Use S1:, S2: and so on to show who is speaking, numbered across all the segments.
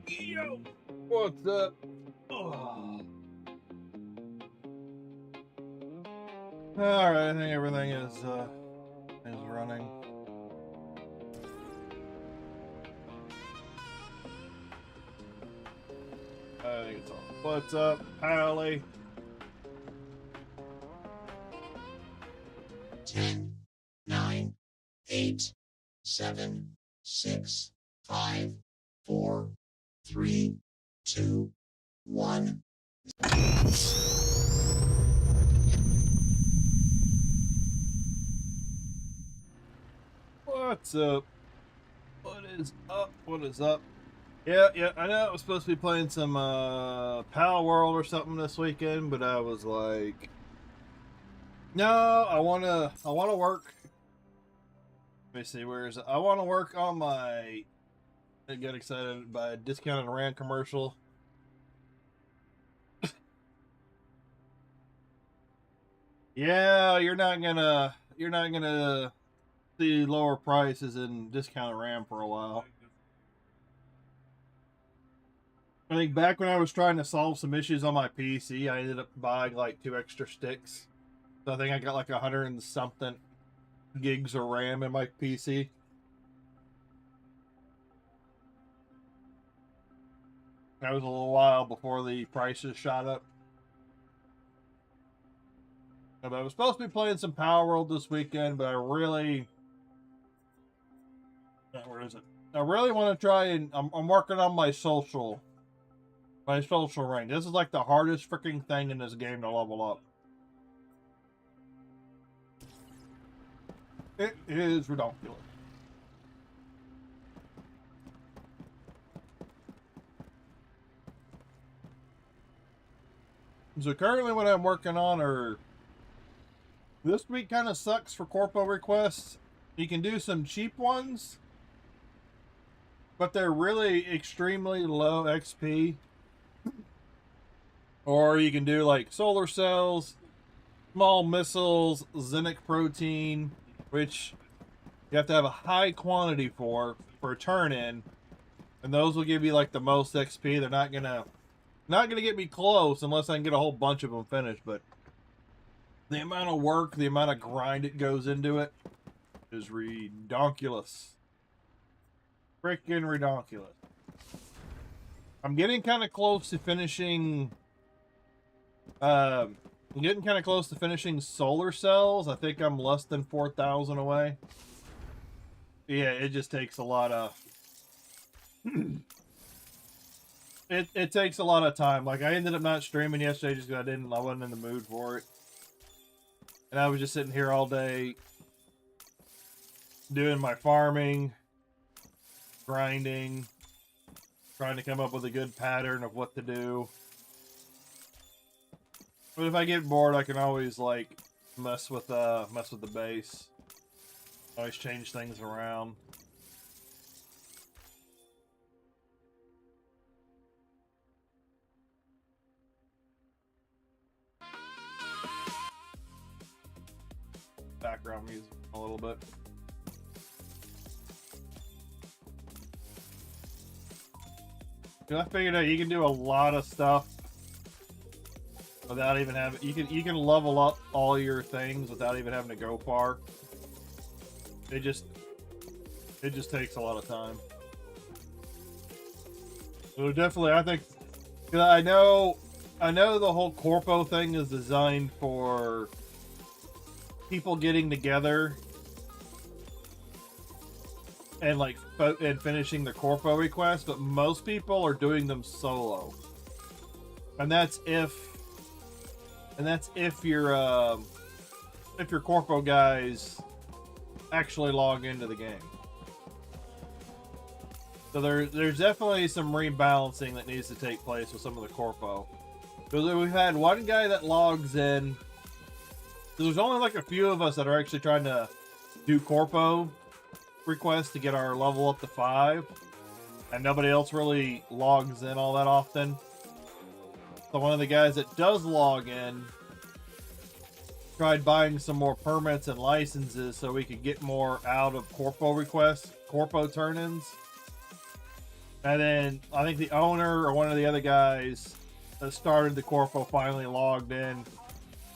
S1: Yo, what's up? Oh. All right, I think everything is running. I think it's all. What's up, Pally?
S2: 10, 9, 8, 7, 6, 5, 4, 3, 2, 1.
S1: What's up? What is up? What is up? Yeah, I know I was supposed to be playing some Pal World or something this weekend, but I was like, no, I wanna work. Let me see, where is it? I wanna work on my. I get excited by a discounted RAM commercial. Yeah, you're not gonna see lower prices in discounted RAM for a while. I think back when I was trying to solve some issues on my PC, I ended up buying like 2 extra sticks. So I think I got like 100 and something gigs of RAM in my PC. That was a little while before the prices shot up. But I was supposed to be playing some Power World this weekend, but I really... Where is it? I really want to try and... I'm working on my social rank. This is like the hardest freaking thing in this game to level up. It is ridiculous. So currently what I'm working on are... This week kind of sucks for corpo requests. You can do some cheap ones, but they're really extremely low XP. Or you can do like solar cells, small missiles, Xenic protein, which you have to have a high quantity for a turn-in, and those will give you like the most XP. They're not gonna get me close unless I can get a whole bunch of them finished. But the amount of work, the amount of grind it goes into it is redonkulous. Freaking redonkulous. I'm getting kind of close to finishing. I'm getting kind of close to finishing solar cells. I think I'm less than 4,000 away. Yeah, it just takes a lot of... it takes a lot of time. Like, I ended up not streaming yesterday just because I wasn't in the mood for it. And I was just sitting here all day doing my farming, grinding, trying to come up with a good pattern of what to do. But if I get bored, I can always like mess with the base. Always change things around. Background music a little bit. I figured out you can do a lot of stuff without even having... You can level up all your things without even having to go far. It just takes a lot of time. So definitely, I think... Cause I know the whole corpo thing is designed for people getting together and like finishing the corpo requests, but most people are doing them solo, and that's if your corpo guys actually log into the game. So there's definitely some rebalancing that needs to take place with some of the corpo. Because we've had one guy that logs in. So there's only like a few of us that are actually trying to do corpo requests to get our level up to 5. And nobody else really logs in all that often. So one of the guys that does log in tried buying some more permits and licenses so we could get more out of corpo requests, corpo turn-ins. And then I think the owner or one of the other guys that started the corpo finally logged in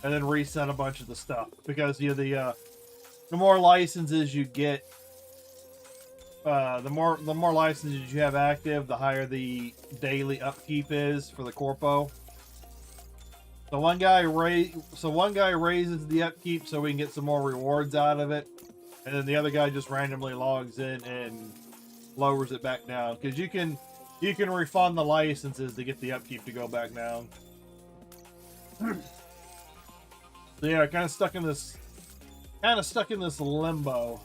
S1: and then reset a bunch of the stuff because the more licenses you get, the more licenses you have active, the higher the daily upkeep is for the corpo. So one guy raises the upkeep so we can get some more rewards out of it, and then the other guy just randomly logs in and lowers it back down because you can refund the licenses to get the upkeep to go back down. So yeah, kind of stuck in this limbo.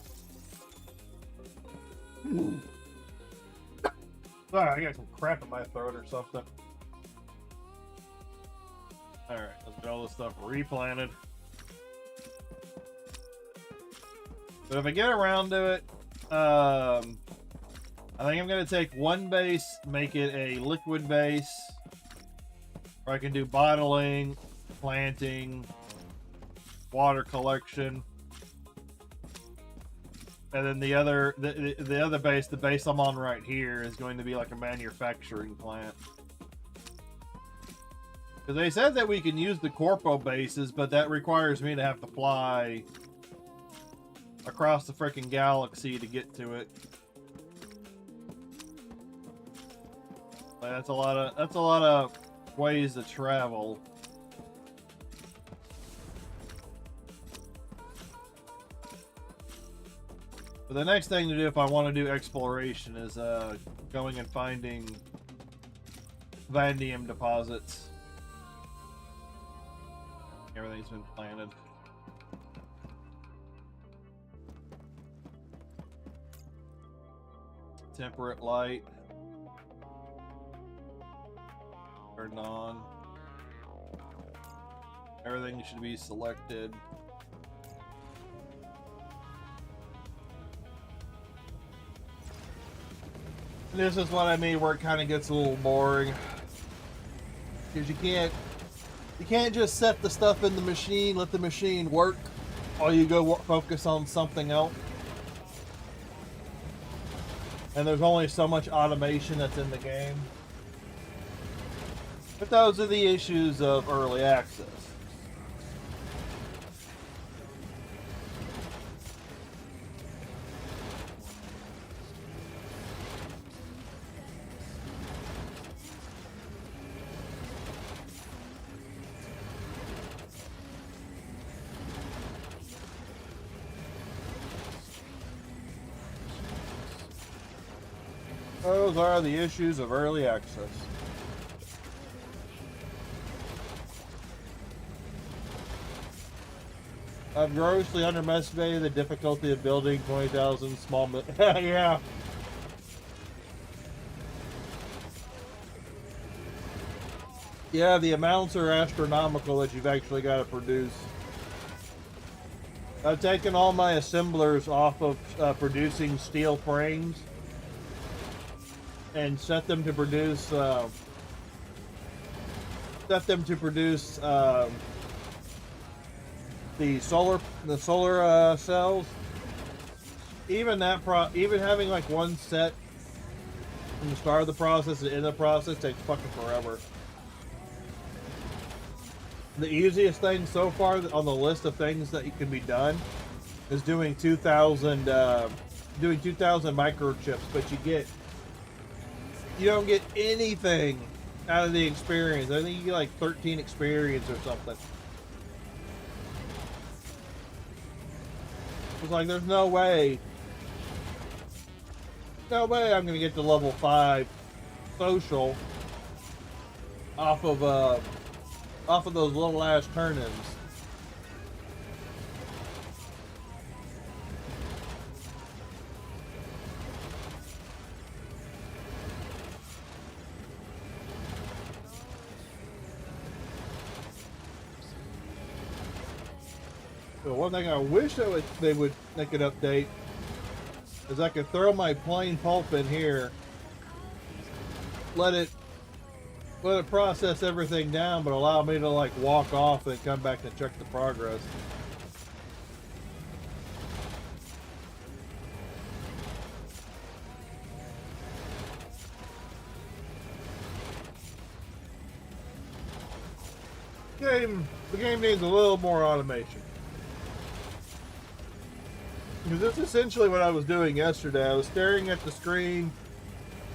S1: Sorry, I got some crap in my throat or something. Alright, let's get all this stuff replanted. But if I get around to it, I think I'm going to take one base, make it a liquid base, where I can do bottling, planting, water collection. And then the other base, the base I'm on right here, is going to be like a manufacturing plant. Because they said that we can use the corpo bases, but that requires me to have to fly across the freaking galaxy to get to it. But that's a lot of ways to travel. But the next thing to do if I want to do exploration is going and finding vanadium deposits. Everything's been planted. Temperate light. Turned on. Everything should be selected. This is what I mean where it kind of gets a little boring. Because you can't just set the stuff in the machine, let the machine work, while you go focus on something else. And there's only so much automation that's in the game. But those are the issues of early access. Those are the issues of early access. I've grossly underestimated the difficulty of building 20,000 small yeah. Yeah, the amounts are astronomical that you've actually got to produce. I've taken all my assemblers off of producing steel frames and set them to produce the solar cells. Even having like one set from the start of the process and end of the process takes fucking forever. The easiest thing so far on the list of things that can be done is doing 2,000 microchips, but you don't get anything out of the experience. I think you get like 13 experience or something. It's like there's no way I'm gonna get to level 5 social off of those little ass turn-ins. So one thing I wish they could update is I could throw my plain pulp in here, let it process everything down, but allow me to like walk off and come back and check the progress. The game needs a little more automation. Because that's essentially what I was doing yesterday. I was staring at the screen,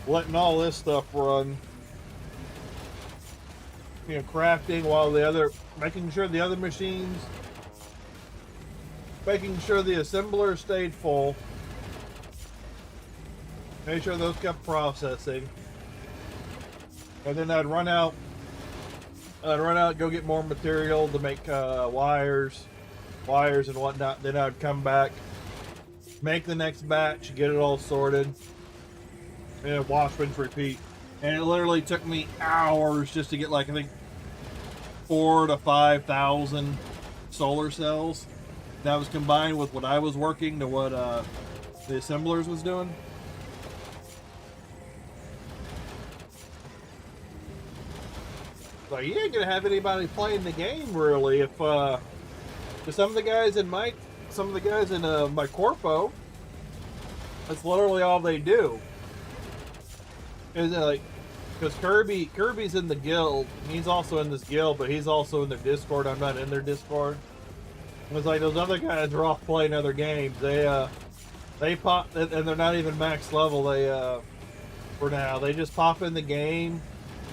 S1: letting all this stuff run. You know, crafting while making sure the other machines, making sure the assembler stayed full. Make sure those kept processing. And then I'd run out, go get more material to make wires and whatnot. Then I'd come back, make the next batch, get it all sorted, and wash, rinse, repeat. And it literally took me hours just to get, like, I think 4,000 to 5,000 solar cells. That was combined with what I was working to what the assemblers was doing. Like, you ain't gonna have anybody playing the game really if some of the guys in my corpo, that's literally all they do. Is like, because Kirby's in the guild. He's also in this guild, but he's also in their Discord. I'm not in their Discord. It's like those other guys are off playing other games. They pop, and they're not even max level. For now, they just pop in the game,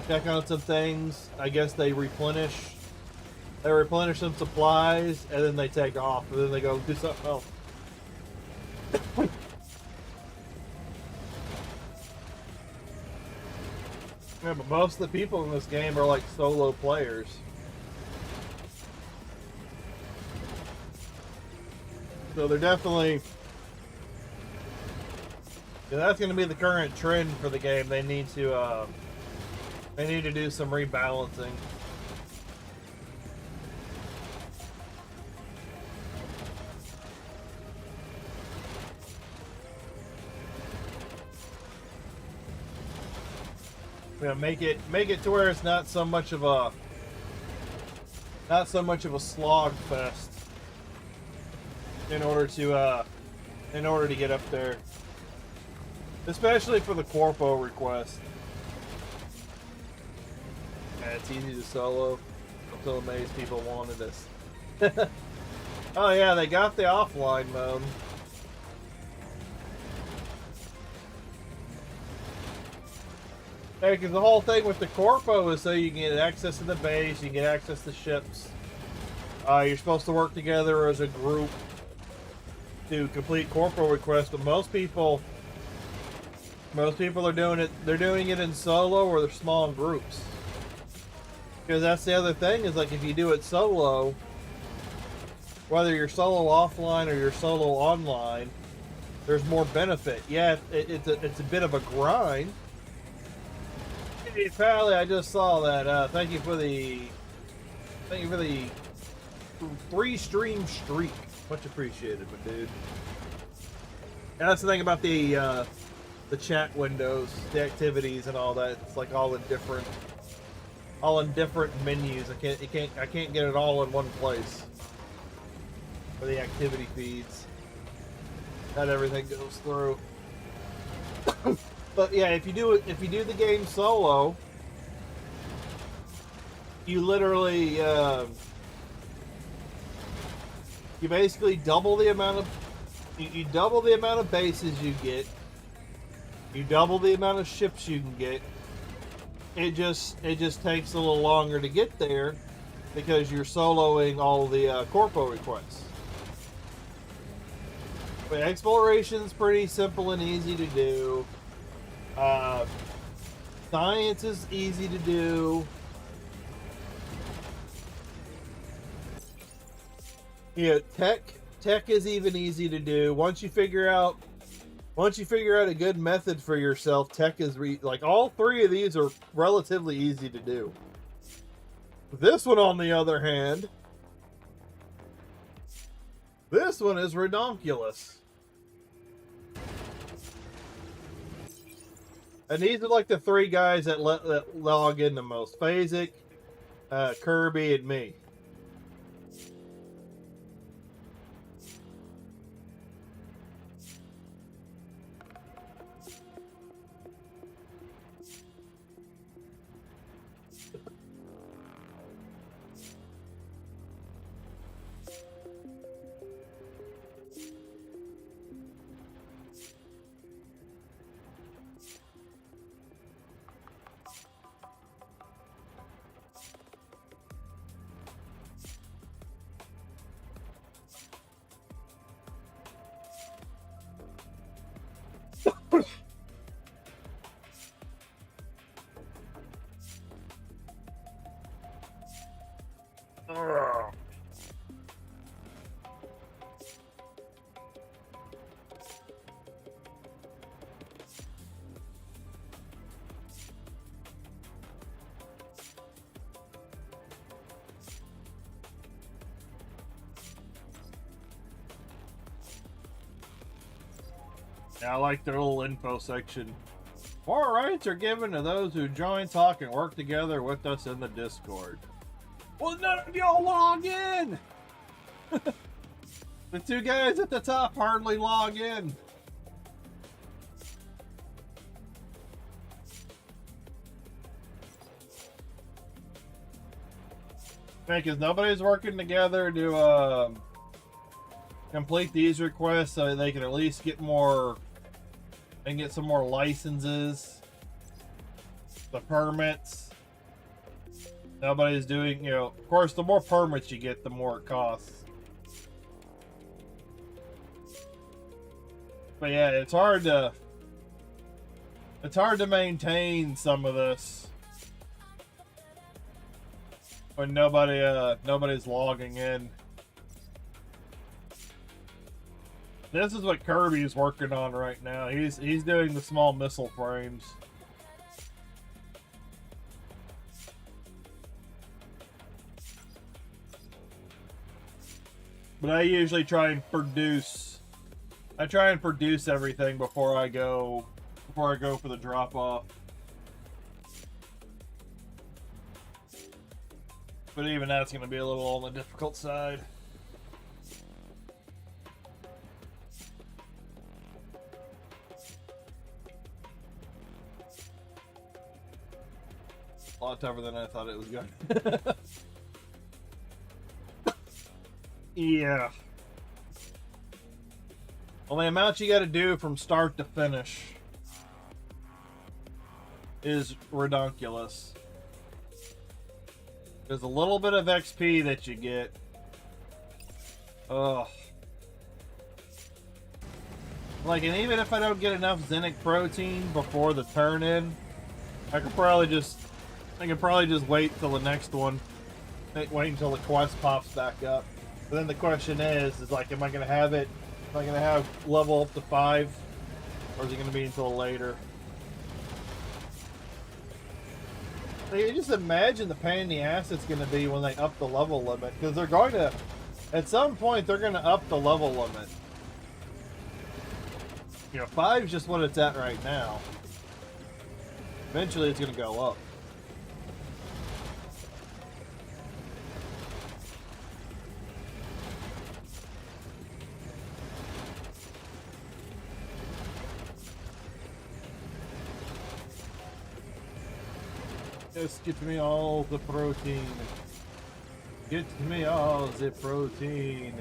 S1: check on some things. I guess they replenish some supplies, and then they take off, and then they go do something else. Yeah, but most of the people in this game are like solo players. So they're definitely... Yeah, that's going to be the current trend for the game. They need to do some rebalancing. Yeah, make it to where it's not so much of a slog fest in order to get up there, especially for the corpo request. Yeah, it's easy to solo. I'm so amazed people wanted this. Oh yeah, they got the offline mode. Hey, because the whole thing with the corpo is so you can get access to the base, you can get access to ships. You're supposed to work together as a group to complete corpo requests, but most people are doing it. They're doing it in solo or they're small groups. Because that's the other thing is, like, if you do it solo, whether you're solo offline or you're solo online, there's more benefit. Yeah, it's a bit of a grind. Hey, Pally, I just saw that. Thank you for the 3-stream streak. Much appreciated, my dude. And that's the thing about the chat windows, the activities, and all that. It's like all in different menus. I can't get it all in one place for the activity feeds. Not everything goes through. But yeah, if you do the game solo, you literally you basically double the amount of bases you get. You double the amount of ships you can get. It just takes a little longer to get there because you're soloing all the corpo requests. But exploration's pretty simple and easy to do. Science is easy to do. Yeah, tech is even easy to do. Once you figure out a good method for yourself, tech is like all three of these are relatively easy to do. This one, on the other hand, this one is redonkulous. And these are like the three guys that log in the most. Phasic, Kirby, and me. Yeah, I like their little info section. More rights are given to those who join, talk, and work together with us in the Discord. Well, none of y'all log in! The two guys at the top hardly log in. Because nobody's working together to complete these requests so they can at least get more and get some more licenses, the permits. Nobody's doing, you know, of course, the more permits you get, the more it costs. But yeah, it's hard to maintain some of this when nobody's logging in. This is what Kirby's working on right now. He's doing the small missile frames. But I usually try and produce everything before I go for the drop off. But even that's going to be a little on the difficult side. A lot tougher than I thought it was going. Yeah. Well, the amount you got to do from start to finish is redonkulous. There's a little bit of XP that you get. Ugh. Like, and even if I don't get enough Zinnic protein before the turn-in, I could probably just wait till the next one. Wait until the quest pops back up. But then the question is like, am I gonna have it? Am I gonna have level up to 5, or is it gonna be until later? Like, just imagine the pain in the ass it's gonna be when they up the level limit, because they're going to, at some point, they're gonna up the level limit. You know, 5 is just what it's at right now. Eventually, it's gonna go up. Just get me all the protein. Get me all the protein.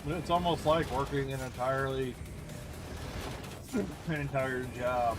S1: It's almost like working an entire job.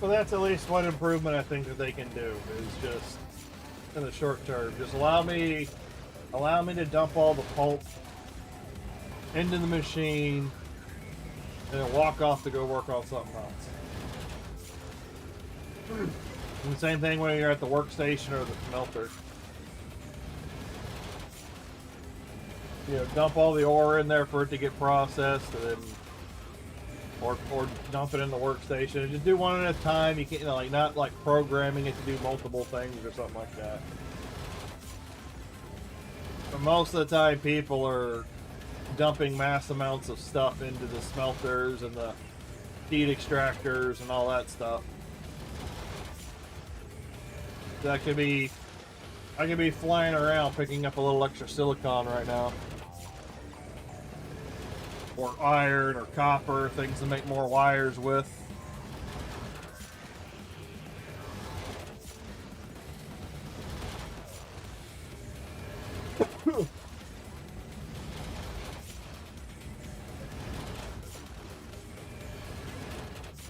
S1: So that's at least one improvement I think that they can do, is just in the short term. Just allow me to dump all the pulp into the machine and then walk off to go work on something else. And the same thing when you're at the workstation or the smelter. You know, dump all the ore in there for it to get processed, and then, or dump it in the workstation. And just do one at a time. You can't, you know, like not like programming it to do multiple things or something like that. But most of the time, people are dumping mass amounts of stuff into the smelters and the heat extractors and all that stuff. That could be, I could be flying around picking up a little extra silicon right now. Or iron or copper, things to make more wires with.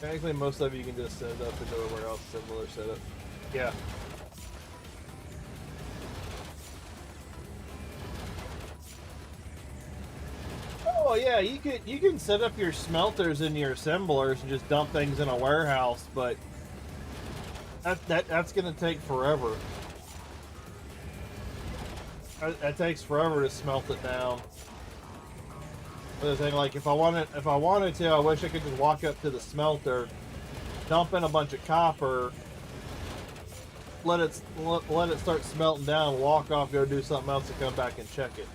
S1: Technically, most of you can just send up into a warehouse similar setup. Yeah. Oh yeah, you can set up your smelters and your assemblers and just dump things in a warehouse, but that's gonna take forever. That takes forever to smelt it down. Other thing, like if I wanted to, I wish I could just walk up to the smelter, dump in a bunch of copper, let it start smelting down, walk off, go do something else, and come back and check it.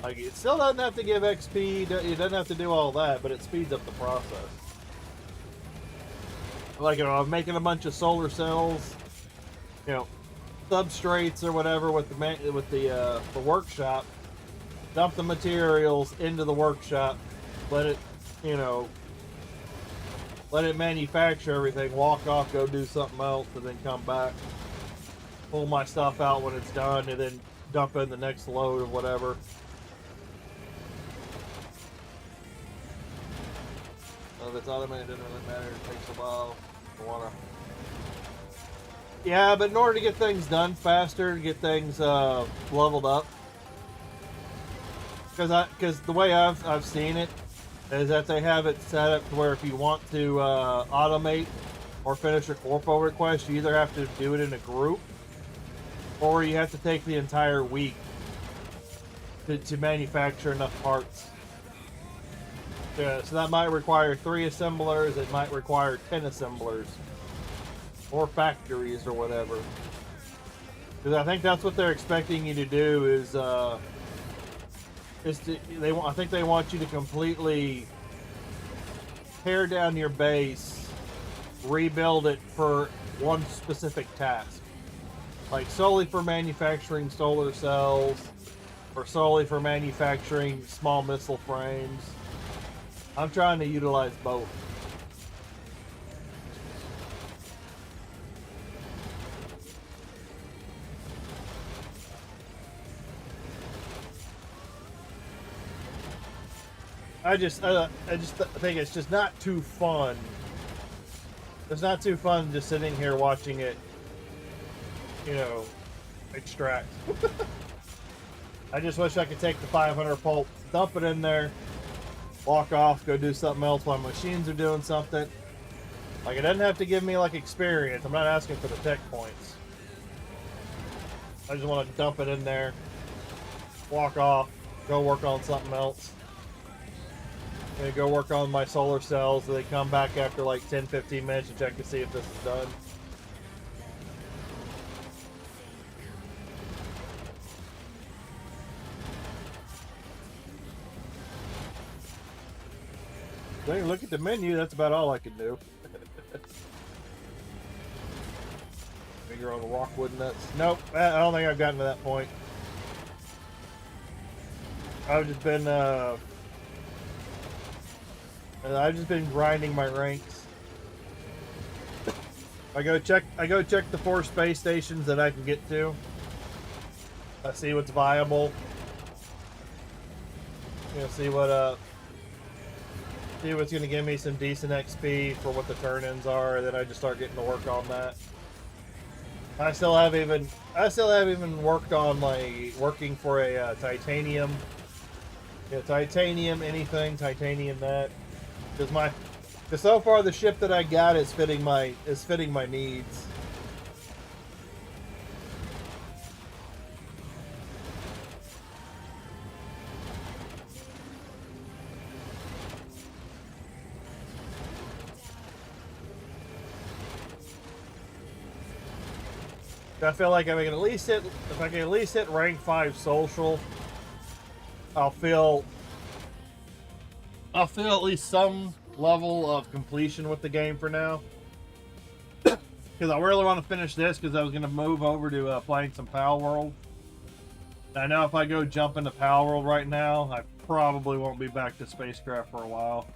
S1: Like, it still doesn't have to give XP, it doesn't have to do all that, but it speeds up the process. Like, you know, I'm making a bunch of solar cells, you know, substrates or whatever with the workshop. Dump the materials into the workshop, let it, you know, let it manufacture everything, walk off, go do something else, and then come back, pull my stuff out when it's done, and then dump in the next load of whatever. If it's automated, it doesn't really matter. It takes a while. Yeah, but in order to get things done faster, to get things leveled up, because the way I've seen it is that they have it set up to where if you want to automate or finish a corpo request, you either have to do it in a group, or you have to take the entire week to manufacture enough parts. Yeah, so that might require 3 assemblers, it might require 10 assemblers, or factories or whatever. Because I think that's what they're expecting you to do is I think they want you to completely tear down your base, rebuild it for one specific task. Like solely for manufacturing solar cells, or solely for manufacturing small missile frames. I'm trying to utilize both. I just think it's just not too fun. It's not too fun just sitting here watching it, you know, extract. I just wish I could take the 500 pulp, dump it in there, walk off, go do something else while machines are doing something. Like, it doesn't have to give me, like, experience. I'm not asking for the tech points. I just want to dump it in there, walk off, go work on something else. And go work on my solar cells, so they come back after, like, 10-15 minutes and check to see if this is done. Then look at the menu, that's about all I can do. Finger on rockwood nuts. Nope, I don't think I've gotten to that point. I've just been grinding my ranks. I go check the 4 space stations that I can get to. I see what's viable. You know, see what's going to give me some decent XP for what the turn-ins are, and then I just start getting to work on that. I still haven't even worked on working for a titanium. Yeah, titanium anything, titanium that. Because Because so far the ship that I got is fitting my needs. I feel like if I can at least hit rank 5 social, I'll feel at least some level of completion with the game for now. Because I really want to finish this because I was going to move over to playing some Pal World. I know if I go jump into Pal World right now, I probably won't be back to SpaceCraft for a while.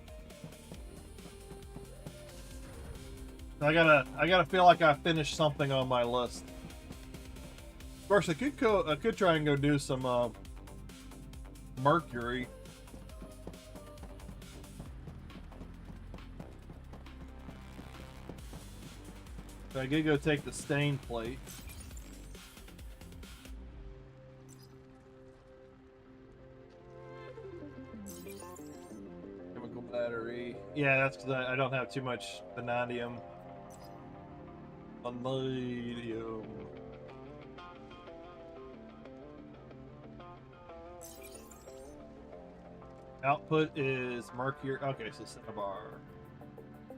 S1: I gotta feel like I finished something on my list. Of course, I could try and go do some Mercury. So I could go take the stain plate. Chemical battery. Yeah, that's because I don't have too much vanadium. Vanadium. Output is Mercury. Okay, so Cinnabar.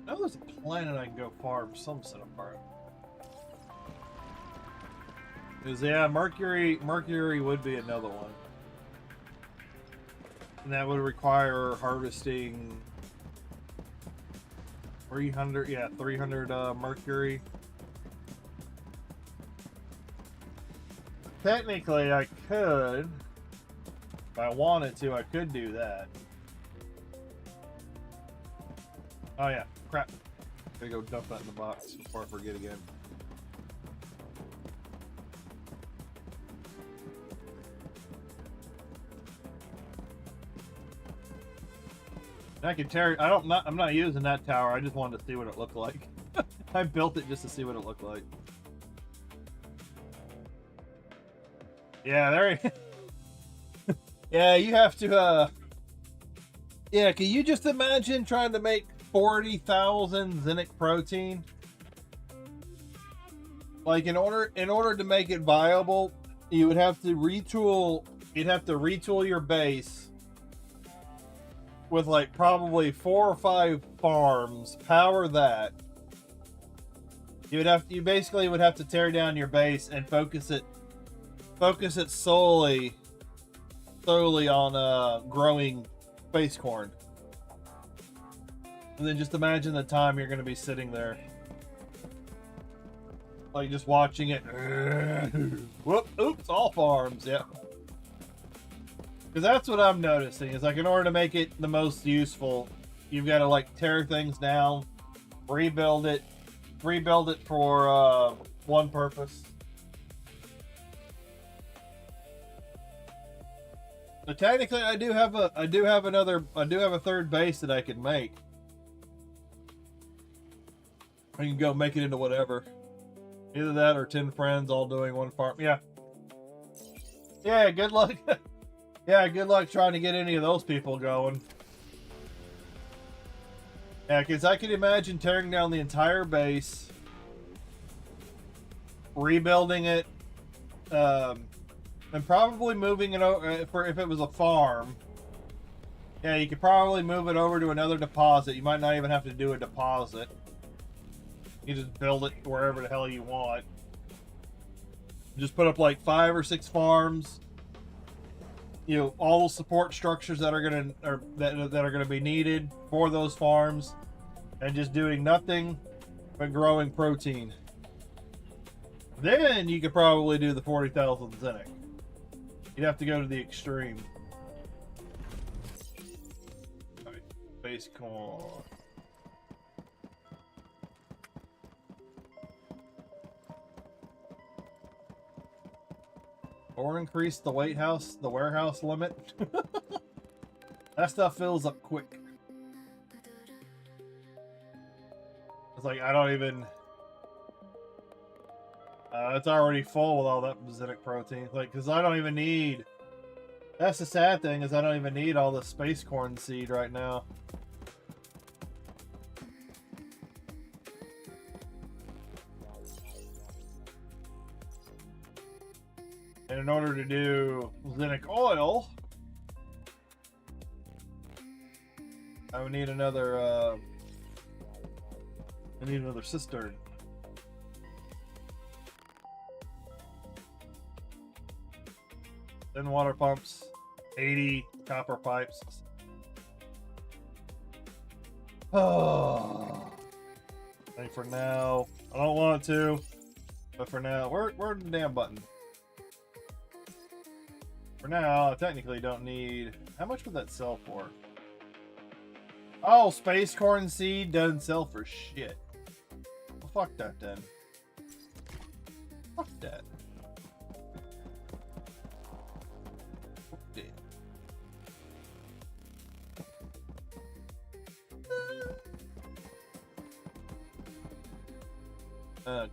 S1: I know there's a planet I can go farm some Cinnabar. Because, yeah, Mercury would be another one. And that would require harvesting 300, yeah, 300 Mercury. Technically, I could. If I wanted to, I could do that. Oh yeah, crap. Gotta go dump that in the box before I forget again. I can tear. I'm not using that tower. I just wanted to see what it looked like. I built it just to see what it looked like. Yeah, there. Yeah, you have to. Yeah, can you just imagine trying to make 40,000 zinc protein? Like in order to make it viable, you would have to retool. You'd have to retool your base with like probably 4 or 5 farms. Power that. You basically would have to tear down your base and focus it solely on growing space corn. And then just imagine the time you're going to be sitting there, like just watching it. Whoop! Oops! All farms. Yeah. Because that's what I'm noticing is like in order to make it the most useful, you've got to like tear things down, rebuild it for one purpose. But technically, I do have a third base that I can make. I can go make it into whatever. Either that or 10 friends all doing one farm. Yeah. Yeah, good luck. Yeah, good luck trying to get any of those people going. Yeah, because I could imagine tearing down the entire base, rebuilding it, and probably moving it over if it was a farm. Yeah, you could probably move it over to another deposit. You might not even have to do a deposit. You just build it wherever the hell you want. Just put up like 5 or 6 farms. You know, all the support structures that are gonna be needed for those farms, and just doing nothing but growing protein. Then you could probably do the 40,000 zinc. You'd have to go to the extreme. Right, base corn. Or increase the warehouse limit. That stuff fills up quick. It's like I don't even. It's already full with all that zinc protein. Like, because I don't even need. That's the sad thing is I don't even need all the space corn seed right now. And in order to do Zinc oil, I would need another, cistern. Then water pumps, 80 copper pipes. Oh, I think for now, I don't want to, but for now, where's the damn button? For now, I technically don't need. How much would that sell for? Oh, space corn seed doesn't sell for shit. Well, fuck that then. Fuck that.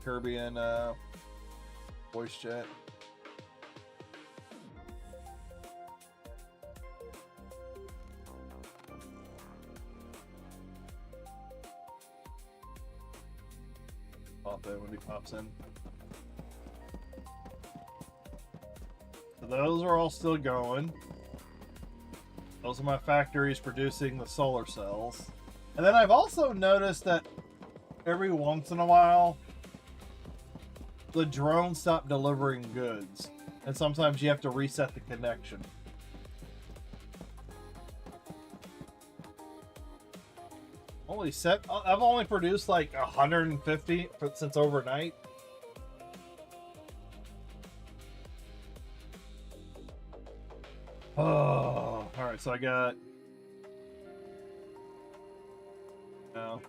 S1: Kirby and voice chat. Pop in when he pops in. So those are all still going. Those are my factories producing the solar cells. And then I've also noticed that every once in a while, the drones stop delivering goods. And sometimes you have to reset the connection. I've only produced like 150 since overnight. Oh, all right. So I got. No.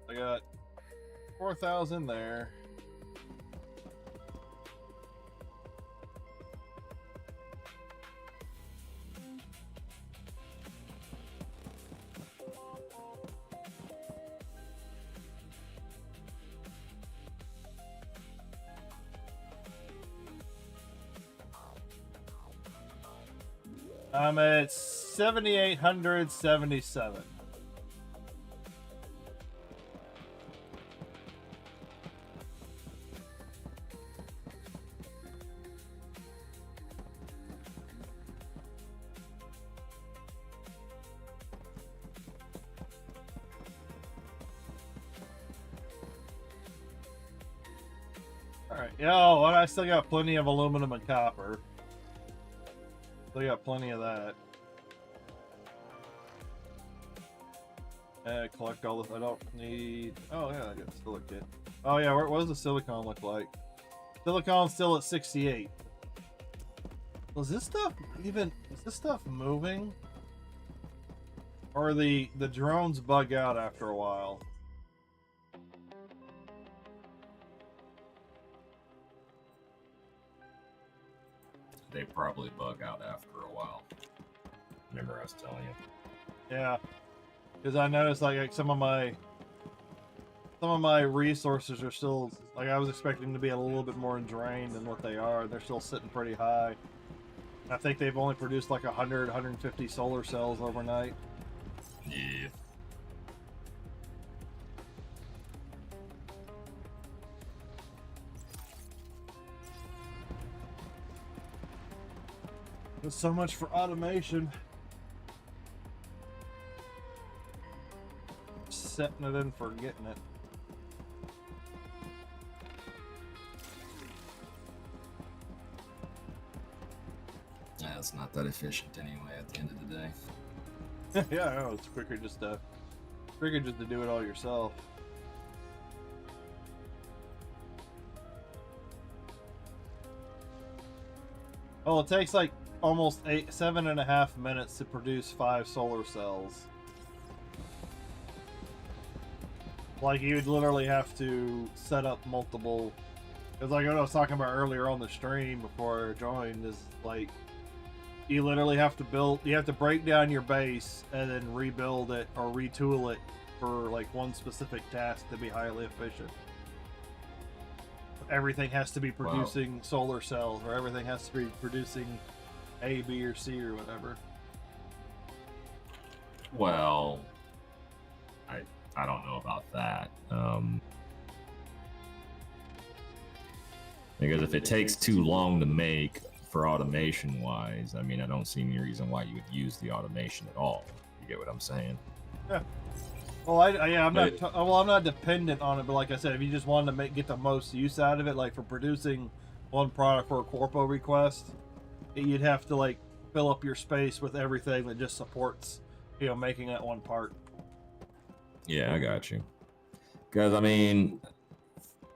S1: I got 4,000 there. I'm at 7,877. Alright, yo, and I still got plenty of aluminum and copper. Still got plenty of that. Collect all this. I don't need. Oh yeah, I got a silicate. Oh yeah, what does the silicon look like? Silicon's still at 68. Was this stuff even? Is this stuff moving? Or the drones bug out after a while?
S3: They probably bug out after a while. Remember I was telling you?
S1: Yeah, because I noticed like some of my resources are still like I was expecting to be a little bit more drained than what they are. They're still sitting pretty high. I think they've only produced like 100, 150 solar cells overnight.
S3: Yeah.
S1: There's so much for automation. Setting it and forgetting it.
S3: Yeah, it's not that efficient anyway at the end of the day.
S1: Yeah, I know, it's quicker just to do it all yourself. Well, it takes like almost 7.5 minutes to produce 5 solar cells. Like you would literally have to set up multiple. Because like what I was talking about earlier on the stream before I joined is like you literally have to break down your base and then rebuild it or retool it for like one specific task to be highly efficient. Everything has to be producing solar cells, or everything has to be producing A, B, or C, or whatever.
S3: Well, I don't know about that. Because if it takes too long to make for automation wise, I mean, I don't see any reason why you would use the automation at all. You get what I'm saying?
S1: Yeah. Well, I'm
S3: But-
S1: not. Well, I'm not dependent on it, but like I said, if you just wanted to get the most use out of it, like for producing one product for a corpo request, you'd have to like fill up your space with everything that just supports, making that one part.
S3: Yeah, I got you. Because I mean,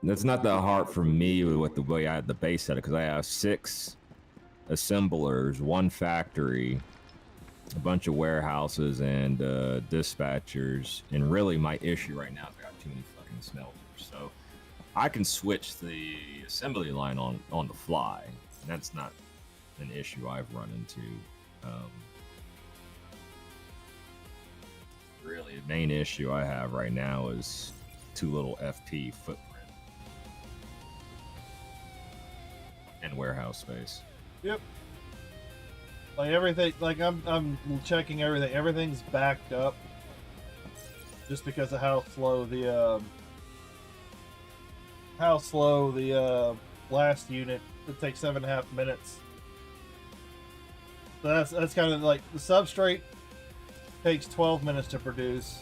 S3: that's not that hard for me with the way I had the base set it. Because I have 6 assemblers, 1 factory, a bunch of warehouses, and dispatchers. And really, my issue right now is I got too many fucking smelters. So I can switch the assembly line on the fly. That's not an issue I've run into. Really, the main issue I have right now is too little FP footprint and warehouse space.
S1: Yep. Like everything, like I'm checking everything. Everything's backed up, just because of how slow the last unit. It takes 7.5 minutes. So that's kind of like the substrate takes 12 minutes to produce.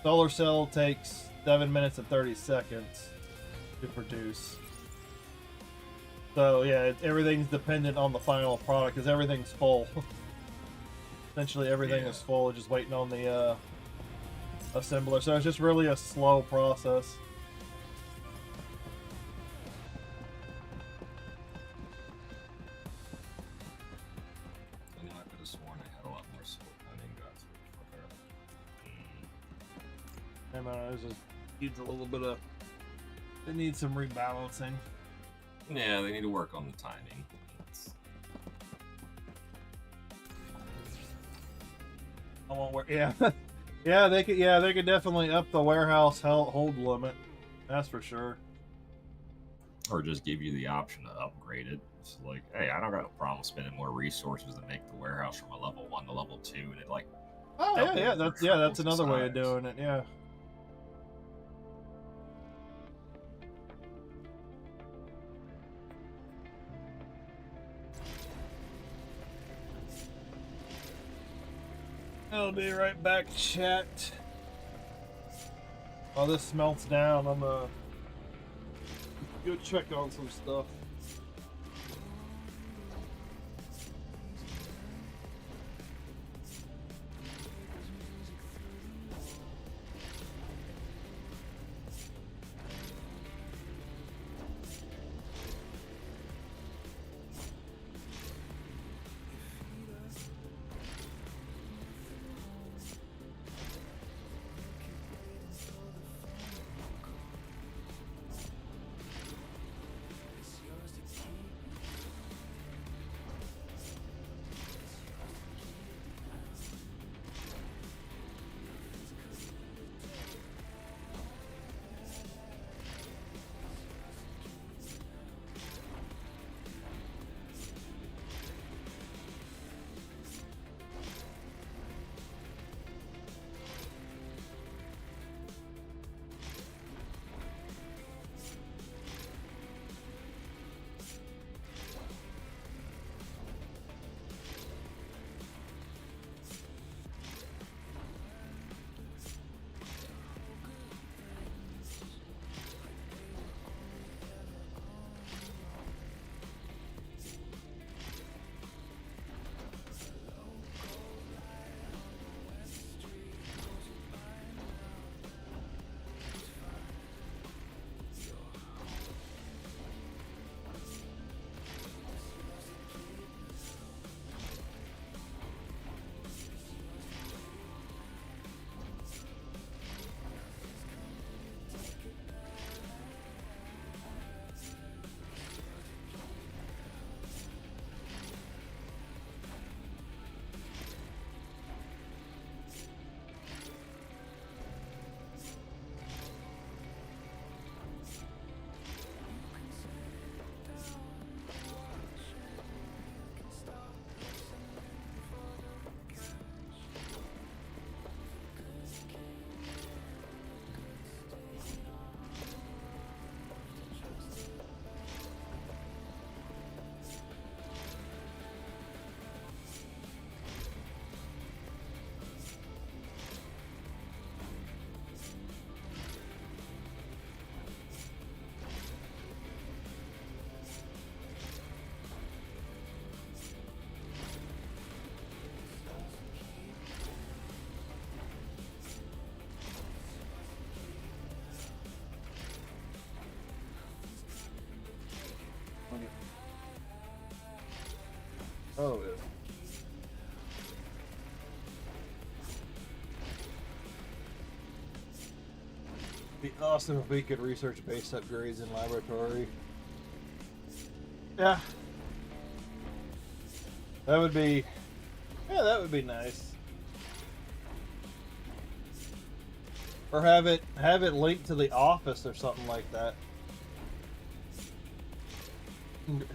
S1: Solar cell takes 7 minutes and 30 seconds to produce. So yeah, everything's dependent on the final product because everything's full. Essentially, everything is full, just waiting on the assembler. So it's just really a slow process.
S3: I could have sworn I had a lot more split timing guys for her.
S1: I don't know, it just needs a little bit of. It needs some rebalancing.
S3: Yeah, they need to work on the timing.
S1: I won't work. Yeah, yeah, they could. Yeah, they could definitely up the warehouse hold limit. That's for sure.
S3: Or just give you the option to upgrade it. It's like, hey, I don't got a problem spending more resources to make the warehouse from a level 1 to level 2, and it like.
S1: Oh yeah, that's another way of doing it. Yeah. I'll be right back, chat. While this melts down, I'm gonna go check on some stuff. Oh, yeah. Be awesome if we could research base upgrades in laboratory. Yeah. That would be... Yeah, that would be nice. Or have it linked to the office or something like that.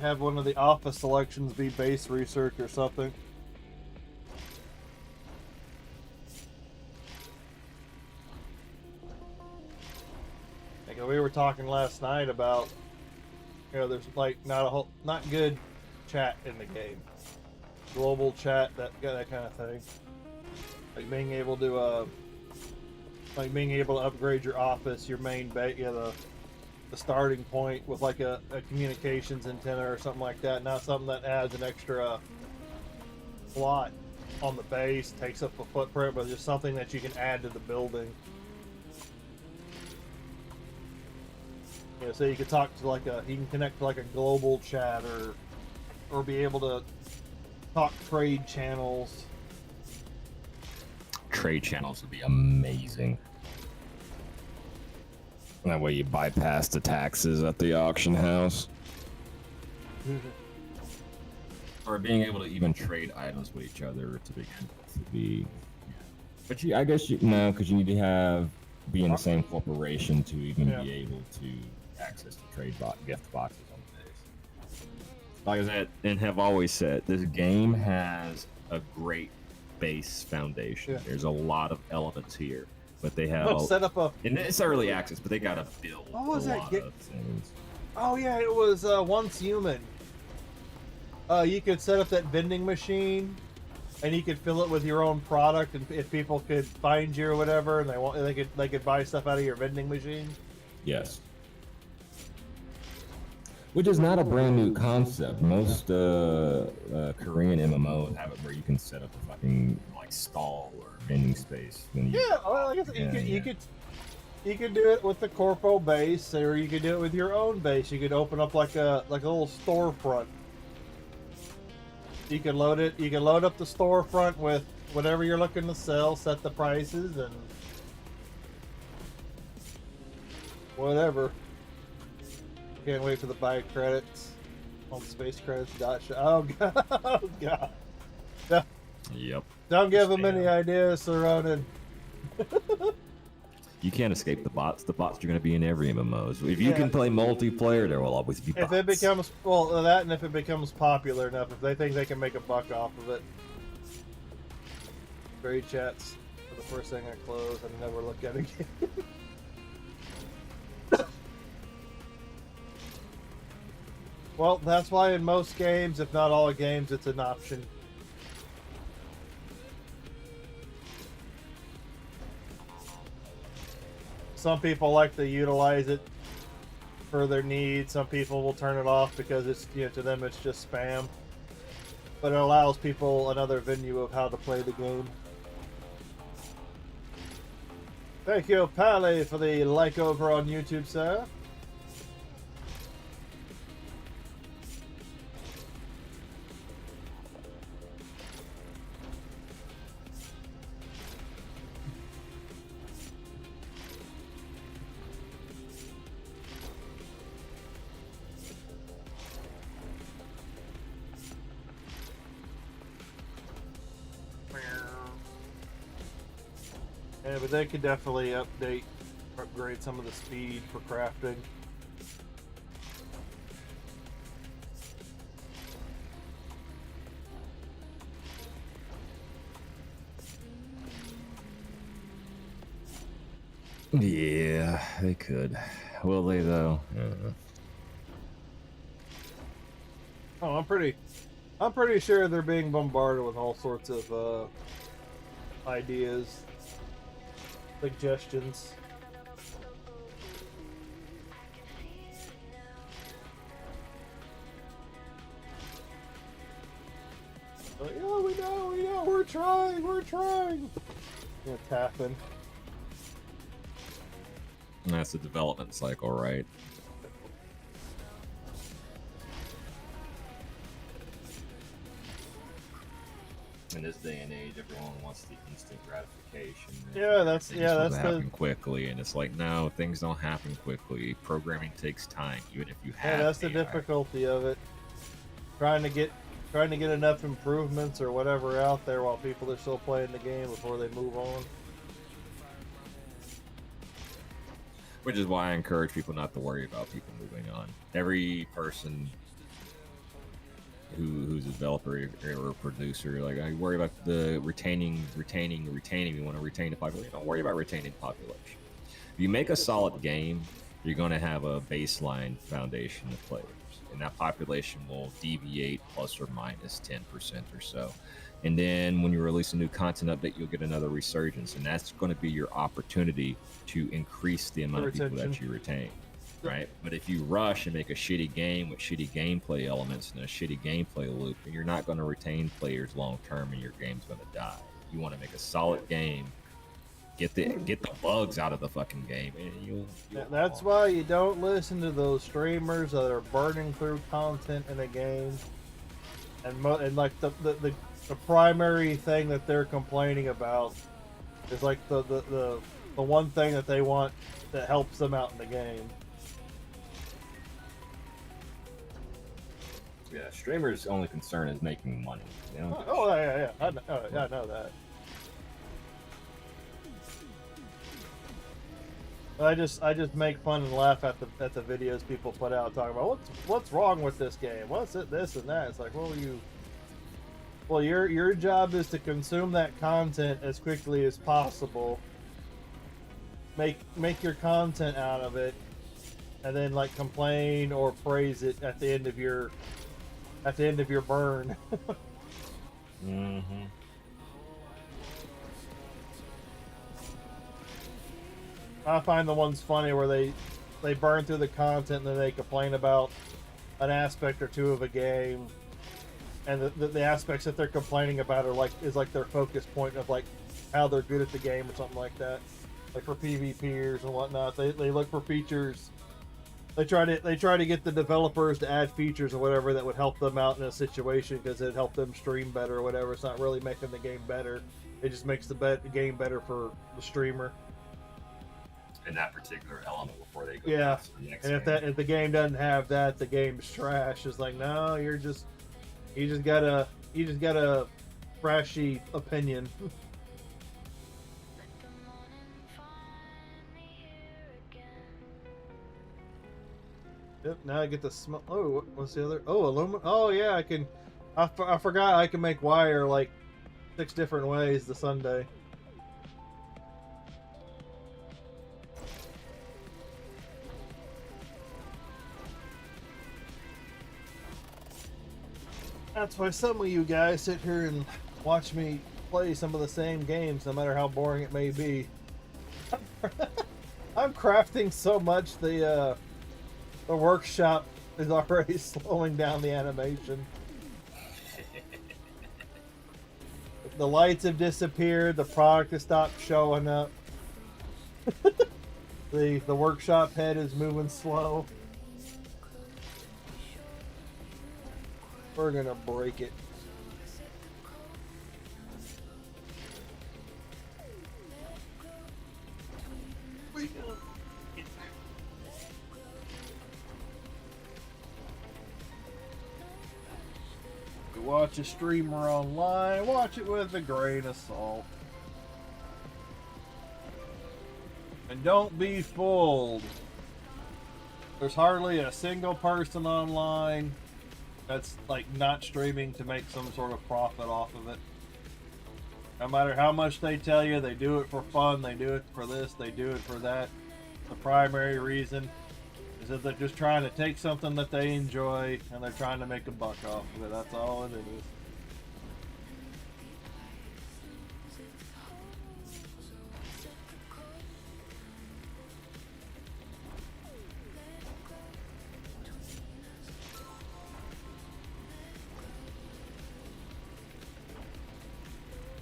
S1: Have one of the office selections be base research or something. Like we were talking last night about, you know, there's like not good chat in the game, global chat, that kind of thing. Like being able to upgrade your office, your main base, the starting point with like a communications antenna or something like that. Not something that adds an extra slot on the base, takes up a footprint, but just something that you can add to the building. You know, so you could talk to you can connect to like a global chat or be able to talk trade channels.
S3: Trade channels would be amazing. That way you bypass the taxes at the auction house. Or being able to even trade items with each other to begin with would be... But I guess no, because you need to be in the same corporation to even be able to access the gift boxes on the base. Like I said, and have always said, this game has a great base foundation.
S1: Yeah.
S3: There's a lot of elements here, but they have
S1: set up a...
S3: And it's early access, but they gotta build
S1: What was
S3: a
S1: that
S3: lot of things.
S1: Oh yeah, it was Once Human. You could set up that vending machine, and you could fill it with your own product, and if people could find you or whatever, and they could buy stuff out of your vending machine.
S3: Yes. Which is not a brand new concept. Most Korean MMOs have it where you can set up a fucking like stall or vending space. When you
S1: I guess you could do it with the corpo base, or you could do it with your own base. You could open up like a little storefront. You could load it. You can load up the storefront with whatever you're looking to sell. Set the prices and whatever. Can't wait for the buy credits on SpaceCraft. Oh god! Oh god! No,
S3: Yep.
S1: don't give them any ideas, Saronin.
S3: You can't escape the bots. The bots are going to be in every MMO. So if you can play multiplayer, there will always be bots.
S1: If it becomes that, and if it becomes popular enough, if they think they can make a buck off of it. Trade chats are the first thing I close and never look at again. Well, that's why in most games, if not all games, it's an option. Some people like to utilize it for their needs. Some people will turn it off because it's, to them it's just spam. But it allows people another venue of how to play the game. Thank you, Pally, for the like over on YouTube, sir. Yeah, but they could definitely upgrade some of the speed for crafting.
S3: Yeah, they could. Will they though?
S1: Oh, I'm pretty sure they're being bombarded with all sorts of ideas, suggestions. Like, oh, we know, we're trying. Yeah, tapping.
S3: That's the development cycle, right? In this day and age, everyone wants the instant gratification.
S1: Yeah, that's
S3: Things
S1: yeah,
S3: supposed
S1: that's
S3: to
S1: the
S3: happen quickly, and it's like, no, things don't happen quickly. Programming takes time, even if you have.
S1: yeah, that's the
S3: AI.
S1: difficulty of it. Trying to get enough improvements or whatever out there while people are still playing the game before they move on.
S3: Which is why I encourage people not to worry about people moving on. Every person who's a developer or a producer, like, I worry about the retaining. You want to retain the population. Don't worry about retaining the population. If you make a solid game, you're going to have a baseline foundation of players, and that population will deviate plus or minus 10% or so. And then when you release a new content update, you'll get another resurgence, and that's going to be your opportunity to increase the amount of people that you retain. Right? But if you rush and make a shitty game with shitty gameplay elements and a shitty gameplay loop, you're not going to retain players long term, and your game's going to die. You want to make a solid game, get the bugs out of the fucking game, and you'll
S1: That's why you don't listen to those streamers that are burning through content in a game, and like the primary thing that they're complaining about is like the one thing that they want that helps them out in the game.
S3: Yeah, streamers' only concern is making money. They don't give a
S1: Oh
S3: shit.
S1: yeah, I know that. I just make fun and laugh at the videos people put out talking about what's wrong with this game, what's it, this and that. It's like, well, your job is to consume that content as quickly as possible. Make your content out of it, and then like complain or praise it at the end of your burn.
S3: Mm-hmm.
S1: I find the ones funny where they burn through the content and then they complain about an aspect or two of a game, and the aspects that they're complaining about are like their focus point of like how they're good at the game or something like that. Like for PvPers and whatnot, they look for features. They try to get the developers to add features or whatever that would help them out in a situation because it helped them stream better or whatever. It's not really making the game better. It just makes the game better for the streamer.
S3: In that particular element before they go
S1: Yeah,
S3: to the next
S1: and
S3: game.
S1: if the game doesn't have that, the game's trash. It's like, no, you just got a trashy opinion. Yep, now I get the smell. Oh, what's the other? Oh, aluminum. Oh yeah, I can. I forgot I can make wire like 6 different ways the Sunday. That's why some of you guys sit here and watch me play some of the same games, no matter how boring it may be. I'm crafting so much the workshop is already slowing down the animation. The lights have disappeared. The product has stopped showing up. The workshop head is moving slow. We're gonna break it. You watch a streamer online, watch it with a grain of salt. And don't be fooled. There's hardly a single person online that's like not streaming to make some sort of profit off of it. No matter how much they tell you, they do it for fun, they do it for this, they do it for that. The primary reason is that they're just trying to take something that they enjoy and they're trying to make a buck off of it. That's all it is.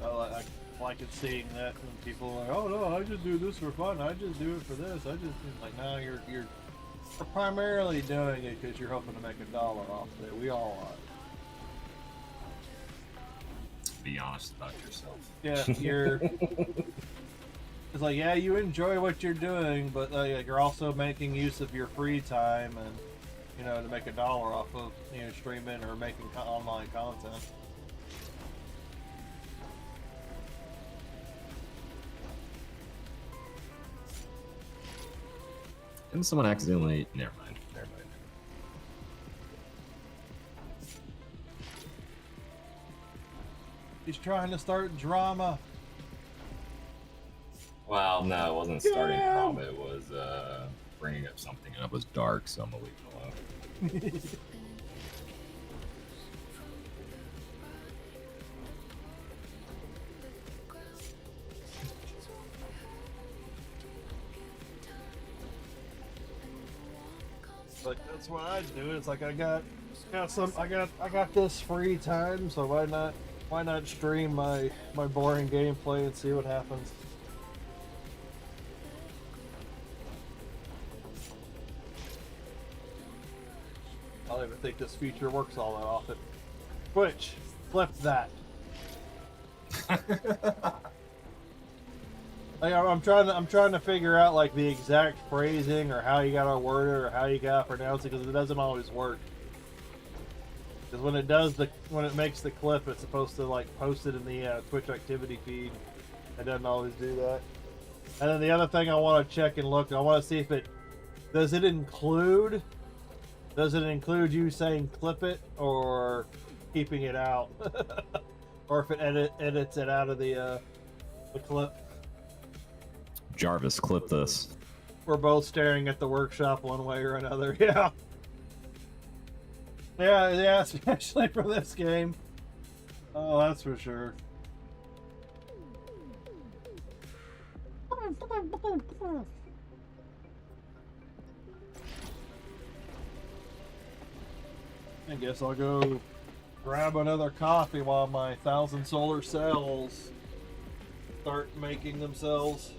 S1: I like it seeing that when people are like, oh no, I just do this for fun. I just do it for this. I just like, no, you're primarily doing it because you're hoping to make $1 off of it. We all are.
S3: Be be honest about yourself.
S1: Yeah, you're. It's like, yeah, you enjoy what you're doing, but you're also making use of your free time, and you know, to make $1 off of streaming or making online content.
S3: And someone accidentally. Never mind. Never mind.
S1: He's trying to start drama.
S3: Well, no, it wasn't starting drama. It was bringing up something, and it was dark, so I'm gonna leave it alone.
S1: Like, that's what I do. It's like I got this free time, so why not stream my boring gameplay and see what happens. I don't even think this feature works all that often. Twitch, flip that. Like, I'm trying to figure out like the exact phrasing or how you gotta word it or how you gotta pronounce it, because it doesn't always work. Because when it makes the clip, it's supposed to like post it in the Twitch activity feed. It doesn't always do that. And then the other thing I want to check and look, I want to see if does it include you saying clip it or keeping it out, or if it edits it out of the clip.
S3: Jarvis, clip this.
S1: We're both staring at the workshop one way or another. Yeah. Yeah, especially for this game. Oh, that's for sure. I guess I'll go grab another coffee while my 1,000 solar cells start making themselves.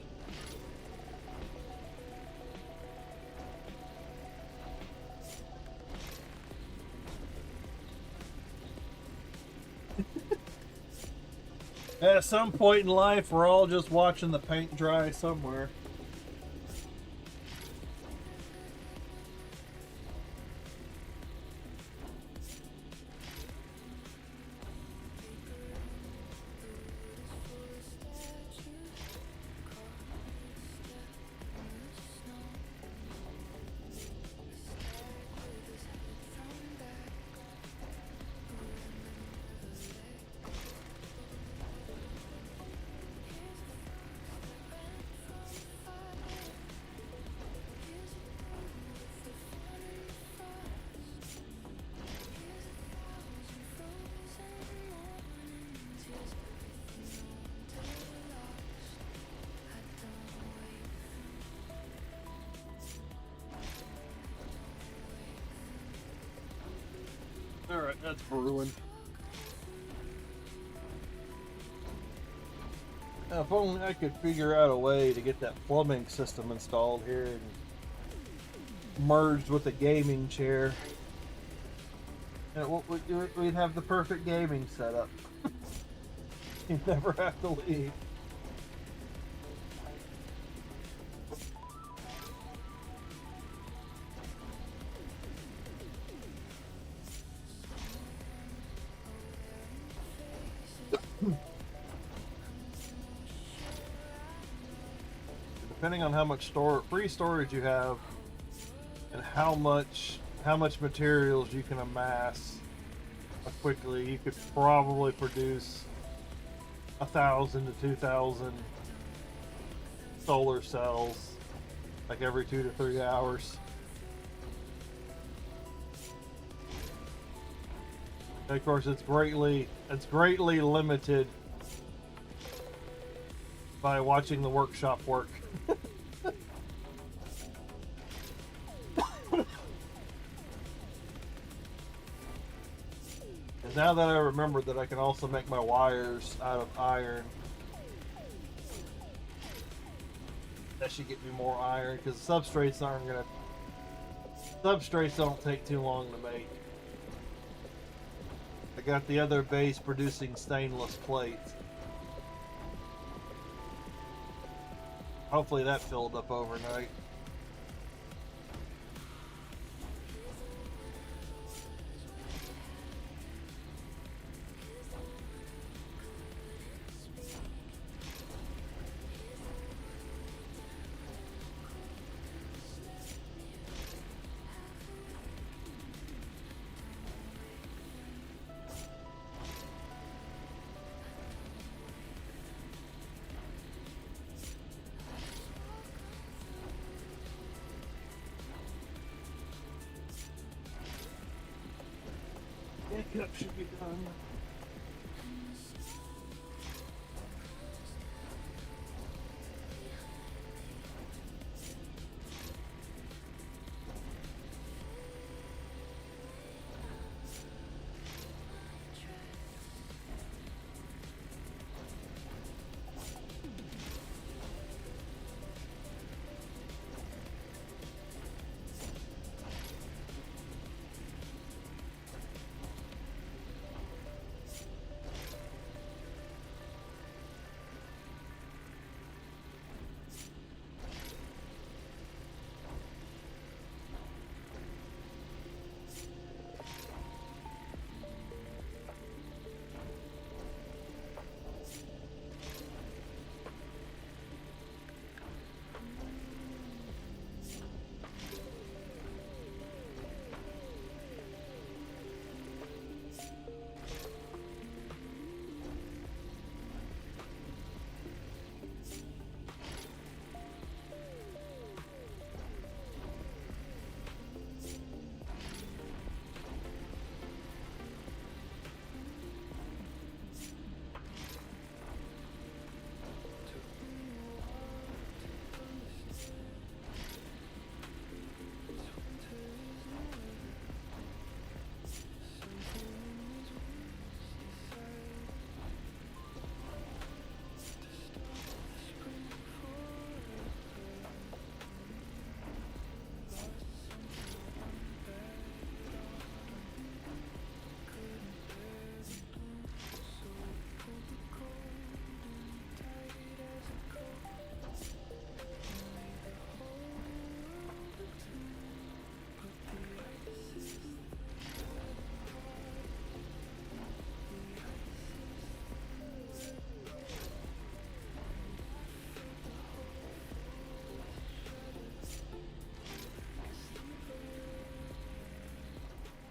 S1: At some point in life, we're all just watching the paint dry somewhere. Alright, that's brewing. Now, if only I could figure out a way to get that plumbing system installed here and merged with the gaming chair. And we'd have the perfect gaming setup. You'd never have to leave. Depending on how much free storage you have and how much materials you can amass quickly, you could probably produce 1,000 to 2,000 solar cells like every 2 to 3 hours. And of course, it's greatly limited by watching the workshop work. And now that I remember that I can also make my wires out of iron, that should get me more iron, because substrates don't take too long to make. I got the other base producing stainless plates. Hopefully that filled up overnight. Pickup should be done.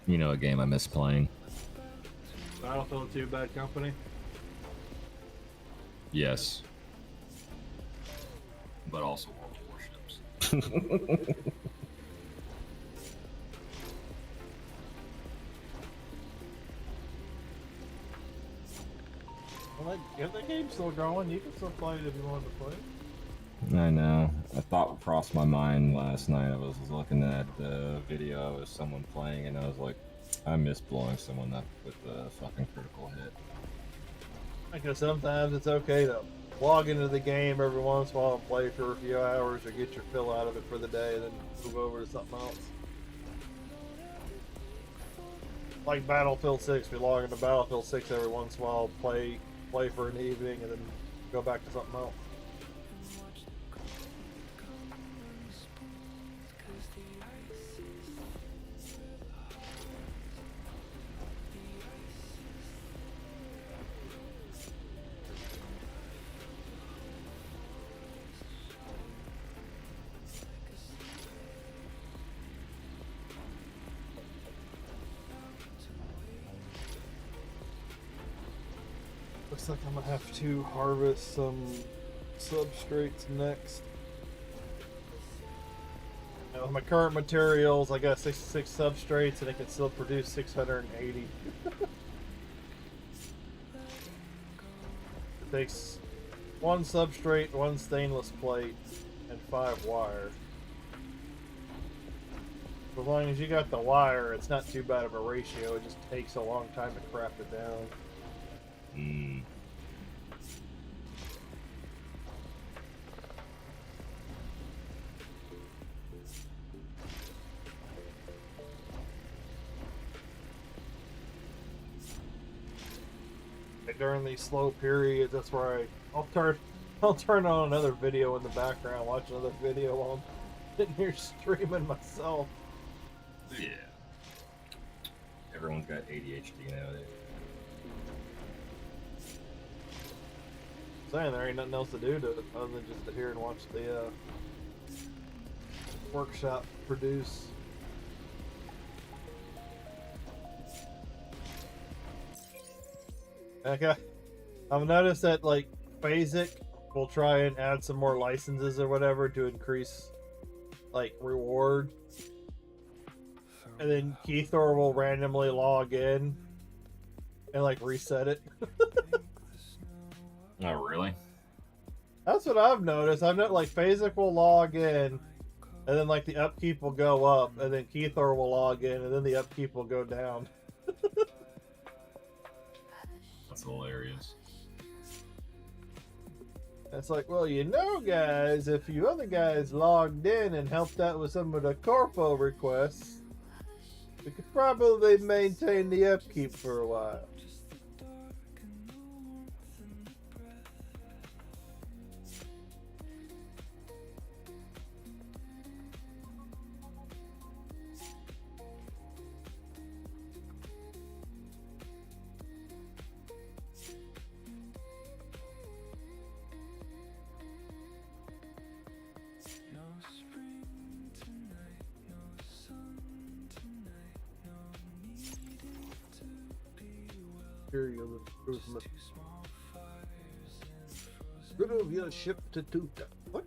S3: You know, a game I miss playing.
S1: Battlefield 2 Bad Company.
S3: Yes. But also World of Warships.
S1: Well, if the game's still going, you can still play it if you wanted to play it.
S3: I know. A thought crossed my mind last night. I was looking at the video of someone playing, and I was like, I miss blowing someone up with a fucking critical hit.
S1: Because sometimes it's okay to log into the game every once in a while and play for a few hours or get your fill out of it for the day and then move over to something else. Like Battlefield 6, we log into Battlefield 6 every once in a while, play for an evening, and then go back to something else. Looks like I'm gonna have to harvest some substrates next. Now, with my current materials, I got 66 substrates and it can still produce 680. It takes 1 substrate, 1 stainless plate, and 5 wire. As long as you got the wire, it's not too bad of a ratio. It just takes a long time to craft it down.
S3: Mm.
S1: during these slow periods, that's where I'll turn on another video in the background, watch another video while I'm sitting here streaming myself.
S3: Yeah. Everyone's got ADHD nowadays.
S1: Saying there ain't nothing else to do to other than just to hear and watch the workshop produce. Okay, I've noticed that like Phasic will try and add some more licenses or whatever to increase like reward, and then Keithor will randomly log in and like reset it.
S3: Oh, really?
S1: That's what I've noticed. I've noticed like Phasic will log in, and then like the upkeep will go up, and then Keithor will log in, and then the upkeep will go down.
S3: That's hilarious.
S1: It's like, well, you know, guys, if you other guys logged in and helped out with some of the Corpo requests, we could probably maintain the upkeep for a while. Material improvement. Good of your ship to Tuta. What?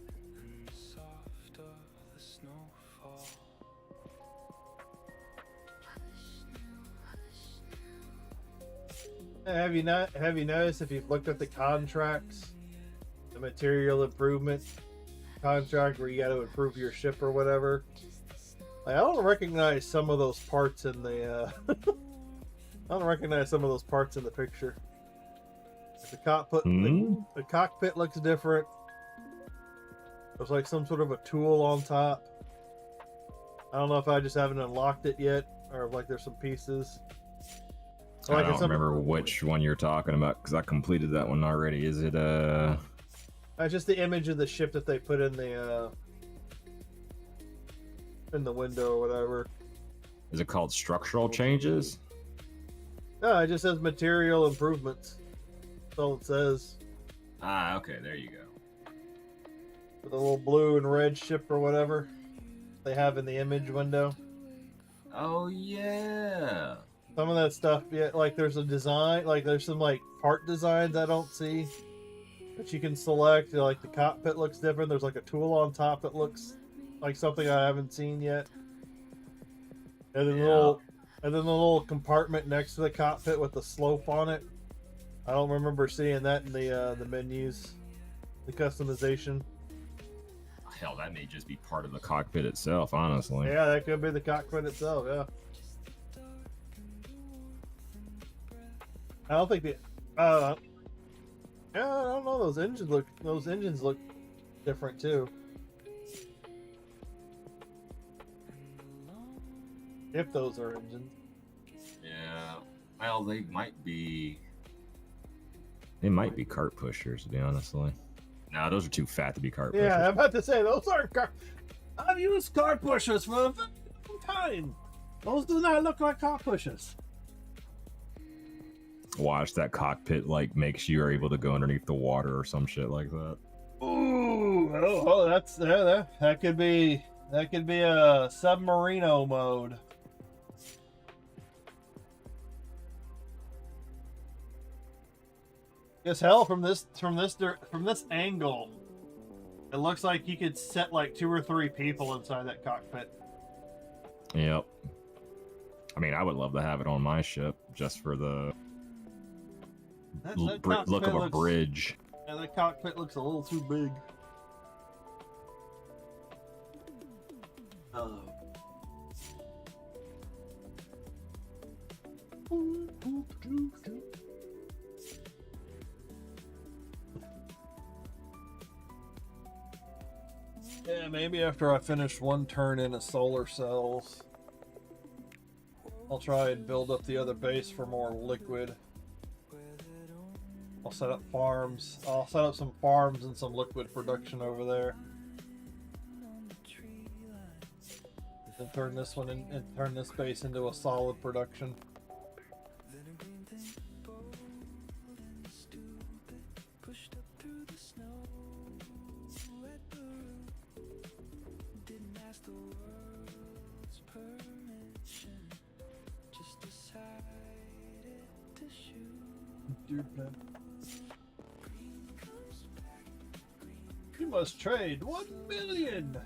S1: Have you noticed if you've looked at the contracts, the material improvement contract where you got to improve your ship or whatever? Like, I don't recognize some of those parts in the. I don't recognize some of those parts in the picture. The cockpit, the cockpit looks different. There's like some sort of a tool on top. I don't know if I just haven't unlocked it yet, or if like there's some pieces.
S3: I don't remember which one you're talking about because I completed that one already. Is it
S1: It's just the image of the ship that they put in the window or whatever.
S3: Is it called structural changes?
S1: No, it just says material improvements. That's all it says.
S3: Ah, okay, there you go.
S1: With the little blue and red ship or whatever they have in the image window.
S3: Oh yeah.
S1: Some of that stuff, yeah, like there's a design, like there's some like part designs I don't see that you can select. Like the cockpit looks different. There's like a tool on top that looks like something I haven't seen yet. And then the little compartment next to the cockpit with the slope on it. I don't remember seeing that in the menus, the customization.
S3: Hell, that may just be part of the cockpit itself, honestly.
S1: Yeah, that could be the cockpit itself. Yeah. I don't think the. Yeah, I don't know. Those engines look different too. If those are engines.
S3: Yeah. Well, they might be. They might be cart pushers, to be honestly. No, those are too fat to be cart pushers.
S1: Yeah, I'm about to say those aren't cart. I've used cart pushers for a very long time. Those do not look like cart pushers.
S3: Watch, that cockpit like makes you able to go underneath the water or some shit like that.
S1: Ooh, oh, that's that could be a submarino mode. Guess hell from this angle, it looks like you could set like 2 or 3 people inside that cockpit.
S3: Yep. I mean, I would love to have it on my ship just for the look of a bridge.
S1: Yeah, that cockpit looks a little too big. Yeah, maybe after I finish one turn in of solar cells, I'll try and build up the other base for more liquid. set up farms. I'll set up some farms and some liquid production over there. And turn this one in, and turn this base into a solid production. You must trade 1 million.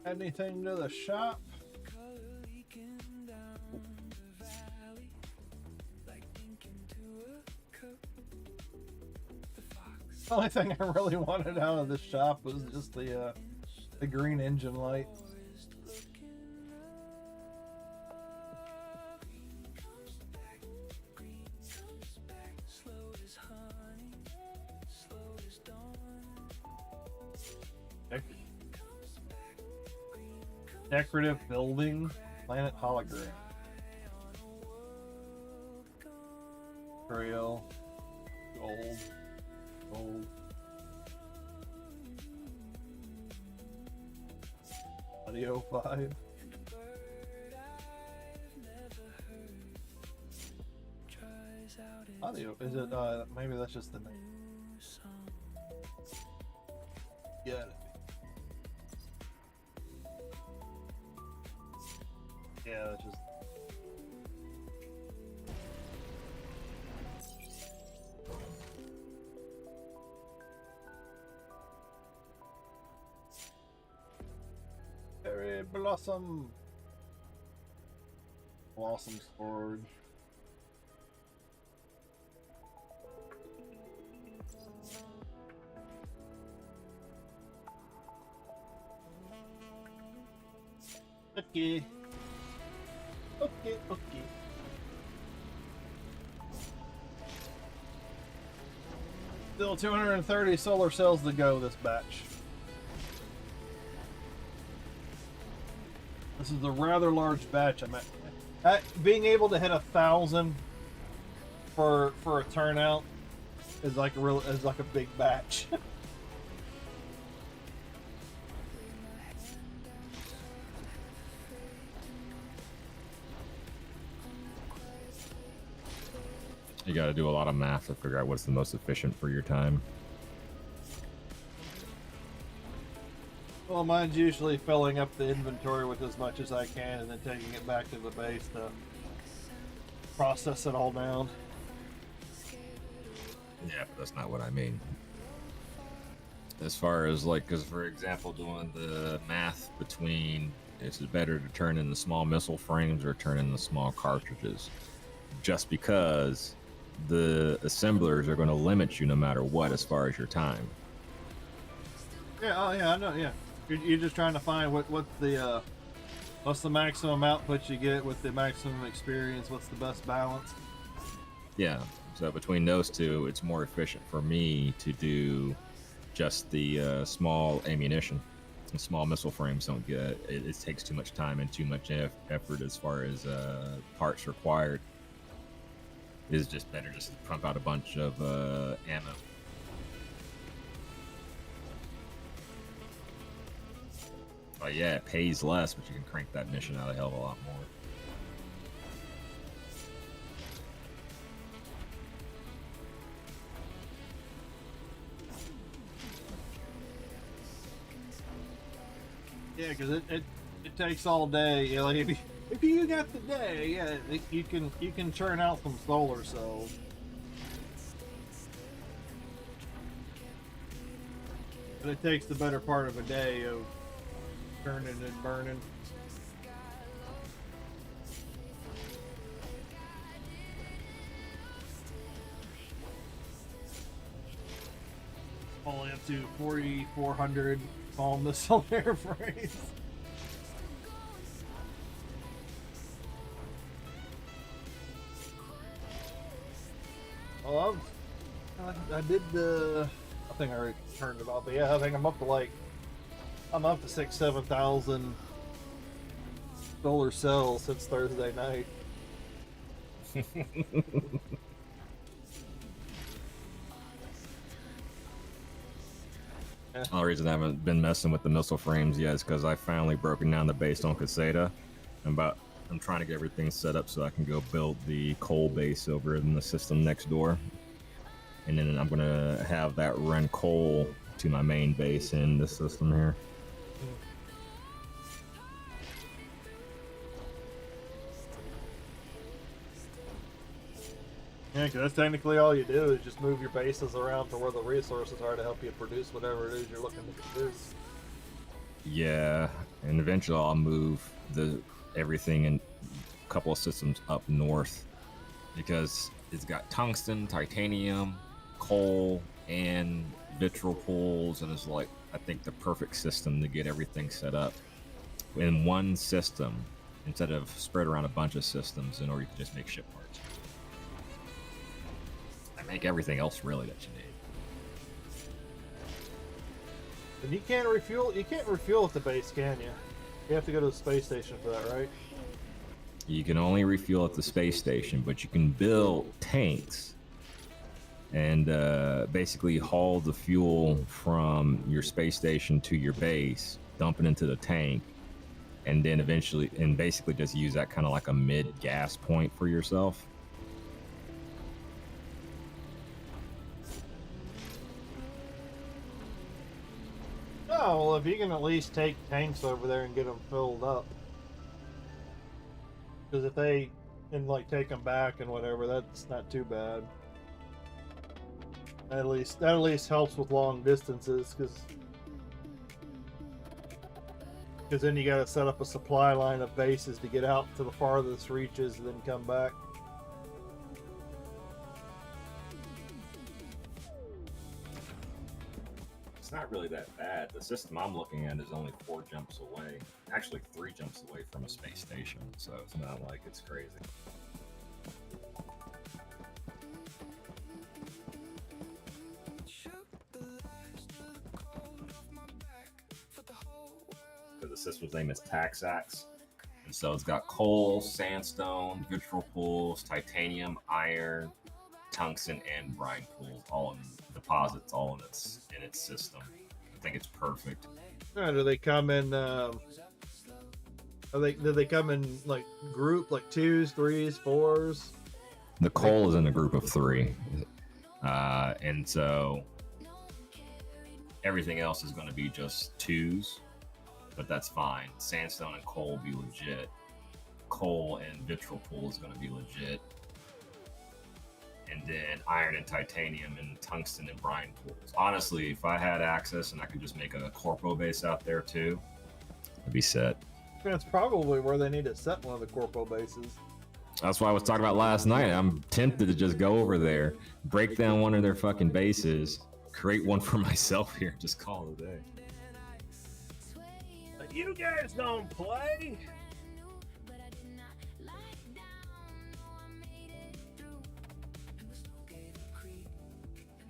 S1: Anything to the shop? The only thing I really wanted out of this shop was just the green engine light. Decorative building, planet hologram. Trail, gold, gold. Audio 5. Audio, is it, maybe that's just the name. Yeah. Yeah, that's just. Berry blossom. Blossom storage. Okay. Okay. Still 230 solar cells to go this batch. This is a rather large batch. I'm at being able to hit 1,000 for a turnout is like a big batch.
S3: You got to do a lot of math to figure out what's the most efficient for your time.
S1: Well, mine's usually filling up the inventory with as much as I can and then taking it back to the base to process it all down.
S3: Yeah, but that's not what I mean. As far as, like, because for example, doing the math between is it better to turn in the small missile frames or turn in the small cartridges, just because the assemblers are going to limit you no matter what as far as your time.
S1: Yeah, oh yeah, I know, yeah. You're just trying to find what's the maximum output you get with the maximum experience, what's the best balance.
S3: Yeah, so between those two, it's more efficient for me to do just the small ammunition. And small missile frames don't get it takes too much time and too much effort as far as parts required. It is just better just to pump out a bunch of ammo. But yeah, it pays less, but you can crank that mission out a hell of a lot more.
S1: Yeah, because it takes all day. You know, like If you got the day, yeah, you can churn out some solar cells. But it takes the better part of a day of turning and burning. Only up to 4,400 small missile airframes. Well, I did the. I think I already turned it off, but yeah, I think I'm up to 6,000-7,000 solar cells since Thursday night.
S3: The only reason I haven't been messing with the missile frames yet is because I finally broken down the base on Caseta. I'm trying to get everything set up so I can go build the coal base over in the system next door. And then I'm going to have that run coal to my main base in the system here.
S1: Yeah, because that's technically all you do is just move your bases around to where the resources are to help you produce whatever it is you're looking to produce.
S3: Yeah, and eventually I'll move everything in a couple of systems up north because it's got tungsten, titanium, coal, and vitriol pools, and it's like I think the perfect system to get everything set up in one system instead of spread around a bunch of systems in order to just make ship parts. Make everything else really that you need.
S1: And you can't refuel. You can't refuel at the base, can you? You have to go to the space station for that, right?
S3: You can only refuel at the space station, but you can build tanks and basically haul the fuel from your space station to your base, dump it into the tank, and then eventually, and basically just use that kind of like a mid gas point for yourself.
S1: Oh, well, if you can at least take tanks over there and get them filled up. Because if they can, take them back and whatever, that's not too bad. That at least helps with long distances, because then you got to set up a supply line of bases to get out to the farthest reaches and then come back.
S3: It's not really that bad. The system I'm looking at is only 4 jumps away. Actually, 3 jumps away from a space station, so it's not like it's crazy. The system's name is Taxax, and so it's got coal, sandstone, vitriol pools, titanium, iron, tungsten, and brine pools, all in deposits, all in its system. I think it's perfect.
S1: Do they come in? Do they come in group, 2s, 3s, 4s?
S3: The coal is in a group of 3, and so everything else is going to be just 2s, but that's fine. Sandstone and coal will be legit. Coal and vitriol pool is going to be legit. And then iron and titanium and tungsten and brine pools. Honestly, if I had access and I could just make a corpo base out there too, I'd be set.
S1: That's probably where they need to set one of the corpo bases.
S3: That's what I was talking about last night. I'm tempted to just go over there, break down one of their fucking bases, create one for myself here, just call it a day.
S1: You guys don't play?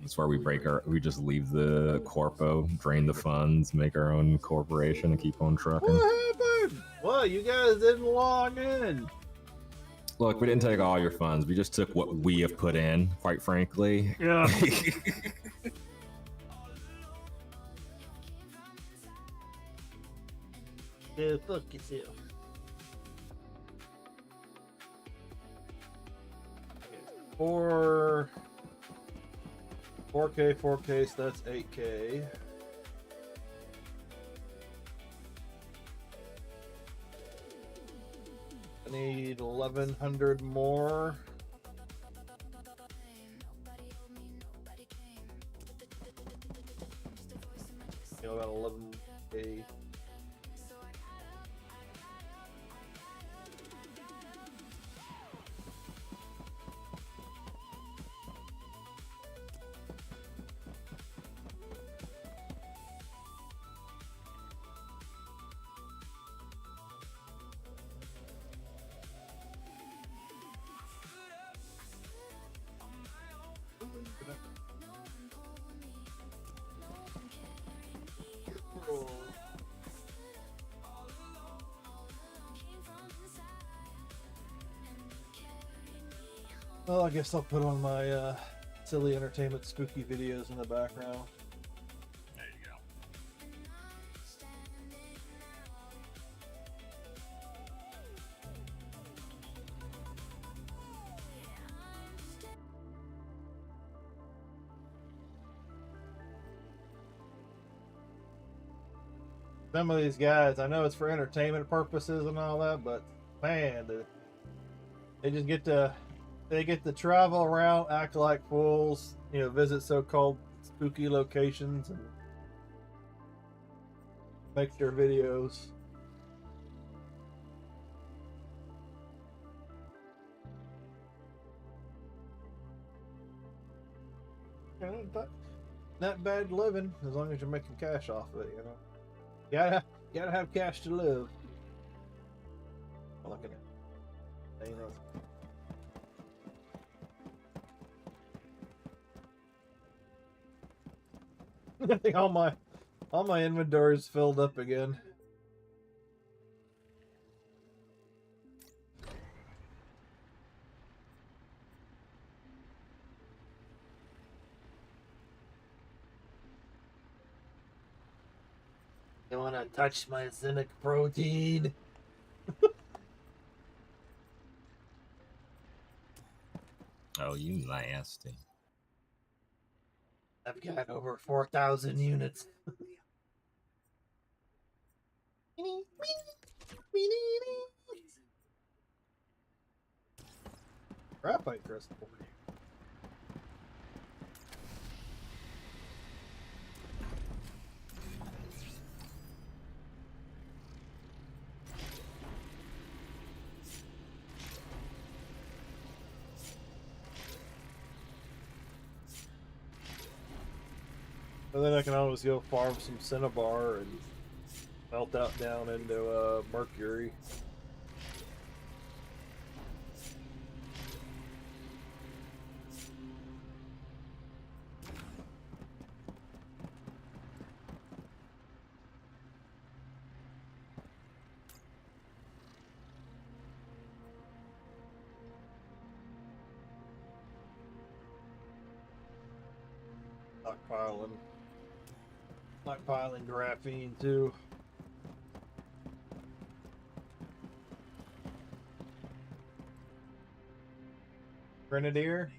S3: That's where we just leave the corpo, drain the funds, make our own corporation, and keep on trucking.
S1: What happened? Well, you guys didn't log in.
S3: Look, we didn't take all your funds. We just took what we have put in, quite frankly.
S1: Yeah. Yeah, fuck yourself. 4K, so that's 8K. I need 1,100 more. You know, about 11K. Well, I guess I'll put on my silly entertainment spooky videos in the background.
S3: There you go.
S1: Some of these guys, I know it's for entertainment purposes and all that, but man, they just get to travel around, act like fools, you know, visit so-called spooky locations and make their videos. You know, not bad living as long as you're making cash off of it, you know. Gotta have cash to live. Look at it. You know. I think all my inventory is filled up again. You wanna touch my zinc protein?
S3: Oh, you nasty.
S1: I've got over 4,000 units. Graphite crystal. And then I can always go farm some cinnabar and melt that down into mercury. Stockpiling graphene too. Grenadier?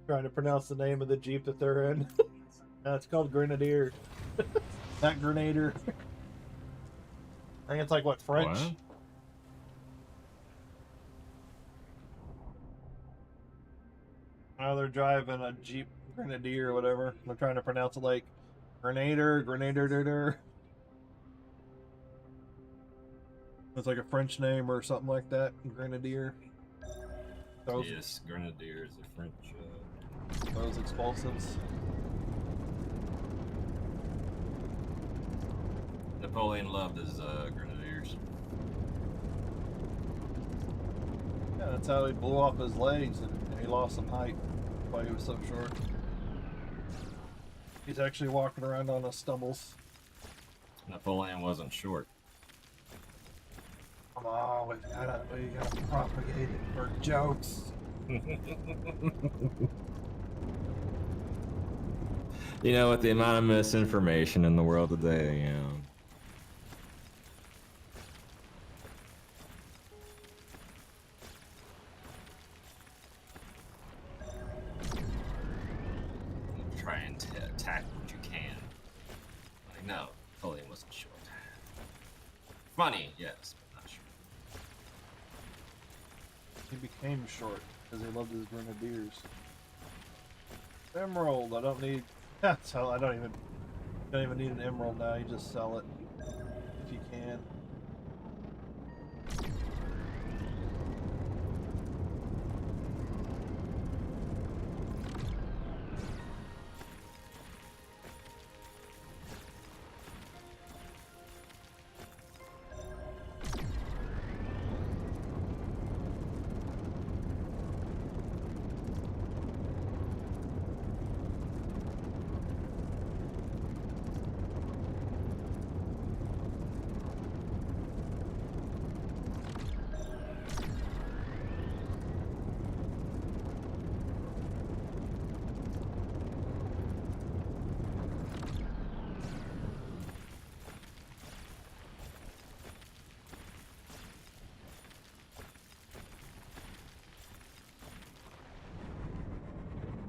S1: Trying to pronounce the name of the Jeep that they're in. No, it's called Grenadier. Not Grenader. I think it's like, what, French?
S3: What?
S1: Oh, they're driving a Jeep Grenadier or whatever. They're trying to pronounce it like Grenader. It's like a French name or something like that. Grenadier.
S3: Yes, Grenadier is a French.
S1: Those explosives.
S3: Napoleon loved his Grenadiers.
S1: Yeah, that's how he blew off his legs and he lost some height while he was so short. He's actually walking around on his stumbles.
S3: Napoleon wasn't short.
S1: Come on, we gotta propagate it for jokes.
S3: You know, with the amount of misinformation in the world today, you know. Try and attack what you can. Like, no, Napoleon wasn't short. Funny, yes, but not short.
S1: He became short because he loved his grenadiers. Emerald, I don't need. So I don't even need an emerald now. You just sell it if you can.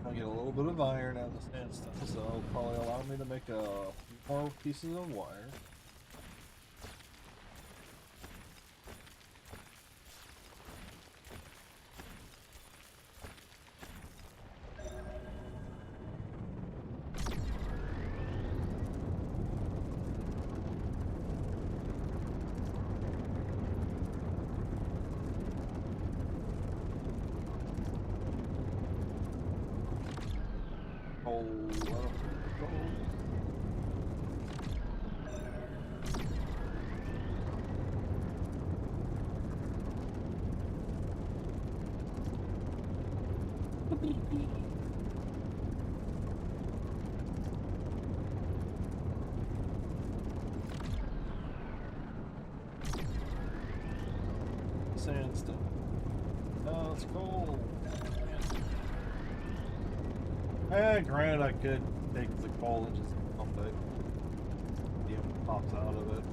S1: I get a little bit of iron out of the sandstone, so it'll probably allow me to make a few more pieces of wire. Sandstone. Oh, it's cold. Granted, I could take the coal and just pump it. See if it pops out of it.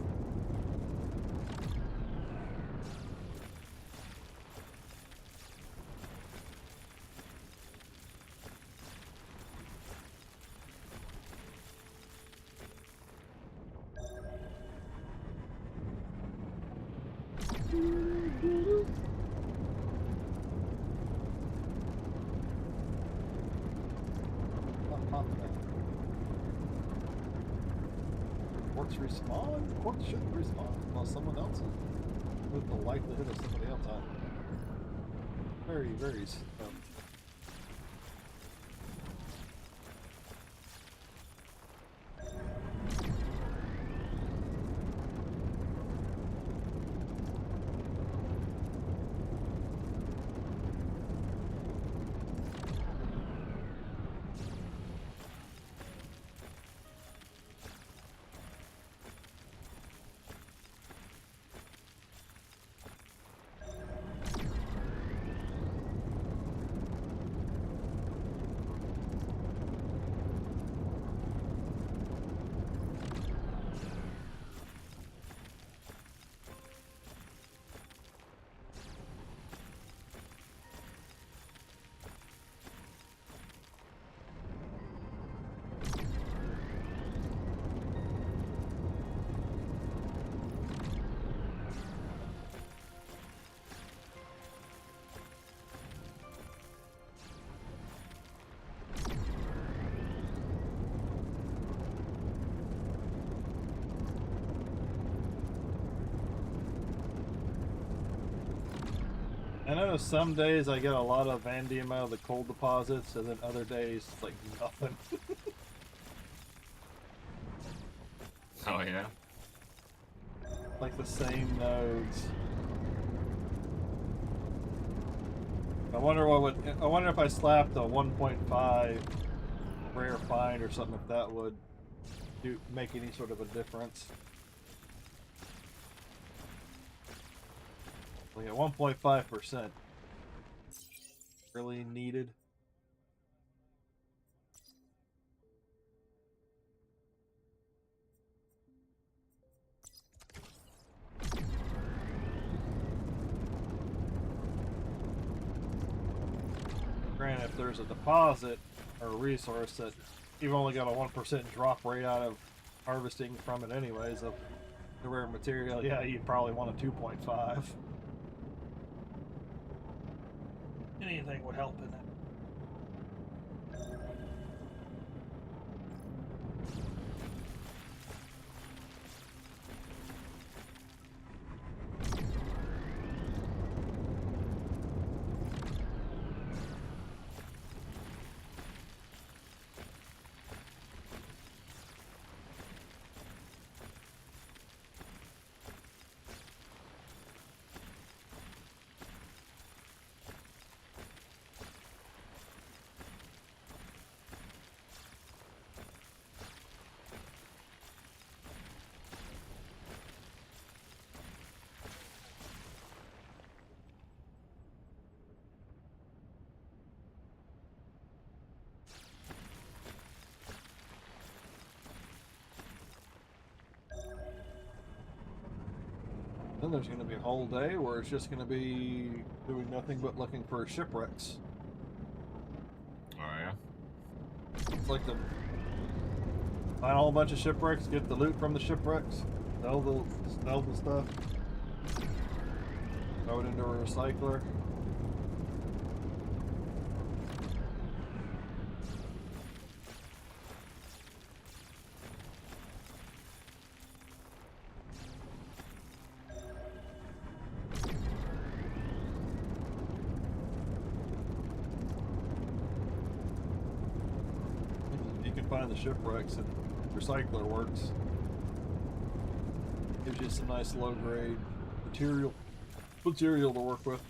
S1: Quartz respawn? Quartz shouldn't respawn. Well, someone else is. With the likelihood of somebody else on. Very I know some days I get a lot of vanadium out of the coal deposits, and then other days, like, nothing.
S3: Oh yeah.
S1: Like the same nodes. I wonder if I slapped a 1.5 rare find or something, if that would make any sort of a difference. Like at 1.5%. Really needed. Granted, if there's a deposit or a resource that you've only got a 1% drop rate out of harvesting from it anyways, of The rare material, yeah, you'd probably want a 2.5. Anything would help in it. Then there's going to be a whole day where it's just going to be doing nothing but looking for shipwrecks.
S3: Oh yeah.
S1: It's like the find a whole bunch of shipwrecks, get the loot from the shipwrecks, sell the stuff, throw it into a recycler. You can find the shipwrecks and recycler works. Gives you some nice low grade material to work with.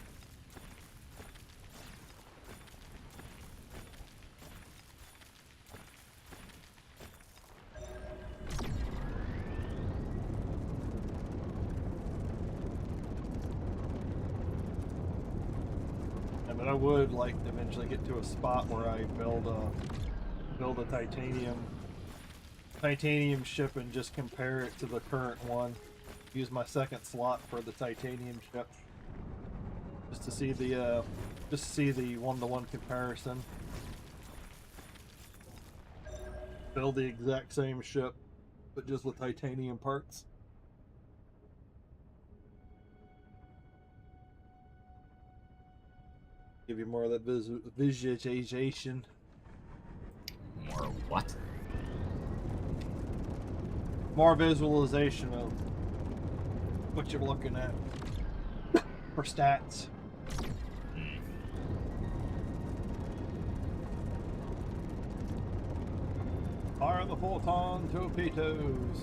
S1: Yeah, but I would like to eventually get to a spot where I build a titanium ship and just compare it to the current one. Use my second slot for the titanium ship, just to see the one-to-one comparison. Build the exact same ship, but just with titanium parts. Give you more of that visualization.
S3: More what?
S1: More visualization of what you're looking at for stats. Fire the photon torpedoes.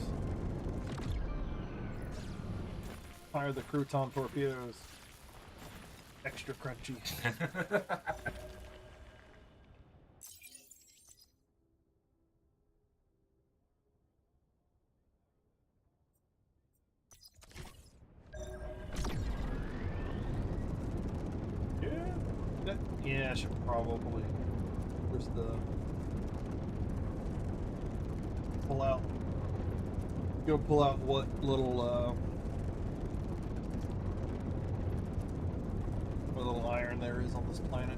S1: Fire the crouton torpedoes. Extra crunchy. Yeah, I should probably just pull out what little iron there is on this planet.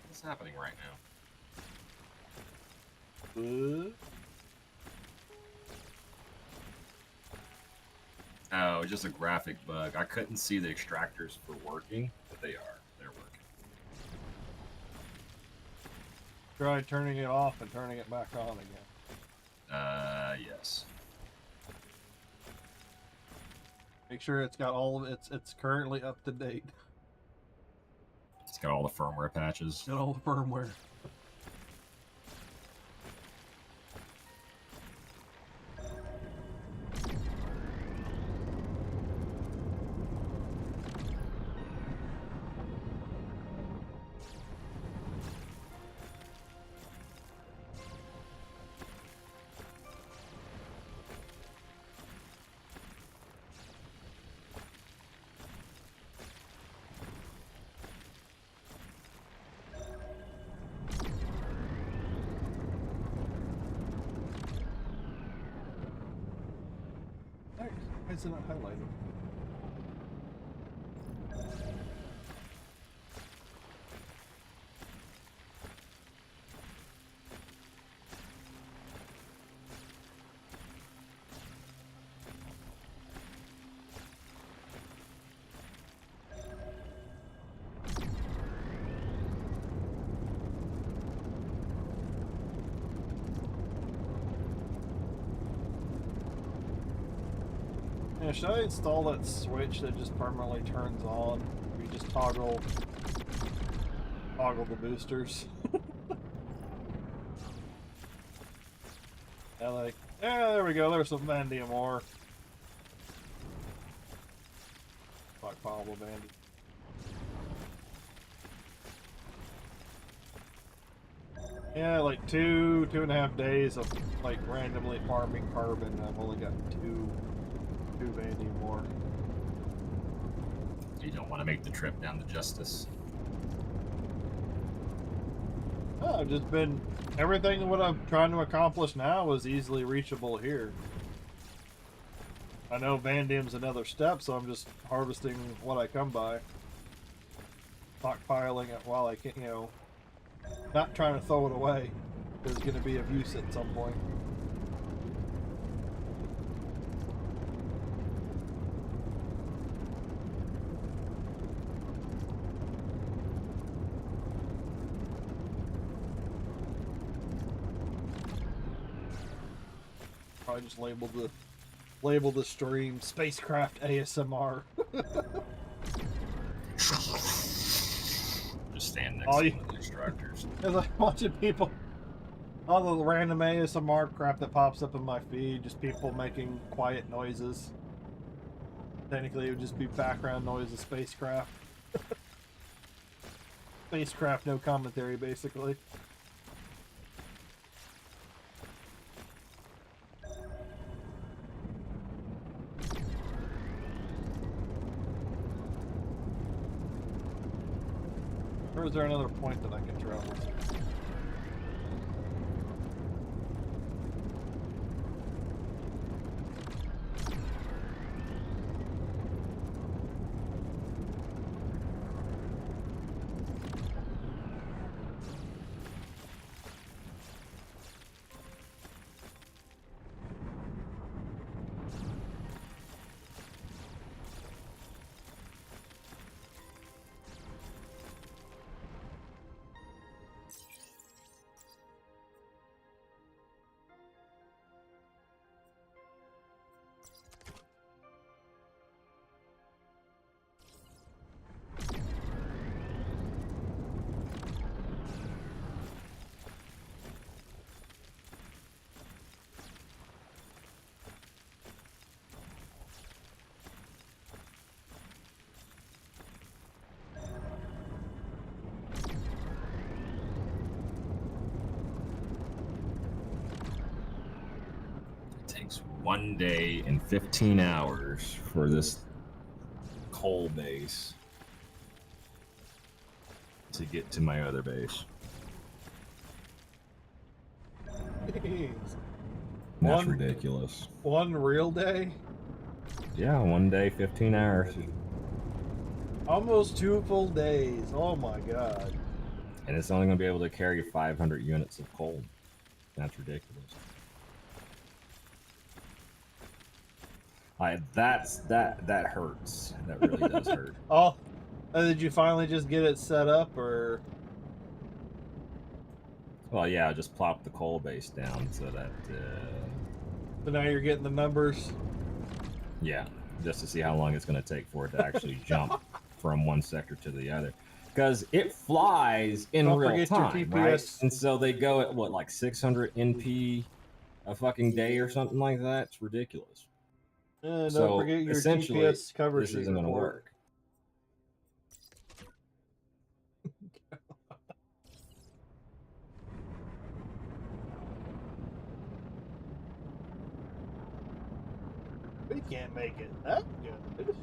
S3: What's happening right now? Oh, just a graphic bug. I couldn't see the extractors for working, but they are. They're working.
S1: Try turning it off and turning it back on again.
S3: Yes.
S1: Make sure it's got all of it's currently up to date.
S3: It's got all the firmware patches.
S1: Got all the firmware. is it not highlighted? Yeah, should I install that switch that just permanently turns on? You just toggle the boosters. Yeah, like, yeah, there we go. There's some vanadium ore. Stockpile of vanadium. Yeah, like 2.5 days of like randomly farming carbon. I've only got two vanadium ore.
S3: You don't want to make the trip down to Justice.
S1: Oh, I've just been everything what I'm trying to accomplish now is easily reachable here. I know vanadium's another step, so I'm just harvesting what I come by, stockpiling it while I can, you know, not trying to throw it away. There's going to be of use at some point. Probably just label the stream SpaceCraft ASMR.
S3: Just stand next
S1: All
S3: to
S1: you-
S3: one of the instructors.
S1: As I'm watching people, all the random ASMR crap that pops up in my feed, just people making quiet noises. Technically, it would just be background noise of spacecraft. Spacecraft, no commentary, basically. Or is there another point that I can travel to?
S3: It takes 1 day and 15 hours for this coal base to get to my other base.
S1: Jeez.
S3: That's
S1: One-
S3: ridiculous.
S1: One real day?
S3: Yeah, 1 day, 15 hours.
S1: Almost 2 full days. Oh my god.
S3: And it's only going to be able to carry 500 units of coal. That's ridiculous. That hurts. That really does hurt.
S1: Oh, did you finally just get it set up, or?
S3: Well, yeah, I just plopped the coal base down so that,
S1: So now you're getting the numbers?
S3: yeah, just to see how long it's going to take for it to actually jump from one sector to the other. Because it flies in
S1: Don't
S3: real
S1: forget your
S3: time, right?
S1: TPS.
S3: And so they go at, what, like 600 NP a fucking day or something like that? It's ridiculous.
S1: Don't
S3: So,
S1: forget your
S3: essentially,
S1: GPS cover
S3: this
S1: sheet
S3: isn't going to
S1: report.
S3: work.
S1: We can't make it that good.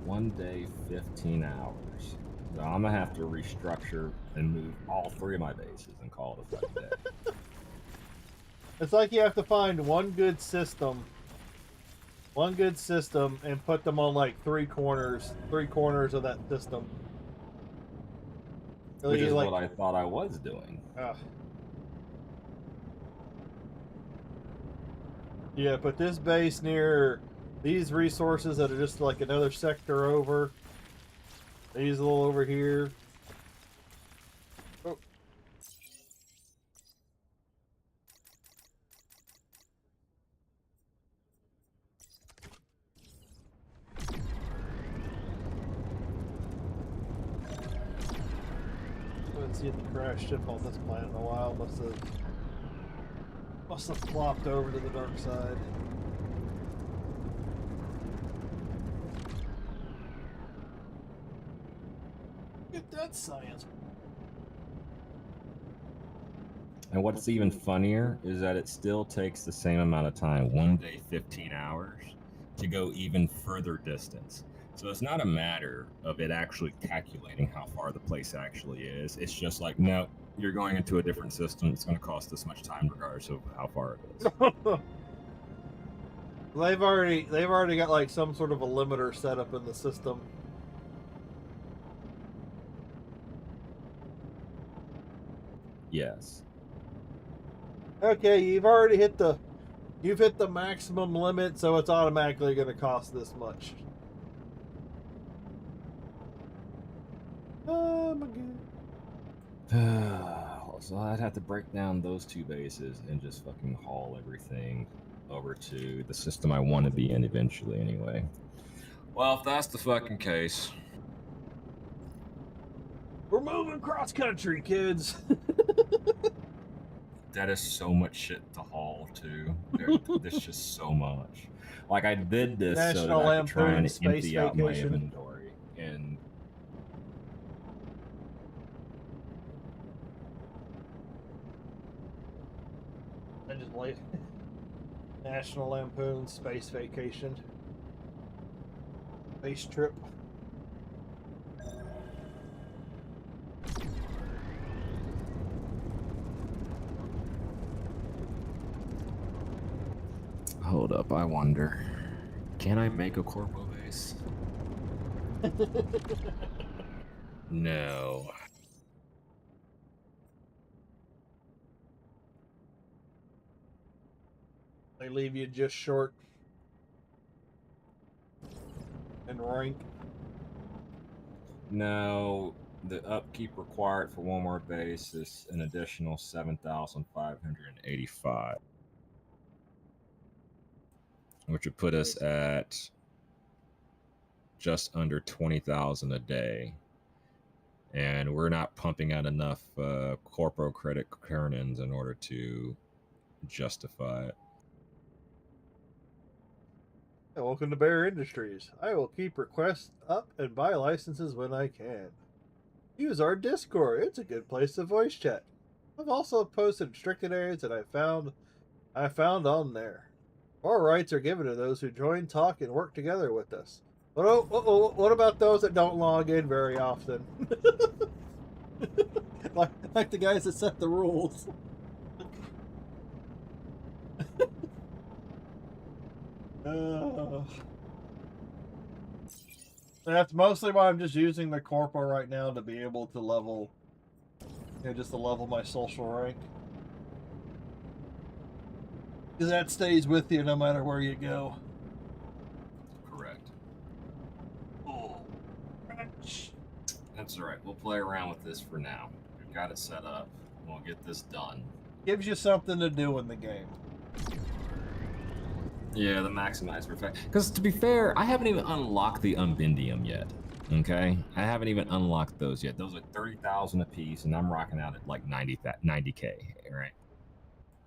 S3: 1 day, 15 hours. So I'm going to have to restructure and move all 3 of my bases and call it a fucking day.
S1: It's like you have to find one good system, and put them on like three corners of that system.
S3: Which is
S1: like,
S3: what I thought I was doing.
S1: Yeah, put this base near these resources that are just like another sector over. These a little over here. Oh. I haven't seen the crash ship on this planet in a while. Must have flopped over to the dark side. Get that science.
S3: And what's even funnier is that it still takes the same amount of time, 1 day, 15 hours, to go even further distance. So it's not a matter of it actually calculating how far the place actually is. It's just like, no, you're going into a different system. It's going to cost this much time regardless of how far it is.
S1: They've already got like some sort of a limiter set up in the system.
S3: Yes.
S1: Okay, you've hit the maximum limit, so it's automatically going to cost this much. Oh my god.
S3: So I'd have to break down those two bases and just fucking haul everything over to the system I want to be in eventually anyway. Well, if that's the fucking case.
S1: We're moving cross country, kids.
S3: That is so much shit to haul too. There's just so much. Like I did this so that I could try and empty out my inventory and
S1: I just laid National Lampoon Space Vacation. Space trip.
S3: hold up, I wonder. Can I make a corpo base? No.
S1: They leave you just short in rank.
S3: No, the upkeep required for one more base is an additional 7,585, which would put us at just under 20,000 a day. And we're not pumping out enough corpo credit earnings in order to justify it.
S1: Welcome to Bear Industries. I will keep requests up and buy licenses when I can. Use our Discord. It's a good place to voice chat. I've also posted restricted areas that I found on there. More rights are given to those who join, talk, and work together with us. What about those that don't log in very often? like the guys that set the rules. That's mostly why I'm just using the corpo right now to be able to level, just to level my social rank. Because that stays with you no matter where you go.
S3: Correct.
S1: Oh,
S3: that's all right. We'll play around with this for now. We've got it set up. We'll get this done.
S1: Gives you something to do in the game.
S3: Yeah, the maximizer effect. Because to be fair, I haven't even unlocked the Unbendium yet. Okay? I haven't even unlocked those yet. Those are 30,000 a piece, and I'm rocking out at like 90K, right?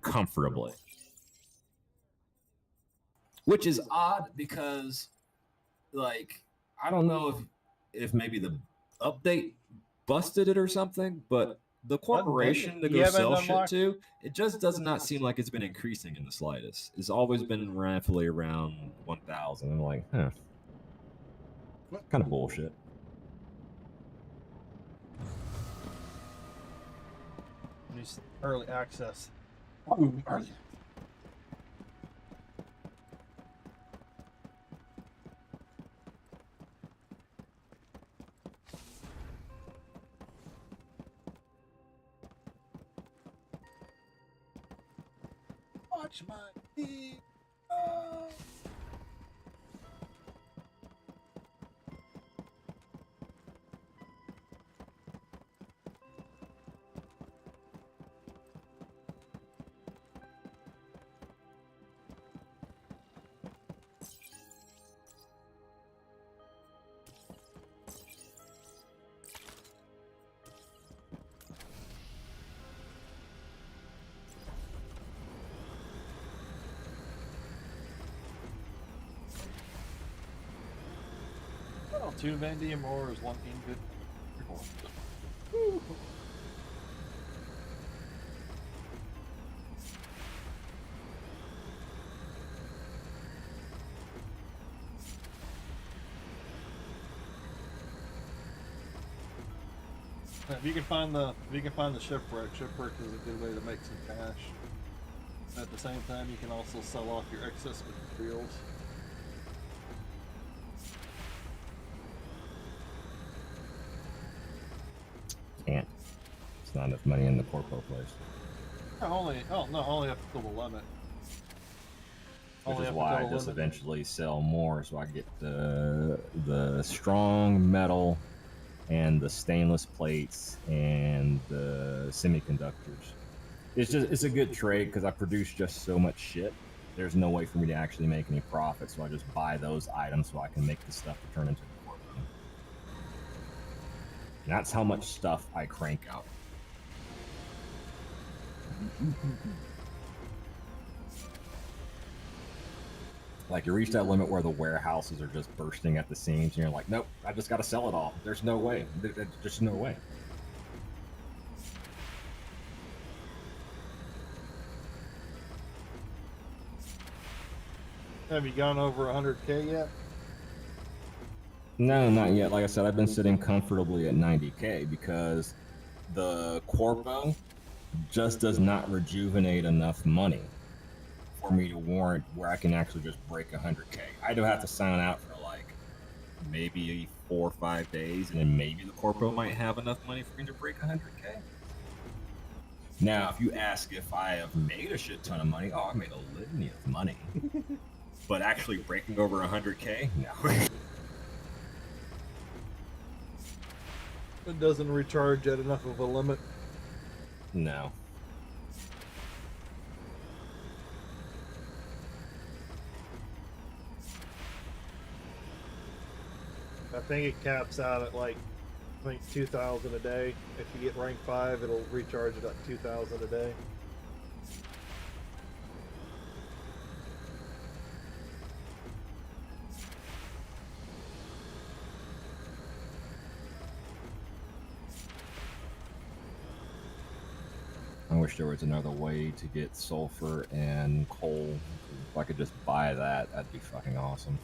S3: Comfortably. Which is odd because, like, I don't know if maybe the update busted it or something, but the corporation to go sell shit to, it just does not seem like it's been increasing in the slightest. It's always been roughly around 1,000. I'm like, huh. Kind of bullshit.
S1: Early access. Early. Watch my feet. Oh. Well, 2 vanadium ore is 1 ingot. Woo. If you can find the shipwreck is a good way to make some cash. At the same time, you can also sell off your excess materials.
S3: Can't. It's not enough money in the corpo place.
S1: Only up to the limit.
S3: Which is why I just eventually sell more, so I get the strong metal and the stainless plates and the semiconductors. It's a good trade because I produce just so much shit. There's no way for me to actually make any profit, so I just buy those items so I can make the stuff to turn into the corpo. And that's how much stuff I crank out. Like, you reach that limit where the warehouses are just bursting at the seams, and you're like, nope, I just gotta sell it all. There's no way. There's just no way.
S1: Have you gone over 100K yet?
S3: No, not yet. Like I said, I've been sitting comfortably at 90K because the corpo just does not rejuvenate enough money for me to warrant where I can actually just break 100K. I do have to sign out for like maybe 4 or 5 days, and then maybe the corpo might have enough money for me to break 100K. Now, if you ask if I have made a shit ton of money, I made a litany of money. But actually breaking over 100K, no.
S1: It doesn't recharge at enough of a limit.
S3: No.
S1: I think it caps out at like, 2,000 a day. If you get rank 5, it'll recharge it at 2,000 a day.
S3: I wish there was another way to get sulfur and coal. If I could just buy that, that'd be fucking awesome.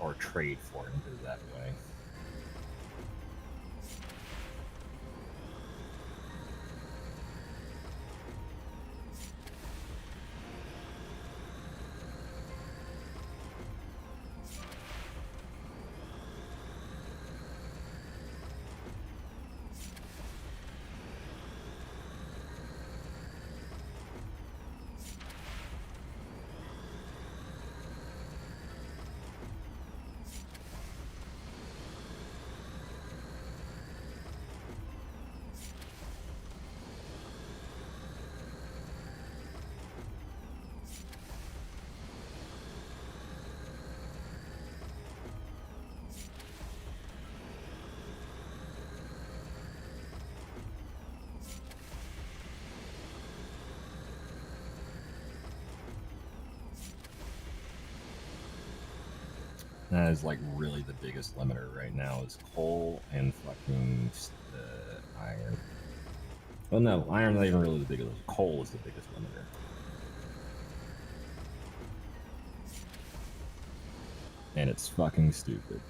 S3: Or trade for it and do it that way. That is like really the biggest limiter right now is coal and fucking iron. Well, no, iron's not even really the biggest. Coal is the biggest limiter. And it's fucking stupid.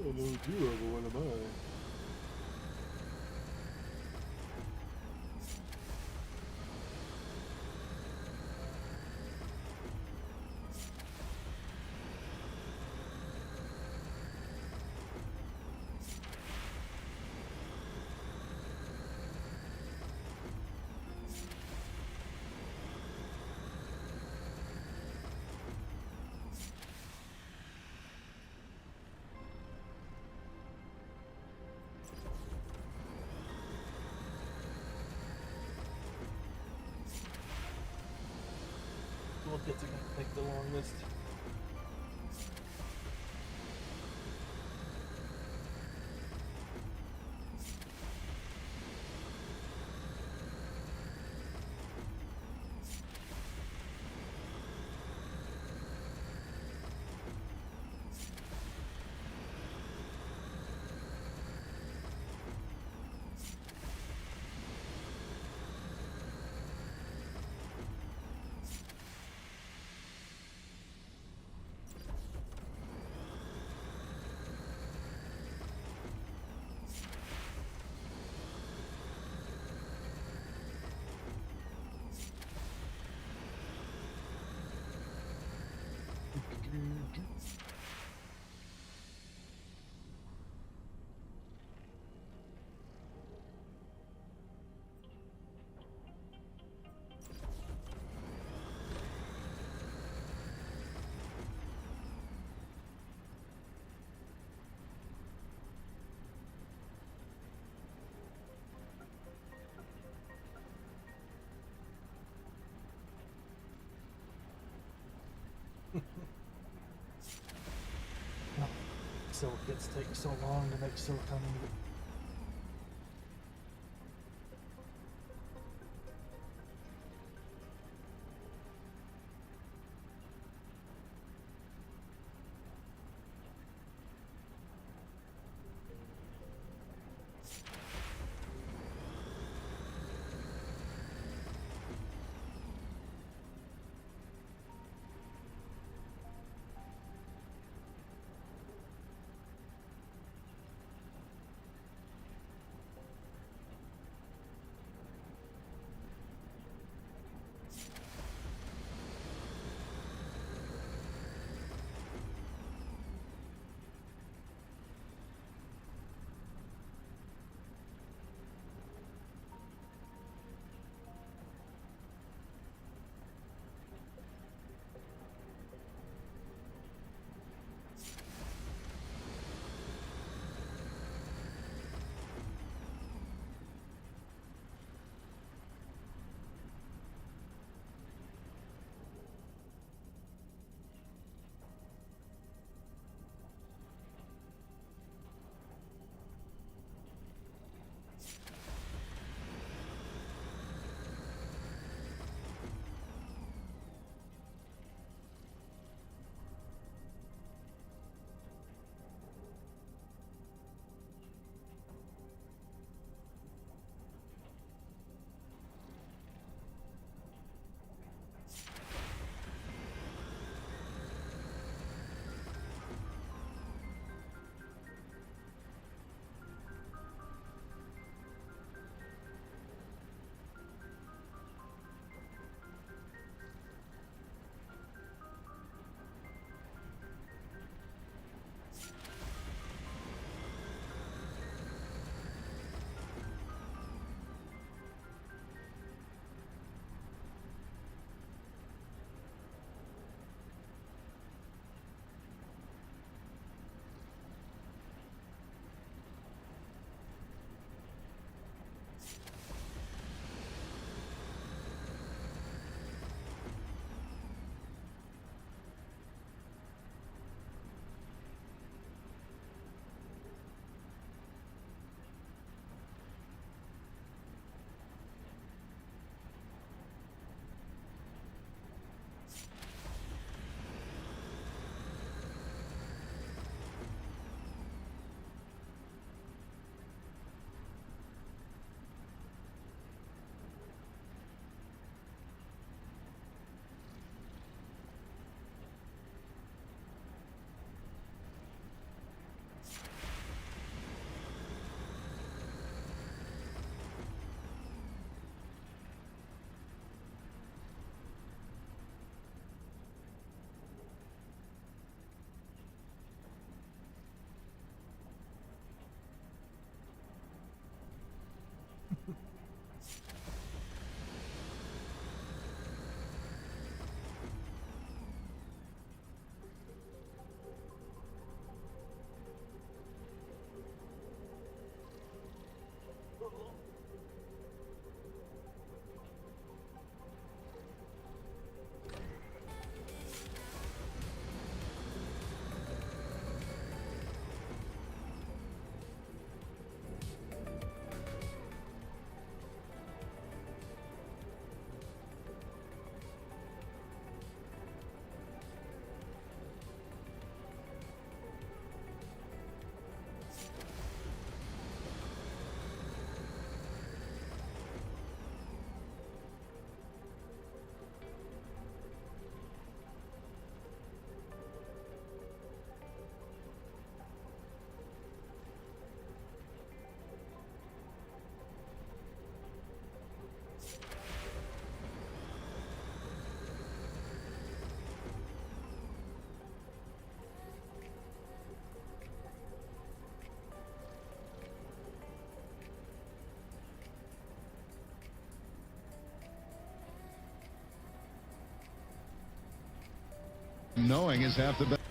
S1: I know you ever, what am I? kits are going to take the longest. Kits take so long to make silicone.
S4: Knowing is half the battle.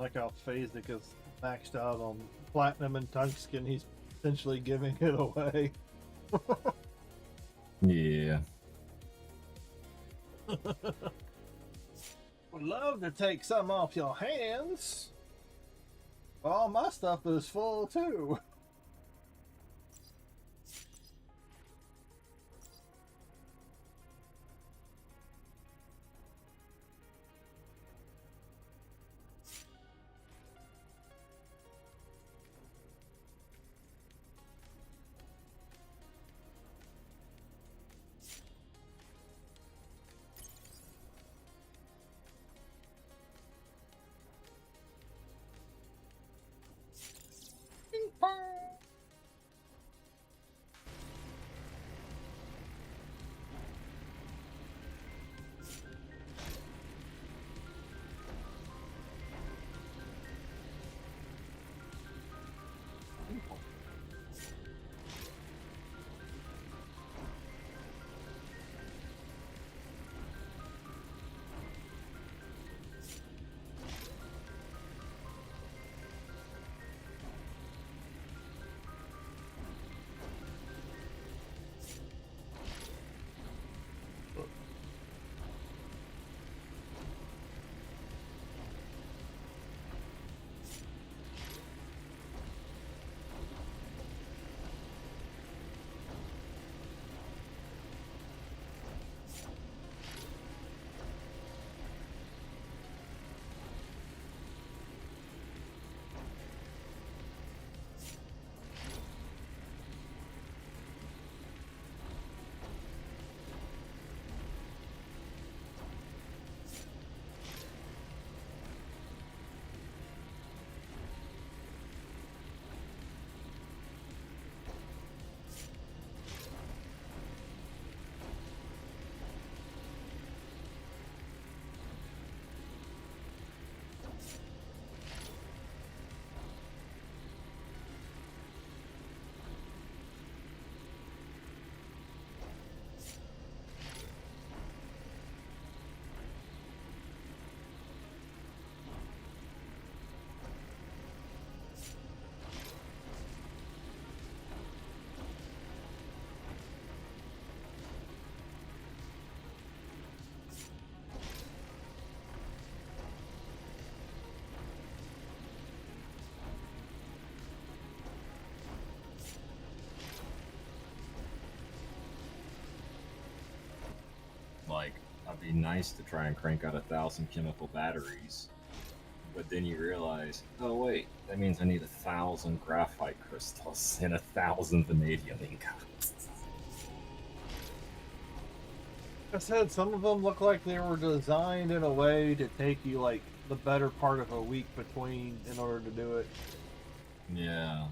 S1: like how Phasic is maxed out on platinum and tungsten. He's essentially giving it away.
S3: Yeah.
S1: Would love to take some off your hands. All my stuff is full too.
S3: Like, I'd be nice to try and crank out 1,000 chemical batteries, but then you realize, oh wait, that means I need 1,000 graphite crystals and 1,000 vanadium ingots.
S1: I said some of them look like they were designed in a way to take you like the better part of a week between in order to do it.
S3: Yeah.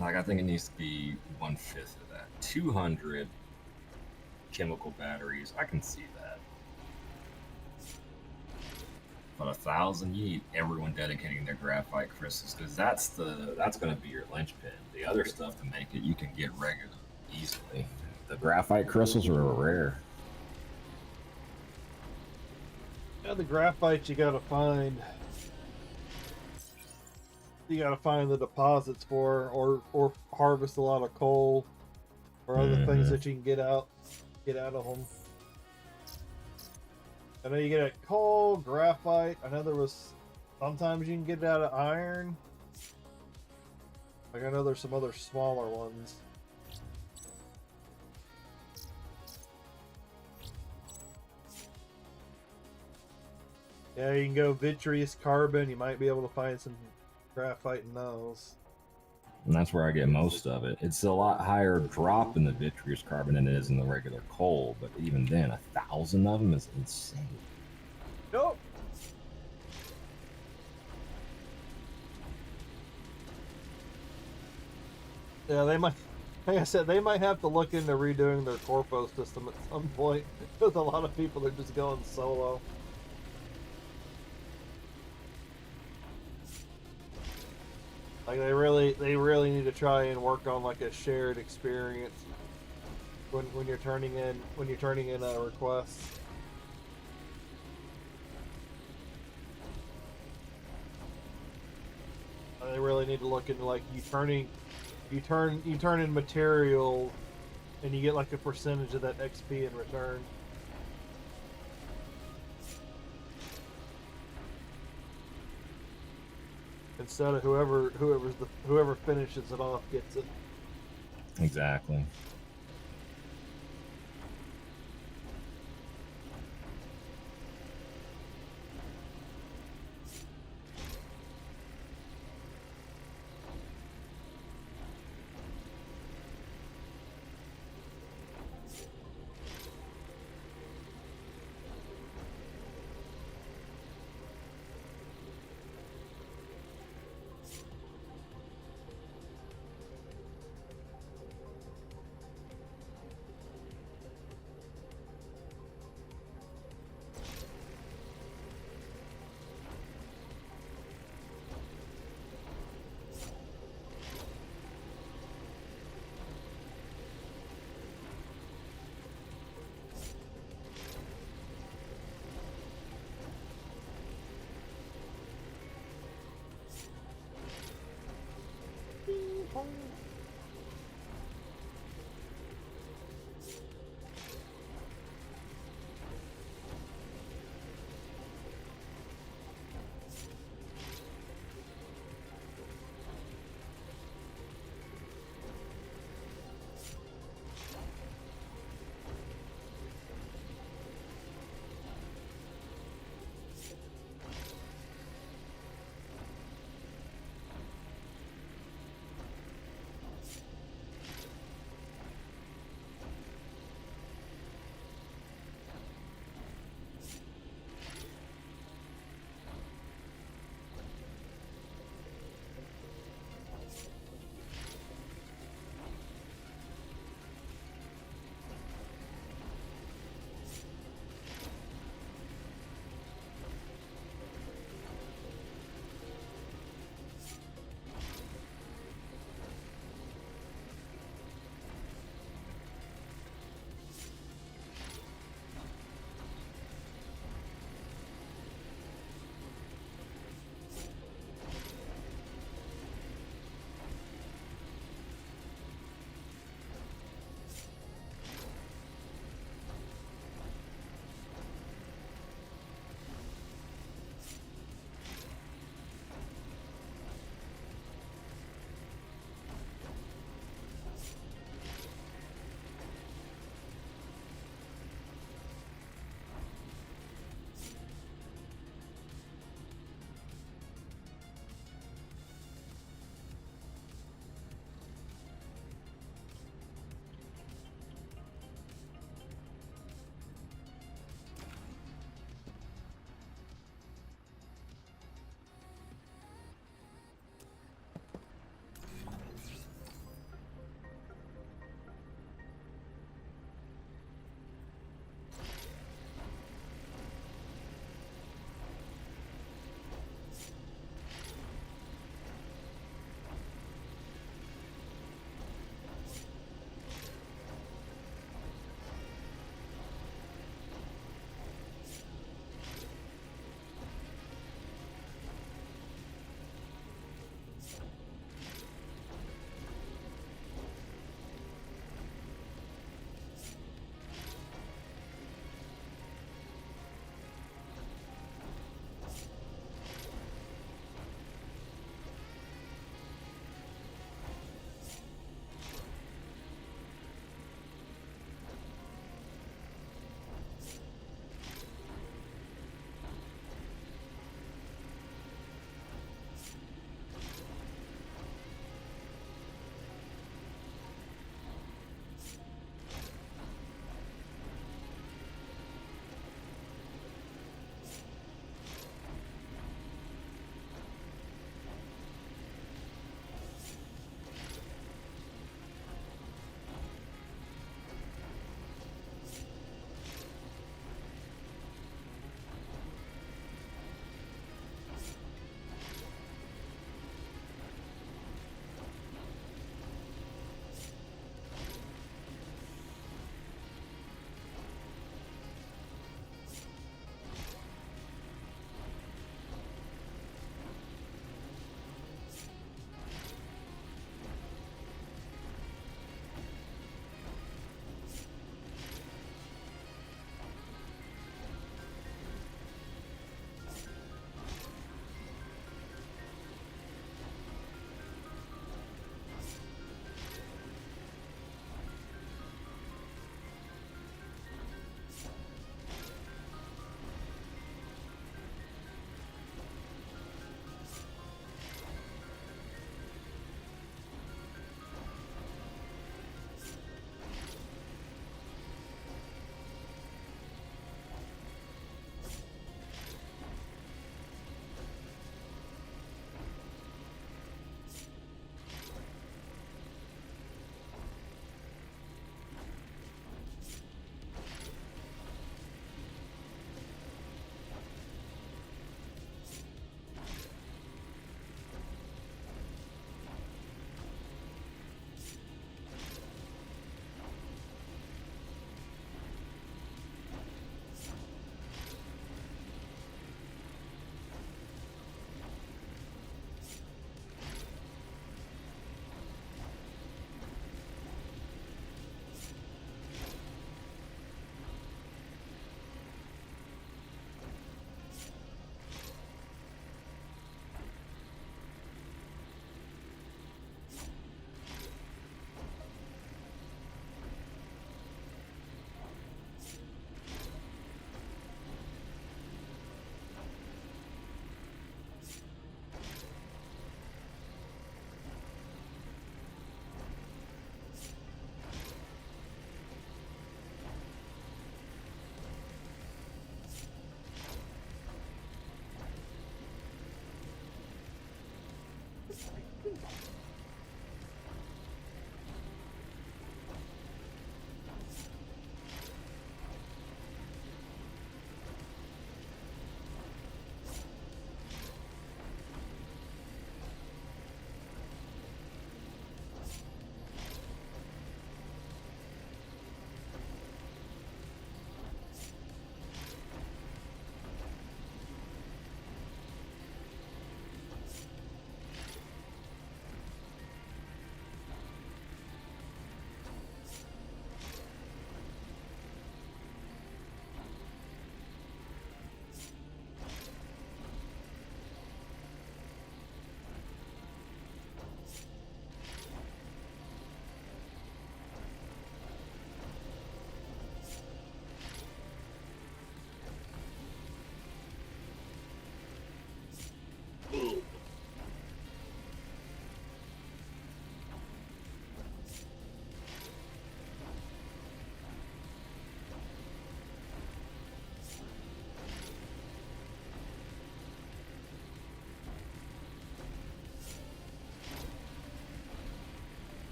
S3: Like, I think it needs to be 1/5 of that. 200 chemical batteries, I can see that. But 1,000, you need everyone dedicating their graphite crystals, because that's going to be your linchpin. The other stuff to make it, you can get regular easily. The graphite crystals are rare.
S1: Yeah, the graphite you gotta find. You gotta find the deposits for, or harvest a lot of coal, or other things that you can get out of them. I know you get it coal, graphite. I know there was sometimes you can get it out of iron. Like I know there's some other smaller ones. Yeah, you can go vitreous carbon. You might be able to find some graphite in those.
S3: And that's where I get most of it. It's a lot higher drop in the vitreous carbon than it is in the regular coal, but even then, 1,000 of them is insane.
S1: Nope. Yeah, they might. Like I said, they might have to look into redoing their corpo system at some point because a lot of people are just going solo. Like they really need to try and work on like a shared experience when you're turning in requests. They really need to look into like you turn in material and you get like a percentage of that XP in return. Instead of whoever finishes it off gets it.
S3: Exactly.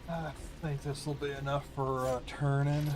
S1: I think this will be enough for turning.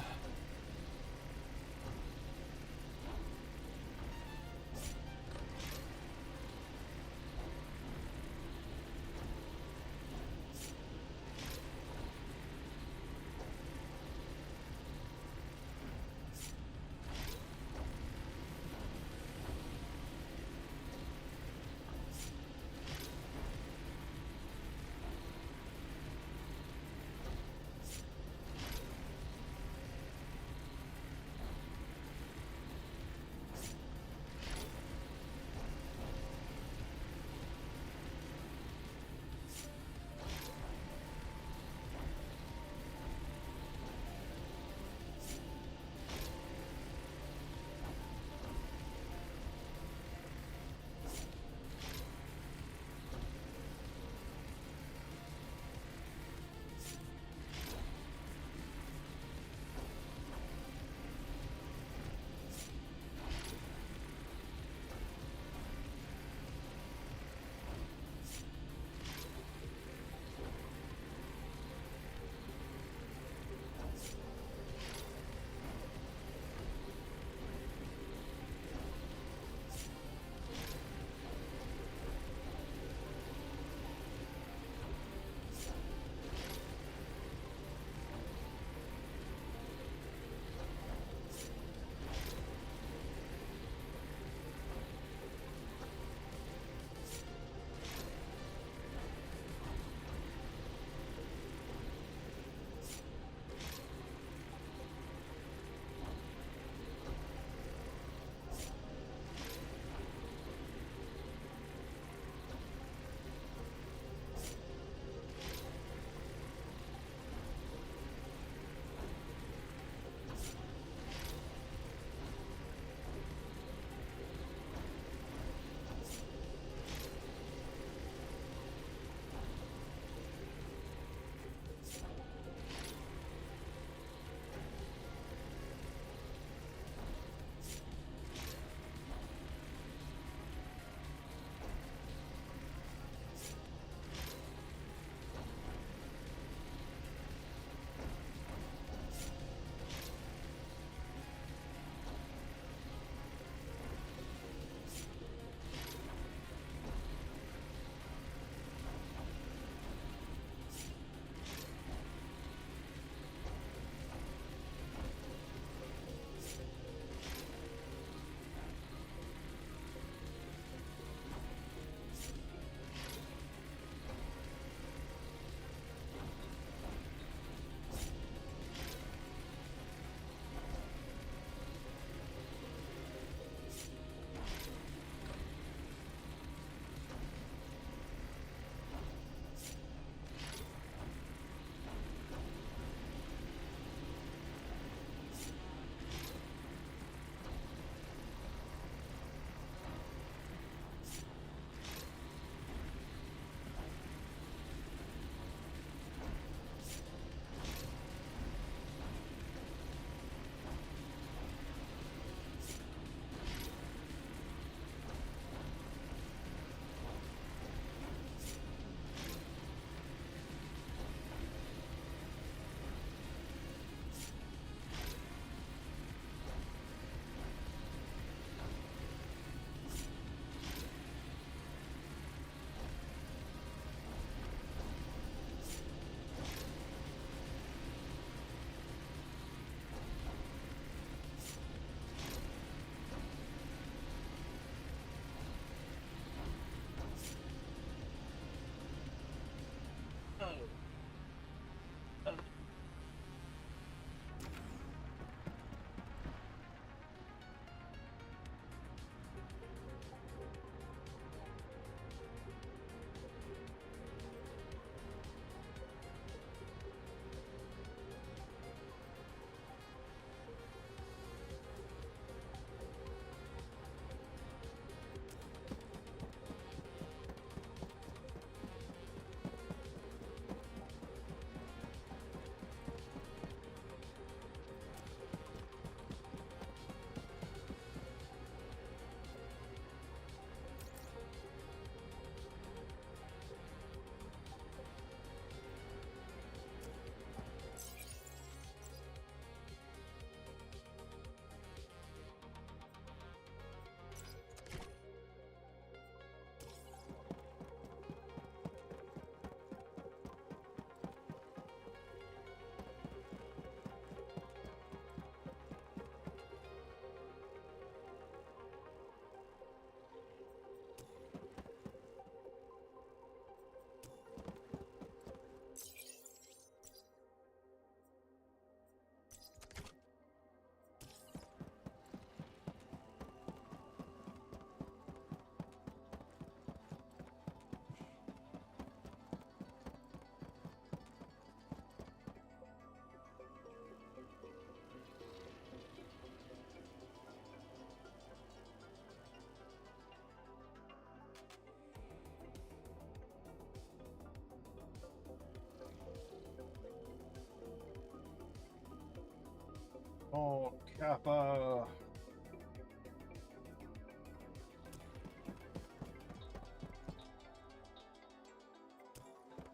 S1: Kappa.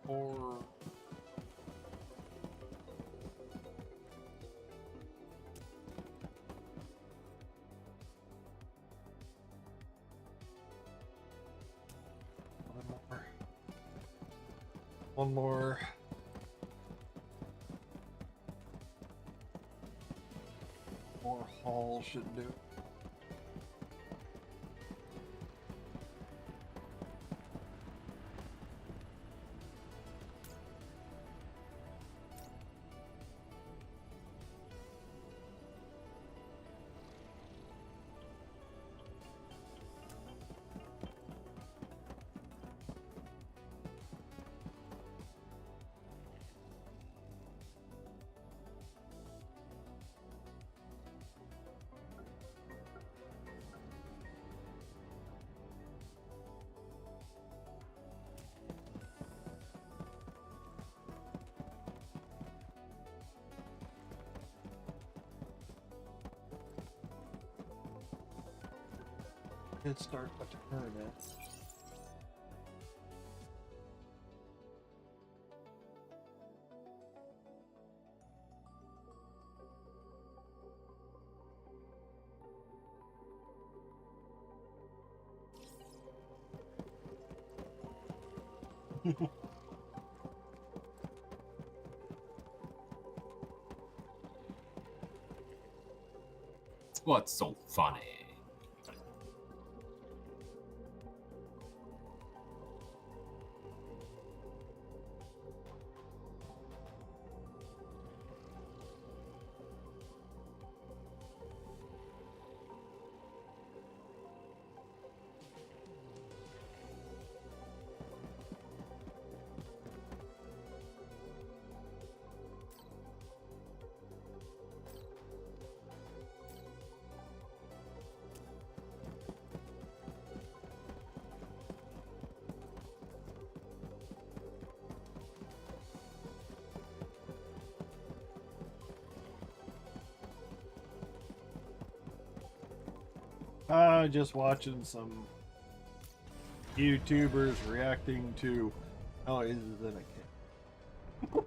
S1: Or one more. More haul should do. It start to turn it.
S3: What's so funny?
S1: Just watching some YouTubers reacting to noises in a cave.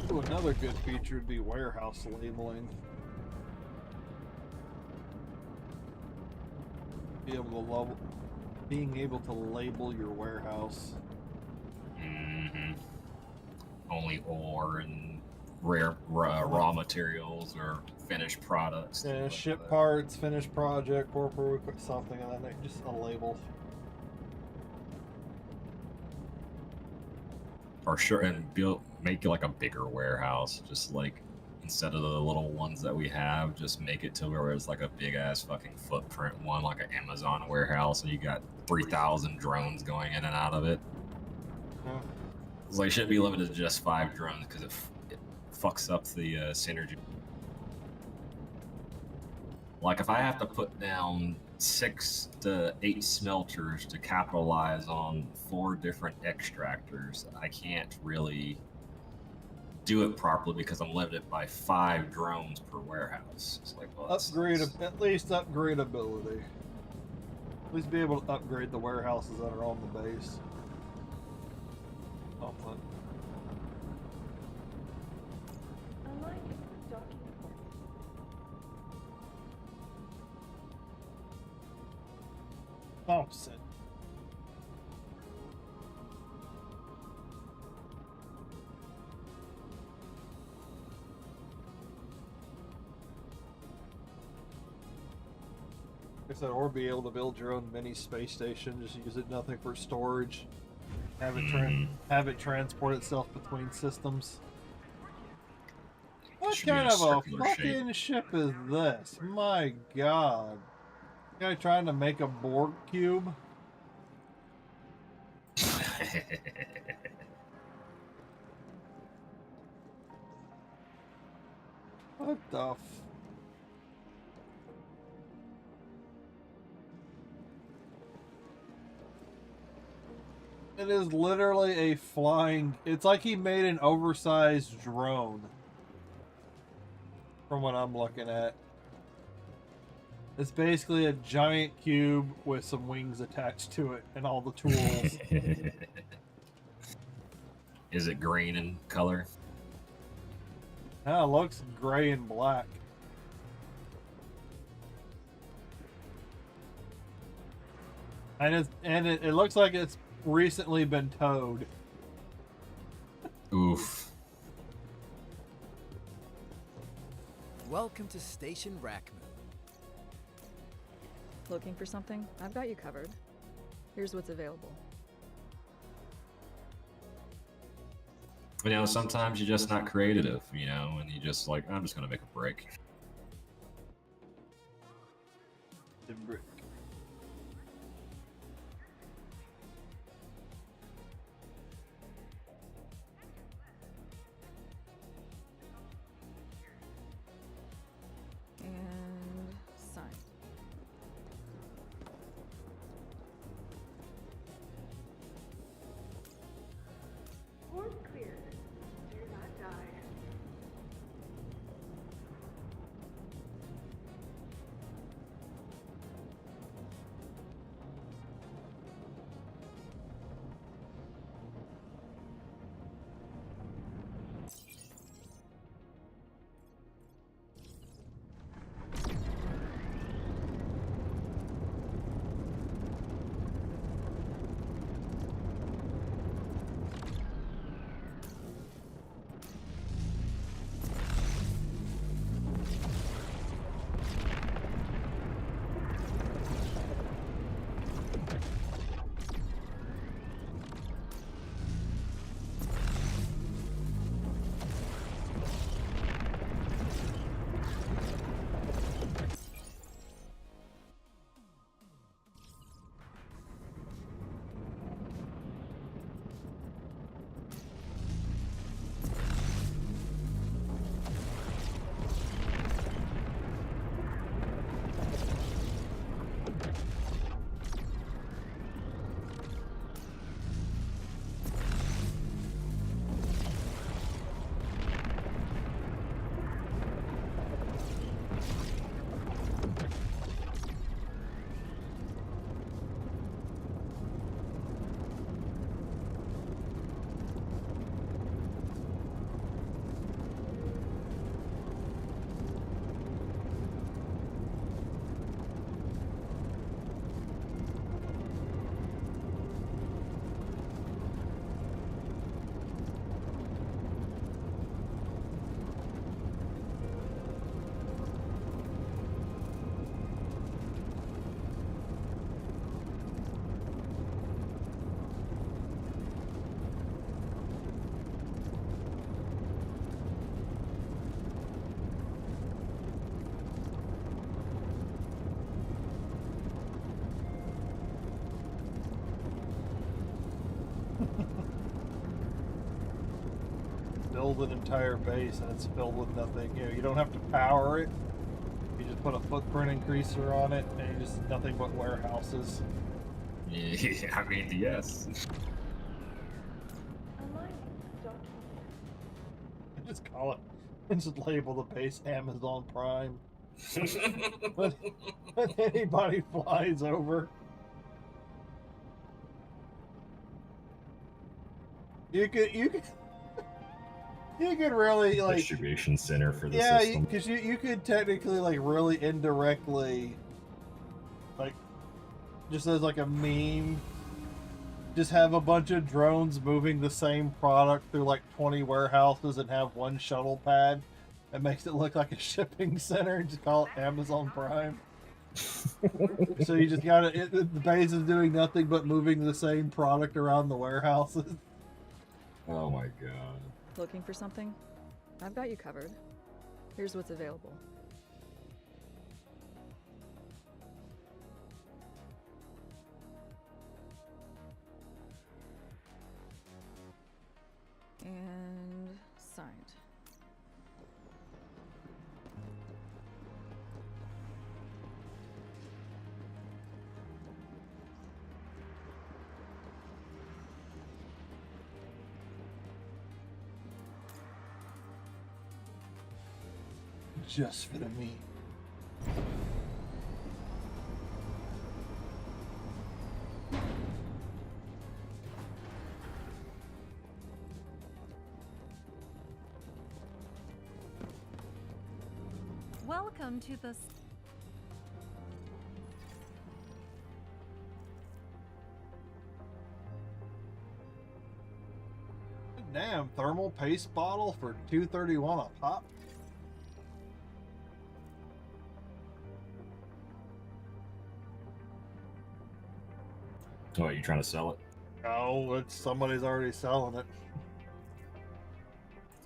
S1: Ooh, another good feature would be warehouse labeling. Being able to label your warehouse.
S3: Mm-hmm. Only ore and rare raw materials or finished products.
S1: Yeah, ship parts, finished project, corporate, something of that nature. Just a label.
S3: Or sure, and make it like a bigger warehouse, just like instead of the little ones that we have, just make it to where it's like a big ass fucking footprint one, like an Amazon warehouse, and you got 3,000 drones going in and out of it.
S1: Yeah.
S3: It's like it shouldn't be limited to just 5 drones because it fucks up the synergy. Like if I have to put down 6 to 8 smelters to capitalize on 4 different extractors, I can't really do it properly because I'm limited by 5 drones per warehouse. It's like, well,
S1: At least upgradability. At least be able to upgrade the warehouses that are on the base. Something. Oh, shit. Like I said, or be able to build your own mini space station, just use it nothing for storage. Have it transport itself between systems. What kind of a fucking ship is this? My god. Guy trying to make a Borg cube? What the f... It is literally a flying... It's like he made an oversized drone. From what I'm looking at. It's basically a giant cube with some wings attached to it and all the tools.
S3: Is it green in color?
S1: Yeah, it looks gray and black. And it looks like it's recently been towed.
S3: Oof.
S4: Welcome to Station Rackman.
S5: Looking for something? I've got you covered. Here's what's available.
S3: You know, sometimes you're just not creative, you know, and you just like, I'm just gonna make a brick.
S1: The brick.
S5: And sign.
S6: Board clear. Do not die.
S1: Build an entire base and it's filled with nothing. You know, you don't have to power it. You just put a footprint increaser on it and you just nothing but warehouses.
S3: Yeah, I mean, yes.
S1: Just call it and just label the base Amazon Prime. when anybody flies over, You could you could really like
S3: Distribution center for the
S1: yeah,
S3: system.
S1: because you could technically like really indirectly like just as like a meme just have a bunch of drones moving the same product through like 20 warehouses and have one shuttle pad that makes it look like a shipping center and just call it Amazon Prime. So you just got it. The base is doing nothing but moving the same product around the warehouses.
S3: Oh my god.
S5: Looking for something? I've got you covered. Here's what's available. And signed.
S1: Just for the meat.
S7: Welcome to the...
S1: Damn, thermal paste bottle for $2.31 a pop.
S3: Oh, you trying to sell it?
S1: Oh, it's somebody's already selling it.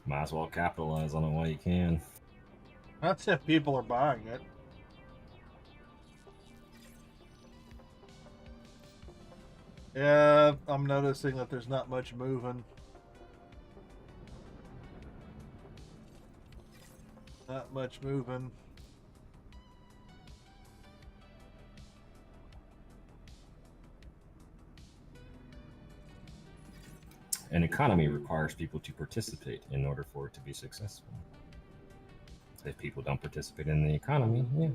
S3: Might as well capitalize on it while you can.
S1: That's if people are buying it. Yeah, I'm noticing that there's not much moving. Not much moving.
S3: An economy requires people to participate in order for it to be successful. If people don't participate in the economy, yeah.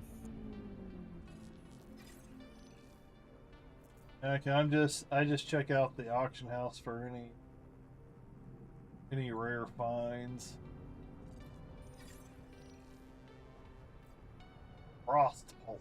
S1: Okay, I just check out the auction house for any rare finds. Frost pulp.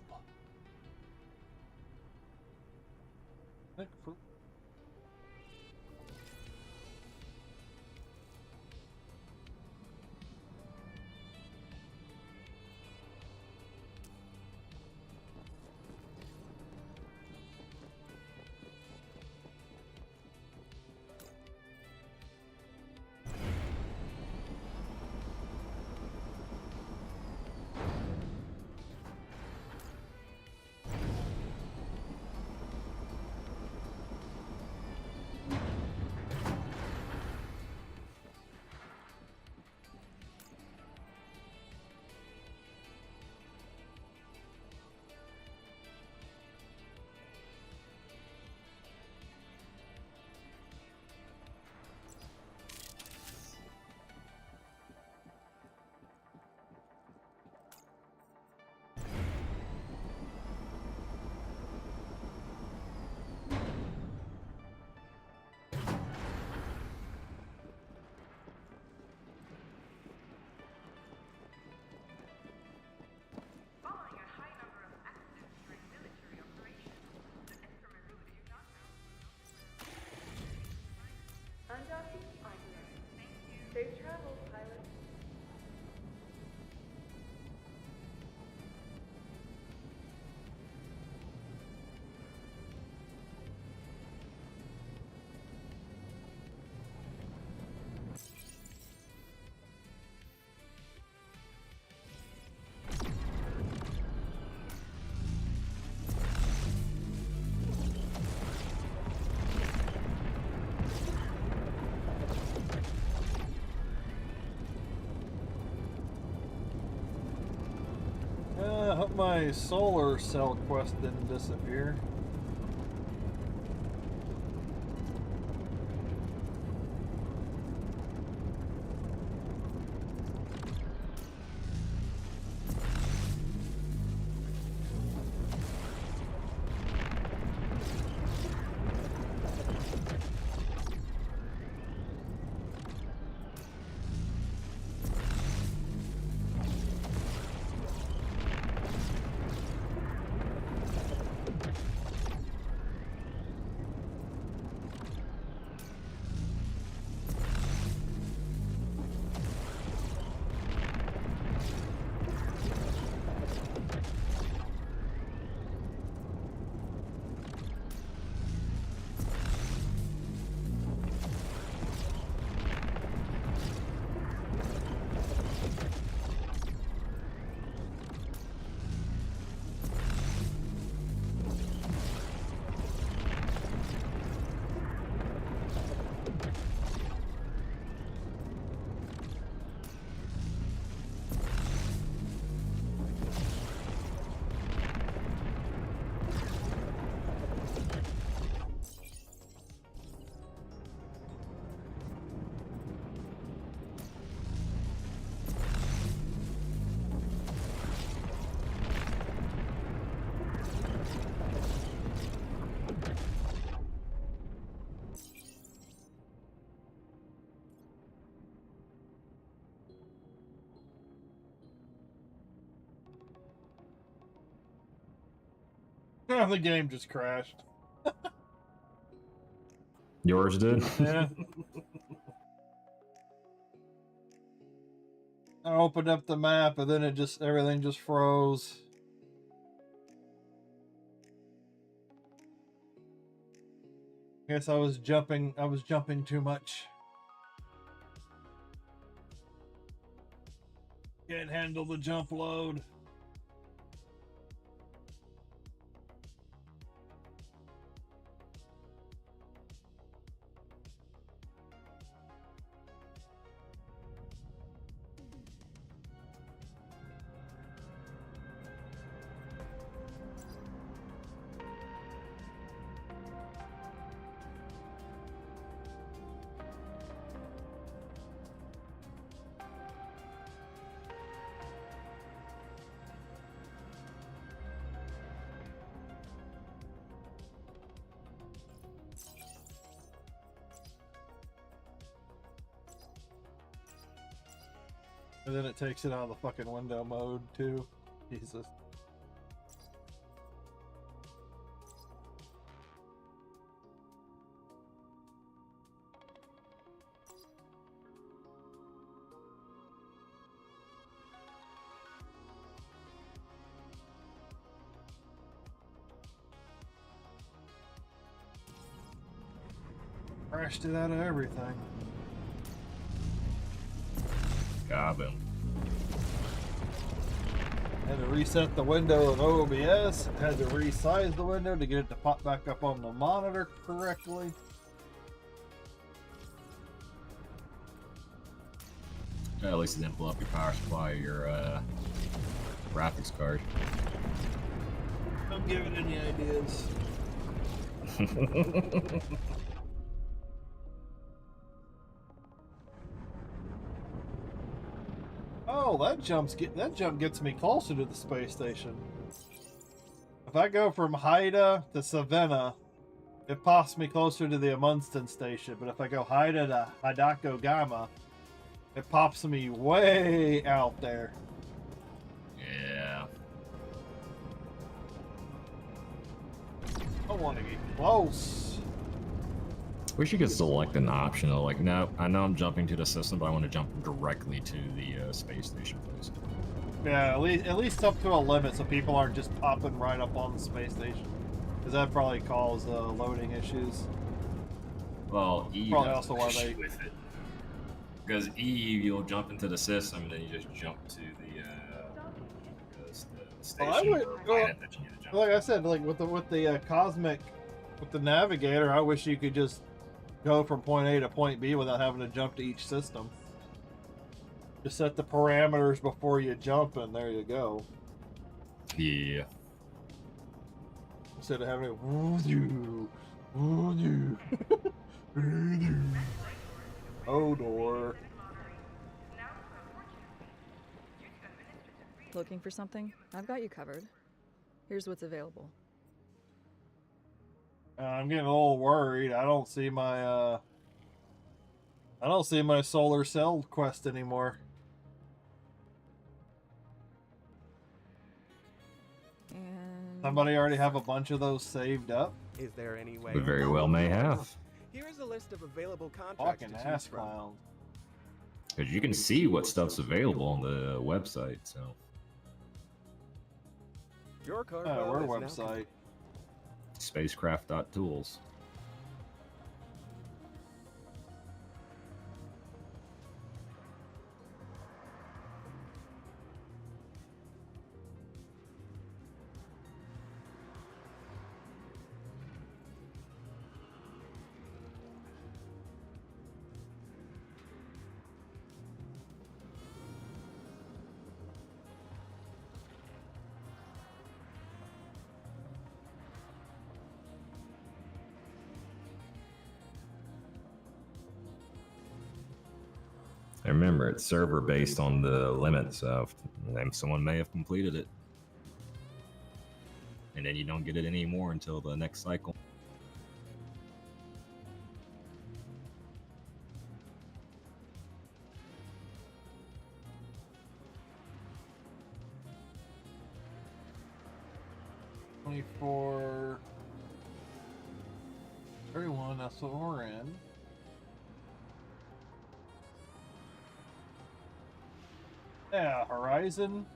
S6: Following a high number of accidents during military operations, the extramarine do not know. Undocking itinerary. Thank you. Safe travels, pilot.
S1: I hope my solar cell quest didn't disappear. The game just crashed.
S3: Yours did?
S1: Yeah. I opened up the map and then everything just froze. Guess I was jumping too much. Can't handle the jump load. And then it takes it out of the fucking window mode too. Jesus. Crashed it out of everything.
S3: Got him.
S1: Had to reset the window of OBS. Had to resize the window to get it to pop back up on the monitor correctly.
S3: Yeah, at least it didn't blow up your power supply or your graphics card.
S1: Don't give it any ideas. Oh, that jump gets me closer to the space station. If I go from Haida to Savannah, it pops me closer to the Amundsen station. But if I go Haida to Hidako Gama, it pops me way out there.
S3: Yeah.
S1: I want to get close.
S3: Wish you could select an option of like, no, I know I'm jumping to the system, but I want to jump directly to the space station, please.
S1: Yeah, at least up to a limit, so people aren't just popping right up on the space station, because that probably cause loading issues.
S3: Well, Eve
S1: Probably
S3: has
S1: also
S3: an
S1: why
S3: issue
S1: they-
S3: with it. Because Eve, you'll jump into the system, and then you just jump to the station
S1: Well, I would-
S3: or planet that you need to jump
S1: Like
S3: to.
S1: I said, like with the cosmic, with the navigator, I wish you could just go from point A to point B without having to jump to each system. Just set the parameters before you jump, and there you go.
S3: Yeah.
S1: Instead of having to woo-doo, woo-doo, woo-doo. Oh, door.
S5: Looking for something? I've got you covered. Here's what's available.
S1: I'm getting a little worried. I don't see my solar cell quest anymore.
S5: And
S1: Somebody already have a bunch of those saved up.
S8: Is there any way?
S3: We very well may have.
S8: Here is a list of available contracts
S1: Fucking
S8: to choose
S1: ass
S8: from.
S1: clowns.
S3: Because you can see what stuff's available on the website, so.
S8: Your card
S1: Oh,
S8: file
S1: where
S8: is now
S1: website?
S3: SpaceCraft.tools. I remember it's server based on the limit, so someone may have completed it. And then you don't get it anymore until the next cycle.
S1: 24, 31, that's what we're in. Yeah, Horizon.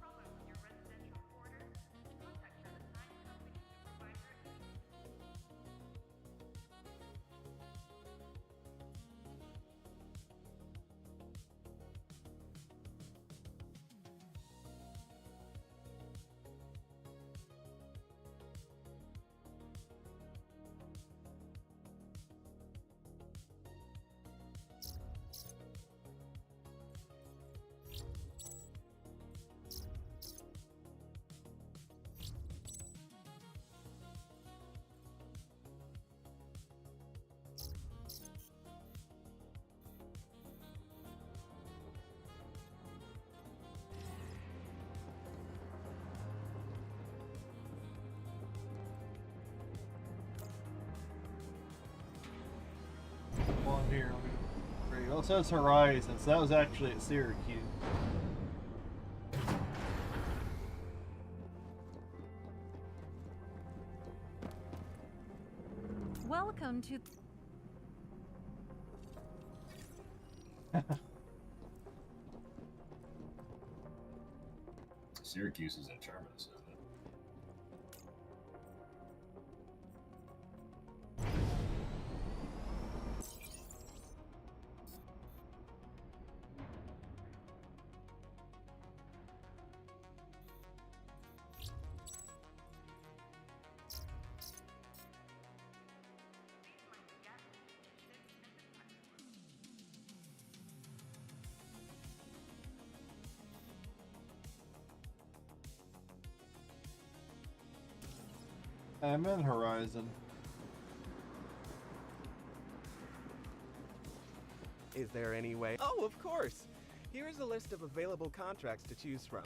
S6: Problem with your residential quarters? Contact your assigned company supervisor immediately.
S1: One here. There you go. It says Horizon, so that was actually at Syracuse.
S7: Welcome to.
S3: Syracuse is in Terminus, isn't it?
S1: I'm in Horizon.
S8: Is there any way? Oh, of course! Here is a list of available contracts to choose from.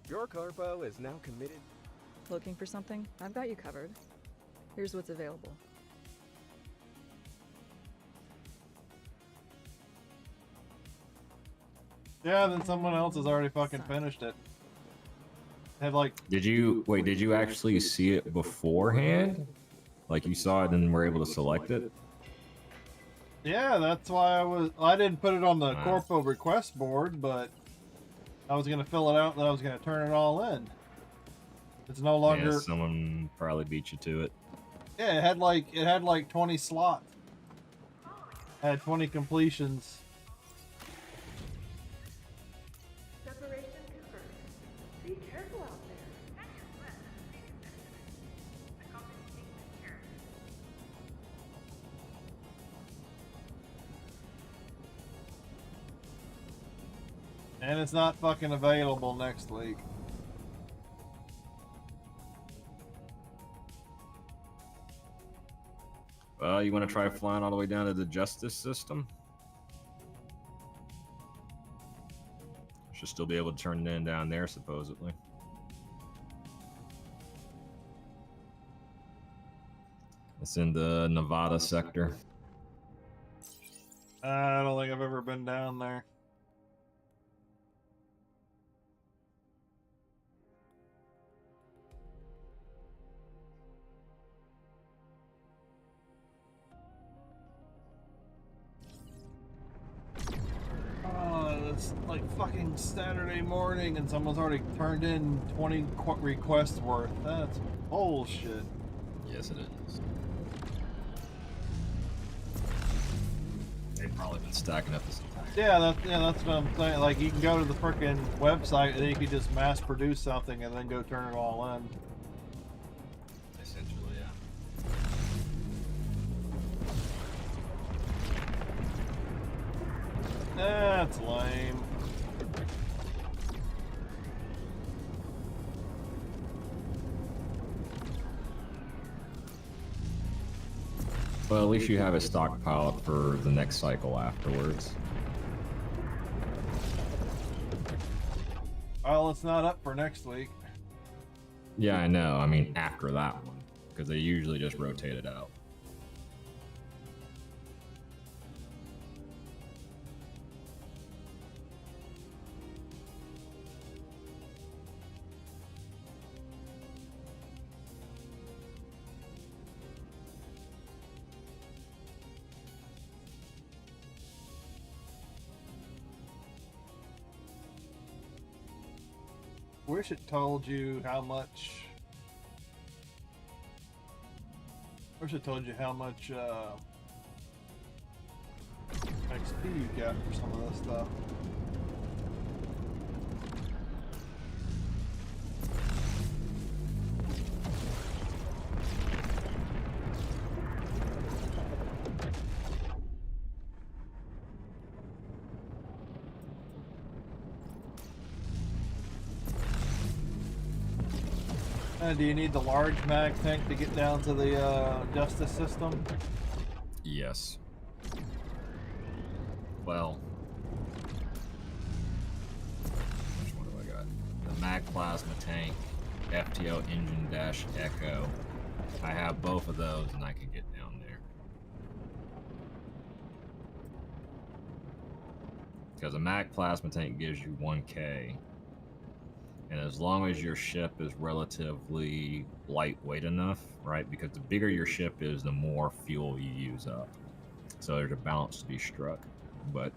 S8: Your corpo is now committed.
S5: Looking for something? I've got you covered. Here's what's available.
S1: Yeah, then someone else has already fucking finished it. Had like,
S3: Did you actually see it beforehand? Like you saw it and were able to select it?
S1: yeah, that's why I didn't put it on the
S3: Wow.
S1: Corpo request board, but I was gonna fill it out and then I was gonna turn it all in. It's no longer.
S3: Yeah, someone probably beat you to it.
S1: Yeah, it had like 20 slots. It had 20 completions.
S6: Separation confirmed. Be careful out there. At your request, please estimate. The company takes good care of you.
S1: And it's not fucking available next week.
S3: You want to try flying all the way down to the justice system? Should still be able to turn it in down there, supposedly. It's in the Nevada sector.
S1: I don't think I've ever been down there. Oh, it's like fucking Saturday morning and someone's already turned in 20 requests worth. That's bullshit.
S3: Yes, it is. They've probably been stacking up this entire.
S1: Yeah, that's what I'm saying. Like, you can go to the frickin' website and then you can just mass produce something and then go turn it all in.
S3: Essentially, yeah.
S1: That's lame.
S3: Well, at least you have a stockpile for the next cycle afterwards.
S1: Well, it's not up for next week.
S3: Yeah, I know. I mean, after that one, because they usually just rotate it out.
S1: Wish it told you how much. Wish it told you how much XP you got for some of this stuff. Do you need the large mag tank to get down to the justice system?
S3: Yes. Well, which one do I got? The mag plasma tank, FTO engine dash echo. I have both of those, and I can get down there. Because a mag plasma tank gives you 1K. And as long as your ship is relatively lightweight enough, right? Because the bigger your ship is, the more fuel you use up. So there's a balance to be struck. But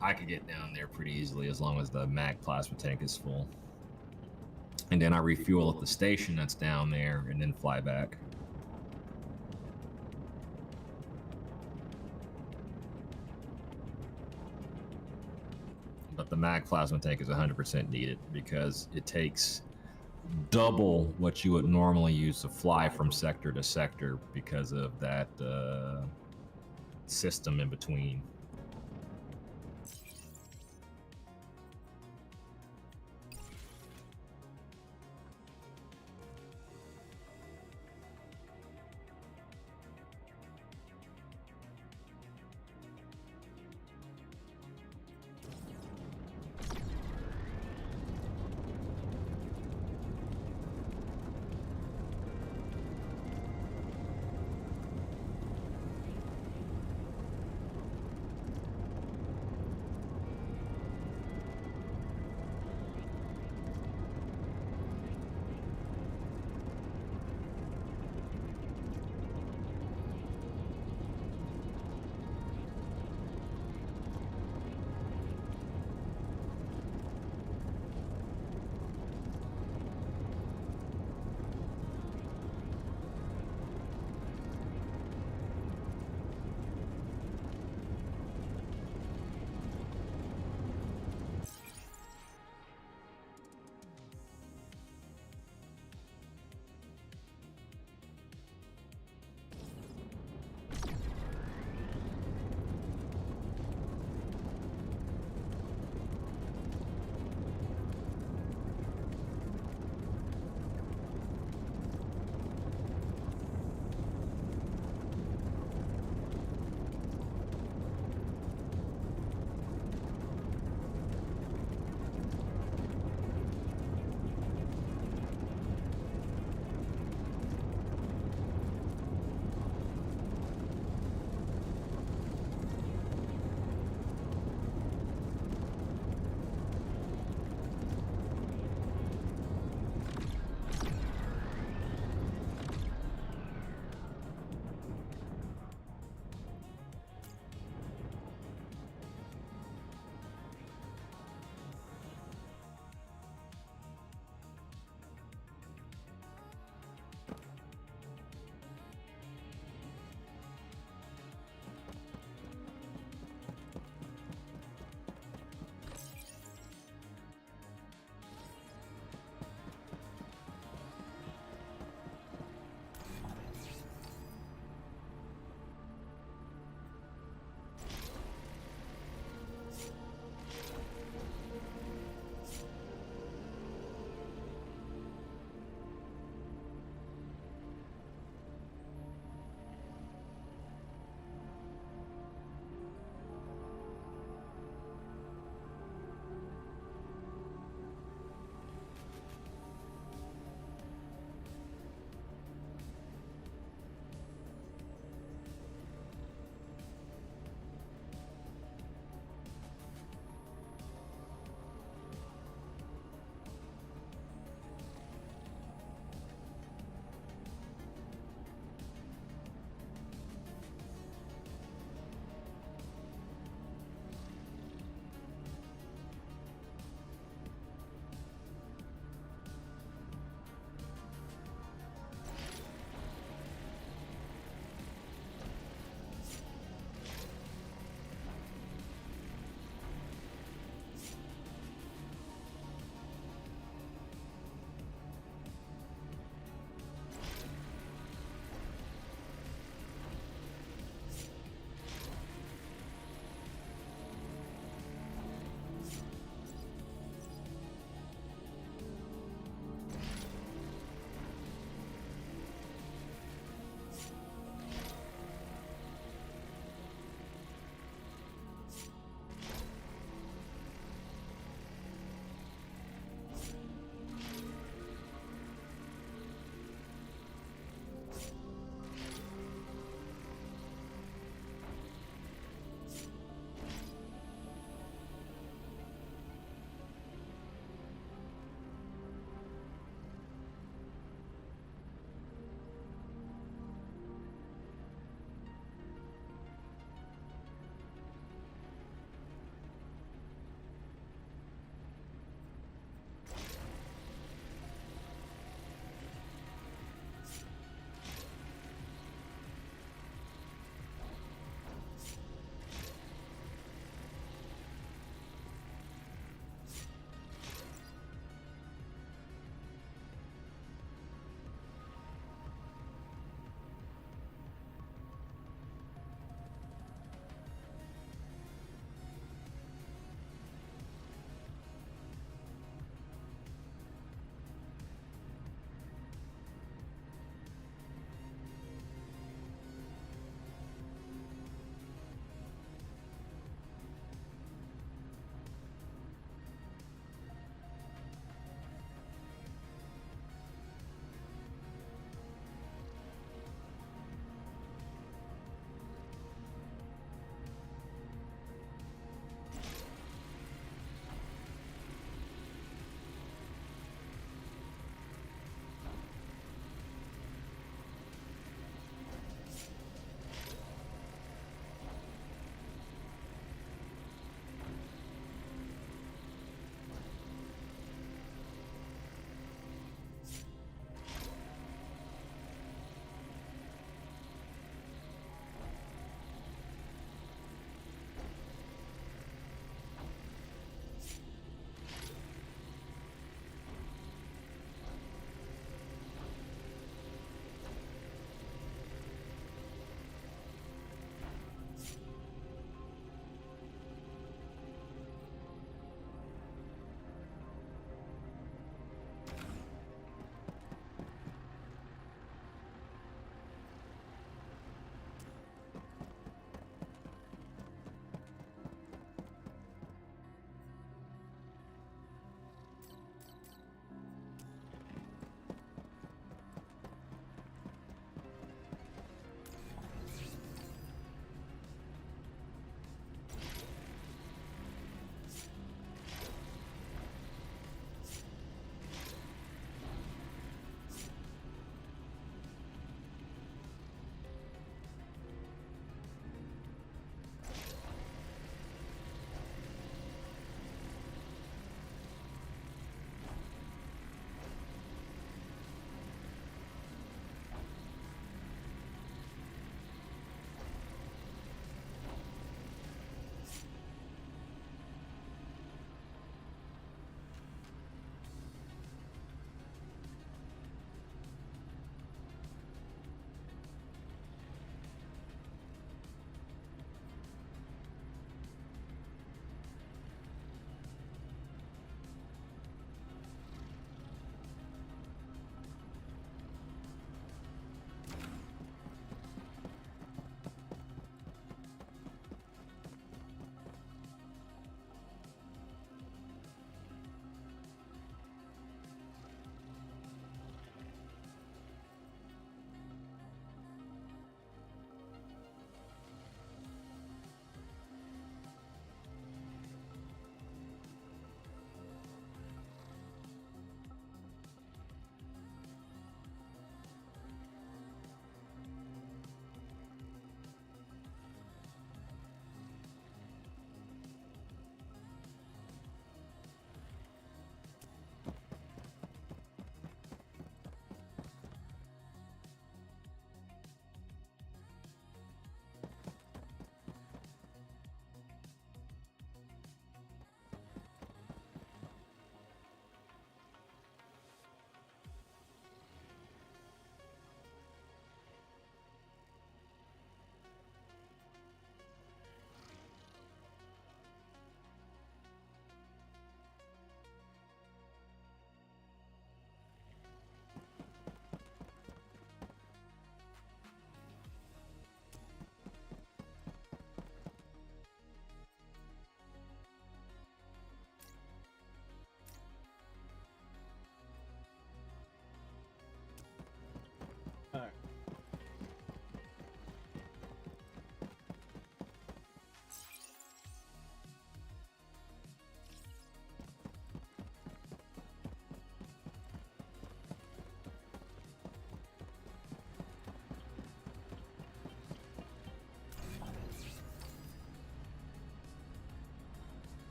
S3: I could get down there pretty easily as long as the mag plasma tank is full. And then I refuel at the station that's down there and then fly back. But the mag plasma tank is 100% needed because it takes double what you would normally use to fly from sector to sector because of that system in between.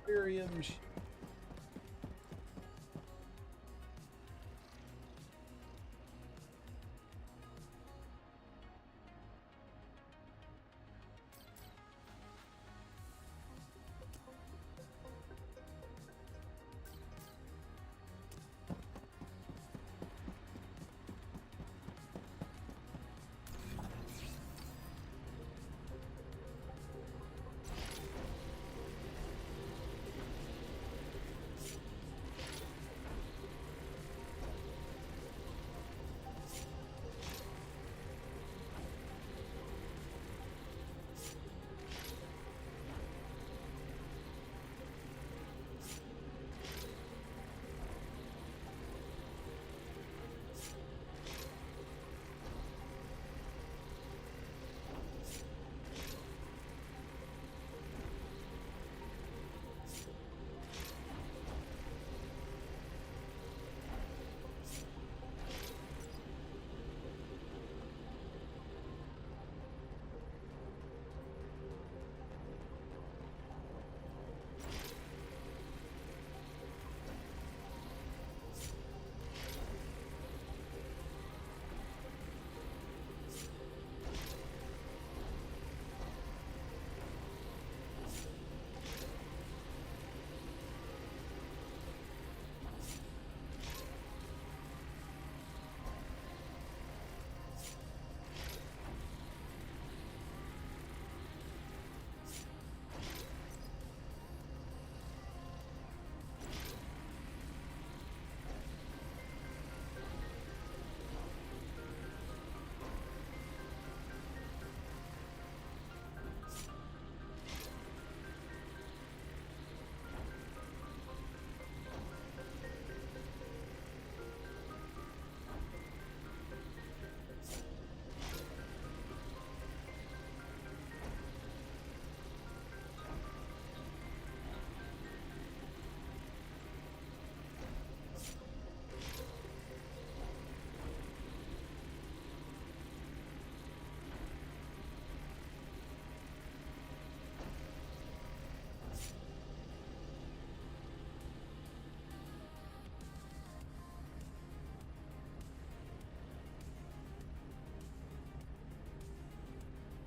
S1: Aquariums.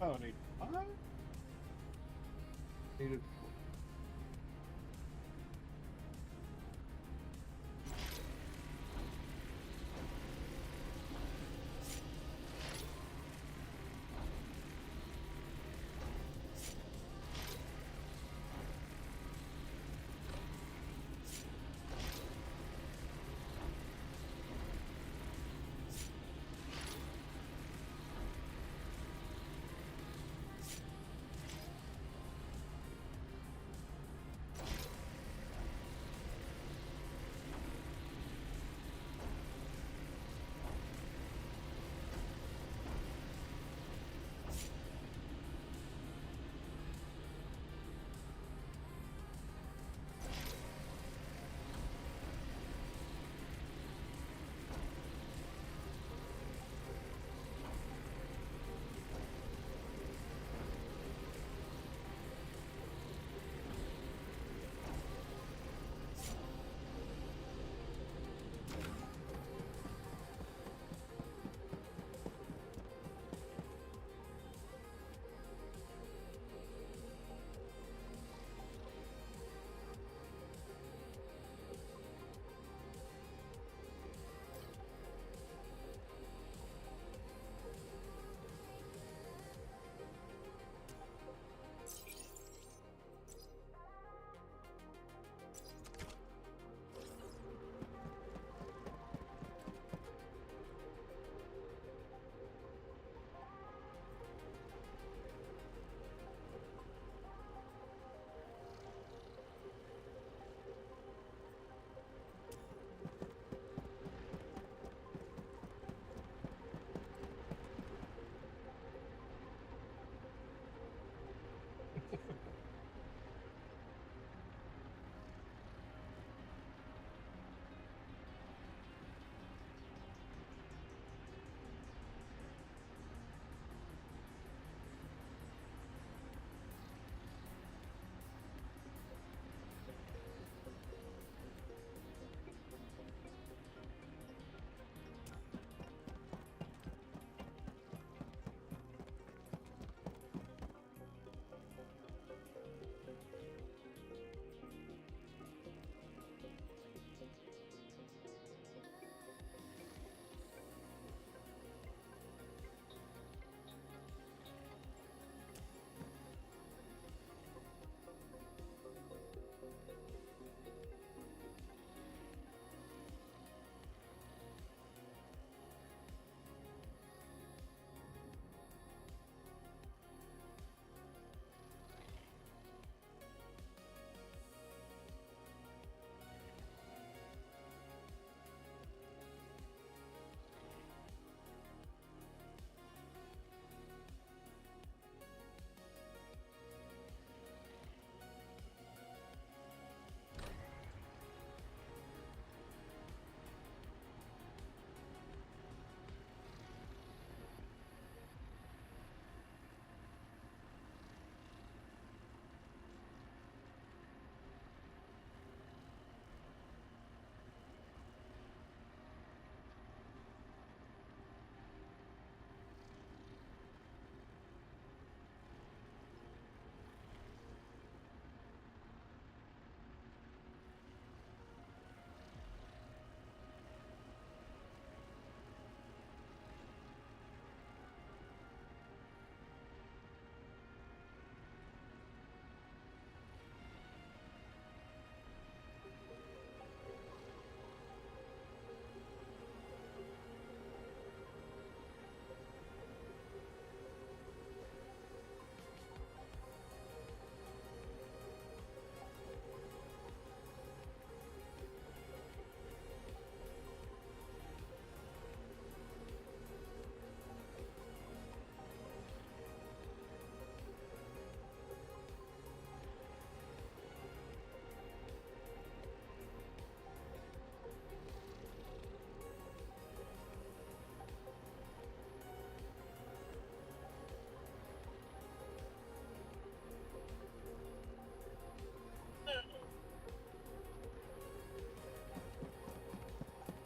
S1: Oh, I need five? Needed four.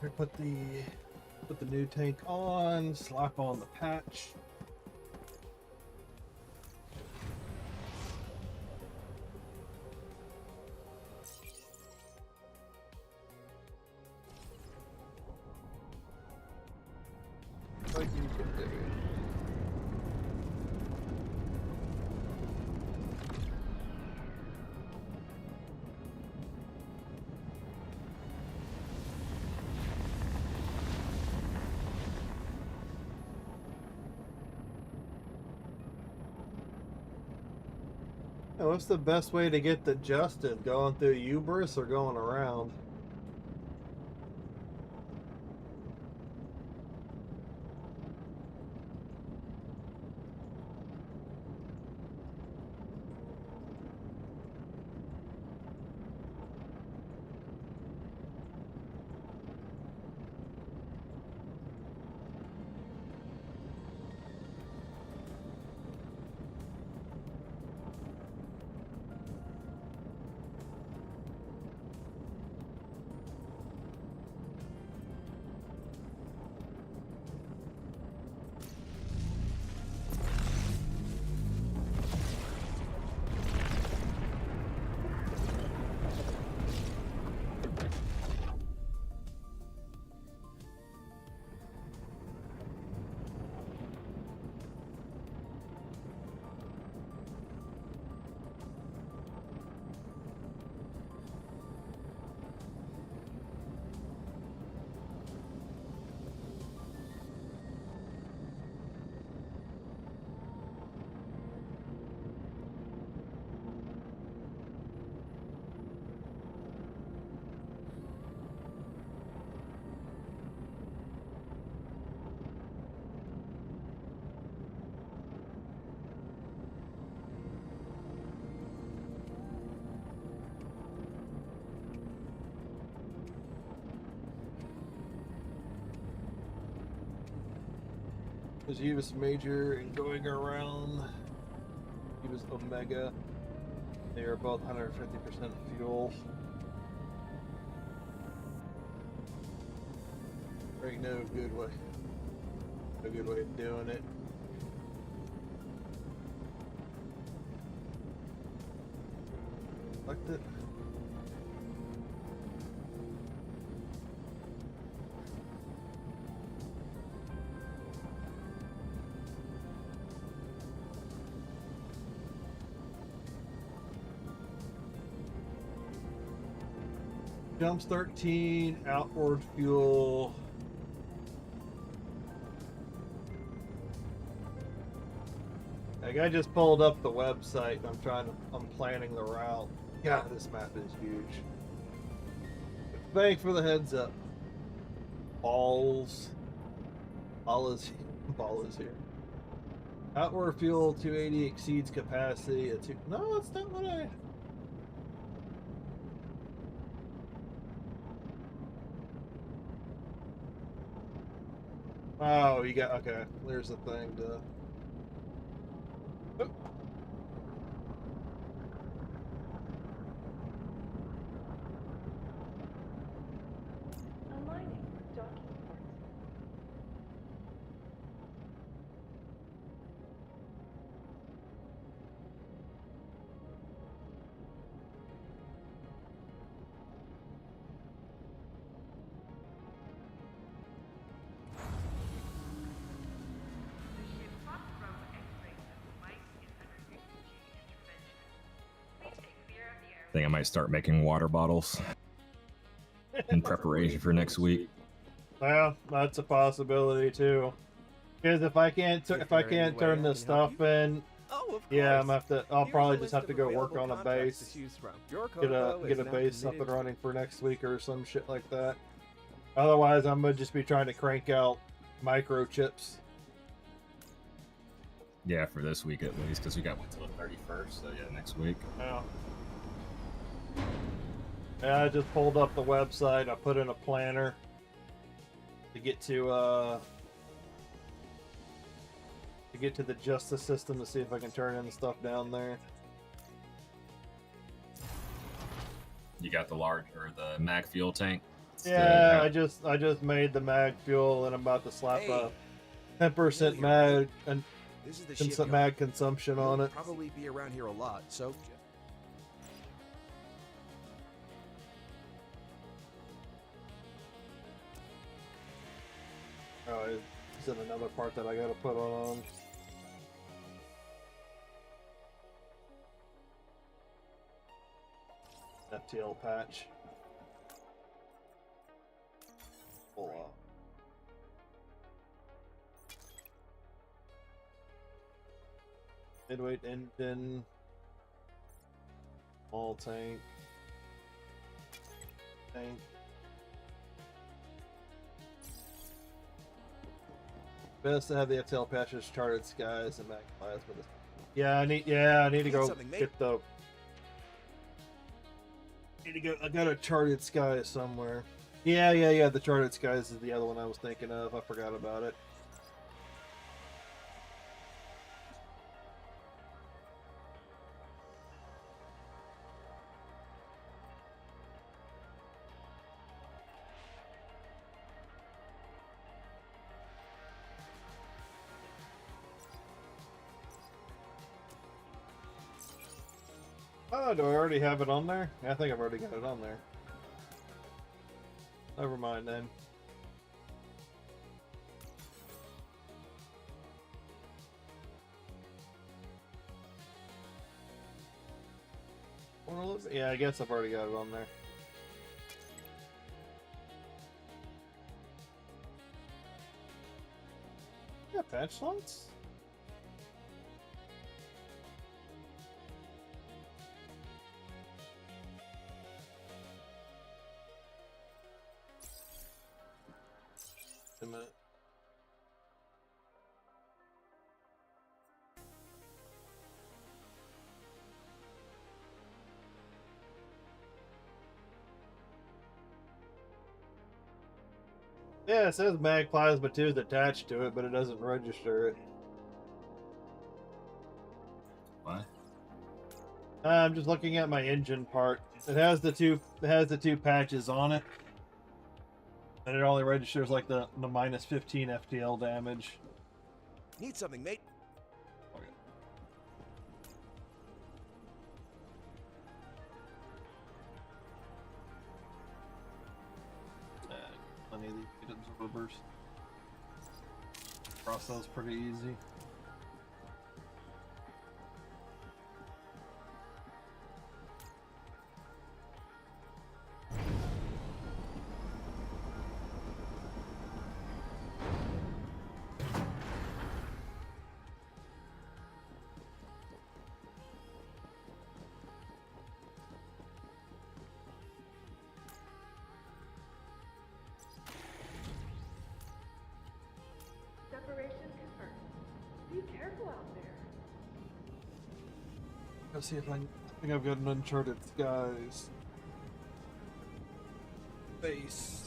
S1: Here, put the new tank on, slap on the patch. Like you can do. What's the best way to get to Justin? Going through Ubris or going around? There's Ubis Major and going around Ubis Omega. They are both 150% fuel. There ain't no good way. No good way of doing it. Select it. Jumps 13, outboard fuel. Like I just pulled up the website and I'm planning the route. God, this map is huge. Thanks for the heads up. Ball is here. Outboard fuel 280 exceeds capacity. No, that's not what I. Oh, you got, okay. There's the thing to. Oh.
S6: Aligning docking ports.
S3: I think I might start making water bottles in preparation for next week.
S1: Well, that's a possibility too. Because if I can't turn this stuff in, yeah, I'll probably just have to go work on a base. Get a base up and running for next week or some shit like that. Otherwise, I'm gonna just be trying to crank out microchips.
S3: Yeah, for this week at least, because we got one till the 31st. So yeah, next week.
S1: Yeah. Yeah, I just pulled up the website. I put in a planner to get to the justice system to see if I can turn in the stuff down there.
S3: You got the large or the mag fuel tank?
S1: Yeah, I just made the mag fuel and I'm about to slap a 10% mag and
S9: This is the shipyard.
S1: mag consumption on
S9: You'll
S1: it.
S9: probably be around here a lot, so
S1: Oh, is it another part that I gotta put on? FTL patch. Hold on. Midweight engine. Small tank. Tank. Best to have the FTL patches, charted skies, and mag plasma. Yeah, I need to go get the. I got a charted skies somewhere. Yeah. The charted skies is the other one I was thinking of. I forgot about it. Oh, do I already have it on there? Yeah, I think I've already got it on there. Never mind then. Yeah, I guess I've already got it on there. Yeah, patch slots? A minute. Yeah, it says mag plasma 2 is attached to it, but it doesn't register it.
S3: What?
S1: I'm just looking at my engine part. It has the two patches on it. And it only registers like the minus 15 FTL damage.
S9: need something, mate.
S1: Okay. Plenty of these get absorbers. Process pretty easy.
S6: Separation confirmed. Be careful out there.
S1: Let's see if I think I've got an uncharted skies. Base.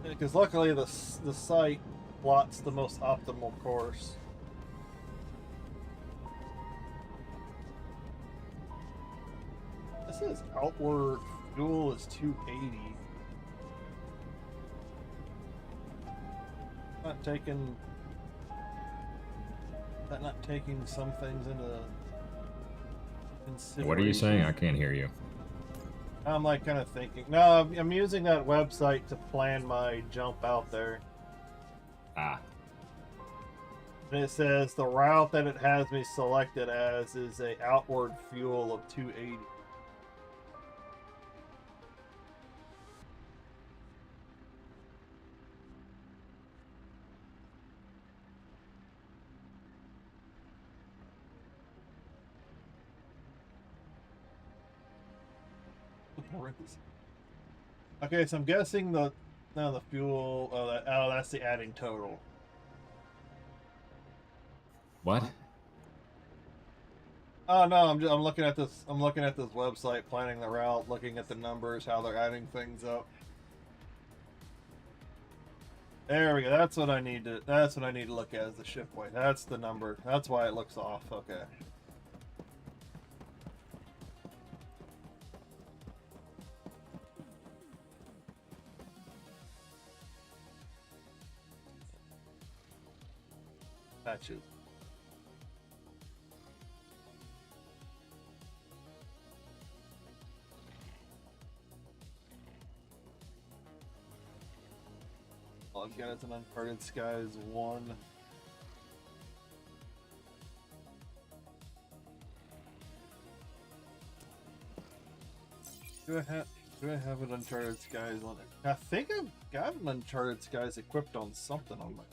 S1: Because luckily the site plots the most optimal course. This says outward fuel is 280. Not taking. That not taking some things
S3: What are you saying? I can't hear you.
S1: I'm like kind of thinking. No, I'm using that website to plan my jump out there.
S3: Ah.
S1: And it says the route that it has me selected as is a outward fuel of 280. Okay, so I'm guessing the fuel. Oh, that's the adding total.
S3: What?
S1: Oh no, I'm looking at this. I'm looking at this website, planning the route, looking at the numbers, how they're adding things up. There we go. That's what I need to. That's what I need to look at is the ship weight. That's the number. That's why it looks off. Okay. Patches. All I've got is an Uncharted Skies 1. Do I have an Uncharted Skies on it? I think I've got an Uncharted Skies equipped on something on my.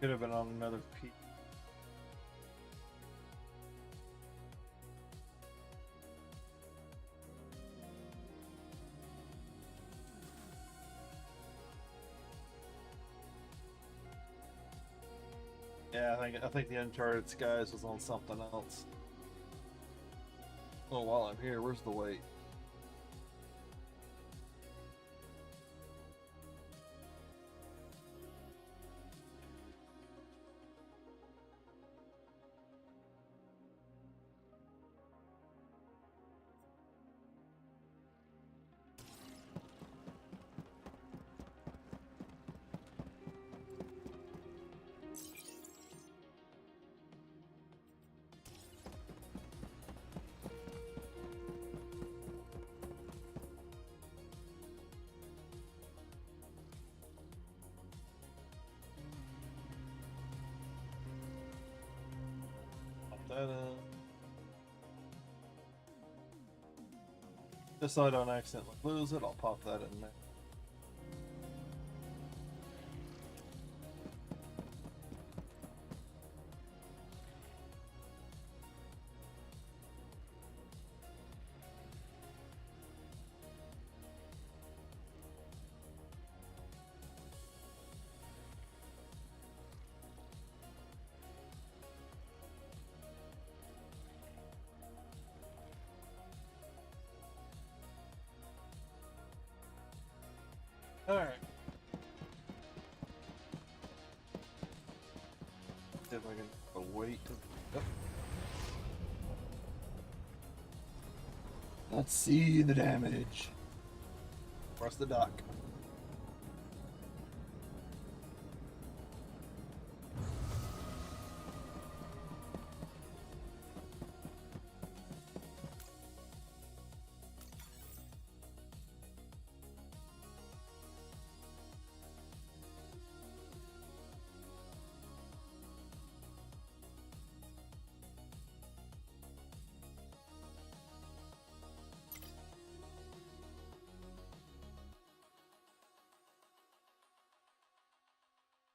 S1: Could have been on another P. Yeah, I think the Uncharted Skies was on something else. Oh, while I'm here, where's the weight? That just so I don't accidentally lose it, I'll pop that in there. Alright. See if I can wait. Yep. Let's see the damage. Across the dock.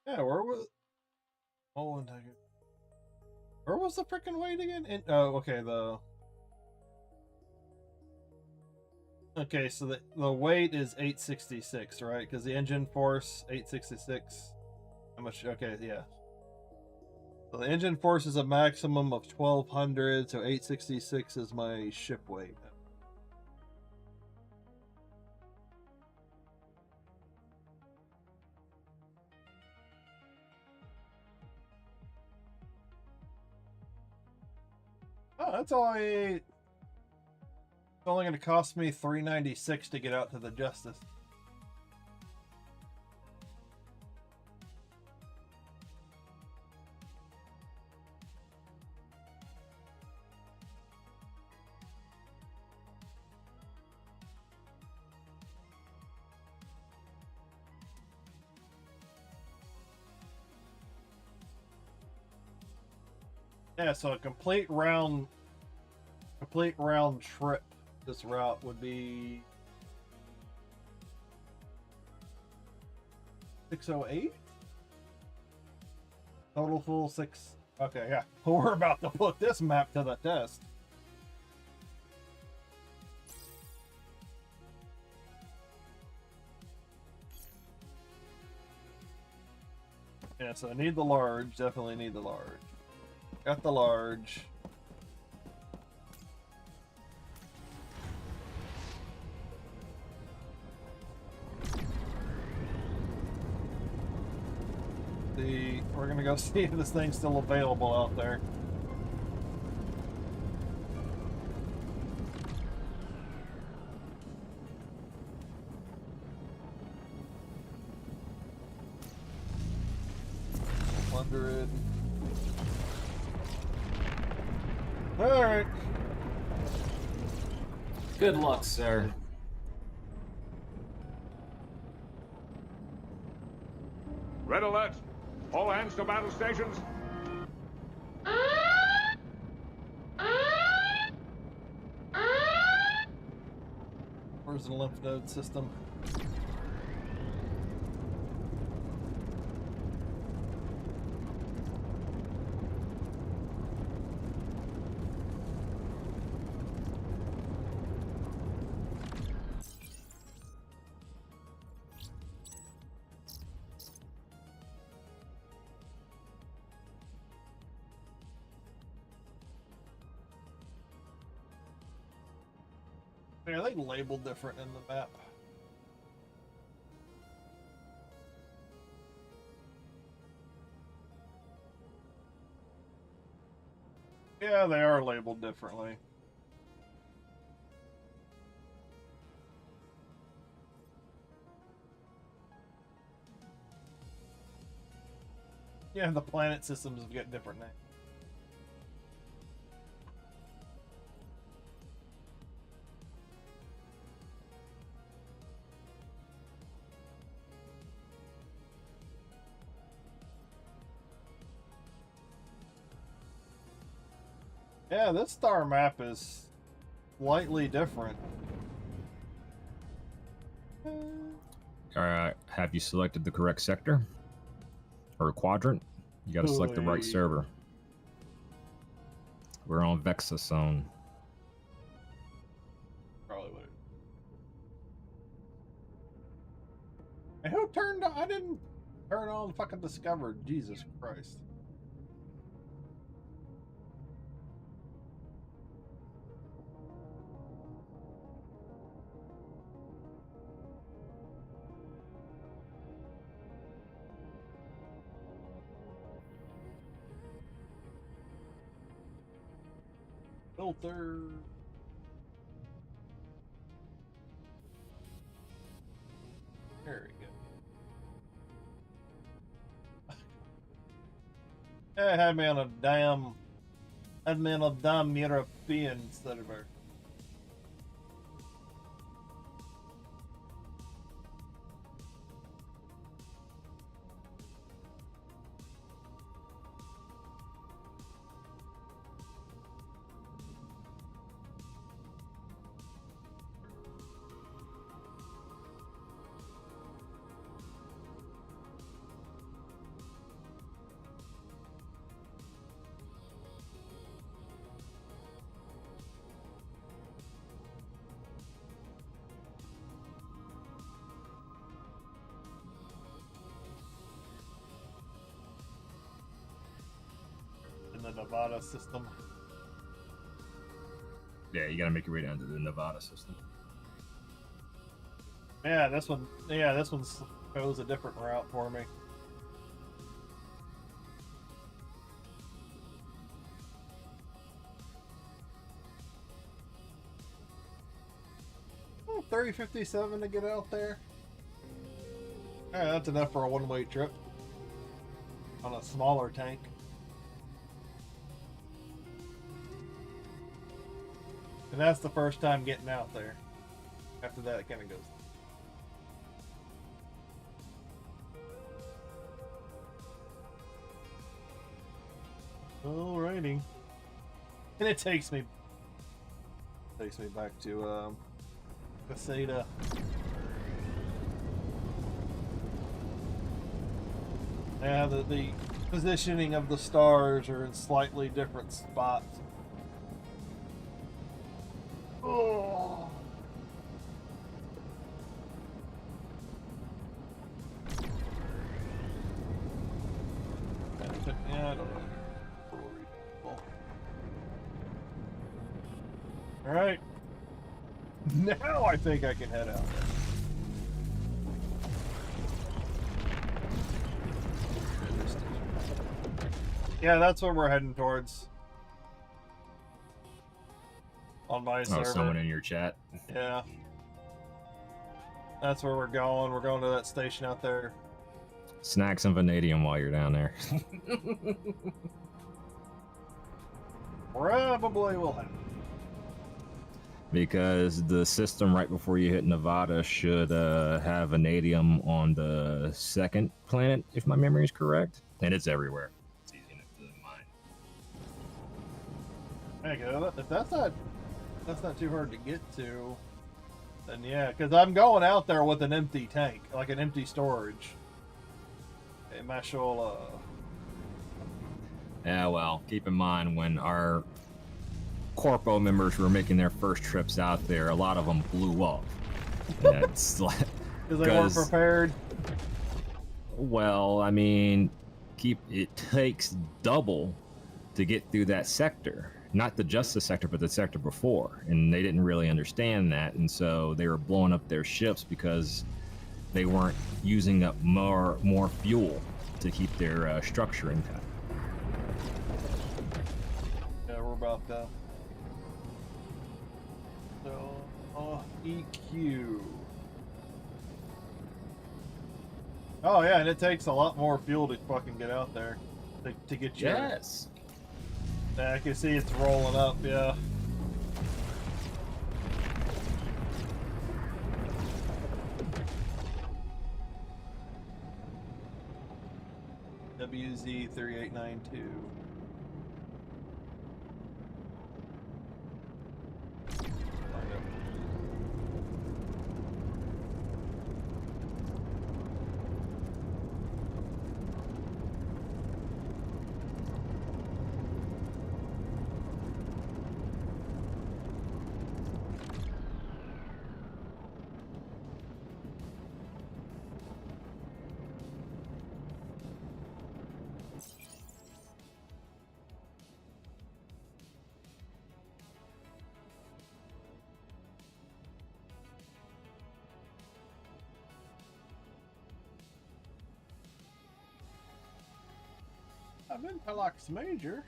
S1: Yeah, where was? Hold on a second. Where was the freaking weight again? Oh, okay. Okay, so the weight is 866, right? Because the engine force 866. How much? Okay, yeah. So the engine force is a maximum of 1200, so 866 is my ship weight. Oh, that's all I. only going to cost me $3.96 to get out to the Justice. Yeah, so a complete round trip this route would be 608. Total full 6. Okay, yeah. We're about to put this map to the test. Yeah, so I need the large. Definitely need the large. Got the large. We're gonna go see if this thing's still available out there. All right.
S3: Good luck, sir.
S10: Red alert! All hands to battle stations!
S1: Where's the lymph node system? Yeah, they labeled different in the map. Yeah, they are labeled differently. Yeah, the planet systems get different names. Yeah, this star map is slightly different.
S3: Alright, have you selected the correct sector? Or quadrant? You gotta select the right server. We're on Vexa Zone.
S1: Probably would. And who turned on? I didn't turn on fucking Discovered. Jesus Christ. Filter. There we go. It had me on a damn European server. The Nevada system.
S3: Yeah, you gotta make your way down to the Nevada system.
S1: Yeah, this one goes a different route for me. $357 to get out there. Alright, that's enough for a one-way trip on a smaller tank. And that's the first time getting out there. After that, it kind of goes. Alrighty. And it takes me back to Caseta. Yeah, the positioning of the stars are in slightly different spots. Oh. Yeah, I don't know. All right. Now I think I can head out there. Yeah, that's what we're heading towards. On my server.
S3: Someone in your chat.
S1: Yeah. That's where we're going. We're going to that station out there.
S3: Snack some vanadium while you're down there.
S1: Probably will happen.
S3: Because the system right before you hit Nevada should have vanadium on the second planet, if my memory is correct. And it's everywhere. It's easy enough to mine.
S1: Hey, if that's not too hard to get to, then yeah, because I'm going out there with an empty tank, like an empty storage. It might show.
S3: Yeah, well, keep in mind when our Corpo members were making their first trips out there, a lot of them blew up. It's like
S1: because they weren't prepared.
S3: Well, I mean, it takes double to get through that sector. Not just the sector, but the sector before. And they didn't really understand that. And so they were blowing up their ships because they weren't using up more fuel to keep their structure intact.
S1: Yeah, we're about done. So, EQ. Oh yeah, and it takes a lot more fuel to fucking get out there to get you.
S3: Yes.
S1: Yeah, I can see it's rolling up. Yeah. WZ3892. I'm in Telex Major.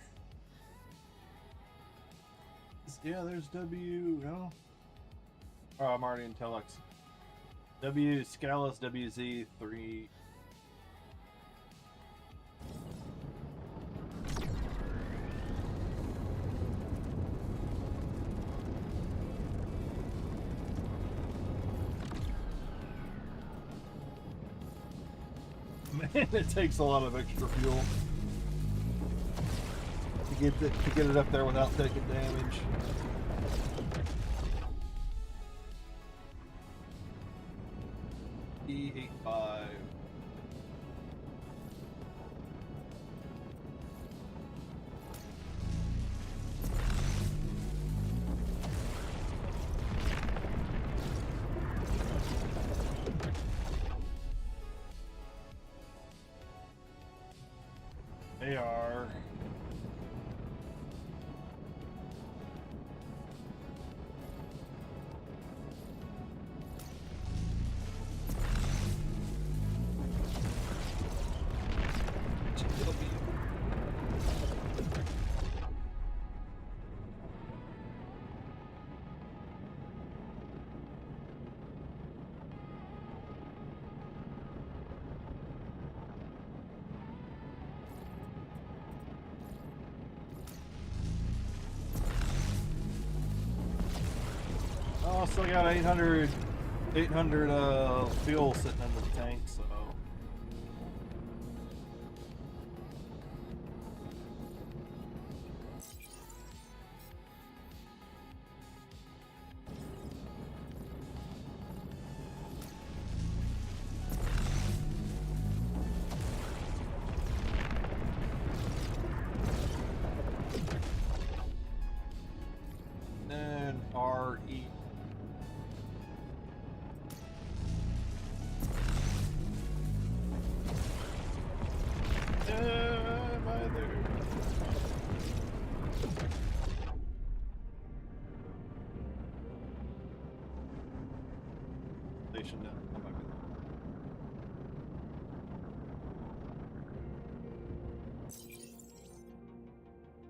S1: Yeah, there's W. No. Oh, I'm already in Telex. W Scalus WZ3. Man, it takes a lot of extra fuel to get it up there without taking damage. E85. They are. Oh, I still got 800 fuel sitting in the tank, so. And RE. Am I there? Station down. Come back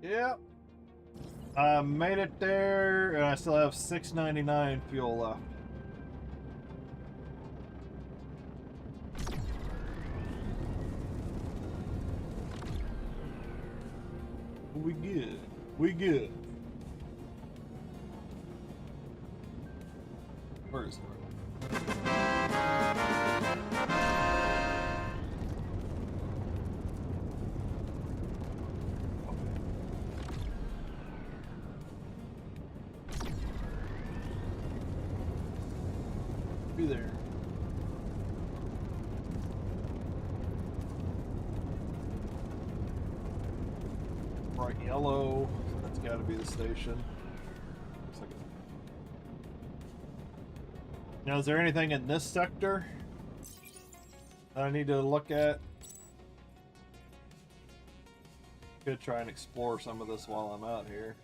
S1: in. Yep. I made it there, and I still have $6.99 fuel left. We good. We good. Where is it? Be there. Bright yellow. That's got to be the station. Looks like it. Now, is there anything in this sector that I need to look at? Could try and explore some of this while I'm out here.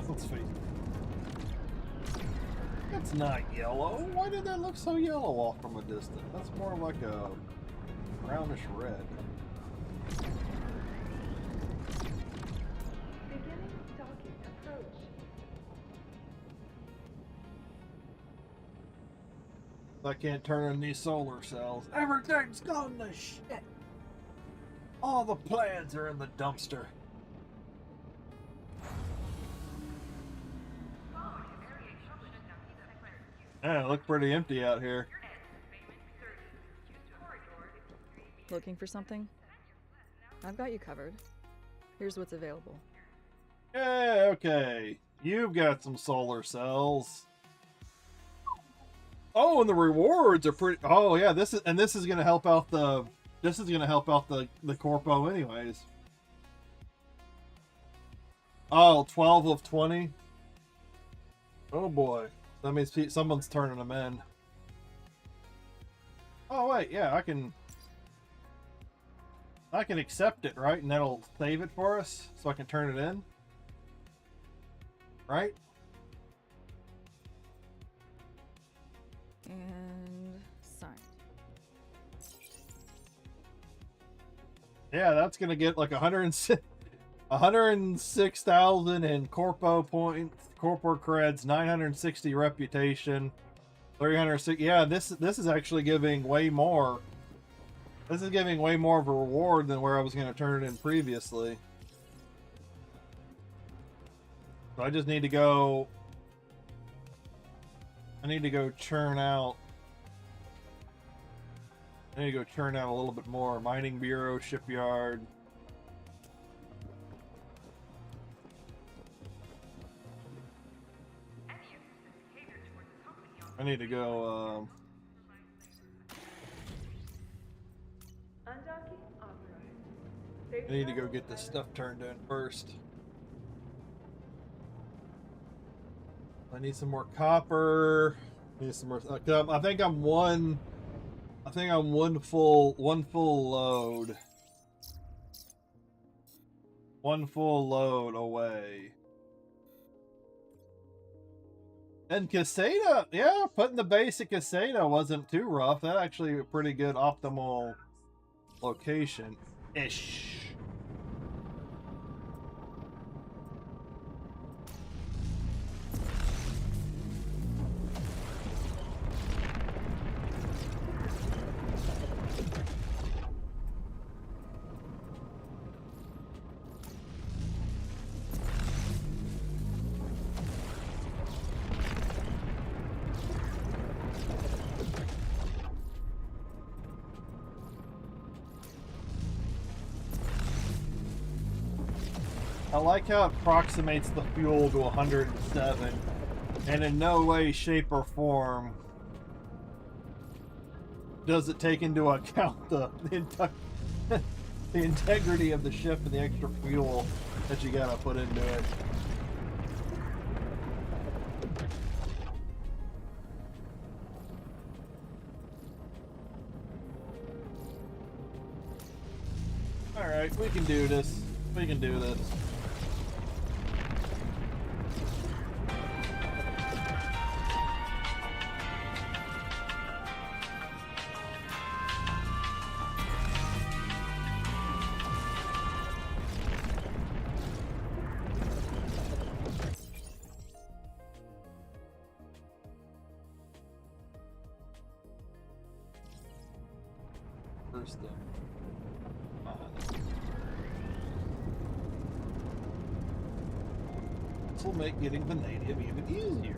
S1: Let's face it. That's not yellow. Why did that look so yellow off from a distance? That's more like a brownish red.
S6: Beginning docking approach.
S1: I can't turn on these solar cells. Everything's gone to shit. All the plans are in the dumpster. Yeah, it looked pretty empty out here.
S5: Looking for something? I've got you covered. Here's what's available.
S1: Yeah, okay. You've got some solar cells. Oh, and the rewards are pretty. Oh, yeah. This is gonna help out the. This is gonna help out the corpo, anyways. Oh, 12 of 20. Oh boy. That means someone's turning them in. Oh wait, yeah, I can accept it, right? And that'll save it for us, so I can turn it in. Right?
S5: And signed.
S1: Yeah, that's gonna get like 106,000 in corpo points, corpo creds, 960 reputation, 360. Yeah, this is actually giving way more. This is giving way more of a reward than where I was going to turn it in previously. So I just need to go. I need to go churn out. I need to go churn out a little bit more. Mining Bureau, Shipyard. I need to go,
S6: Undocking authorized.
S1: I need to go get this stuff turned in first. I need some more copper. I need some more. I think I'm one. I think I'm one full load. One full load away. And Caseta, yeah, putting the base at Caseta wasn't too rough. That actually a pretty good optimal location-ish. I like how it approximates the fuel to 107, and in no way, shape, or form does it take into account the integrity of the ship and the extra fuel that you gotta put into it. Alright, we can do this. We can do this. First thing. This will make getting vanadium even easier.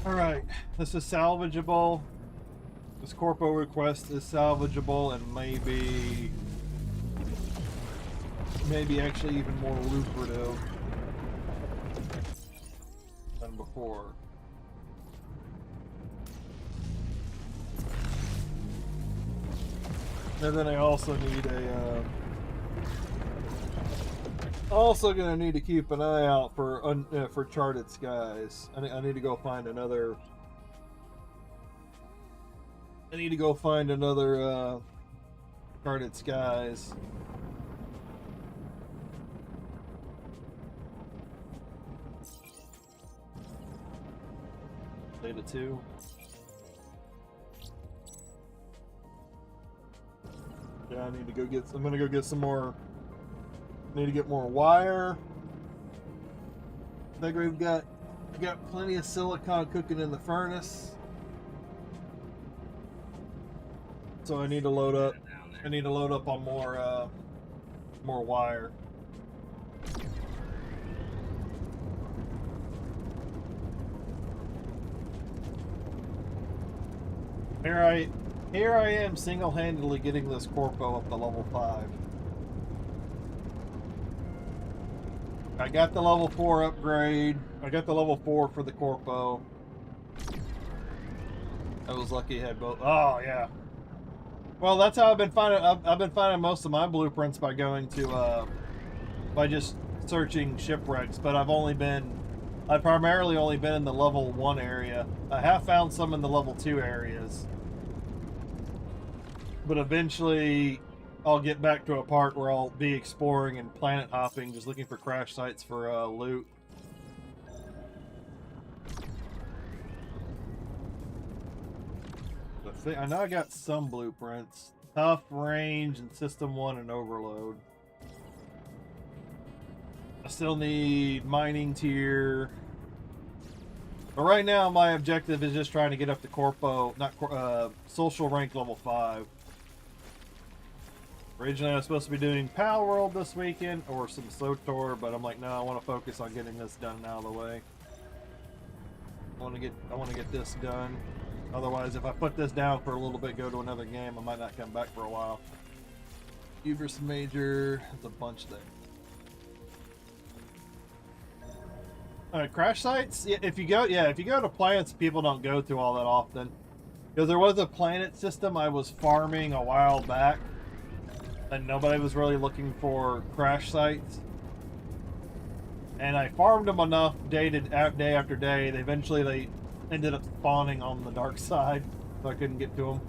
S1: Alright, this is salvageable. This corpo request is salvageable and maybe actually even more lucrative than before. And then I also need a also gonna need to keep an eye out for charted skies. I need to go find another. I need to go find another charted skies. Data 2. Yeah, I need to go get. I'm gonna go get some more. Need to get more wire. I think we've got plenty of silicon cooking in the furnace. So I need to load up. I need to load up on more wire. Here I am single-handedly getting this corpo up to level 5. I got the level 4 upgrade. I got the level 4 for the corpo. I was lucky I had both. Oh yeah. Well, that's how I've been finding. I've been finding most of my blueprints by going to by just searching shipwrecks. But I've primarily only been in the level 1 area. I have found some in the level 2 areas. But eventually, I'll get back to a part where I'll be exploring and planet hopping, just looking for crash sites for loot. I know I got some blueprints. Tough, range, and system 1 and overload. I still need mining tier. But right now, my objective is just trying to get up to corpo, social rank level 5. Originally, I was supposed to be doing Pal World this weekend or some SOTOR, but I'm like, no, I want to focus on getting this done and out of the way. I want to get this done. Otherwise, if I put this down for a little bit, go to another game, I might not come back for a while. Hubris Major, there's a bunch there. Alright, crash sites. Yeah, if you go to planets people don't go to all that often. Because there was a planet system I was farming a while back, and nobody was really looking for crash sites. And I farmed them enough day after day. ended up spawning on the dark side, so I couldn't get to them.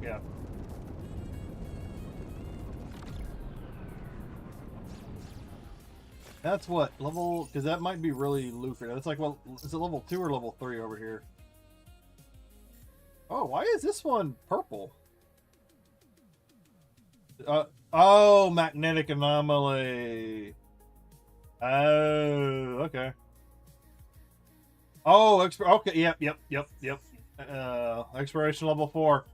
S1: Yeah. That's what level, because that might be really lucrative. It's like, well, is it level 2 or level 3 over here? Oh, why is this one purple? Oh, magnetic anomaly. Oh, okay. Oh, okay, yep. Exploration level 4.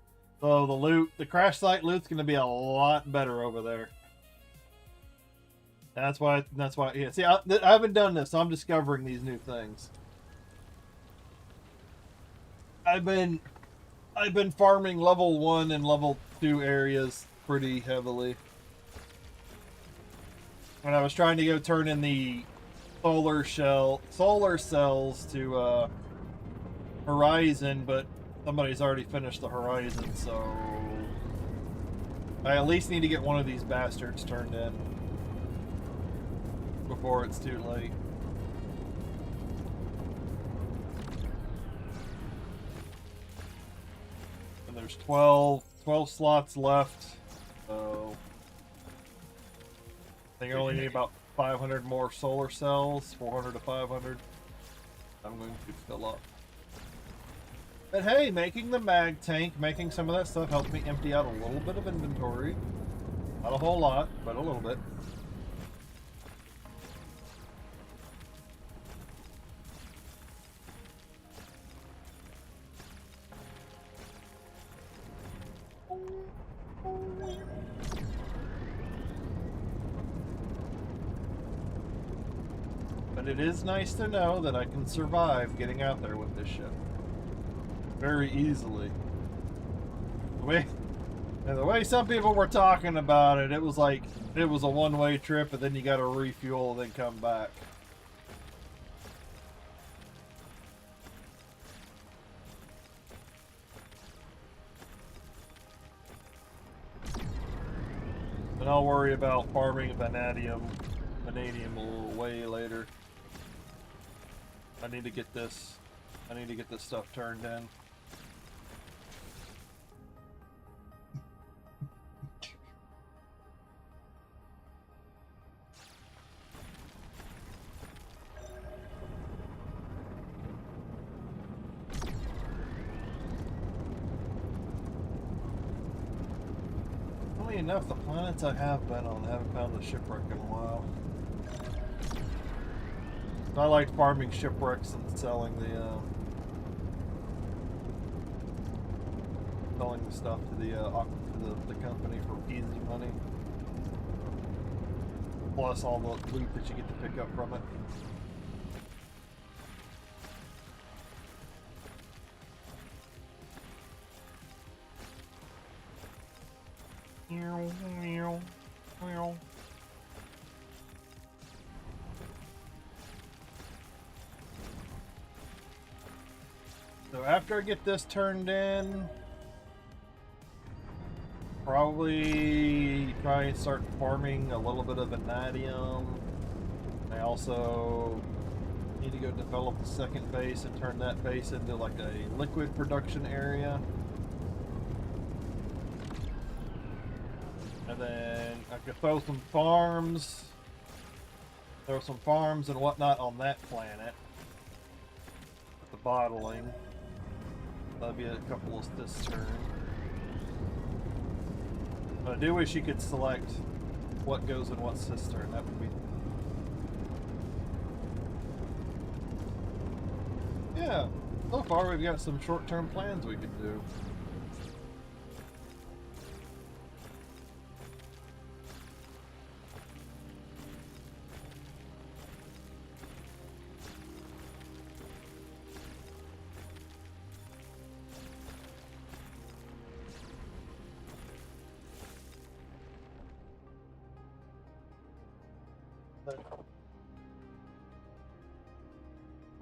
S1: So the loot, the crash site loot's going to be a lot better over there. That's why, yeah. See, I haven't done this, so I'm discovering these new things. I've been farming level 1 and level 2 areas pretty heavily. When I was trying to go turn in the solar cells to Horizon, but somebody's already finished the Horizon, so I at least need to get one of these bastards turned in before it's too late. And there's 12 slots left, so I think I only need about 500 more solar cells, 400 to 500. I'm going to fill up. But hey, making the mag tank, making some of that stuff helped me empty out a little bit of inventory. Not a whole lot, but a little bit. But it is nice to know that I can survive getting out there with this ship very easily. The way some people were talking about it, it was like it was a one-way trip, and then you got to refuel and then come back. And I'll worry about farming vanadium a little way later. I need to get this stuff turned in. Funny enough, the planets I have been on haven't found a shipwreck in a while. I like farming shipwrecks and selling the stuff to the company for easy money. Plus all the loot that you get to pick up from it. So after I get this turned in, probably try and start farming a little bit of vanadium. I also need to go develop the second base and turn that base into like a liquid production area. And then I could throw some farms and whatnot on that planet. With the bottling. That'd be a couple of this turn. But I do wish you could select what goes in what cistern. That would be... Yeah, so far we've got some short-term plans we could do.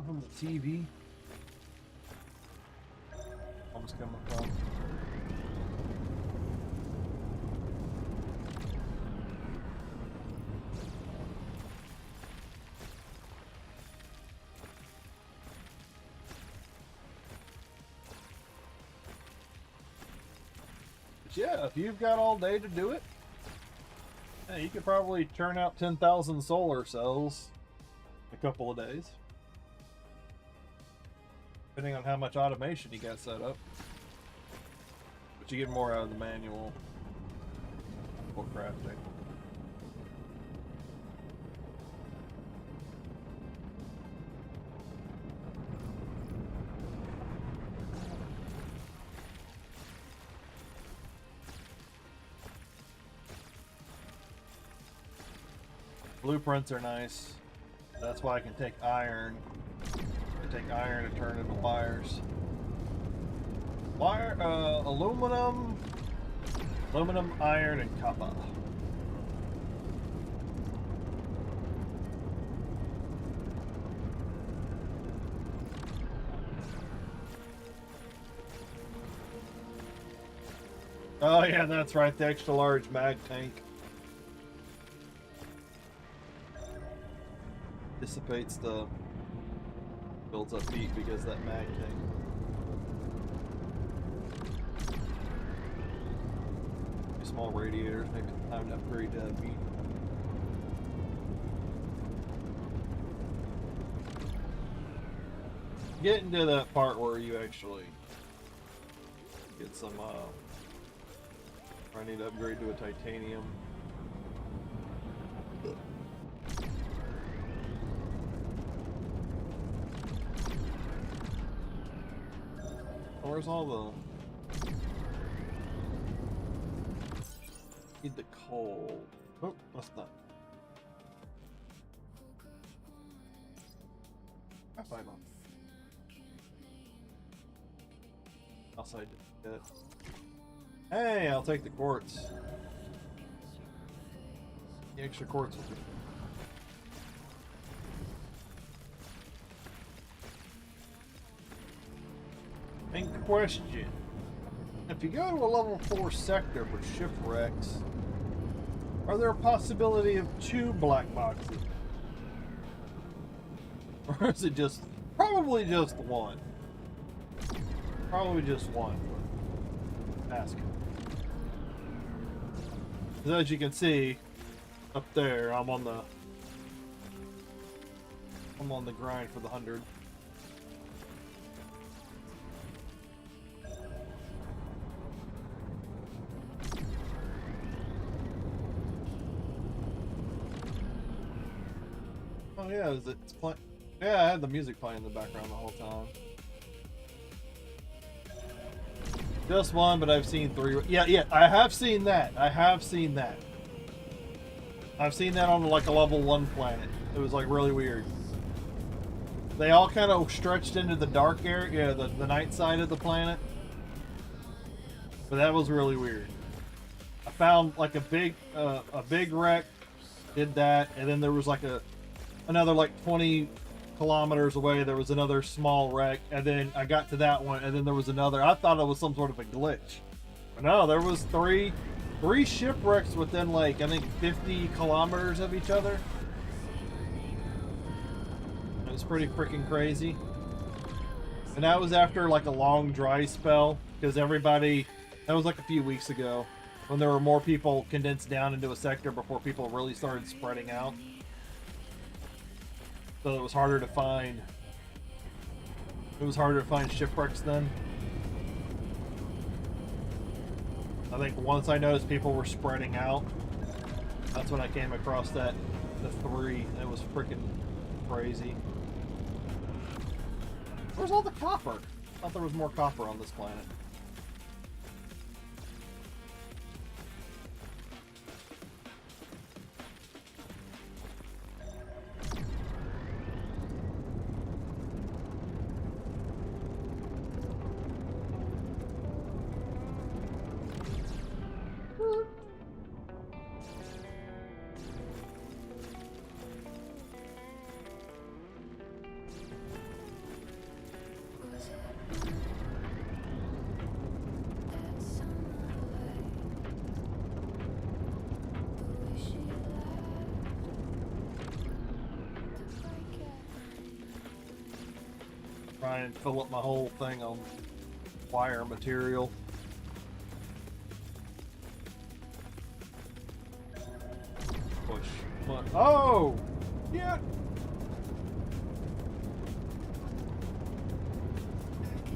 S1: From the TV. Almost coming from. Which, yeah, if you've got all day to do it, yeah, you could probably turn out 10,000 solar cells in a couple of days. Depending on how much automation you got set up. But you get more out of the manual for crafting. Blueprints are nice. That's why I can take iron. I take iron and turn into wires. Wire, aluminum, iron, and copper. Oh yeah, that's right, the extra large mag tank. Dissipates the... builds up heat because of that mag tank. Small radiators, maybe time to upgrade that heat. Getting to that part where you actually get some, I need to upgrade to a titanium. Where's all the... Need the coal. Oh, that's not. I find them. Outside it. Hey, I'll take the quartz. The extra quartz will be. In question. If you go to a level 4 sector with shipwrecks, are there a possibility of 2 black boxes? Or is it just, probably just one? Probably just one. Ask him. Because as you can see, up there, I'm on the grind for the 100. Oh yeah, it's playing? Yeah, I had the music playing in the background the whole time. Just one, but I've seen 3. Yeah, I have seen that. I've seen that on like a level 1 planet. It was like really weird. They all kind of stretched into the dark area, the night side of the planet. But that was really weird. I found like a big wreck, did that, and then there was like another like 20 kilometers away there was another small wreck, and then I got to that one, and then there was another. I thought it was some sort of a glitch, but no, there was three shipwrecks within like I think 50 kilometers of each other. It was pretty freaking crazy, and that was after like a long dry spell because everybody, that was like a few weeks ago when there were more people condensed down into a sector before people really started spreading out. So it was harder to find. It was harder to find shipwrecks then. I think once I noticed people were spreading out, that's when I came across the 3. It was freaking crazy. Where's all the copper? I thought there was more copper on this planet. Try and fill up my whole thing on wire material. What? Oh! Yeah!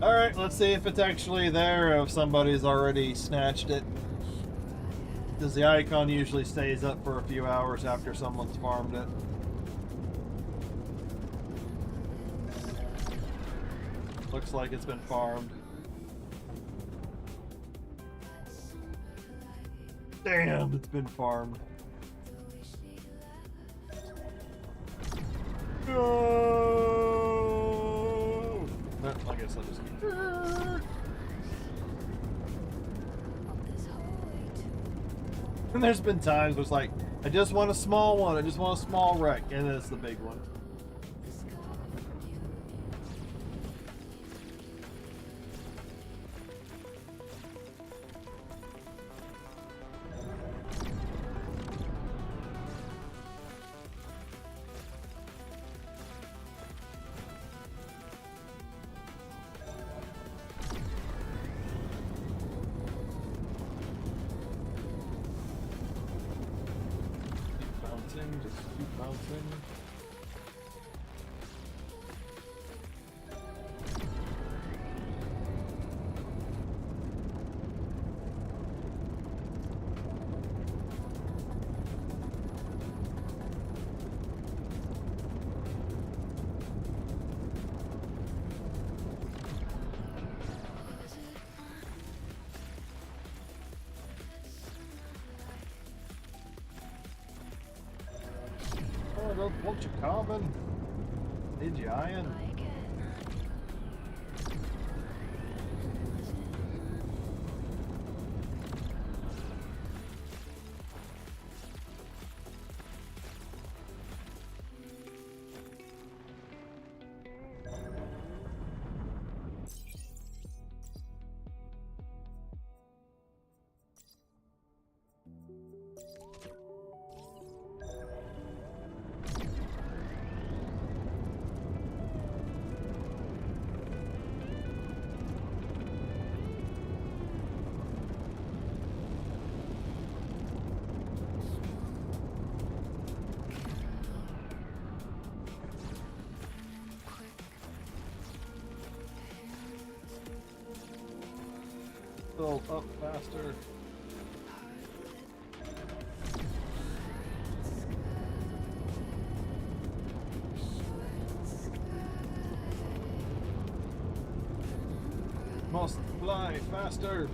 S1: Alright, let's see if it's actually there or if somebody's already snatched it. Because the icon usually stays up for a few hours after someone's farmed it. Looks like it's been farmed. Damn, it's been farmed. No! I guess I'll just keep. And there's been times where it's like, I just want a small one, I just want a small wreck, and then it's the big one. Just keep bouncing. Won't you carbon? Need you iron? Build up faster. Must fly faster.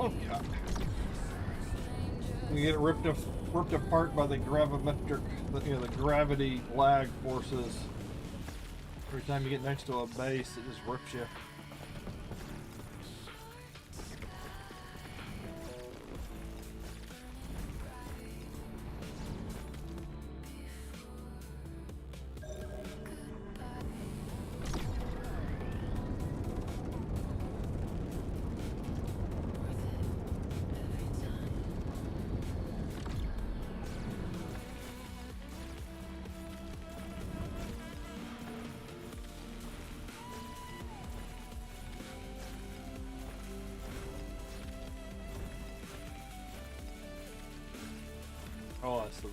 S1: Oh god! You get ripped apart by the gravimetric, the gravity lag forces. Every time you get next to a base, it just rips you. Oh, that's the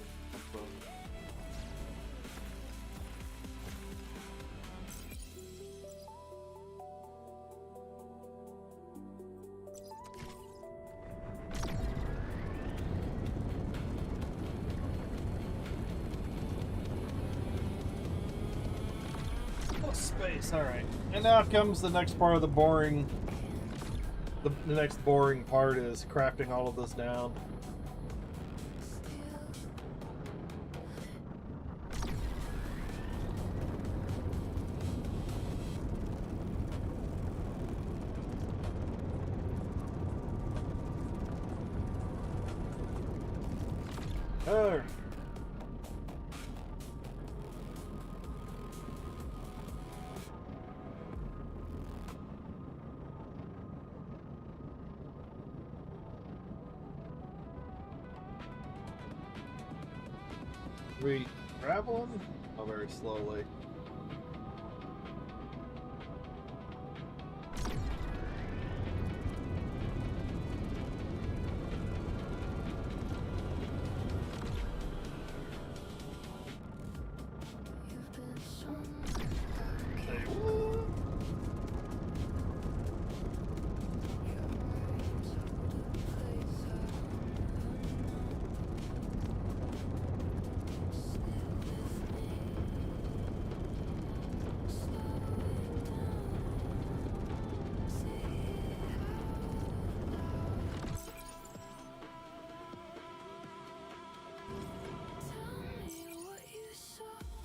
S1: space. All right, and now comes the next part of the boring. The next boring part is crafting all of this down. Alright. We traveling? Oh, very slowly.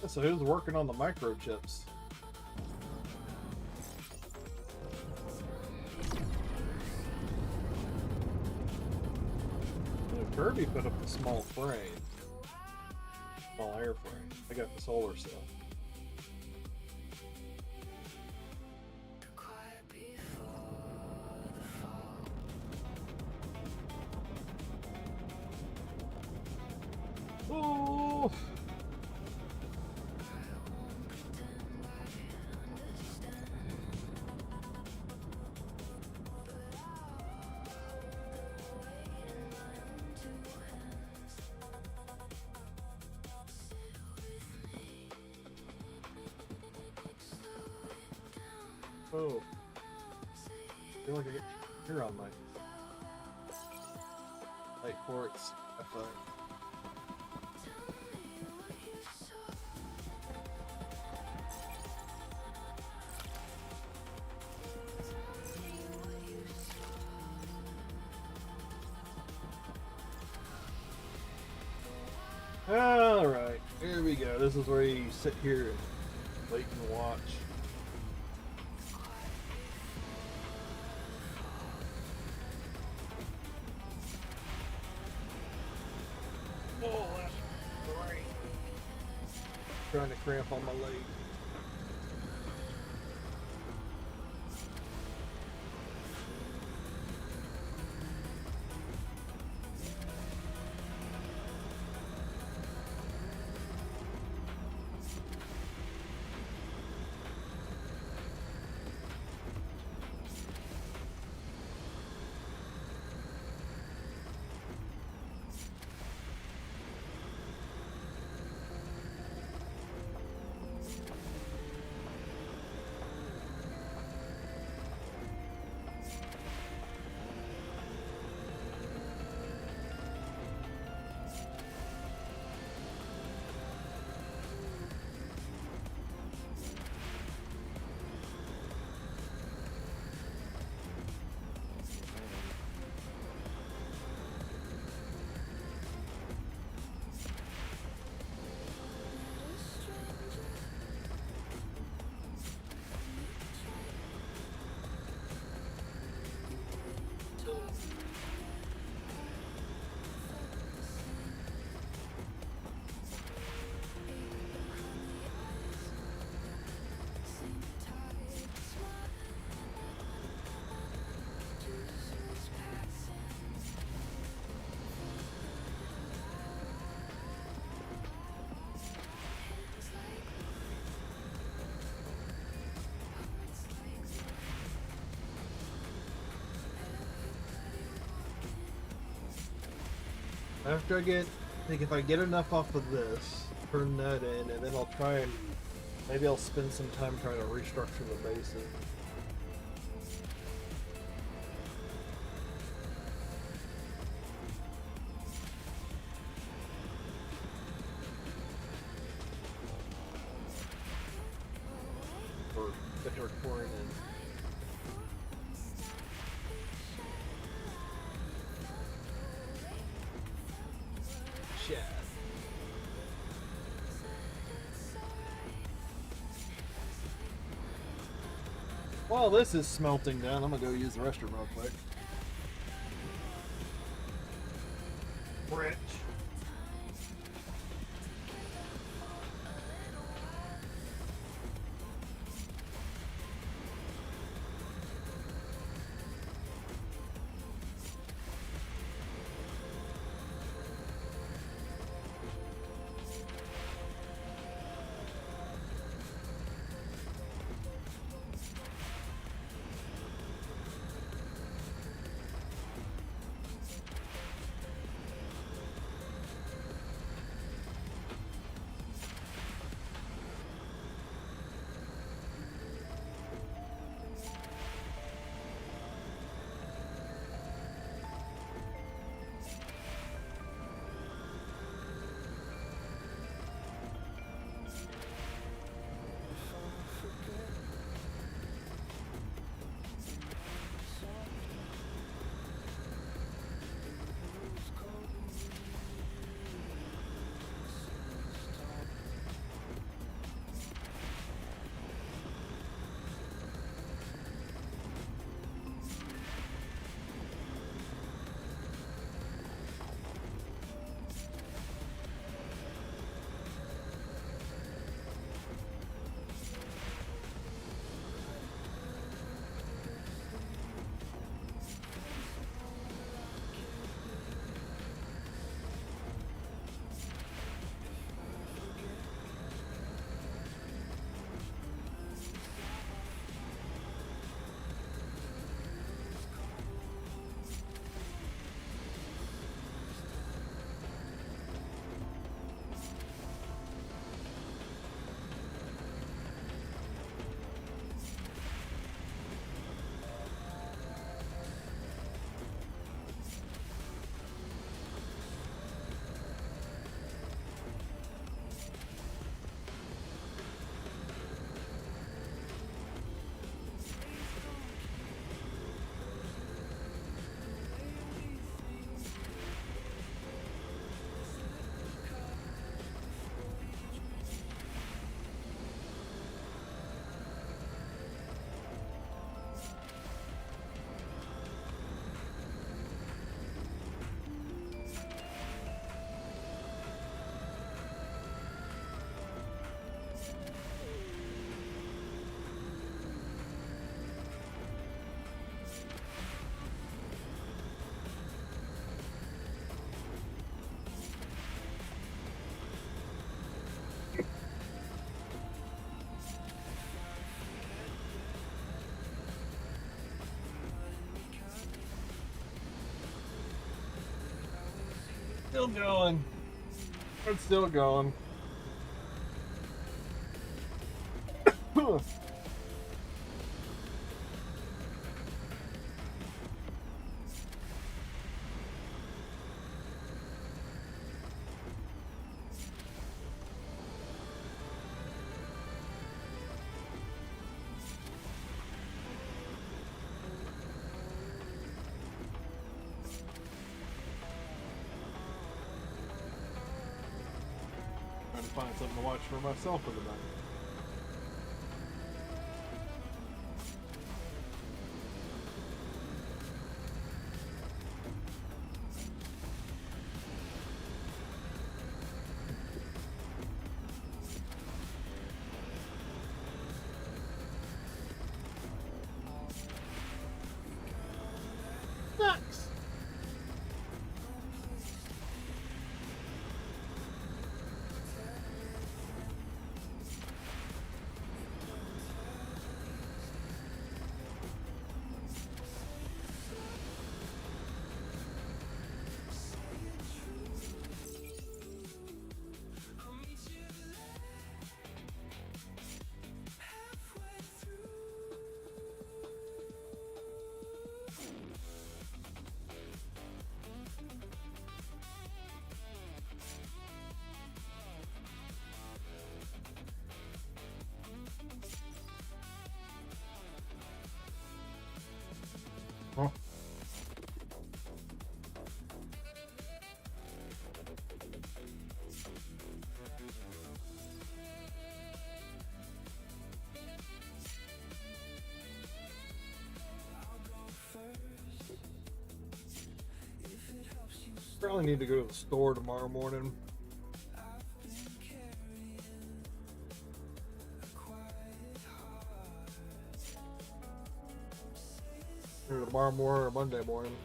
S1: So who's working on the microchips? Kirby put up a small frame. Small airframe. I got the solar cell. Oh! Oh. I feel like I get here on my light quartz. I thought. Alright, here we go. This is where you sit here and wait and watch. Oh, that's great. Trying to cramp on my leg. After I think if I get enough off of this, turn that in, and then I'll try and, maybe I'll spend some time trying to restructure the bases. Or get her pouring in. While this is smelting down, I'm gonna go use the restroom real quick. Rich. still going. It's still going. Trying to find something to watch for myself for the night. Nice. Huh? Probably need to go to the store tomorrow morning. Either tomorrow morning or Monday morning.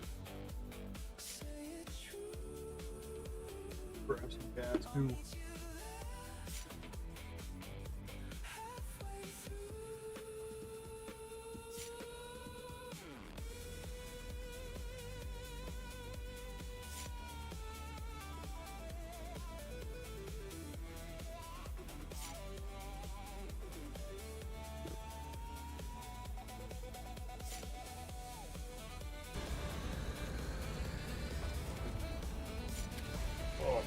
S1: Grab some gas too. Oh,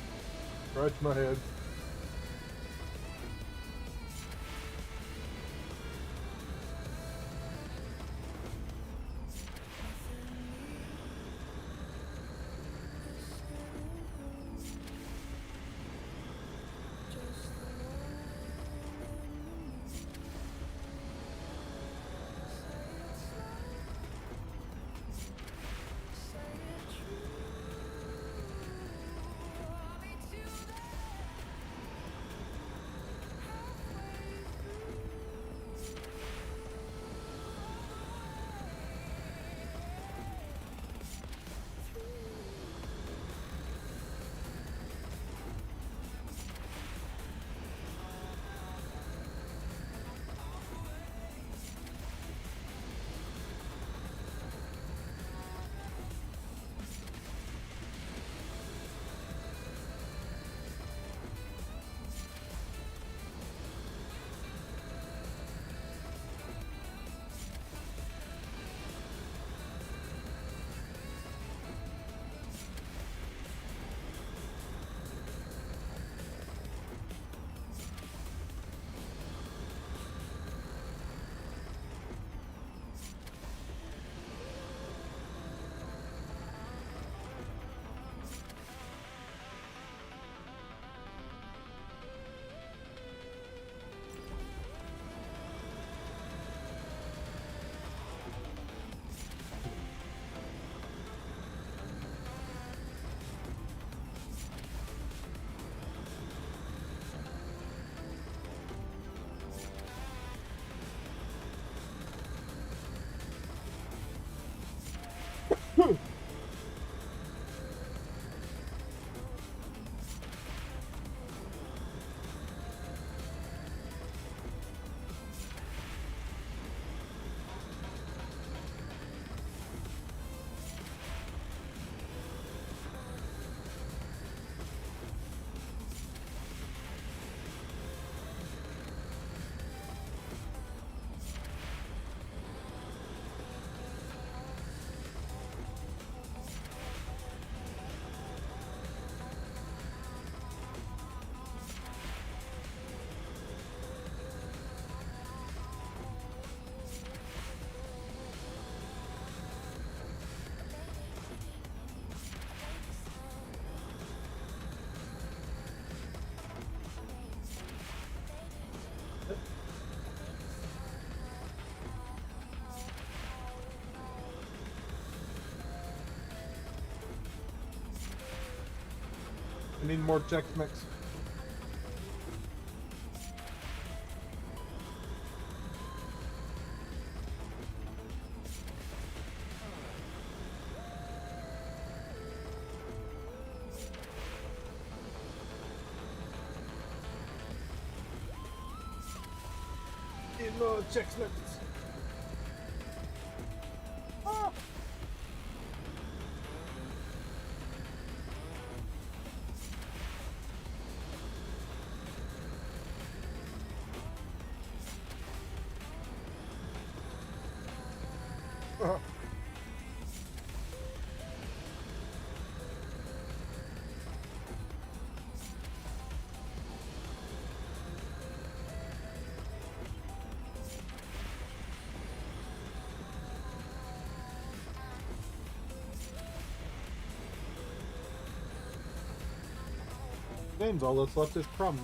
S1: scratch my head. need more Chex Mix. Need more Chex Mix. Ah. Games, all that's left is crumbs.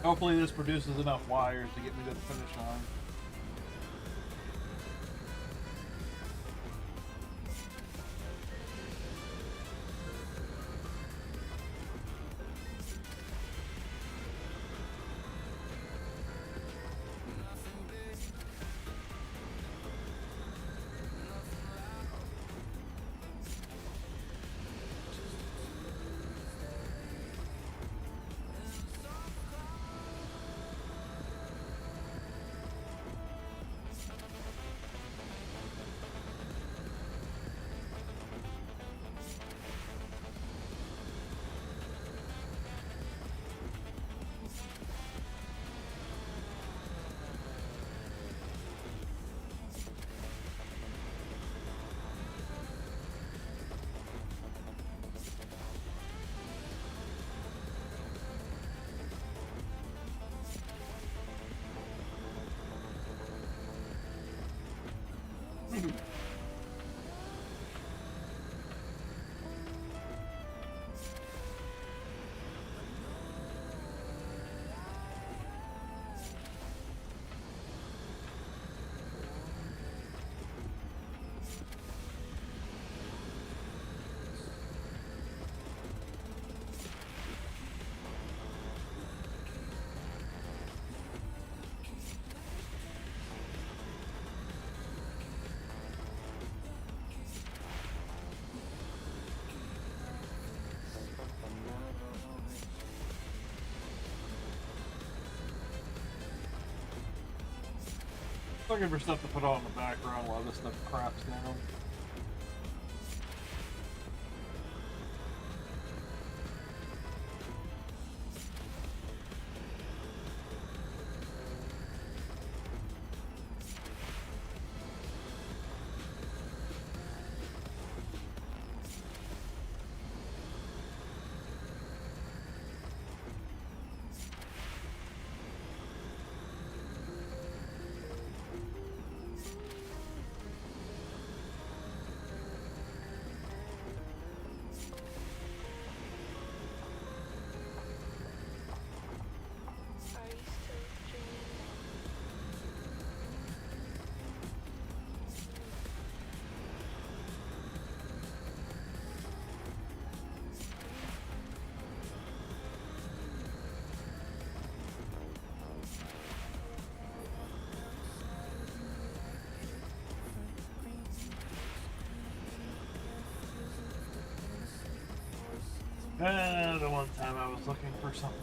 S1: Hopefully this produces enough wires to get me to the finish line. Looking for stuff to put on in the background while this stuff craps down. The one time I was looking for something.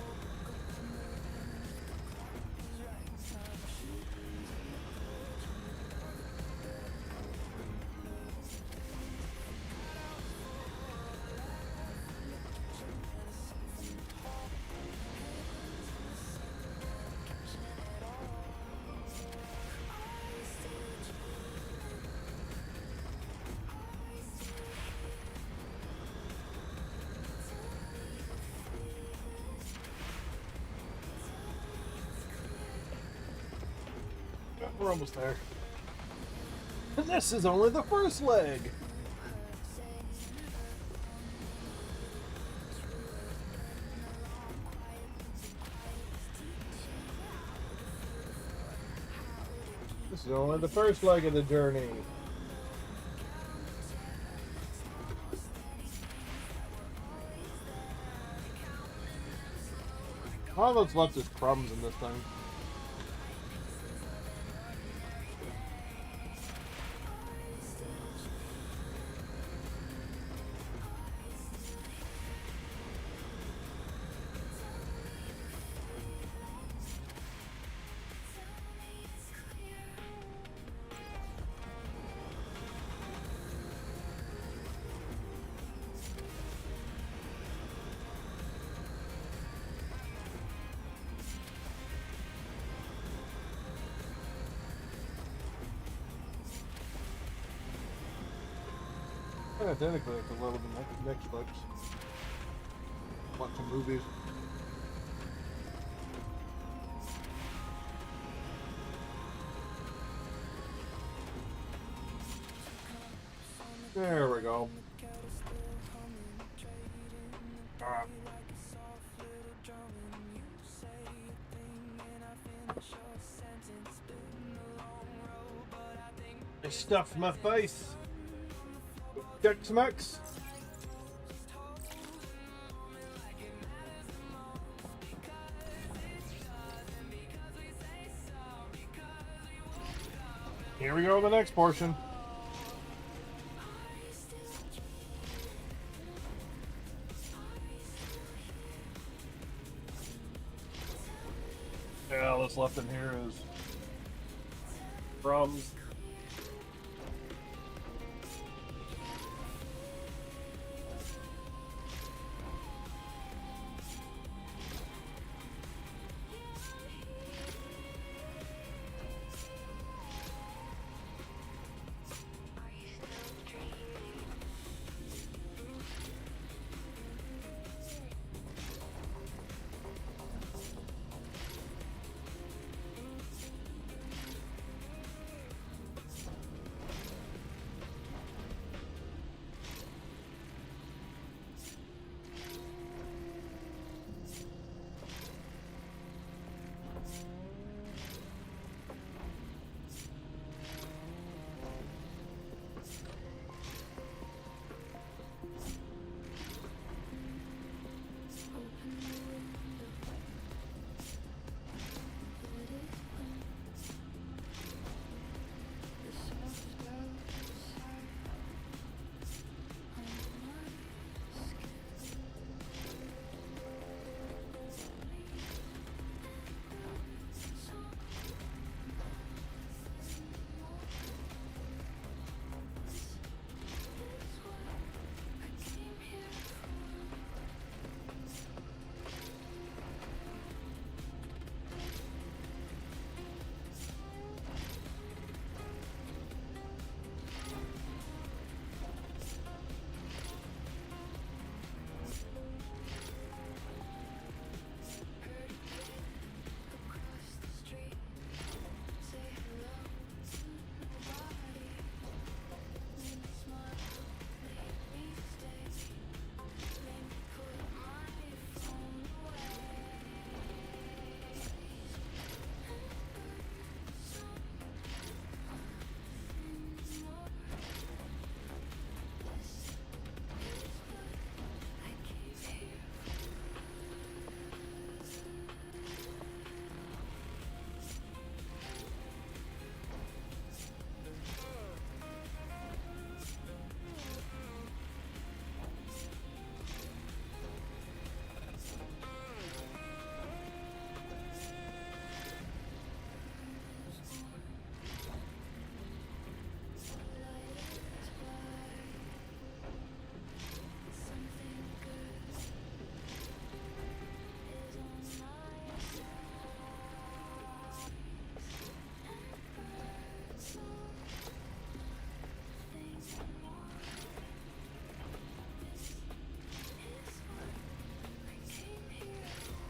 S1: We're almost there. And this is only the first leg. This is only the first leg of the journey. All that's left is crumbs in this thing. Yeah, technically it's a little bit Netflix. Watch some movies. There we go. I stuffed my face. Tex-Mex. Here we go with the next portion. Yeah, all that's left in here is crumbs.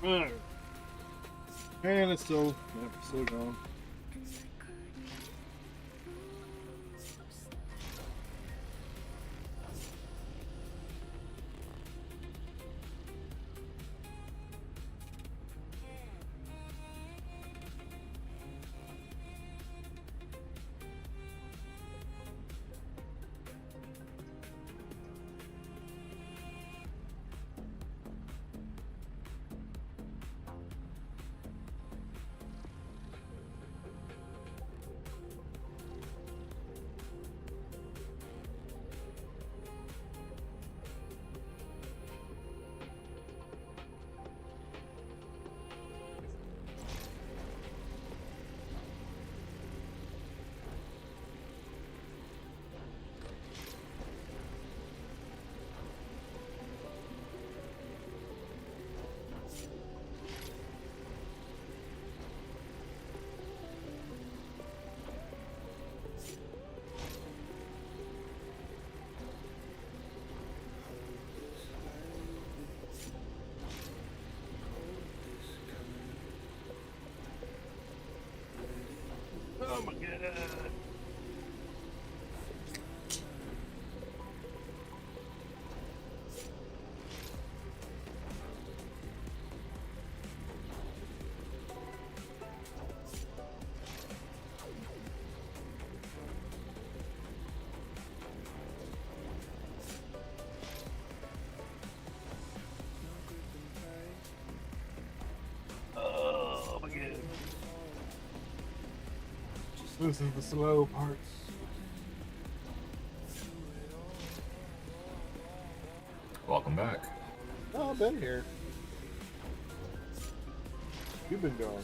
S1: And it's still going. Oh my god. Oh my god. This is the slow part.
S3: Welcome back.
S1: Oh, I've been here. You've been going.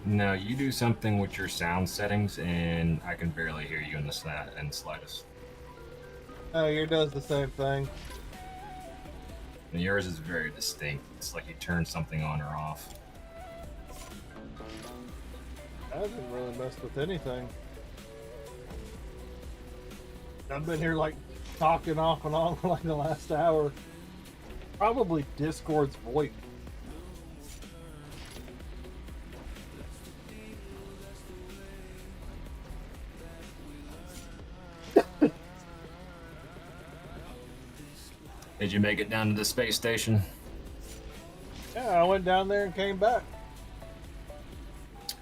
S3: No, you do something with your sound settings, and I can barely hear you in the slightest.
S1: Oh, yours does the same thing.
S3: And yours is very distinct. It's like you turn something on or off.
S1: I haven't really messed with anything. I've been here like talking off and on for like the last hour. Probably Discord's VoIP.
S3: Did you make it down to the space station?
S1: Yeah, I went down there and came back.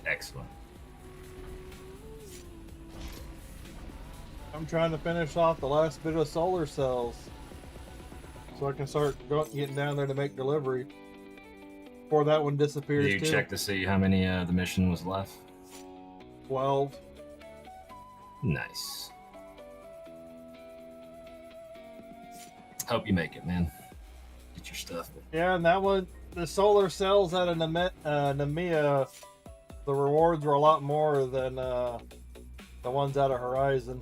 S3: Excellent.
S1: I'm trying to finish off the last bit of solar cells so I can start getting down there to make delivery before that one disappears.
S3: Did you
S1: too.
S3: check to see how many the mission was left?
S1: 12.
S3: Nice. Hope you make it, man. Get your stuff.
S1: Yeah, and that one, the solar cells out of Nemea, the rewards were a lot more than the ones out of Horizon.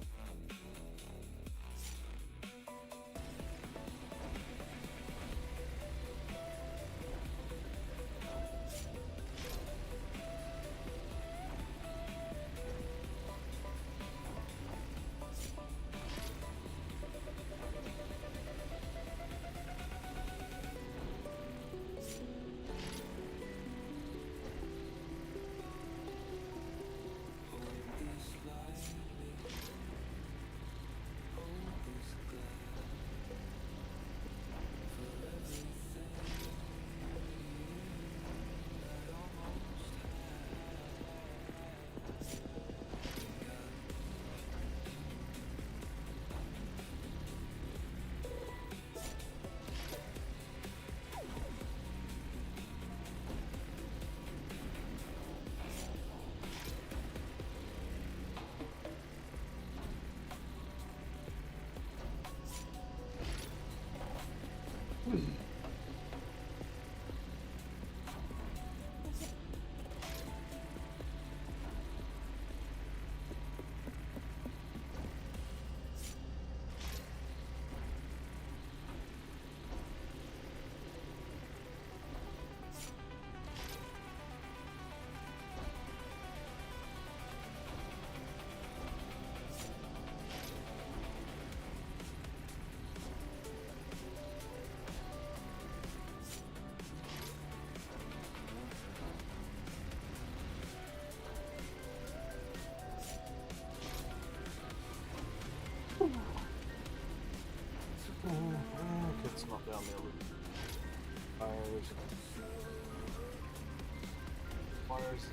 S1: Wires.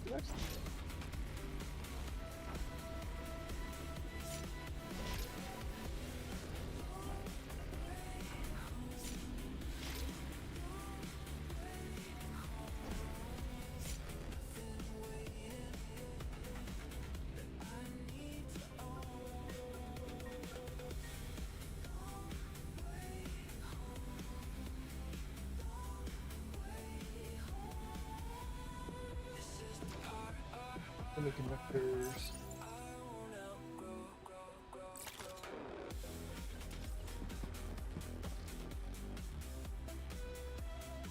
S1: Next. Semiconductors.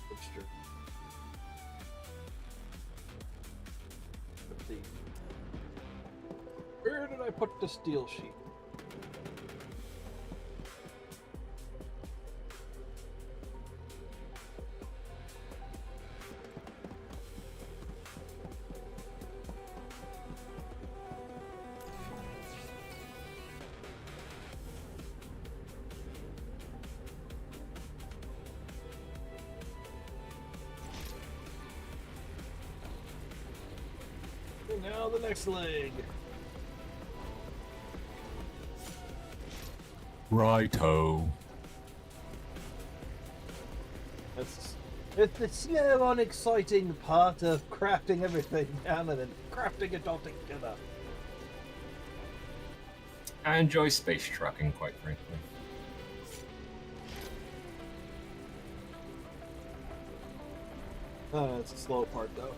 S1: Mixture. Let's see. Where did I put the steel sheet? And now the next leg.
S3: Righto.
S1: It's the slow, unexciting part of crafting everything down and then crafting it all together.
S3: I enjoy space trucking, quite frankly.
S1: It's a slow part though.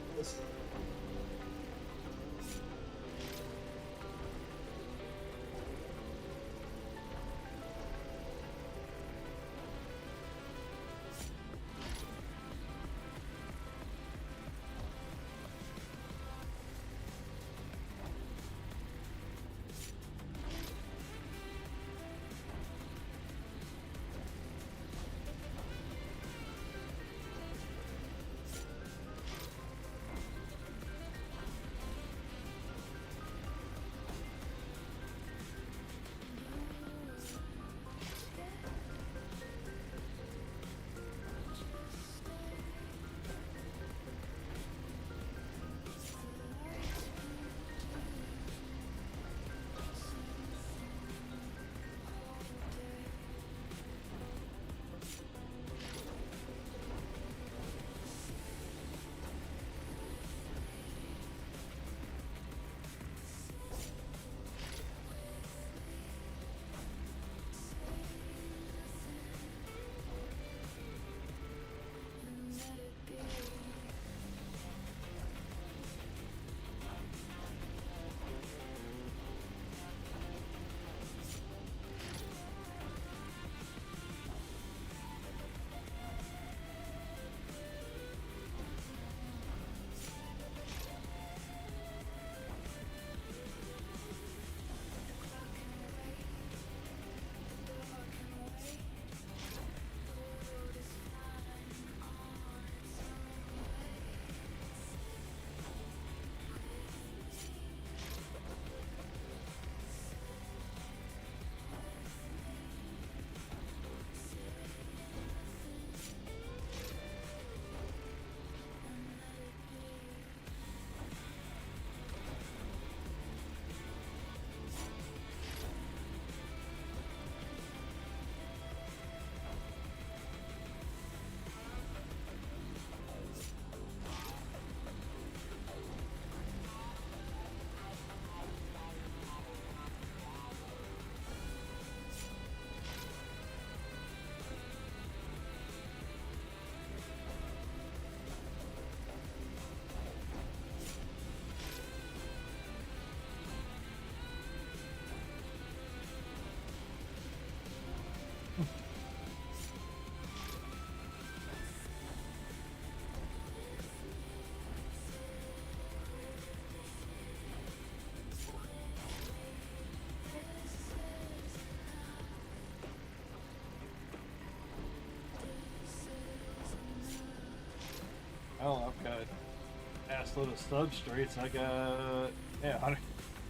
S1: ass load of substrates. I got, yeah, I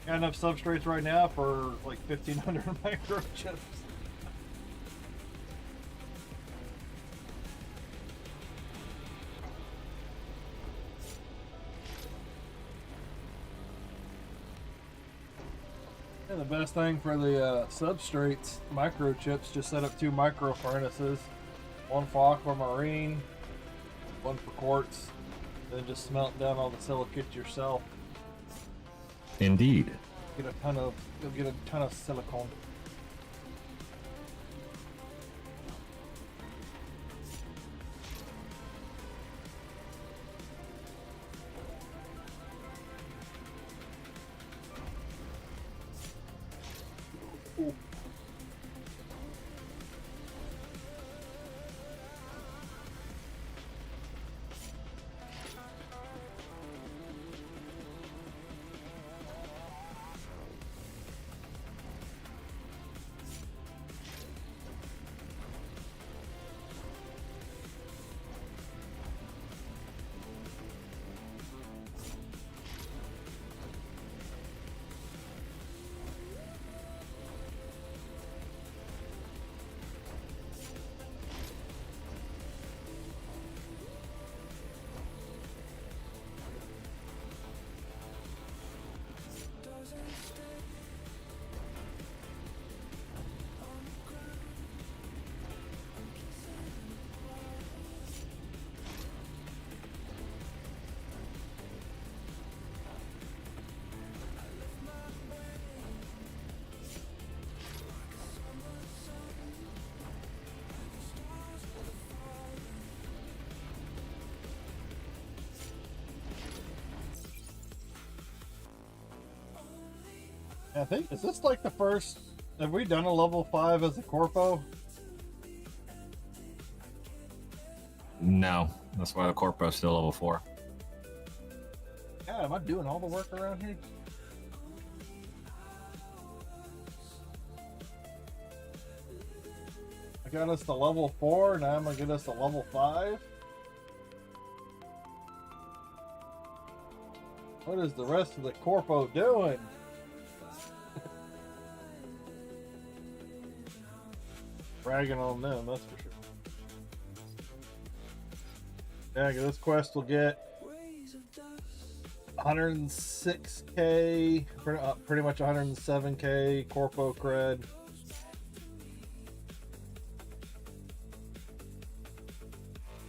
S1: got enough substrates right now for like 1,500 microchips. And the best thing for the substrates, microchips, just set up 2 micro furnaces, one for aquamarine, one for quartz, then just smelt down all the silicate yourself.
S3: Indeed.
S1: You'll get a ton of silicone. I think, is this like the first, have we done a level 5 as a corpo?
S3: No, that's why the Corpo's still level 4.
S1: God, am I doing all the work around here? I got us to level 4, now I'm gonna get us to level 5. What is the rest of the corpo doing? Bragging on them, that's for sure. Yeah, this quest will get 106k, pretty much 107k corpo cred.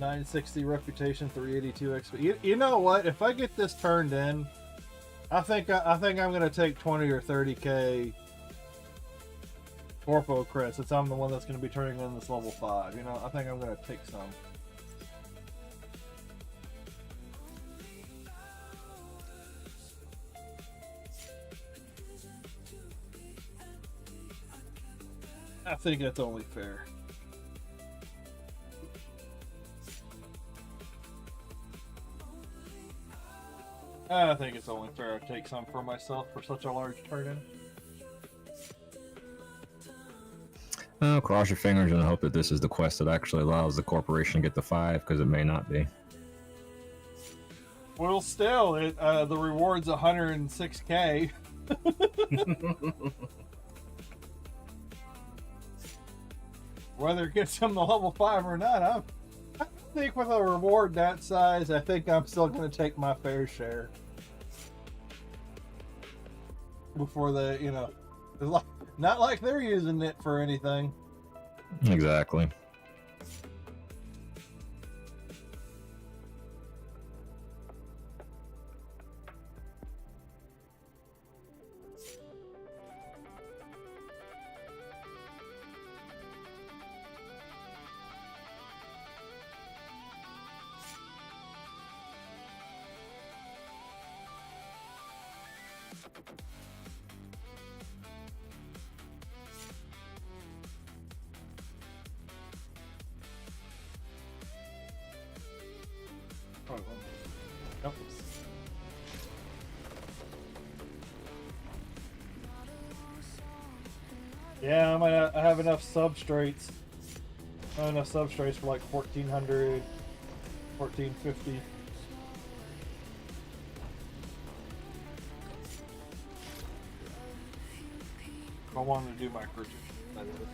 S1: $960 reputation, 382 XP. You know what? If I get this turned in, I think I'm gonna take 20 or 30k corpo cred, since I'm the one that's going to be turning in this level 5. You know, I think I'm going to take some. I think that's only fair. I think it's only fair to take some for myself for such a large turn-in.
S3: Cross your fingers and hope that this is the quest that actually allows the corporation to get the 5, because it may not be.
S1: Well, still, the reward's 106k. Whether it gets him to level 5 or not, I think with a reward that size, I think I'm still going to take my fair share. Before they, you know, not like they're using it for anything.
S3: Exactly.
S1: Nope. Yeah, I have enough substrates. I have enough substrates for like 1,400, 1,450. I wanted to do microchip. I did it.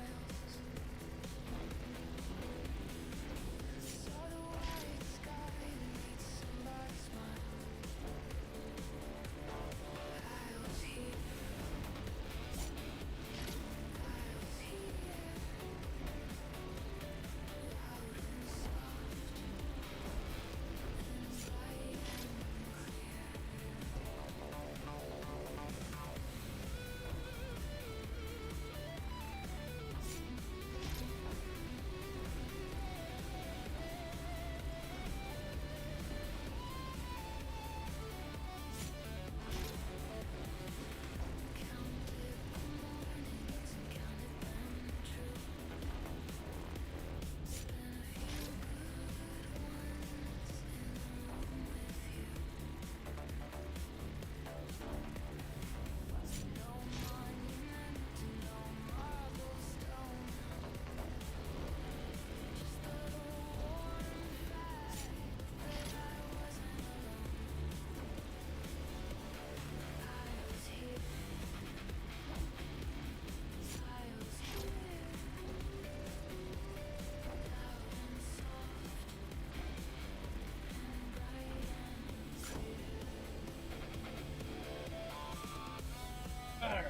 S1: Alright.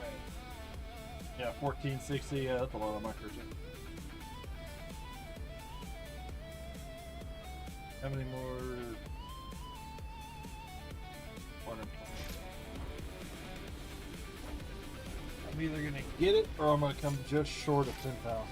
S1: Yeah, 1460, yeah, that's a lot of microchip. How many more? 120. I'm either gonna get it or I'm gonna come just short of 10,000.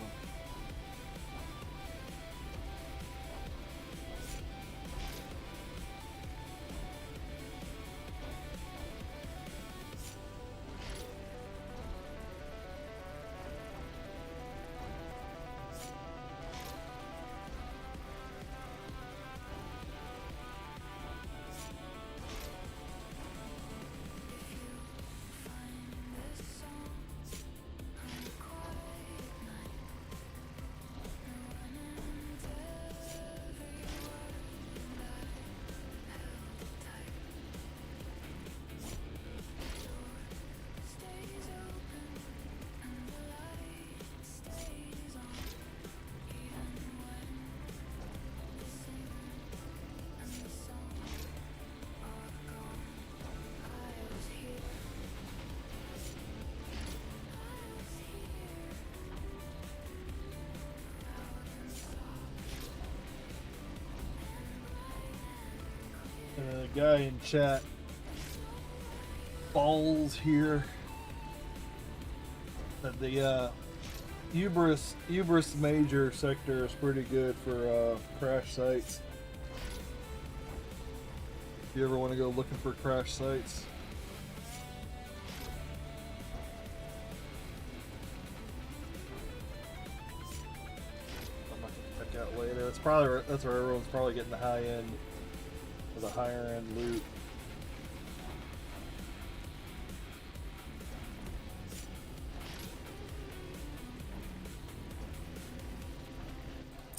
S1: Guy in chat, balls here, that the Hubris major sector is pretty good for crash sites. If you ever want to go looking for crash sites. I'm not gonna check out later. It's probably that's where everyone's probably getting the high end. The higher end loot.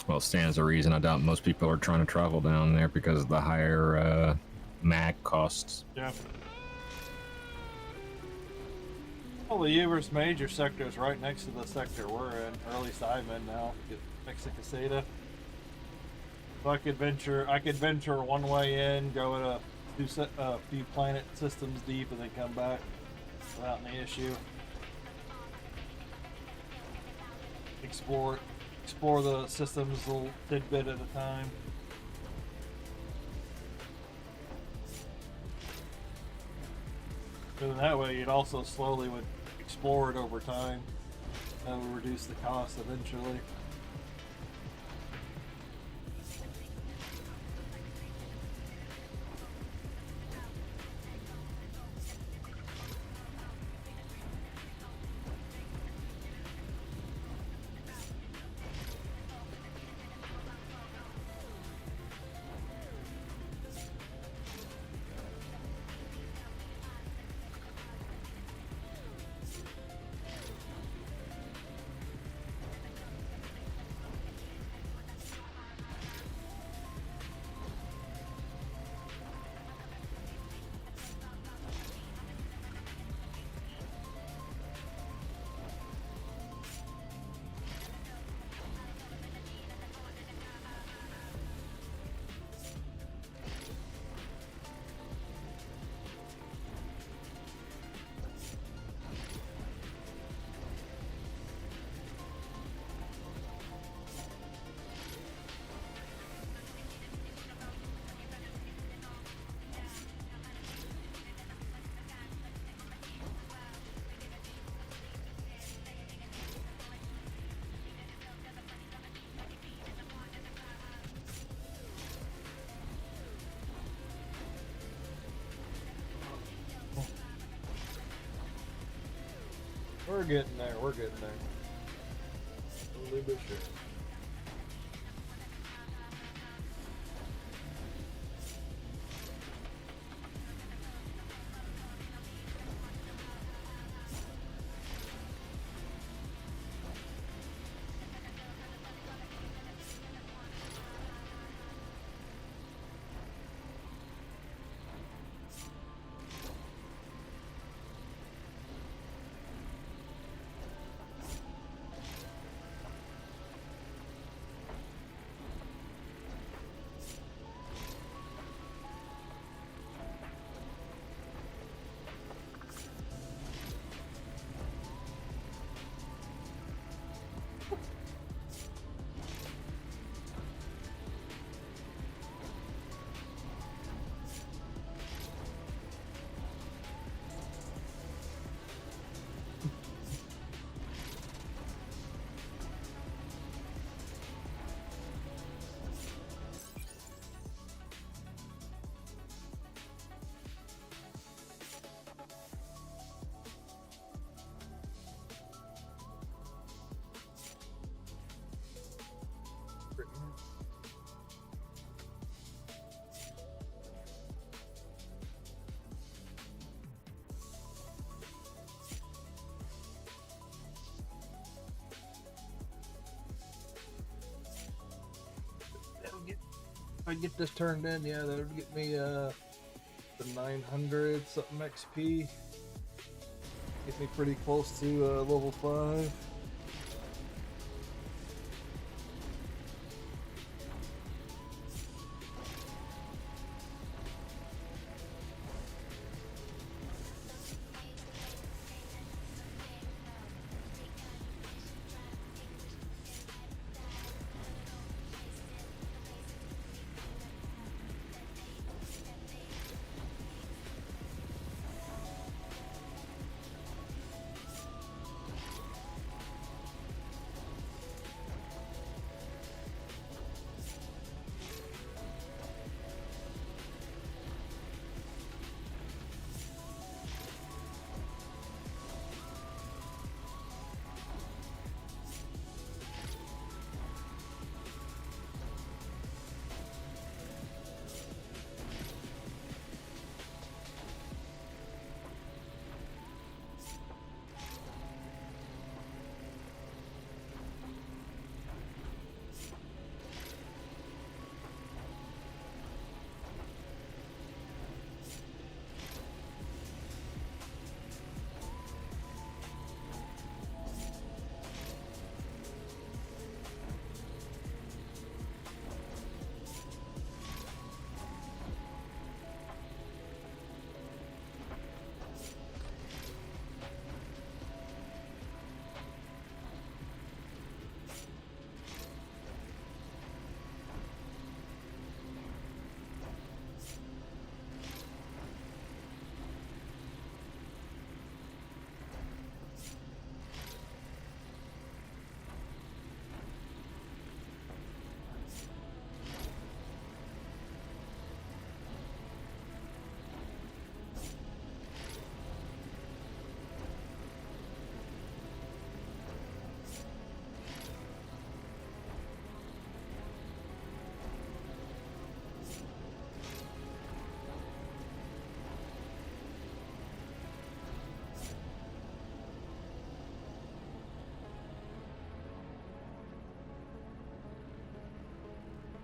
S3: Well, stands to reason. I doubt most people are trying to travel down there because of the higher mag costs.
S1: Yeah. Well, the Hubris major sector is right next to the sector we're in, or at least I'm in now. Get next to Caseta. So I could venture one way in, go at a few planet systems deep, and then come back without any issue. Explore the systems a little tidbit at a time. So in that way, you'd also slowly would explore it over time. That would reduce the cost eventually. We're getting there. We're getting there. Slowly but sure. If I get this turned in, yeah, that would get me the 900 something XP. Get me pretty close to level 5.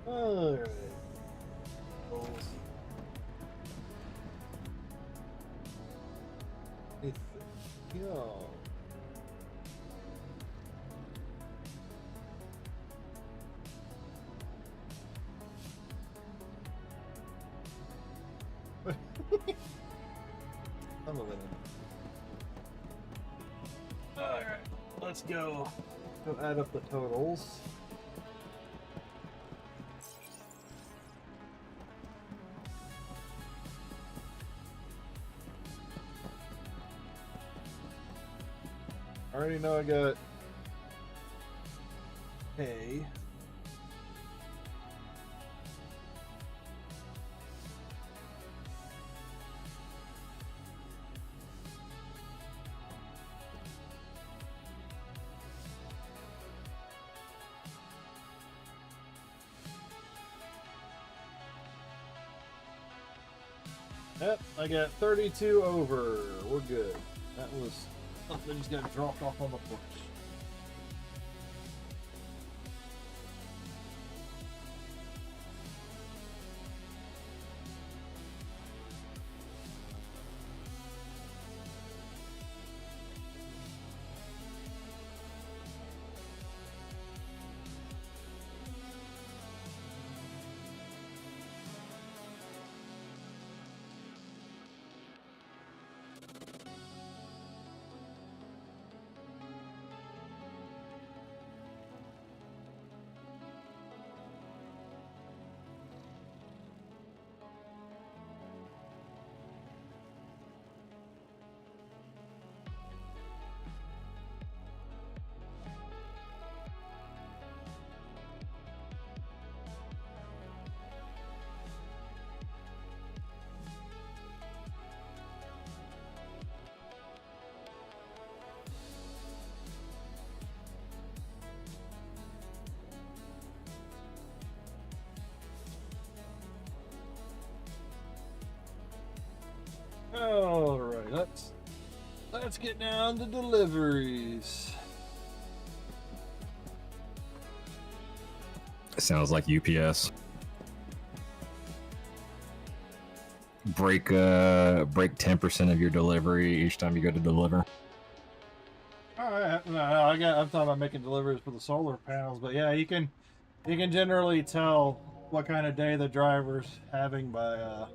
S1: Alright. Go. Some of it. Alright, let's go. Go add up the totals. I already know I got hay. Yep, I got 32 over. We're good. That was something that just got dropped off on the porch. All right, let's get down to deliveries.
S3: Sounds like UPS. Break 10% of your delivery each time you go to deliver.
S1: All right, no, I'm talking about making deliveries for the solar panels, but yeah, you can generally tell what kind of day the driver's having by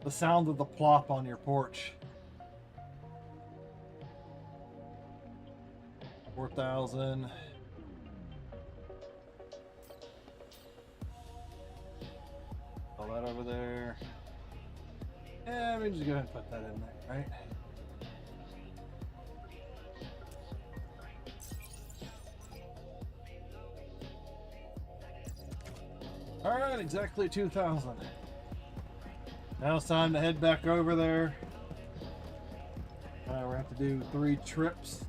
S1: the sound of the plop on your porch. 4,000. All that over there. Yeah, let me just go ahead and put that in there, right? All right, exactly 2,000. Now it's time to head back over there. We're gonna have to do 3 trips.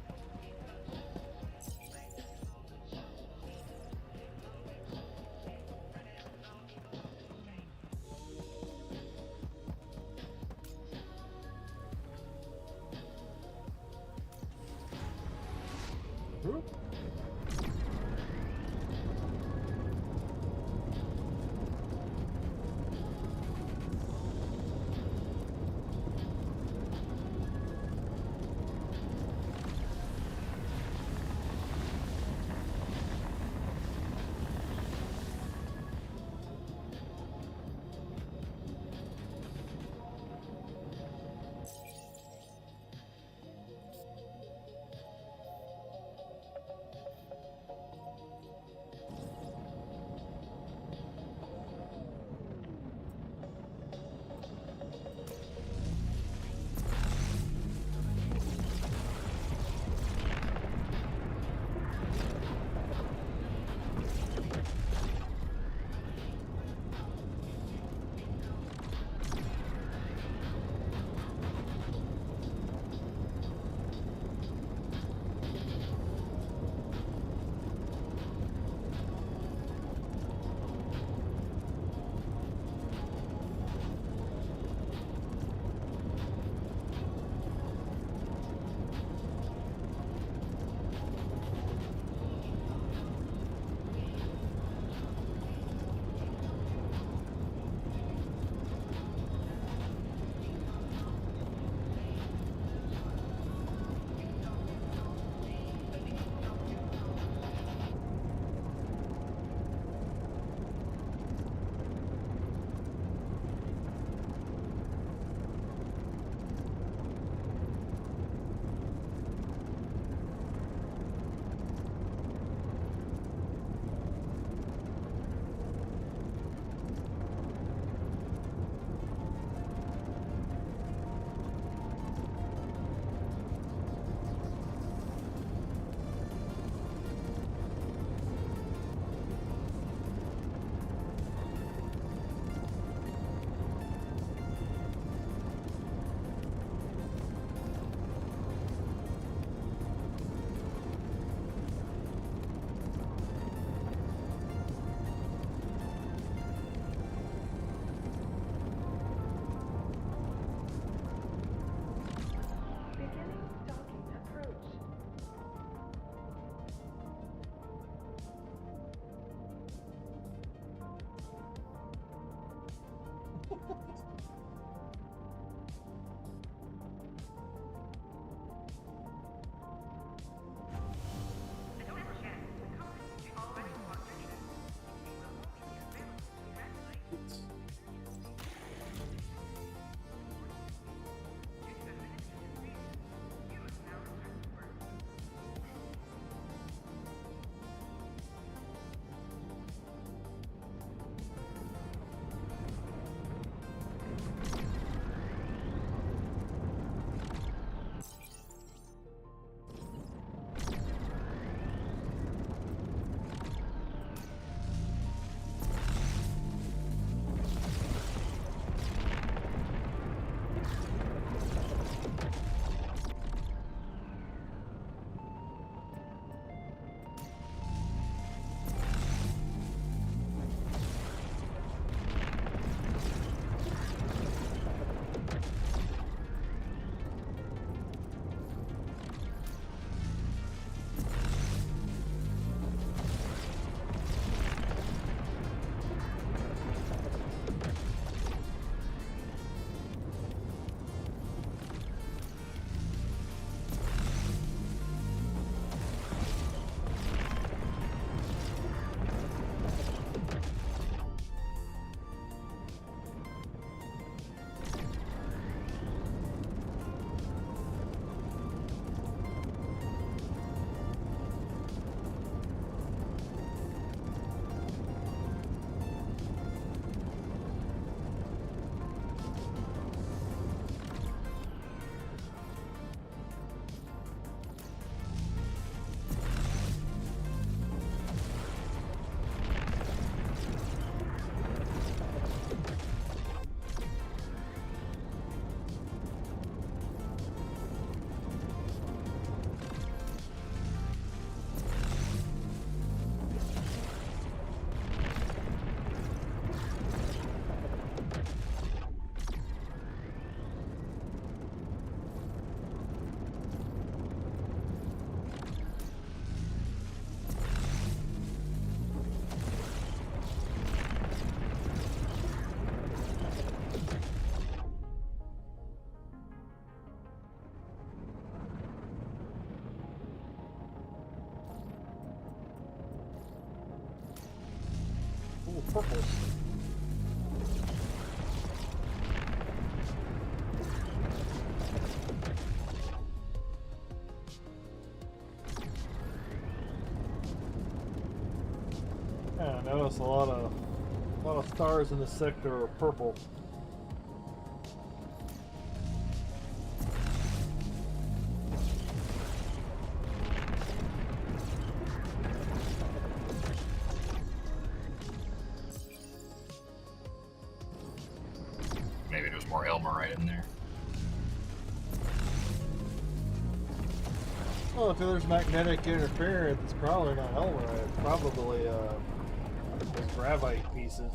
S1: purples. Yeah, I noticed a lot of stars in this sector are purple.
S3: Maybe there's more Elmerite in there.
S1: Well, if there's magnetic interference, it's probably not Elmerite. It's probably those gravite pieces.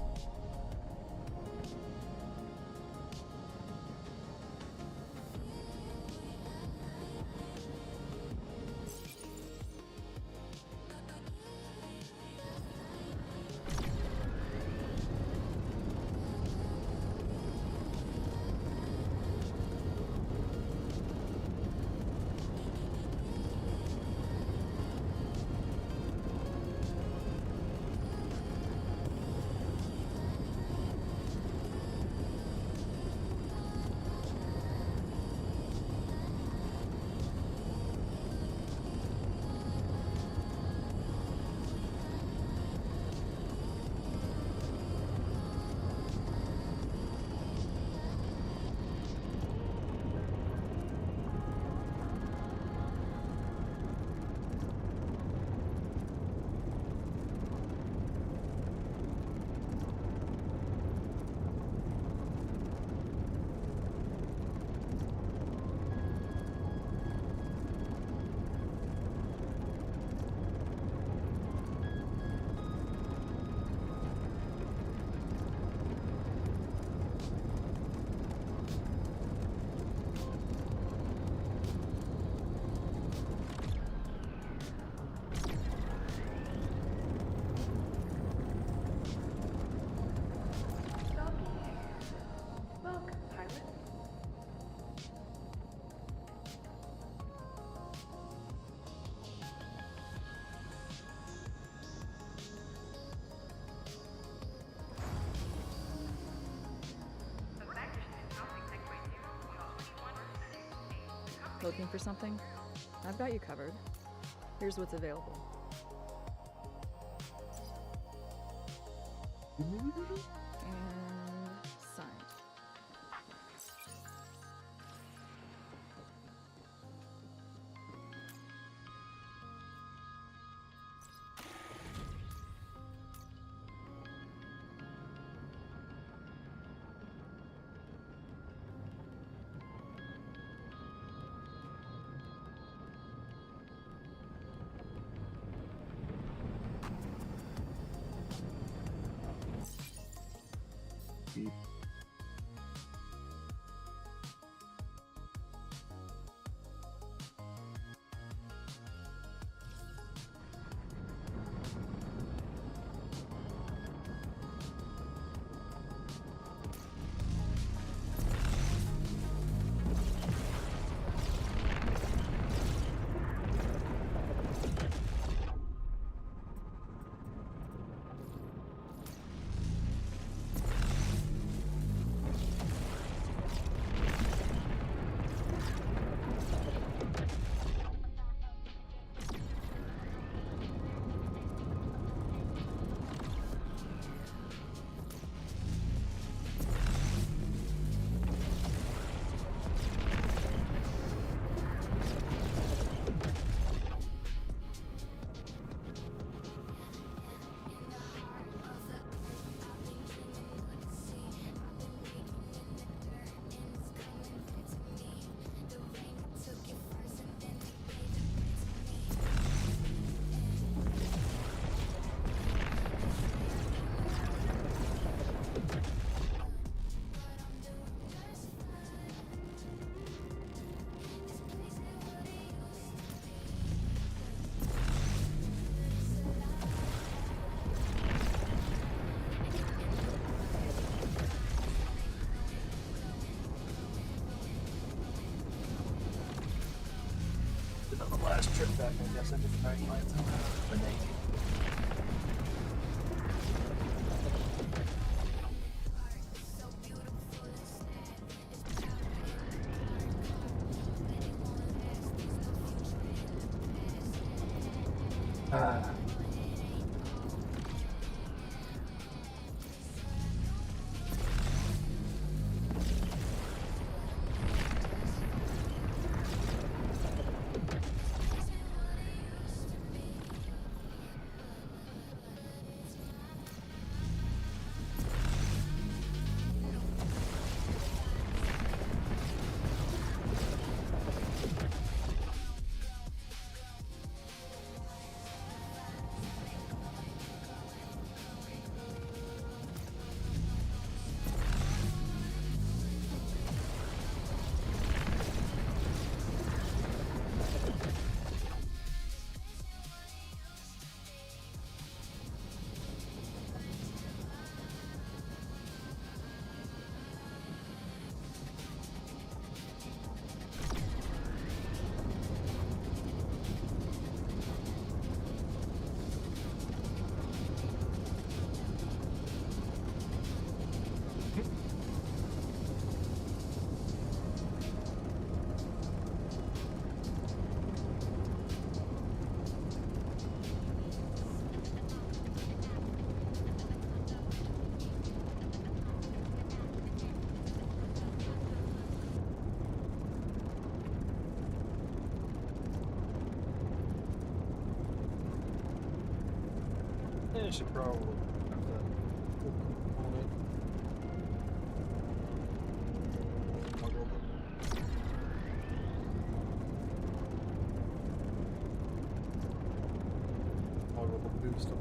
S6: Welcome, pilot.
S5: Looking for something? I've got you covered. Here's what's available. And signed.
S1: Last trip back, I guess I did the night lights. The Navy.
S11: I should probably have that component. Toggle the boost up.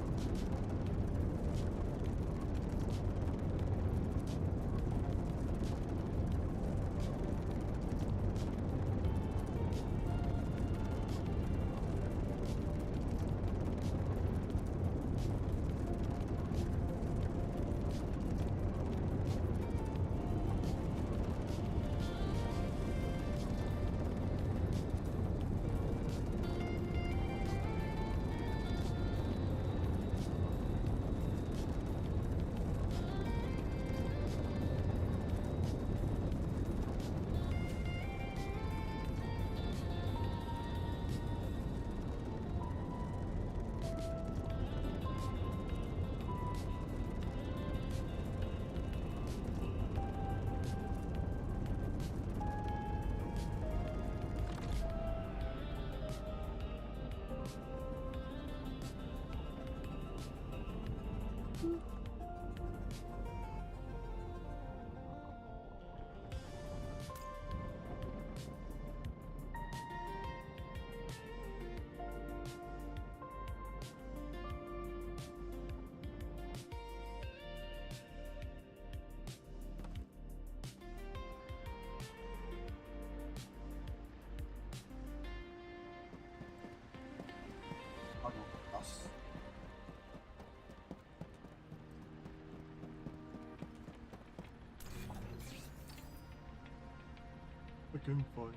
S11: I can fight.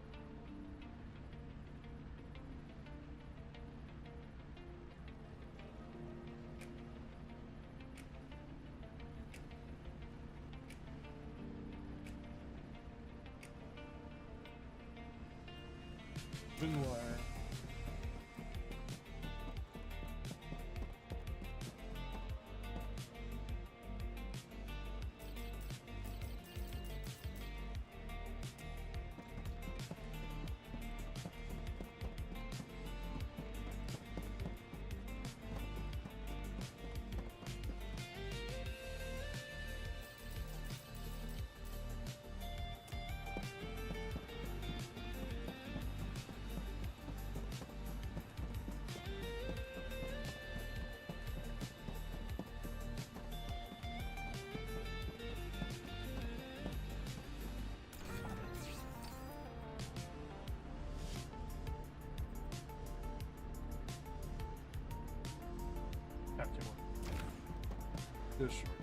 S11: Been wire. Yes, sure.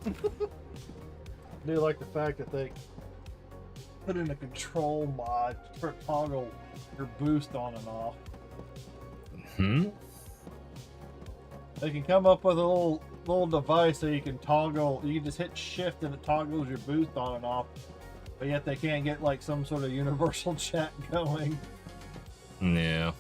S1: I do like the fact that they put in a control mod for toggle your boost on and off. They can come up with a little device so you can toggle. You can just hit shift and it toggles your boost on and off. But yet they can't get like some sort of universal chat going.
S3: Yeah.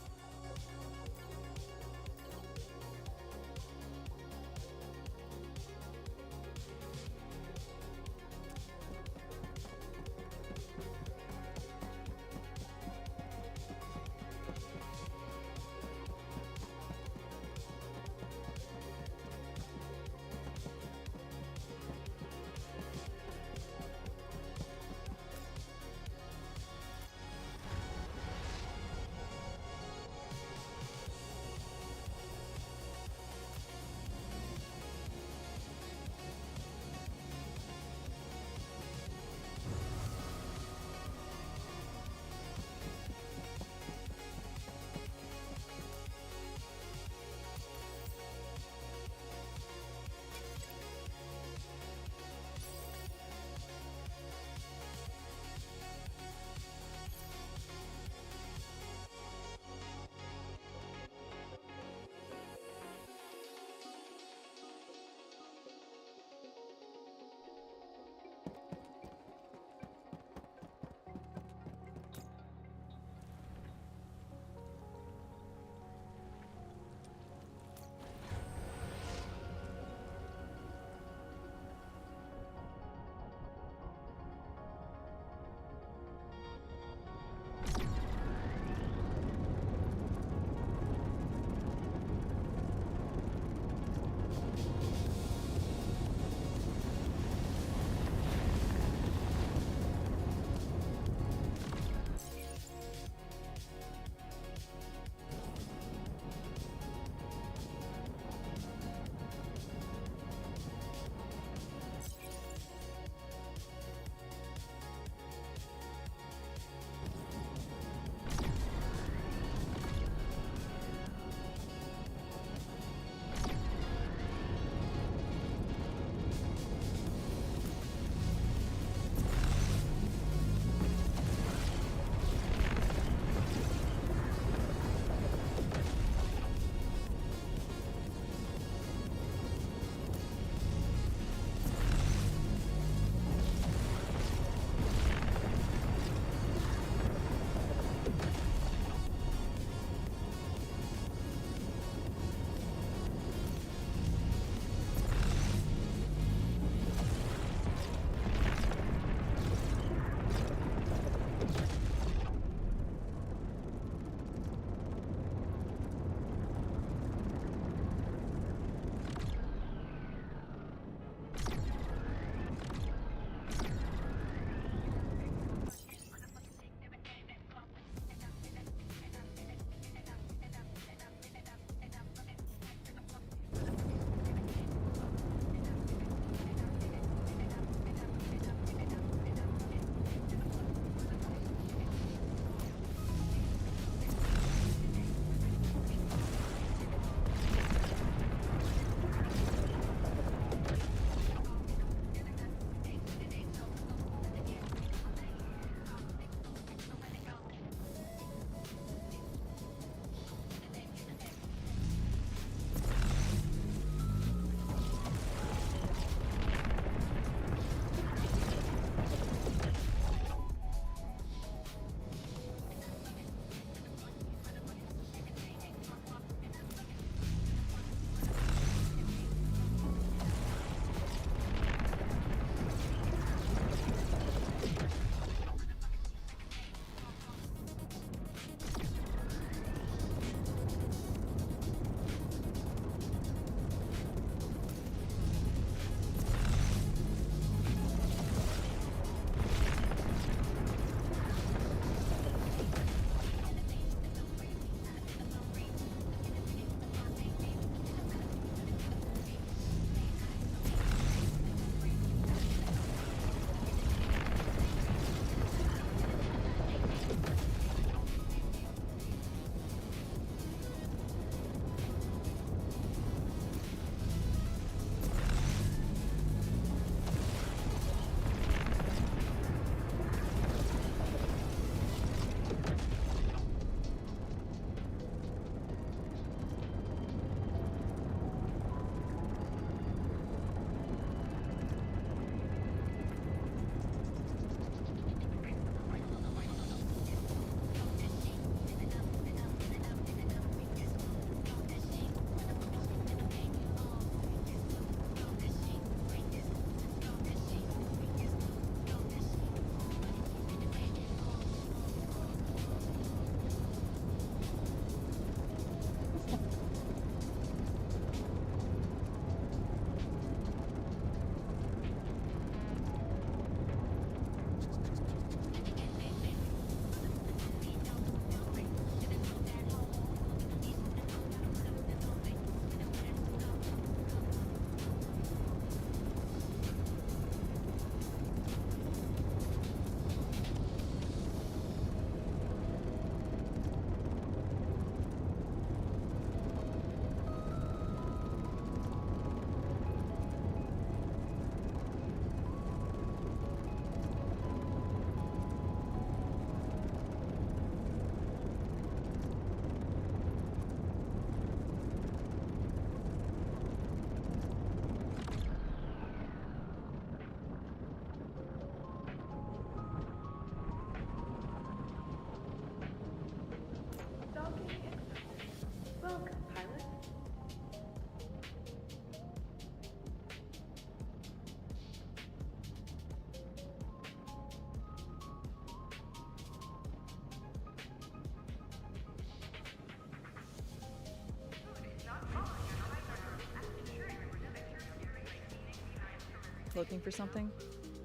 S5: Looking for something?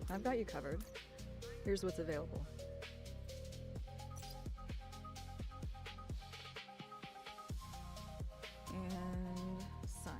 S5: I've got you covered. Here's what's available. And sign.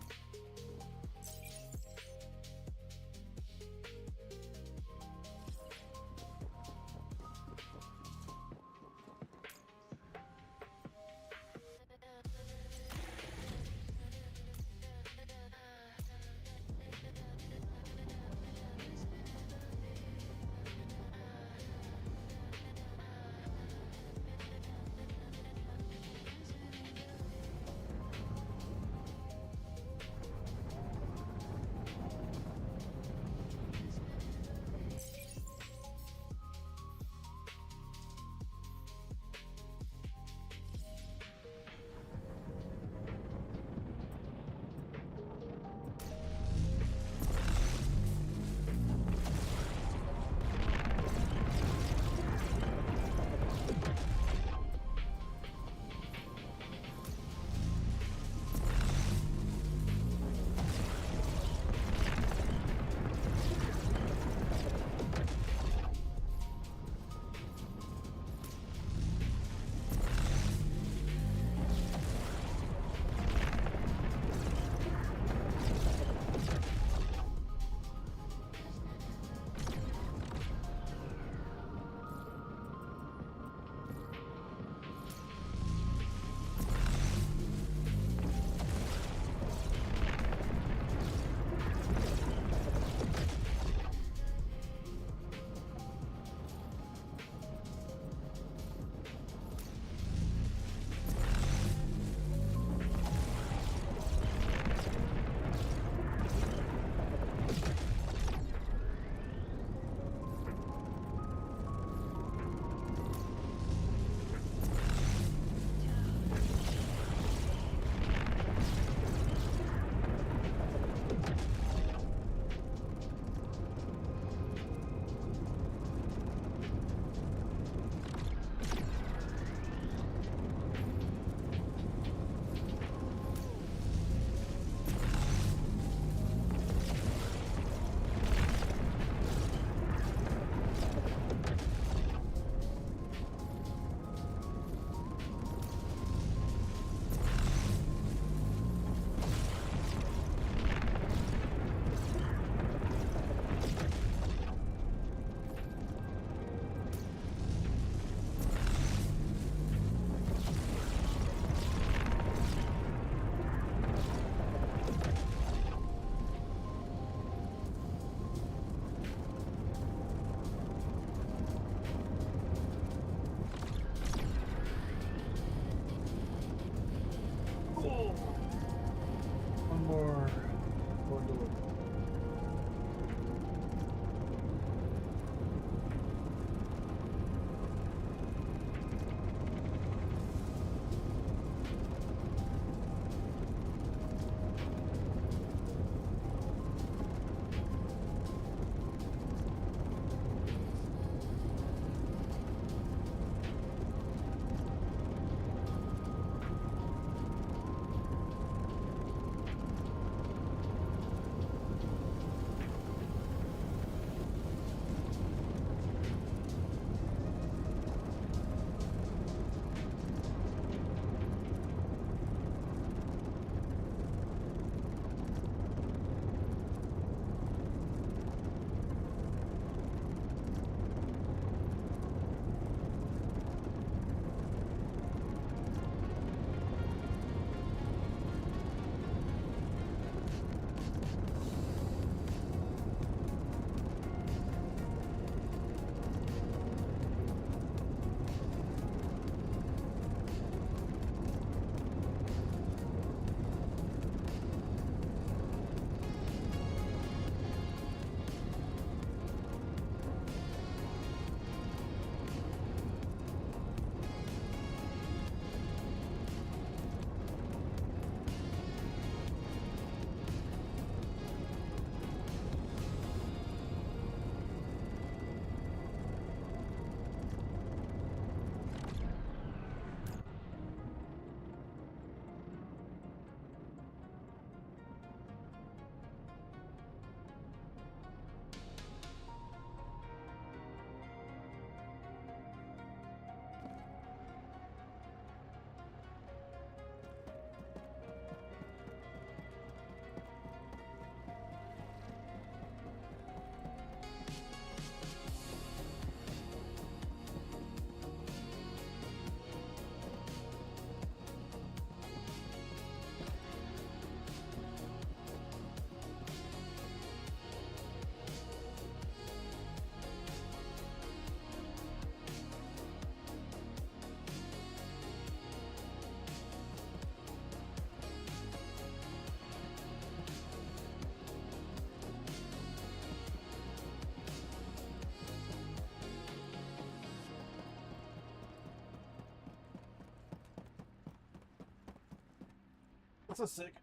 S1: That's a sick.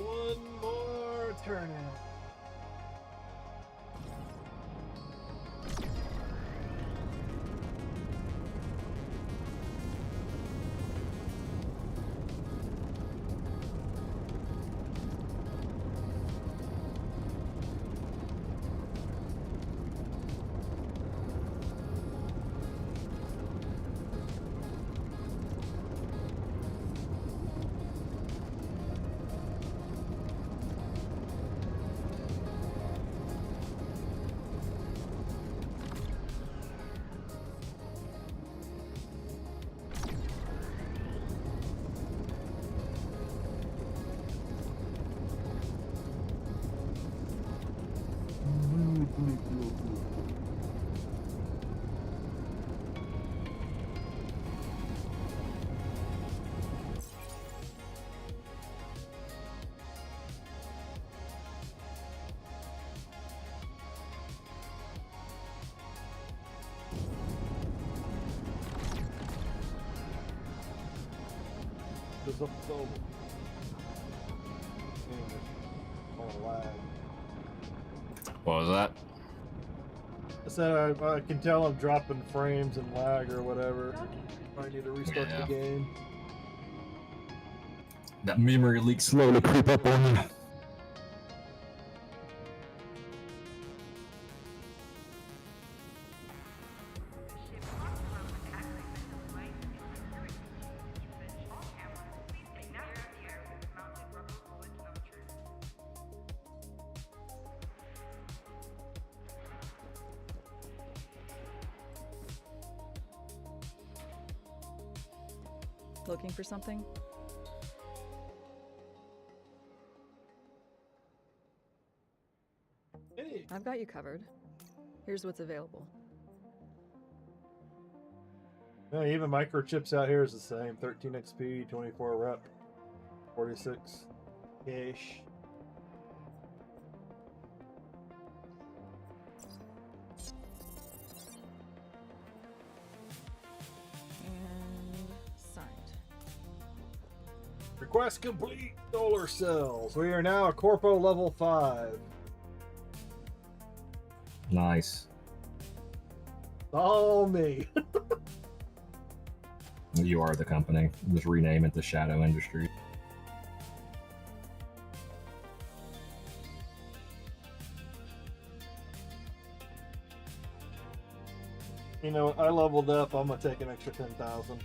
S11: One more turn in. There's a soul. Oh, lag.
S3: What was that?
S11: I said I can tell I'm dropping frames and lag or whatever. I need to restart the game.
S3: That memory leak slowly creep up on you.
S5: Looking for something?
S11: Hey.
S5: I've got you covered. Here's what's available.
S11: Yeah, even microchips out here is the same. 13 XP, 24 rep, 46 ish.
S5: And signed.
S11: Request complete. Solar cells. We are now a Corpo level 5.
S3: Nice.
S11: All me.
S3: You are the company. Just rename it the Shadow Industry.
S11: You know, I leveled up. I'm gonna take an extra 10,000.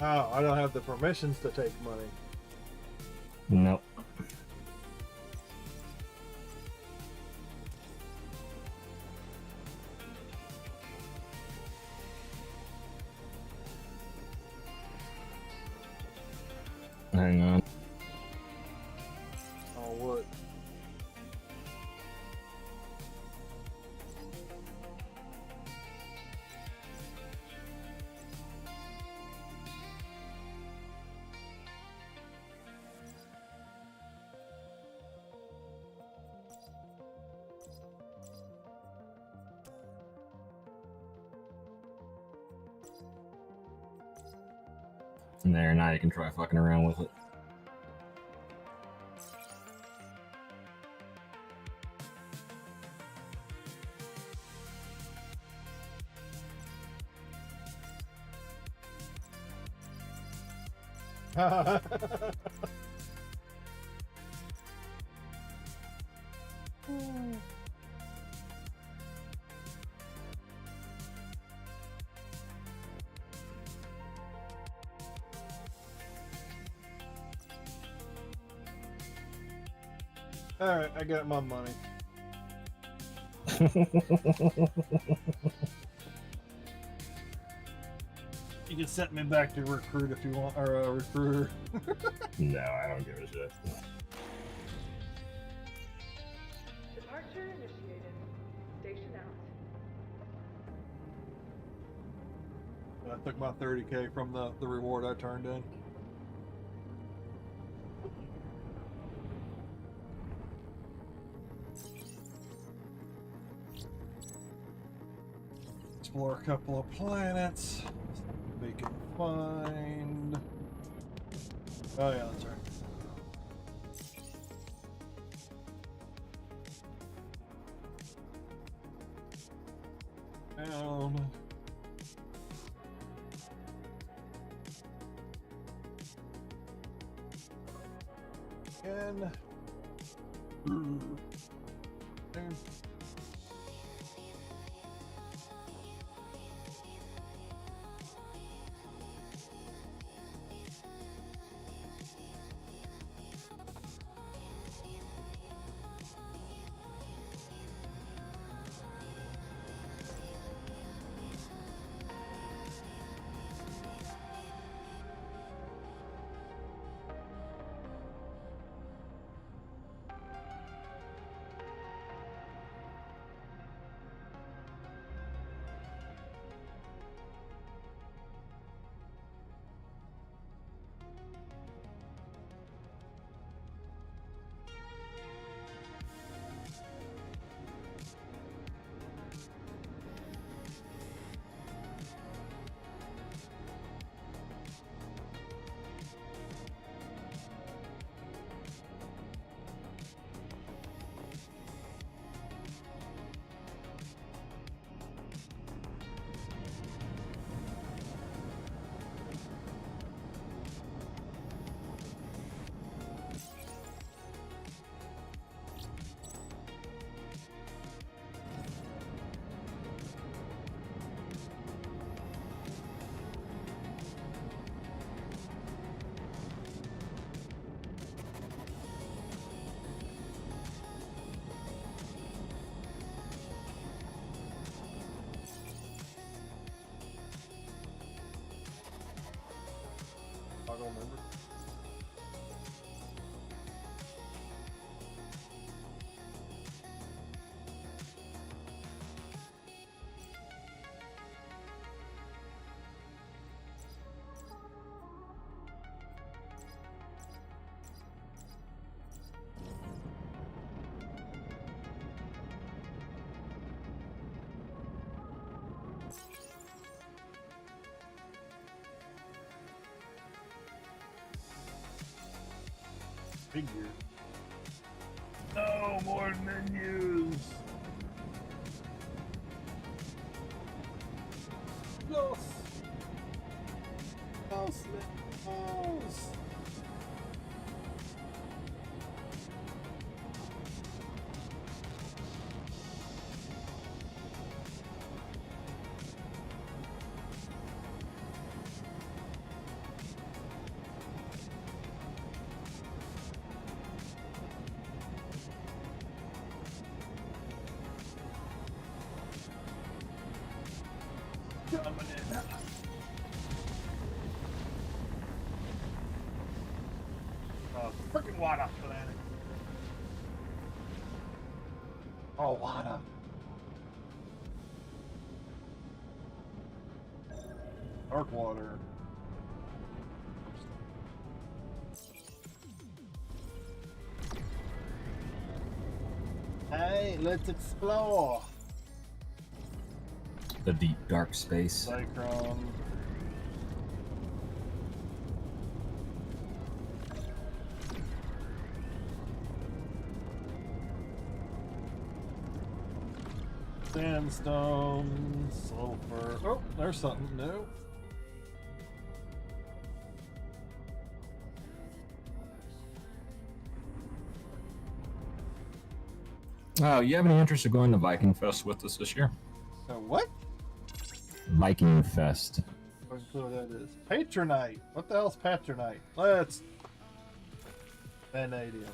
S11: Oh, I don't have the permissions to take money.
S3: Nope. Hang on.
S11: Oh, what?
S3: And there, now you can try fucking around with it.
S11: Alright, I got my money.
S1: You can send me back to recruit if you want, or a recruiter.
S3: No, I don't give a shit.
S6: Departure initiated. Station out.
S1: I took my 30K from the reward I turned in. Explore a couple of planets. We can find. Oh yeah, that's right. Down. Again. There. I don't remember. Figure. No more menus. Los. Los. Los. Coming in. Freaking water planet. Oh, water. Dark water. Hey, let's explore.
S3: The deep dark space.
S1: Cyclone. Sandstone, sulfur. Oh, there's something new.
S3: Oh, you have any interest in going to Viking Fest with us this year?
S1: What?
S3: Viking Fest.
S1: I don't know what that is. Patronite. What the hell's Patronite? Let's. Vanadium.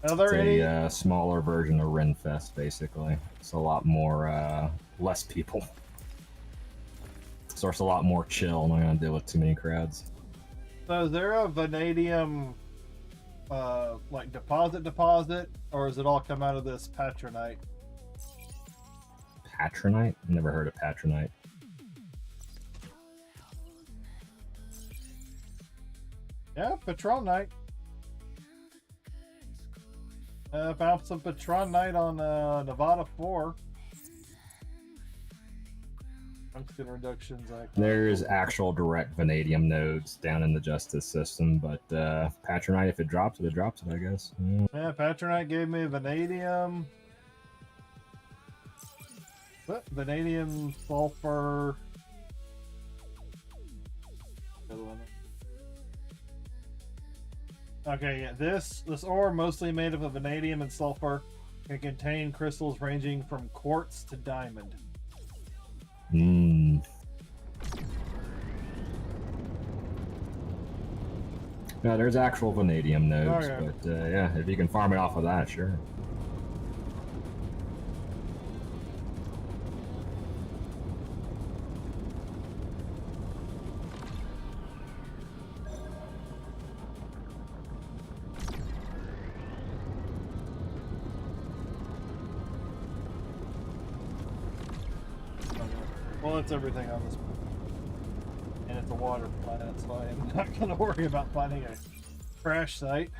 S11: Are there
S3: It's
S11: any?
S3: a smaller version of Renfest, basically. It's a lot more, less people. So it's a lot more chill. I'm not gonna deal with too many crowds.
S11: So is there a vanadium, like deposit, or does it all come out of this Patronite?
S3: Patronite? Never heard of Patronite.
S11: Yeah, Patronite. Found some Patronite on Nevada 4. Tungsten reductions.
S3: There's actual direct vanadium nodes down in the justice system, but Patronite, if it drops it, I guess.
S11: Yeah, Patronite gave me vanadium. What? Vanadium, sulfur. Okay, yeah, this ore, mostly made up of vanadium and sulfur, can contain crystals ranging from quartz to diamond.
S3: No, there's actual vanadium nodes,
S11: Okay.
S3: but yeah, if you can farm it off of that, sure.
S11: Well, it's everything on this. And it's a water planet, so I'm not going to worry about finding a crash site.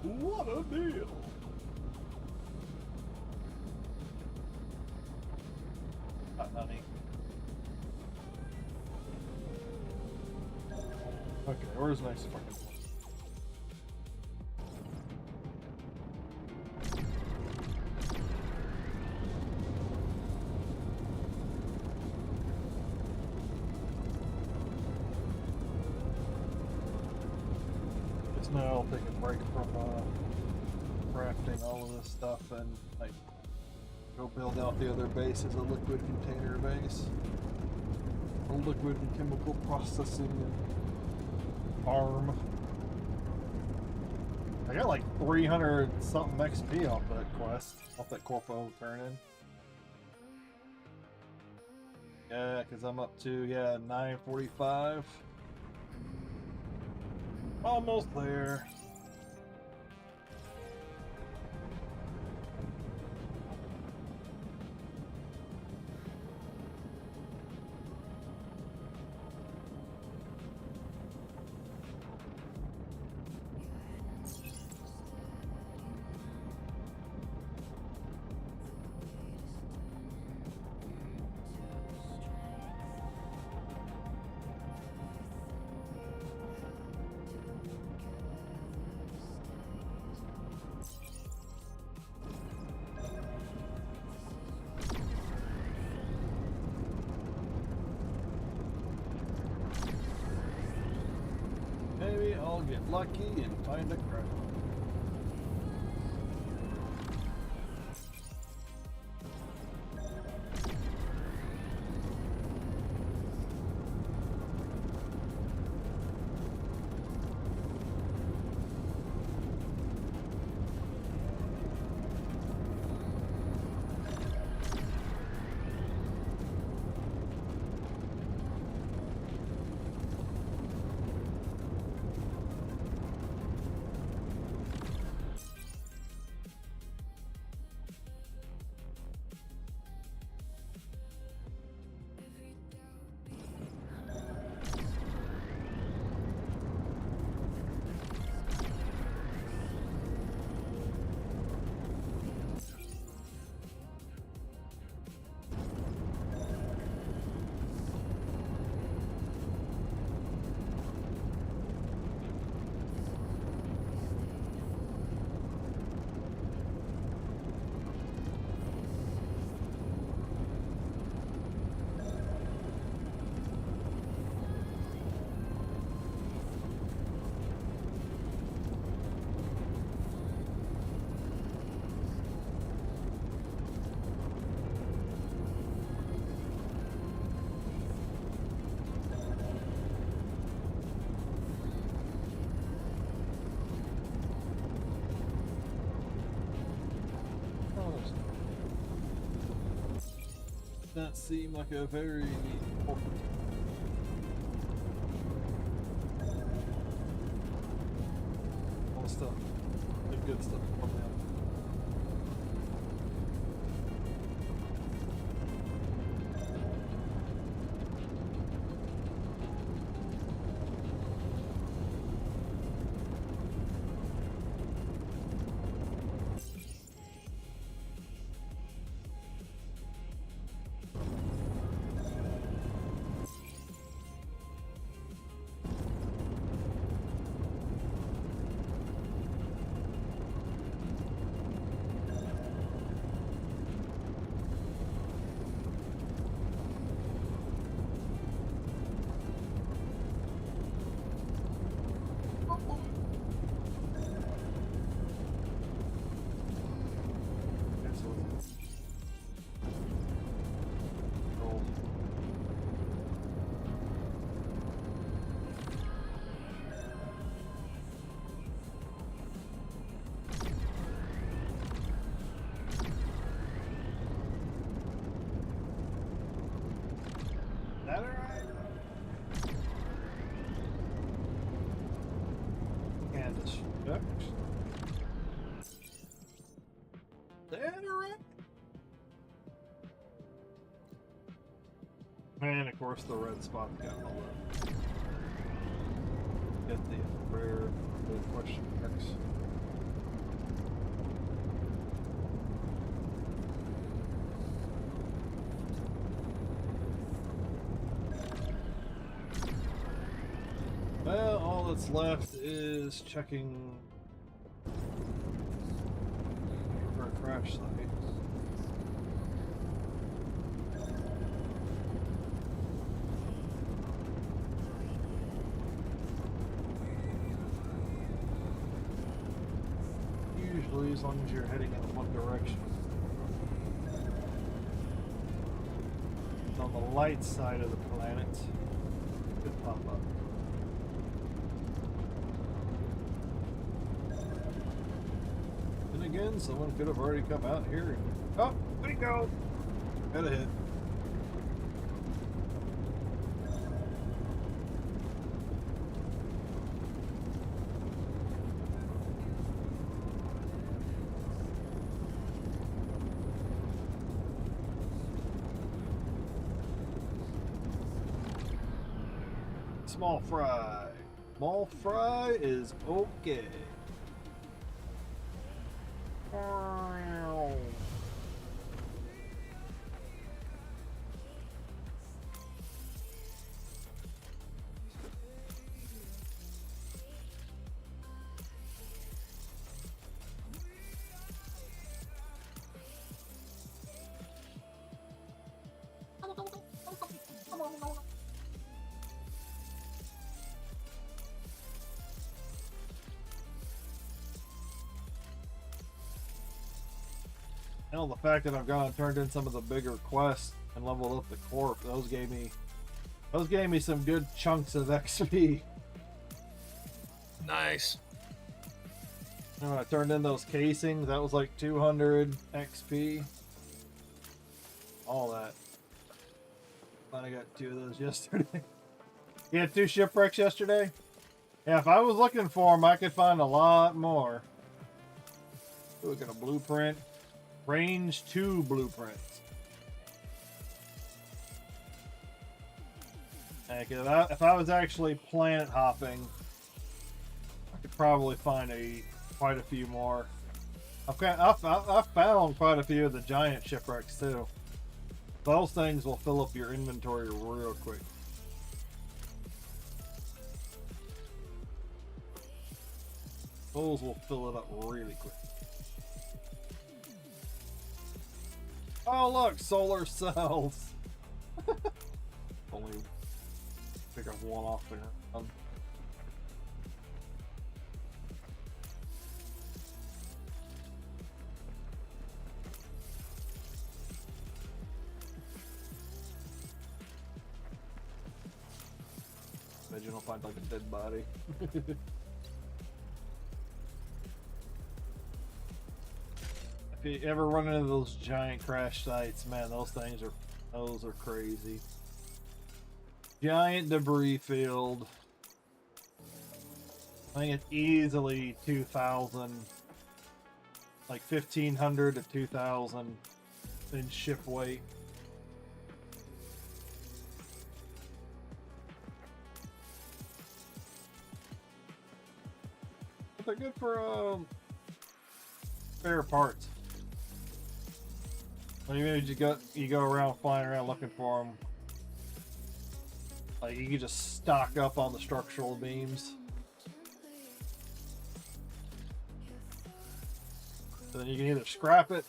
S11: What a deal! Honey. Okay, where's next fucking one? It's now I'll take a break from crafting all of this stuff and like go build out the other base as a liquid container base. A liquid and chemical processing and farm. I got like 300 something XP off that quest, off that Corpo turn in. Yeah, because I'm up to 945. Almost there. Maybe I'll get lucky and find a crowd. That seemed like a very important. All the stuff, the good stuff from them. That alright? And the shucks. That alright? And of course the red spot got all that. Get the rare question marks. Well, all that's left is checking for a crash site. Usually, as long as you're heading in one direction. It's on the light side of the planet, it could pop up. And again, someone could have already come out here and... Oh, bingo! Had a hit. Small fry. Small fry is okay. Hell, the fact that I've gone and turned in some of the bigger quests and leveled up the corp, those gave me some good chunks of XP.
S3: Nice.
S11: And when I turned in those casings, that was like 200 XP. All that. I got 2 of those yesterday. You had 2 shipwrecks yesterday? Yeah, if I was looking for them, I could find a lot more. Ooh, we got a blueprint. Range 2 blueprints. Heck, if I was actually planet hopping, I could probably find quite a few more. I've found quite a few of the giant shipwrecks too. Those things will fill up your inventory real quick. Those will fill it up really quick. Oh look, solar cells. Only pick up one off there. Imagine I'll find like a dead body. If you ever run into those giant crash sites, man, those Those are crazy. Giant debris field. I think it's easily 2,000, like 1,500 to 2,000 in ship weight. But they're good for spare parts. When you go around flying around looking for them, like you can just stock up on the structural beams. So then you can either scrap it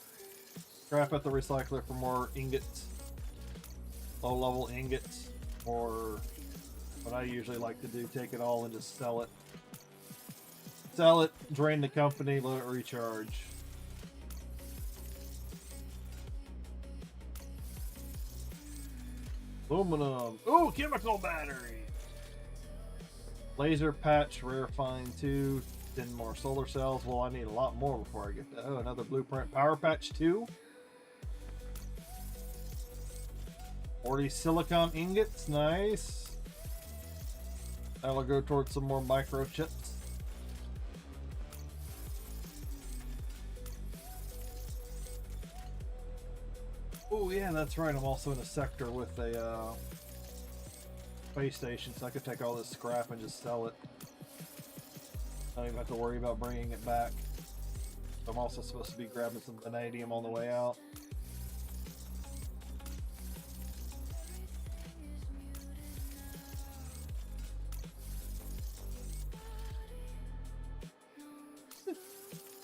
S11: at the recycler for more ingots, low-level ingots, or what I usually like to do, take it all and just sell it. Sell it, drain the company, let it recharge. Aluminum. Ooh, chemical battery. Laser patch, rarefine 2. 10 more solar cells. Well, I need a lot more before I get that. Oh, another blueprint power patch 2. 40 silicon ingots. Nice. That'll go towards some more microchips. Oh yeah, that's right. I'm also in a sector with a space station, so I could take all this scrap and just sell it. I don't even have to worry about bringing it back. I'm also supposed to be grabbing some vanadium on the way out.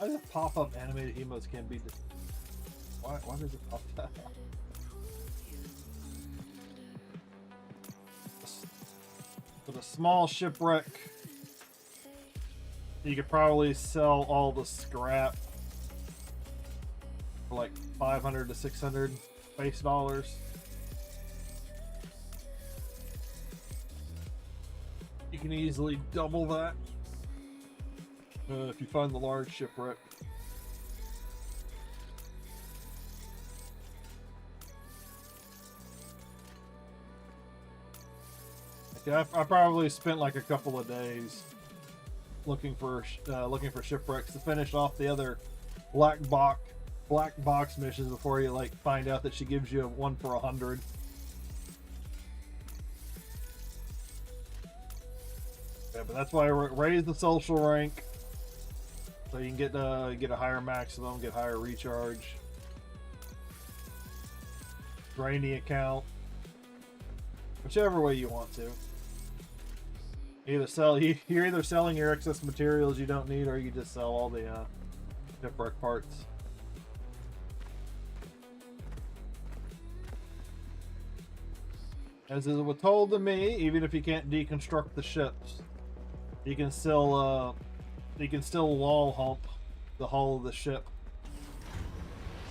S11: I just pop-up animated emotes can be. Why does it pop that? With a small shipwreck, you could probably sell all the scrap for like 500 to 600 space dollars. You can easily double that if you find the large shipwreck. Yeah, I probably spent like a couple of days looking for shipwrecks to finish off the other black box missions before you like find out that she gives you one for 100. Yeah, but that's why I raise the social rank so you can get a higher maximum, get higher recharge, drain the account, whichever way you want to. You're either selling your excess materials you don't need, or you just sell all the shipwreck parts. As it was told to me, even if you can't deconstruct the ships, you can still wall hump the hull of the ship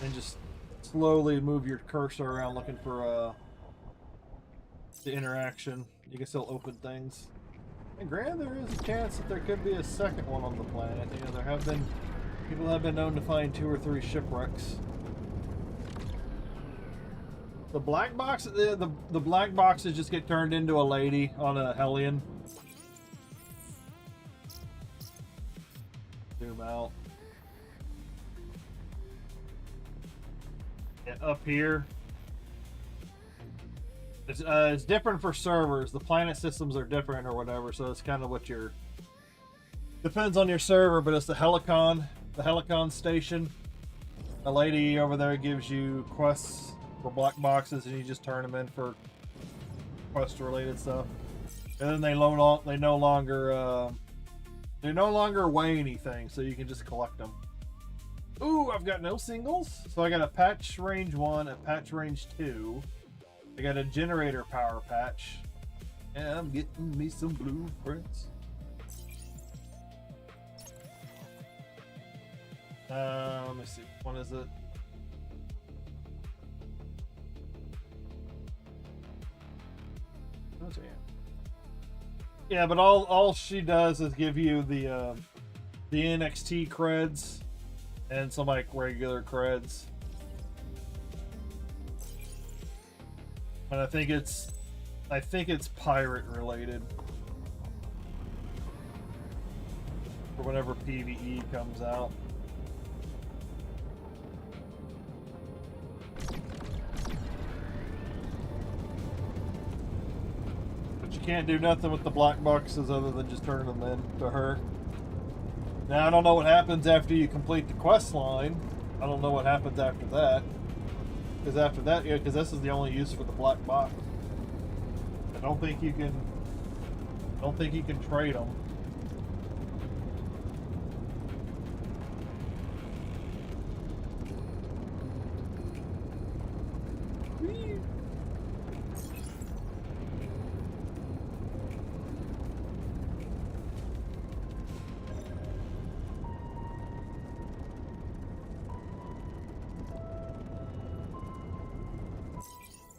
S11: and just slowly move your cursor around looking for the interaction. You can still open things. And granted, there is a chance that there could be a second one on the planet. You know, people have been known to find 2 or 3 shipwrecks. The black box, the black boxes just get turned into a lady on a Hellion. Zoom out. Yeah, up here. It's different for servers. The planet systems are different or whatever, so it's kind of what your... Depends on your server, but it's the Helicon station. A lady over there gives you quests for black boxes, and you just turn them in for quest-related stuff. And then they no longer weigh anything, so you can just collect them. Ooh, I've got no singles. So I got a patch range 1, a patch range 2. I got a generator power patch, and I'm getting me some blueprints. Let me see. What is it? Yeah, but all she does is give you the NXT creds and some like regular creds. And I think it's pirate related. For whenever PvE comes out. But you can't do nothing with the black boxes other than just turn them in to her. Now I don't know what happens after you complete the quest line. I don't know what happens after that. Because after that, yeah, because this is the only use for the black box. I don't think you can trade them.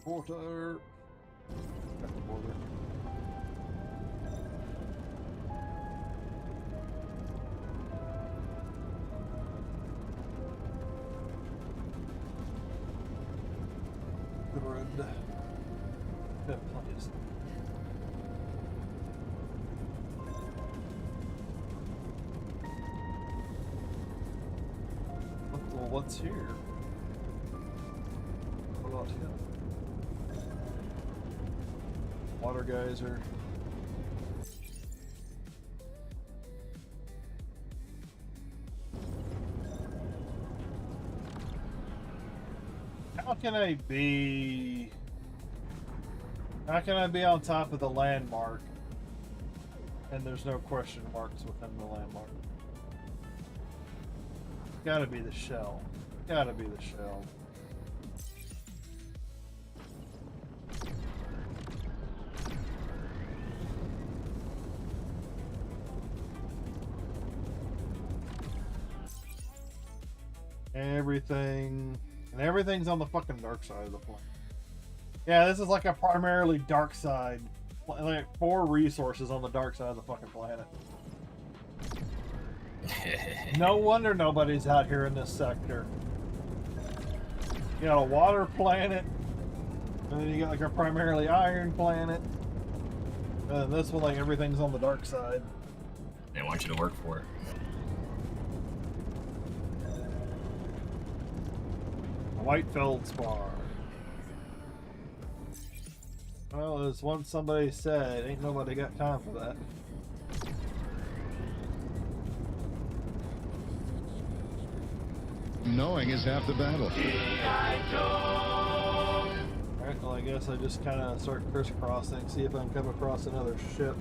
S11: Water. Got the border. Grid. That place. Well, what's here? What about here? Water geyser. How can I be on top of the landmark and there's no question marks within the landmark? Gotta be the shell. Gotta be the shell. Everything's on the fucking dark side of the planet. Yeah, this is like a primarily dark side, like 4 resources on the dark side of the fucking planet. No wonder nobody's out here in this sector. You got a water planet, and then you got like a primarily iron planet, and then this one, like everything's on the dark side.
S3: They want you to work for it.
S11: White feldspar. Well, as once somebody said, ain't nobody got time for that.
S12: Knowing is half the battle.
S11: Alright, well I guess I just kind of start crisscrossing, see if I can come across another ship.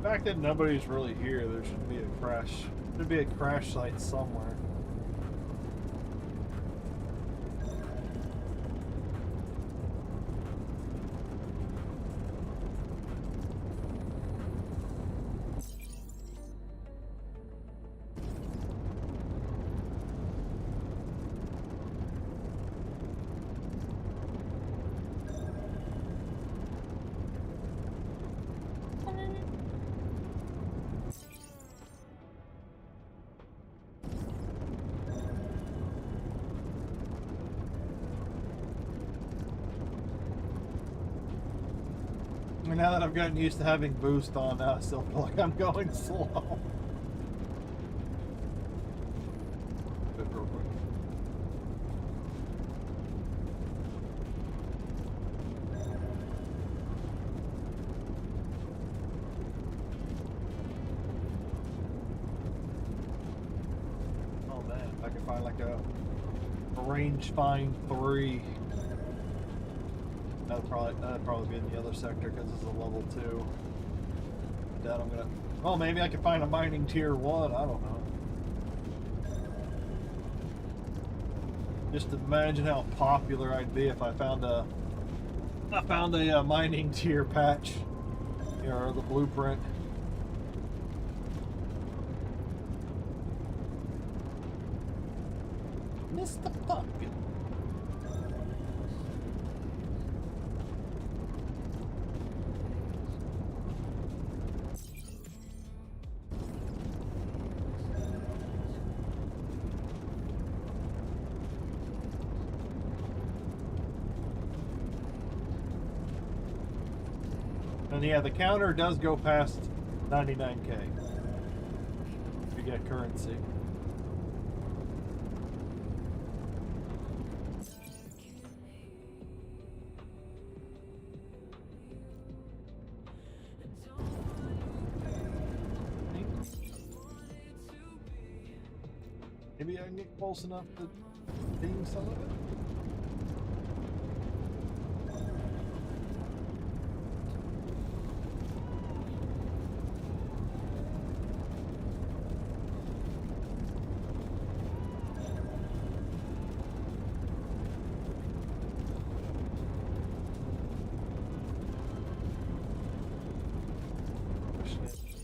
S11: The fact that nobody's really here, there should be a crash. Should be a crash site somewhere. Now that I've gotten used to having boost on, now I still feel like I'm going slow. Real quick. could find like a range find 3. That'd probably be in the other sector because it's a level 2. That I'm gonna. Well, maybe I could find a mining tier 1. I don't know. Just imagine how popular I'd be if I found a mining tier patch, or the blueprint. Mr. Pumpkin. And yeah, the counter does go past 99k. If you get currency. Maybe I can get close enough to ding some of it.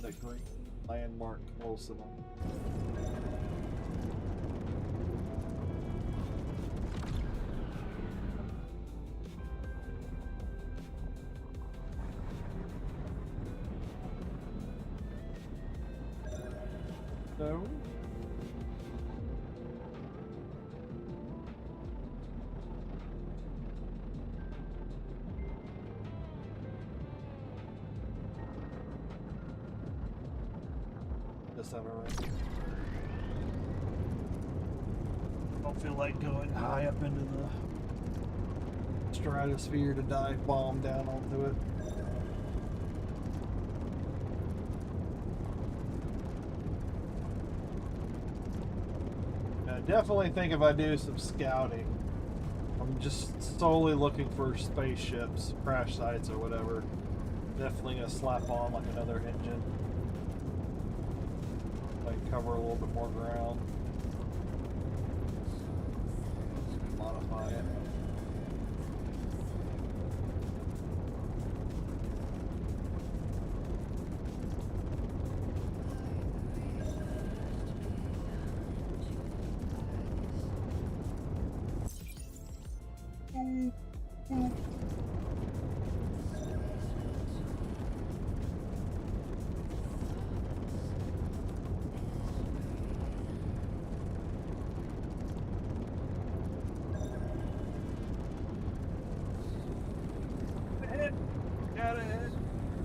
S11: The green landmark close enough. No. Guess I'm alright. Don't feel like going high up into the stratosphere to dive bomb down onto it. I definitely think if I do some scouting, I'm just solely looking for spaceships, crash sites, or whatever. Definitely gonna slap on like another engine. Like cover a little bit more ground. Modify it.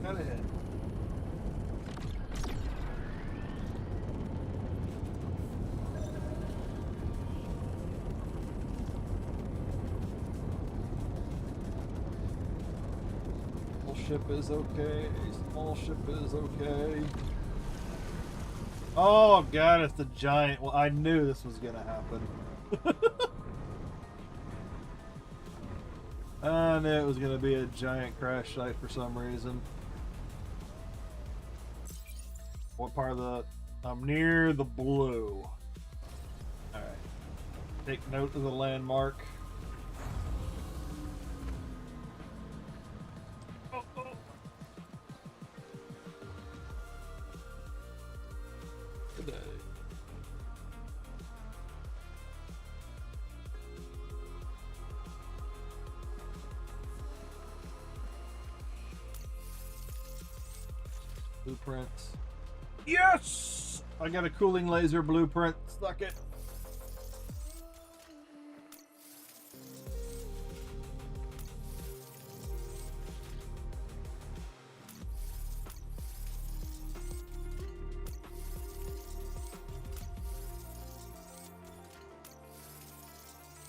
S11: Got ahead. Small ship is okay. Small ship is okay. Oh god, it's the giant. Well, I knew this was gonna happen. I knew it was gonna be a giant crash site for some reason. What part of the... I'm near the blue. Alright. Take note of the landmark. Oh, oh. Good day. Blueprints. Yes! I got a cooling laser blueprint. Suck it.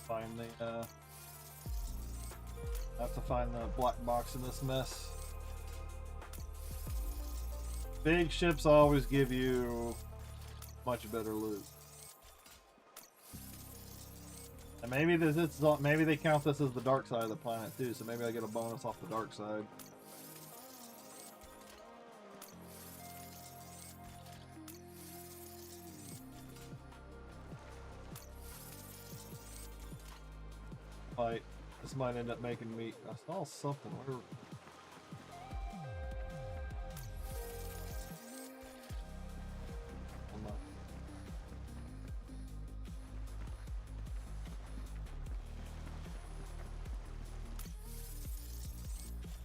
S11: Find the, I have to find the black box in this mess. Big ships always give you much better loot. And maybe maybe they count this as the dark side of the planet too, so maybe I get a bonus off the dark side. Like, this might end up making me. I saw something. Where?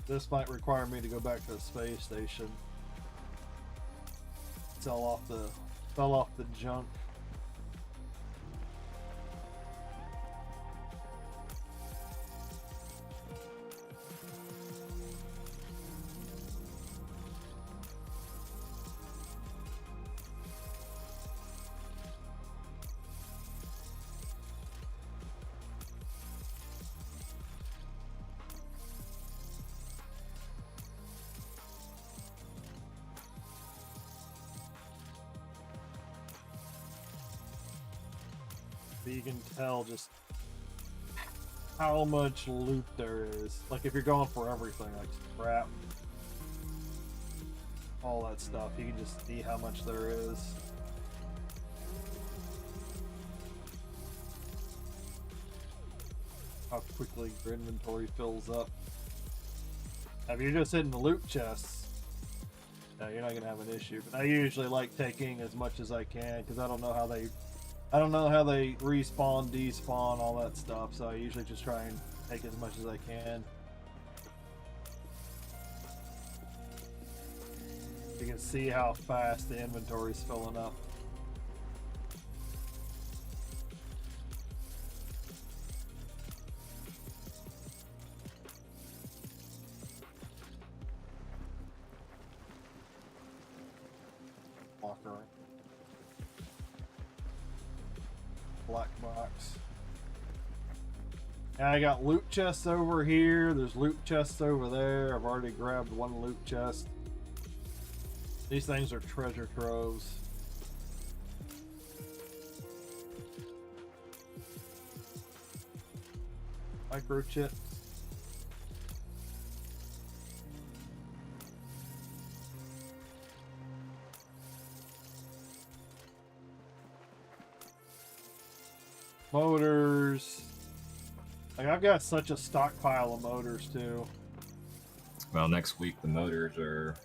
S11: This might require me to go back to the space station. Sell off the junk. You can tell just how much loot there is. Like if you're going for everything, like scrap, all that stuff, you can just see how much there is. How quickly your inventory fills up. Now, if you're just hitting the loot chests, no, you're not gonna have an issue. But I usually like taking as much as I can because I don't know how they respawn, despawn, all that stuff, so I usually just try and take as much as I can. You can see how fast the inventory's filling up. Locker. Black box. Now I got loot chests over here. There's loot chests over there. I've already grabbed one loot chest. These things are treasure troves. Microchips. Motors. Like, I've got such a stockpile of motors too.
S3: Well, next week the motors are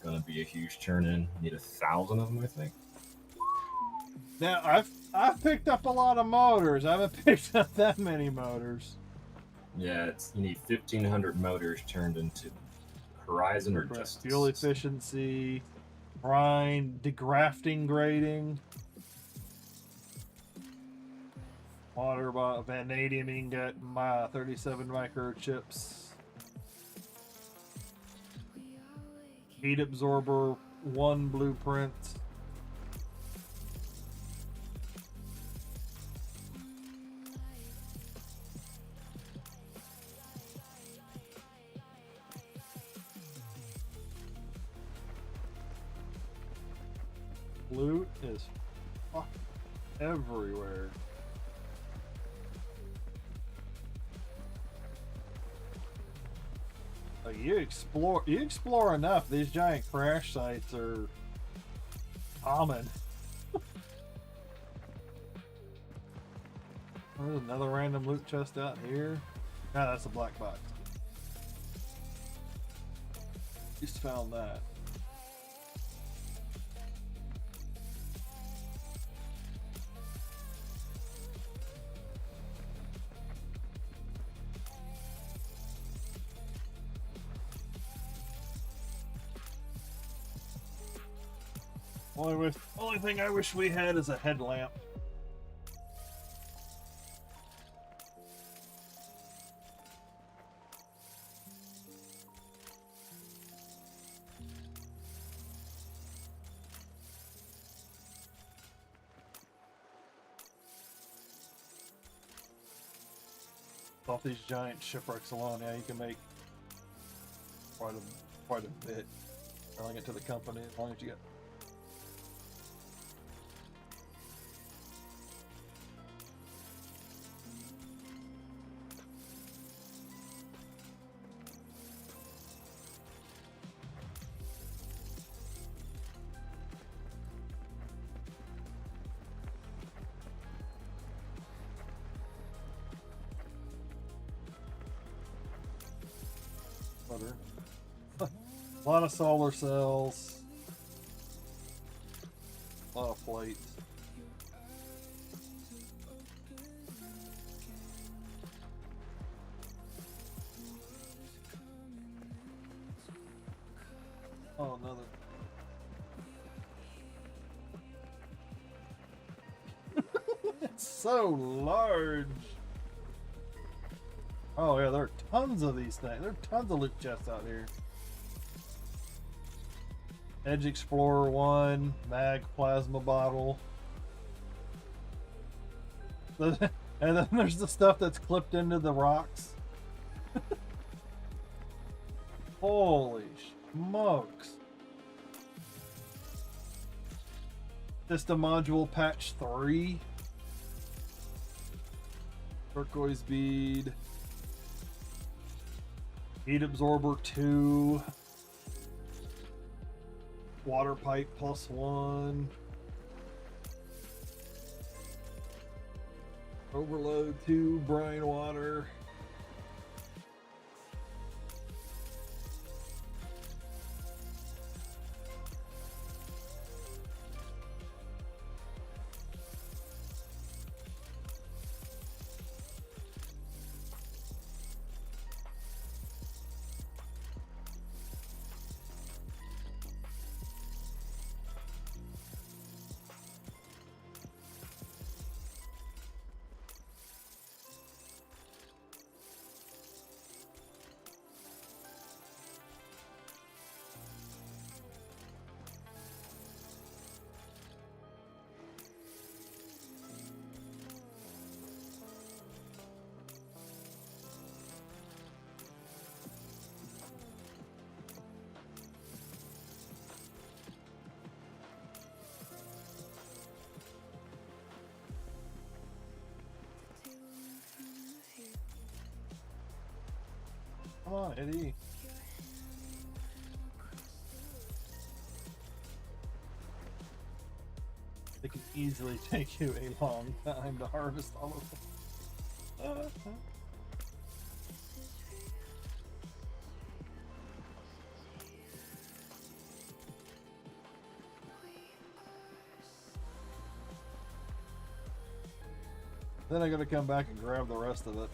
S3: gonna be a huge turn-in. Need 1,000 of them, I think.
S11: Now I've picked up a lot of motors. I haven't picked up that many motors.
S3: Yeah, you need 1,500 motors turned into Horizon or Justice.
S11: Fuel efficiency, grind, degrafting grading. Water vanadium ingot, 37 microchips. Heat absorber, 1 blueprint. Loot is fucking everywhere. Like you explore enough, these giant crash sites are common. There's another random loot chest out here. Ah, that's a black box. Just found that. Only thing I wish we had is a headlamp. Off these giant shipwrecks alone, yeah, you can make quite a bit selling it to the company as long as you get. better. A lot of solar cells. A lot of plates. Oh, another. It's so large. Oh yeah, there are tons of these things. There are tons of loot chests out here. Edge Explorer 1, mag plasma bottle. And then there's the stuff that's clipped into the rocks. Holy smokes. System module patch 3. Turquoise bead. Heat absorber 2. Water pipe +1. Overload 2. Brine water. Come on, Eddie. It can easily take you a long time to harvest all of them. Then I gotta come back and grab the rest of it.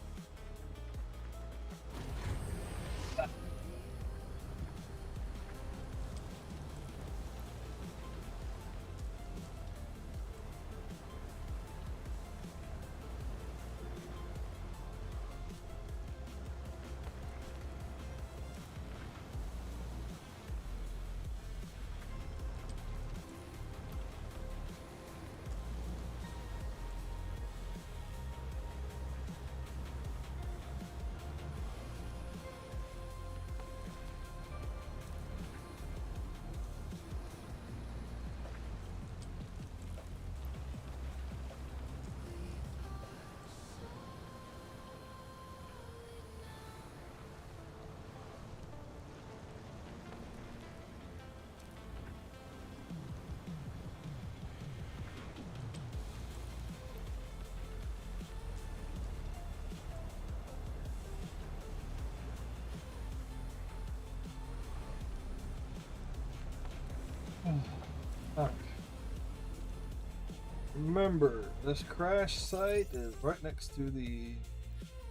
S11: Remember, this crash site is right next to the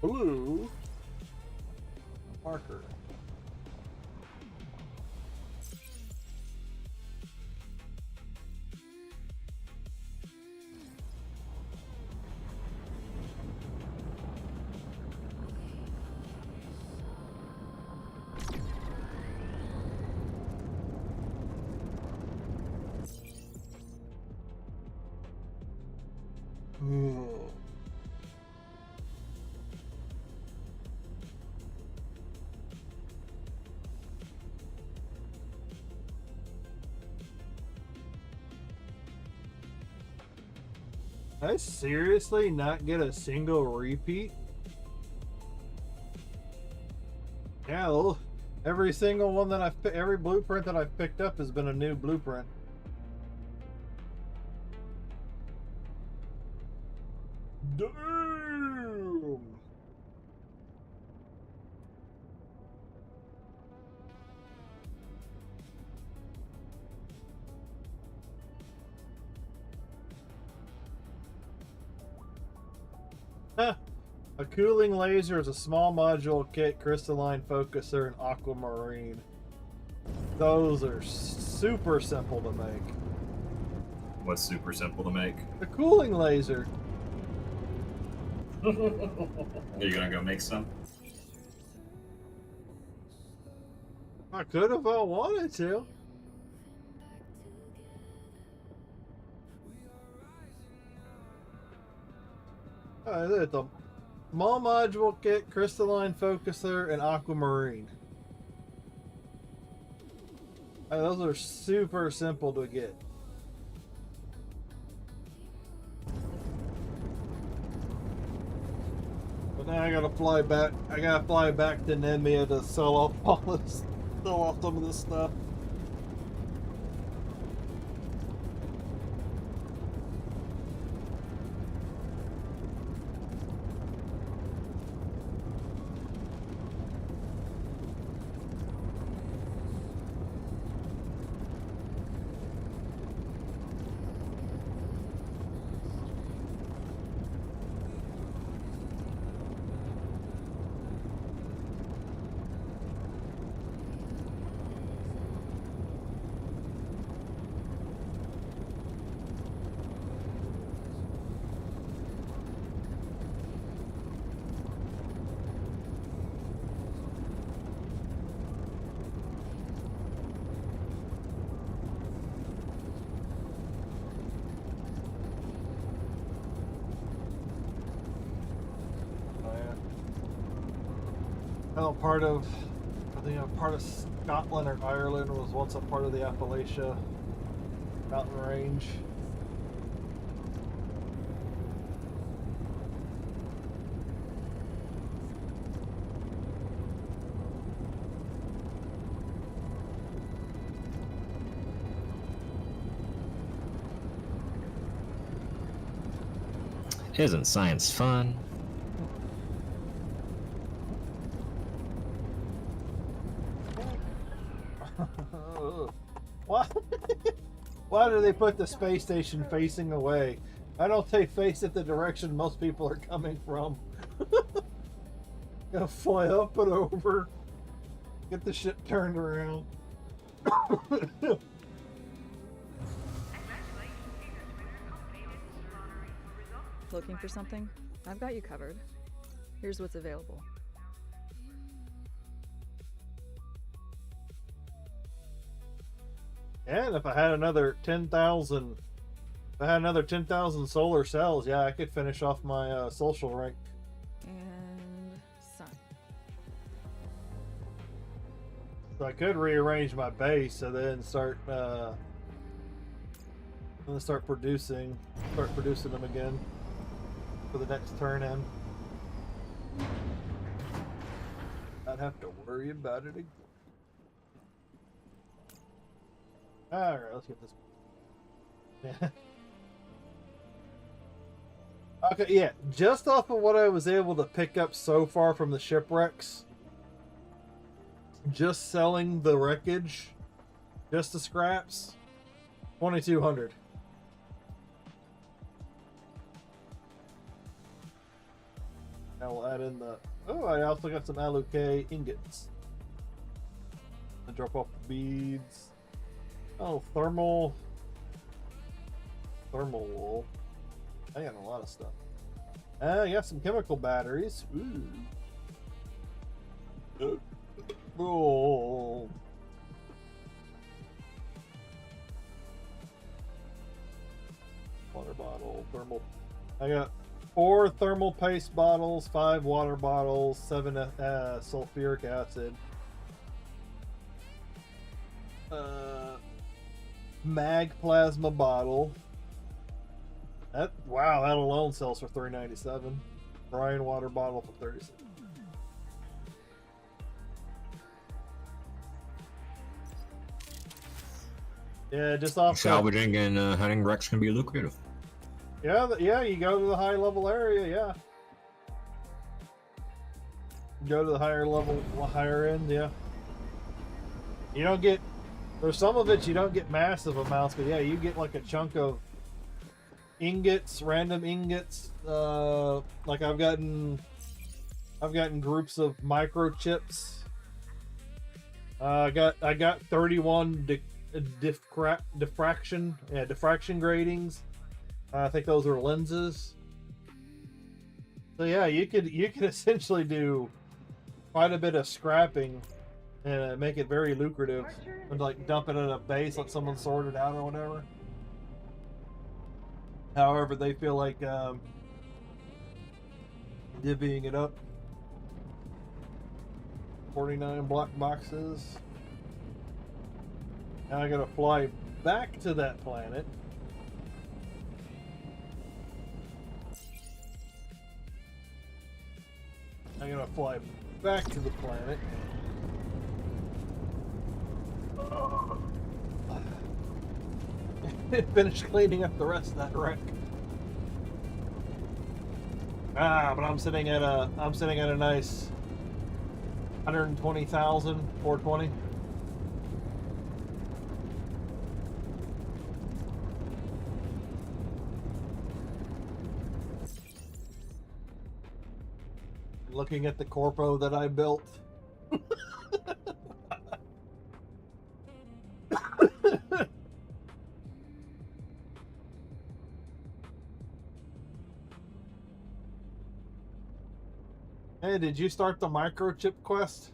S11: blue marker. Did I seriously not get a single repeat? Yeah, well, every single one that every blueprint that I've picked up has been a new blueprint. Damn! A cooling laser is a small module kit, crystalline focuser, and aquamarine. Those are super simple to make.
S3: What's super simple to make?
S11: A cooling laser.
S3: Are you gonna go make some?
S11: I could if I wanted to. It's a small module kit, crystalline focuser, and aquamarine. Those are super simple to get. But now I gotta fly back. I gotta fly back to Nemea to sell off all this, sell off some of this stuff. I think part of Scotland or Ireland was once a part of the Appalachia mountain range.
S3: Isn't science fun?
S11: Why do they put the space station facing away? Why don't they face it the direction most people are coming from? Gotta fly up and over. Get the shit turned around.
S5: Looking for something? I've got you covered. Here's what's available.
S11: And if I had another 10,000, solar cells, yeah, I could finish off my social rank.
S5: And sun.
S11: So I could rearrange my base and then start producing them again for the next turn in. I'd have to worry about it again. Alright, let's get this. Okay, yeah, just off of what I was able to pick up so far from the shipwrecks, just selling the wreckage, just the scraps, 2,200. Now we'll add in the... Oh, I also got some aluke ingots. I drop off the beads. Oh, thermal wool. I got a lot of stuff. I got some chemical batteries. Ooh. Oh. Water bottle, thermal. I got 4 thermal paste bottles, 5 water bottles, 7 sulfuric acid. Mag plasma bottle. Wow, that alone sells for $3.97. Brine water bottle for $36. Yeah, just off
S3: salvaging and hunting wrecks can be lucrative.
S11: Yeah, you go to the high level area, yeah. Go to the higher end, yeah. You don't get, for some of it, you don't get massive amounts, but yeah, you get like a chunk of ingots, random ingots. Like I've gotten I've gotten groups of microchips. I got 31 diffraction gratings. I think those are lenses. So yeah, you could essentially do quite a bit of scrapping and make it very lucrative, and like dump it at a base, let someone sort it out or whatever. However, they feel like divvying it up. 49 black boxes. Now I gotta fly back to that planet. I'm gonna fly back to the planet. Finish cleaning up the rest of that wreck. But I'm sitting at a nice 120,000, 420. Looking at the corpo that I built. Hey, did you start the microchip quest?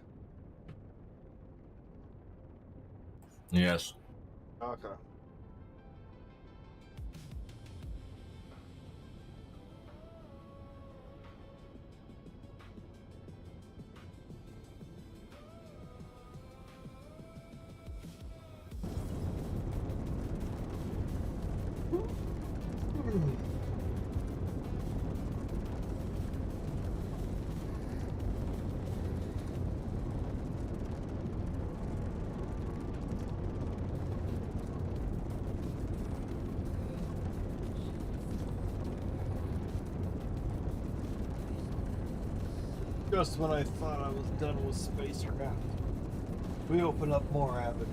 S3: Yes.
S11: Okay. Just when I thought I was done with SpaceCraft, we open up more avenues.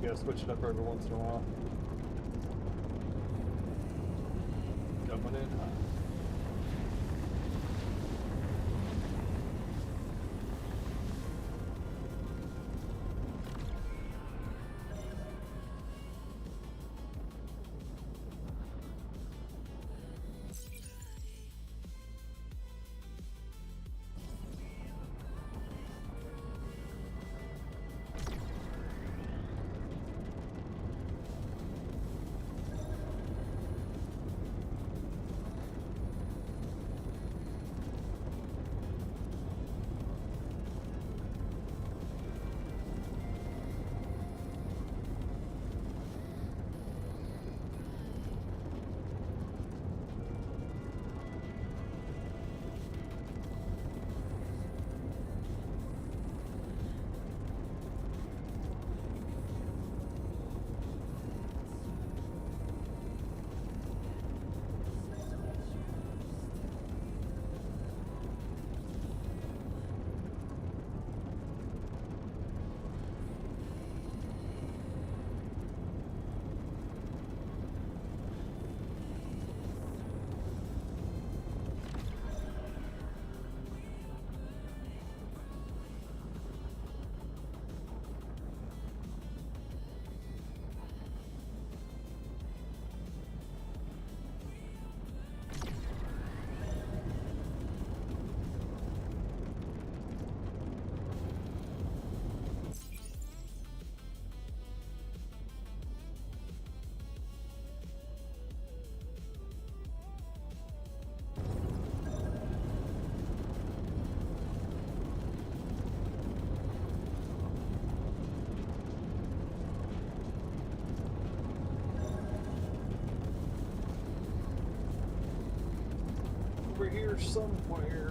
S11: Yeah, switch it up every once in a while. Coming in hot. Over here somewhere.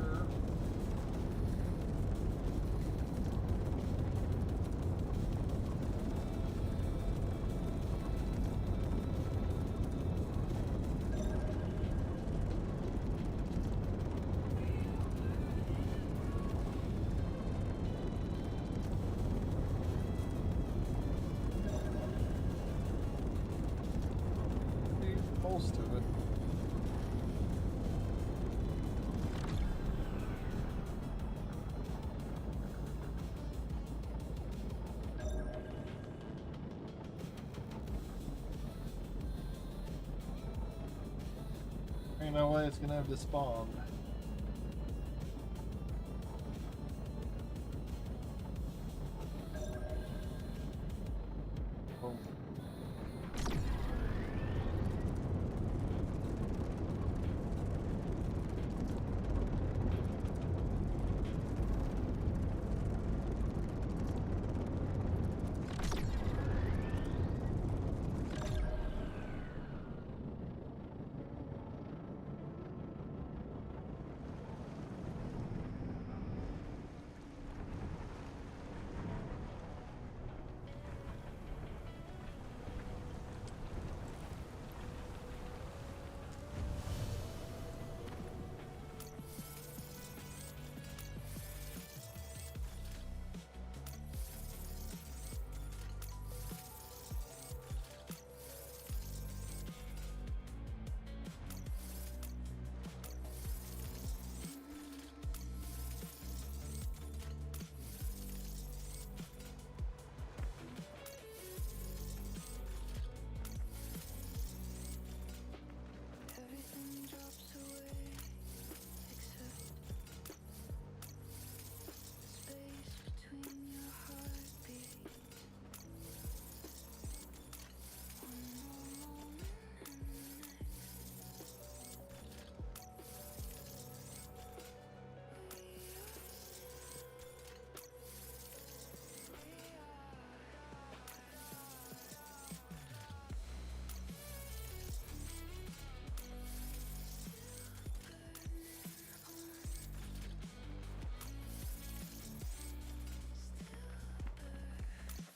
S11: Most of it. Ain't no way it's gonna have to spawn. Boom.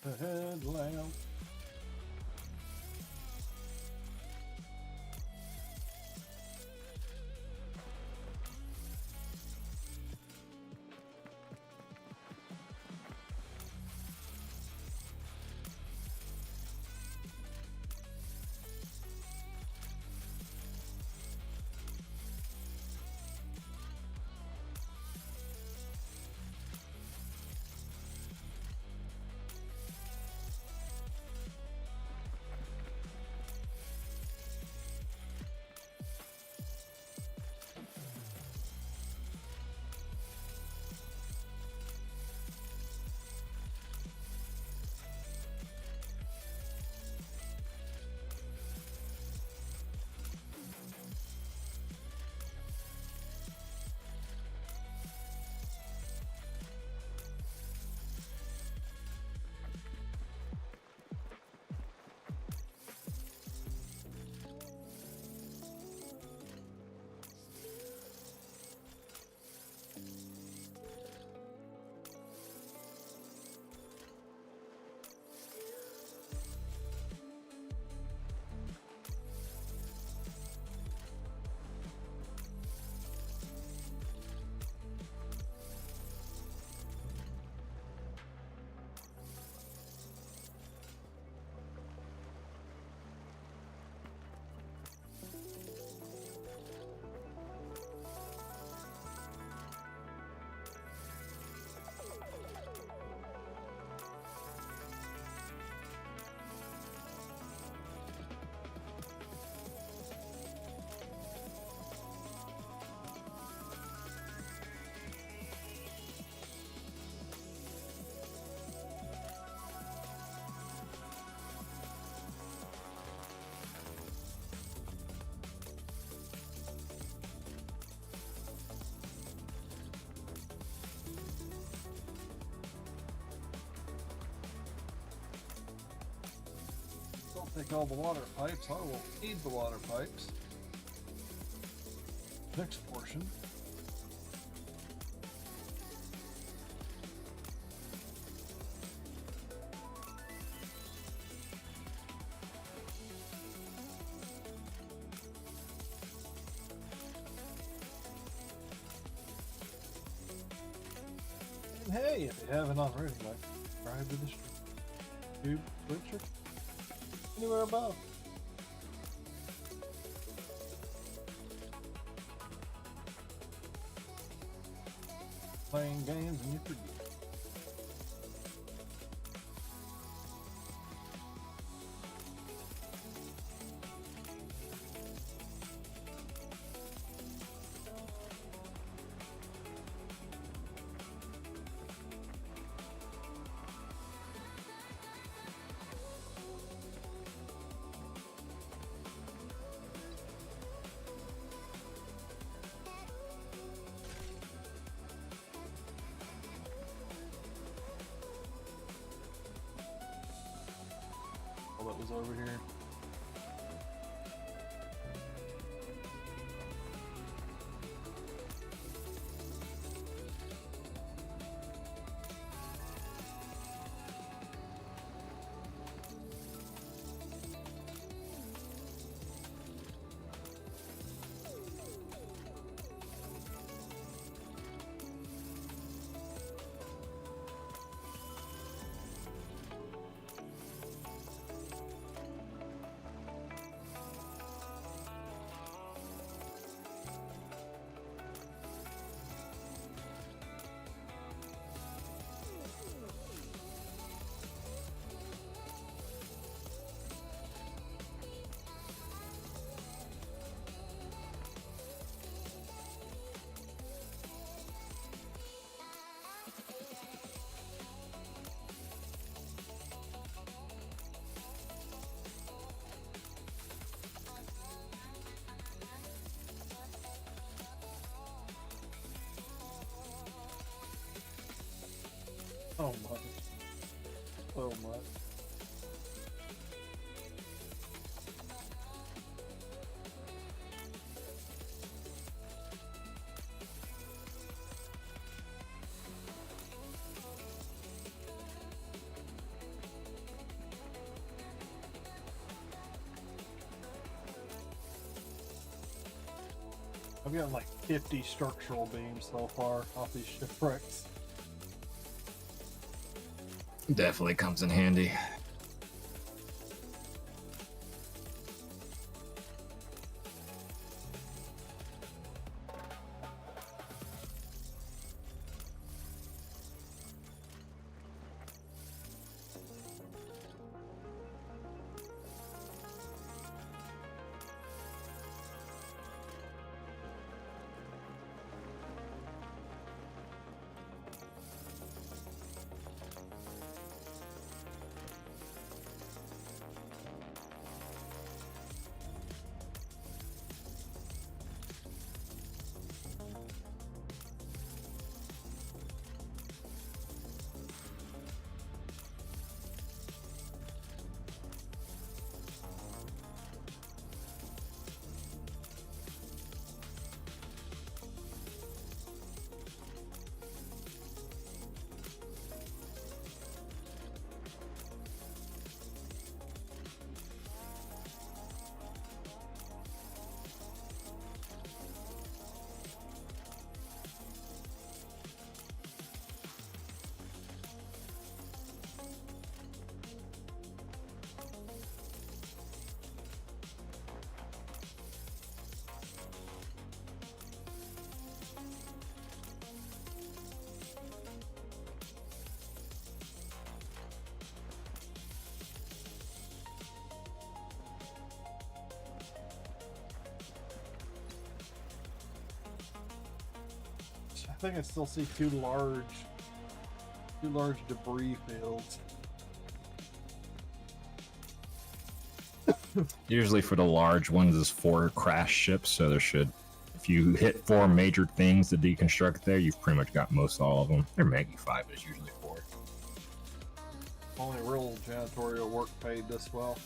S11: The headlamp. Don't take all the water pipes. I will feed the water pipes. Next portion. And hey, if you haven't already, like, subscribe to the stream. YouTube, Twitch, or anywhere above. Playing games and you forget. over here. So much. So much. I've gotten like 50 structural beams so far off these shipwrecks.
S3: Definitely comes in handy.
S11: I think I still see two large debris fields.
S3: Usually for the large ones is 4 crash ships, so there should, if you hit 4 major things to deconstruct there, you've pretty much got most all of them. There may be 5, but it's usually 4.
S11: Only real janitorial work paid this well.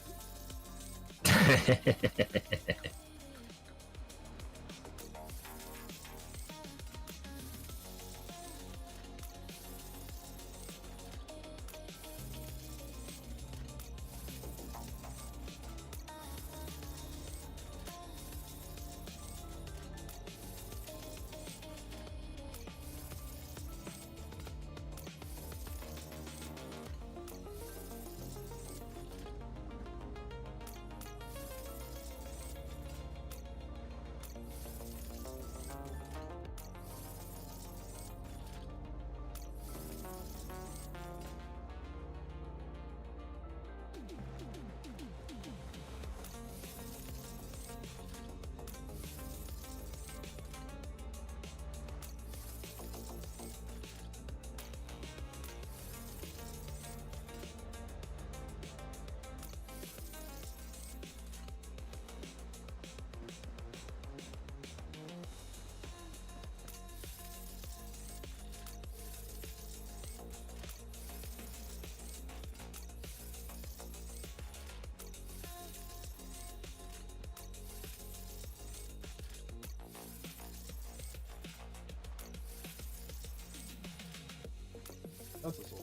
S11: That's a soul.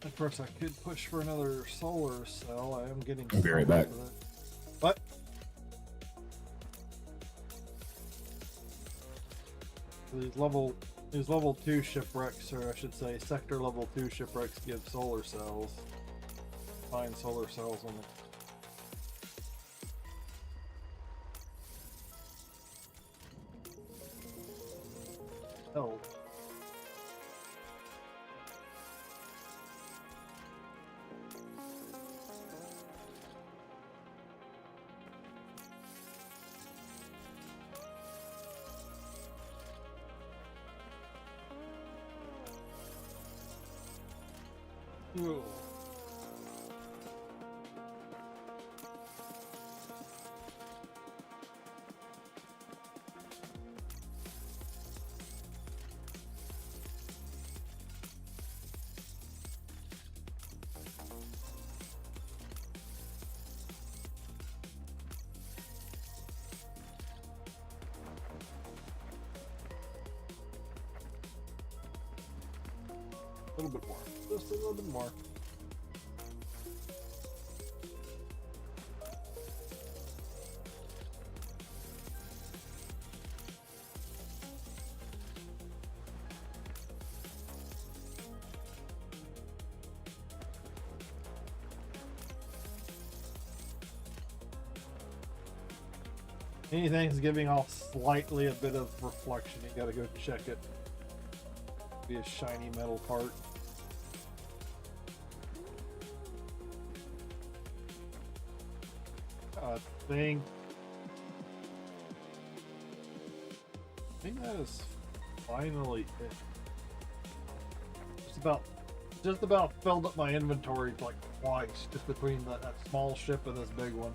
S11: Of course, I could push for another solar cell. I am getting.
S3: I'll be right back.
S11: What? These level 2 shipwrecks, or I should say, sector level 2 shipwrecks, give solar cells. Find solar cells on them. Oh. Whoa. A little bit more. Just a little bit more. Anything's giving off slightly a bit of reflection, you gotta go check it. Be a shiny metal part. I think that is finally hit. Just about filled up my inventory like twice, just between that small ship and this big one.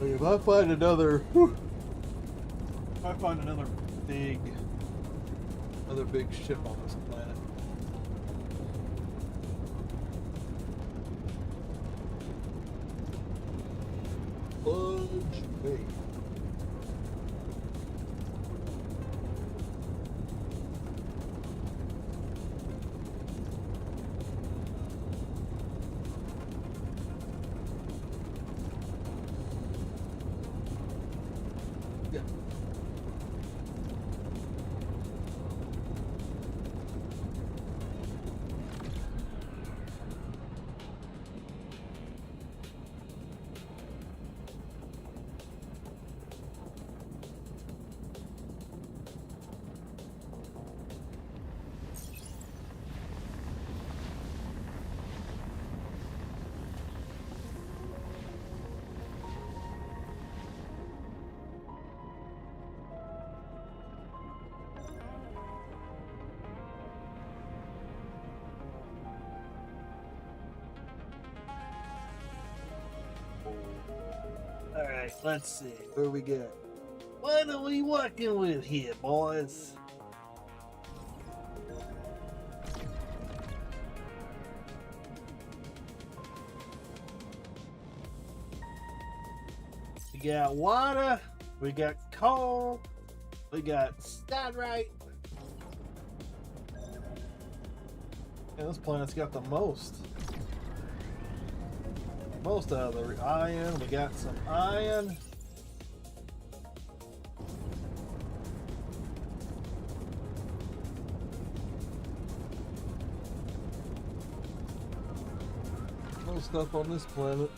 S11: If I find another, big ship on this planet. Fudge bait. Yeah. Alright, let's see. Where we got? What are we working with here, boys? We got water, we got coal, we got styrite. Yeah, this planet's got the most. Most out of the iron. We got some iron. No stuff on this planet.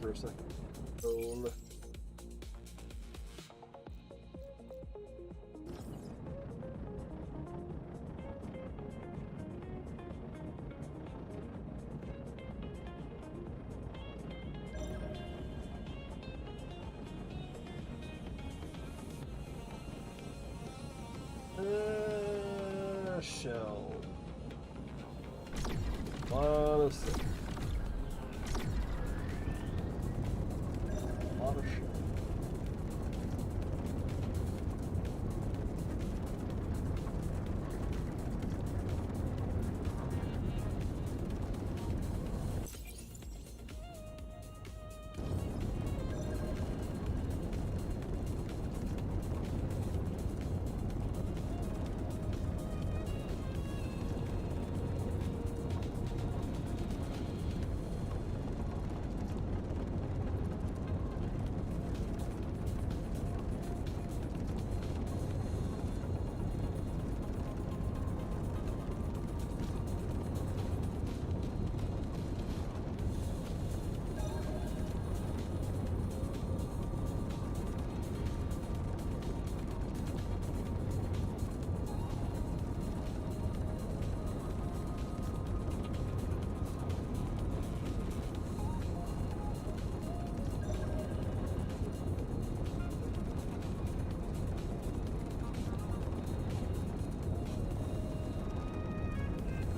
S11: For a second. Roll. Shell. Lot of stuff. Lot of shit.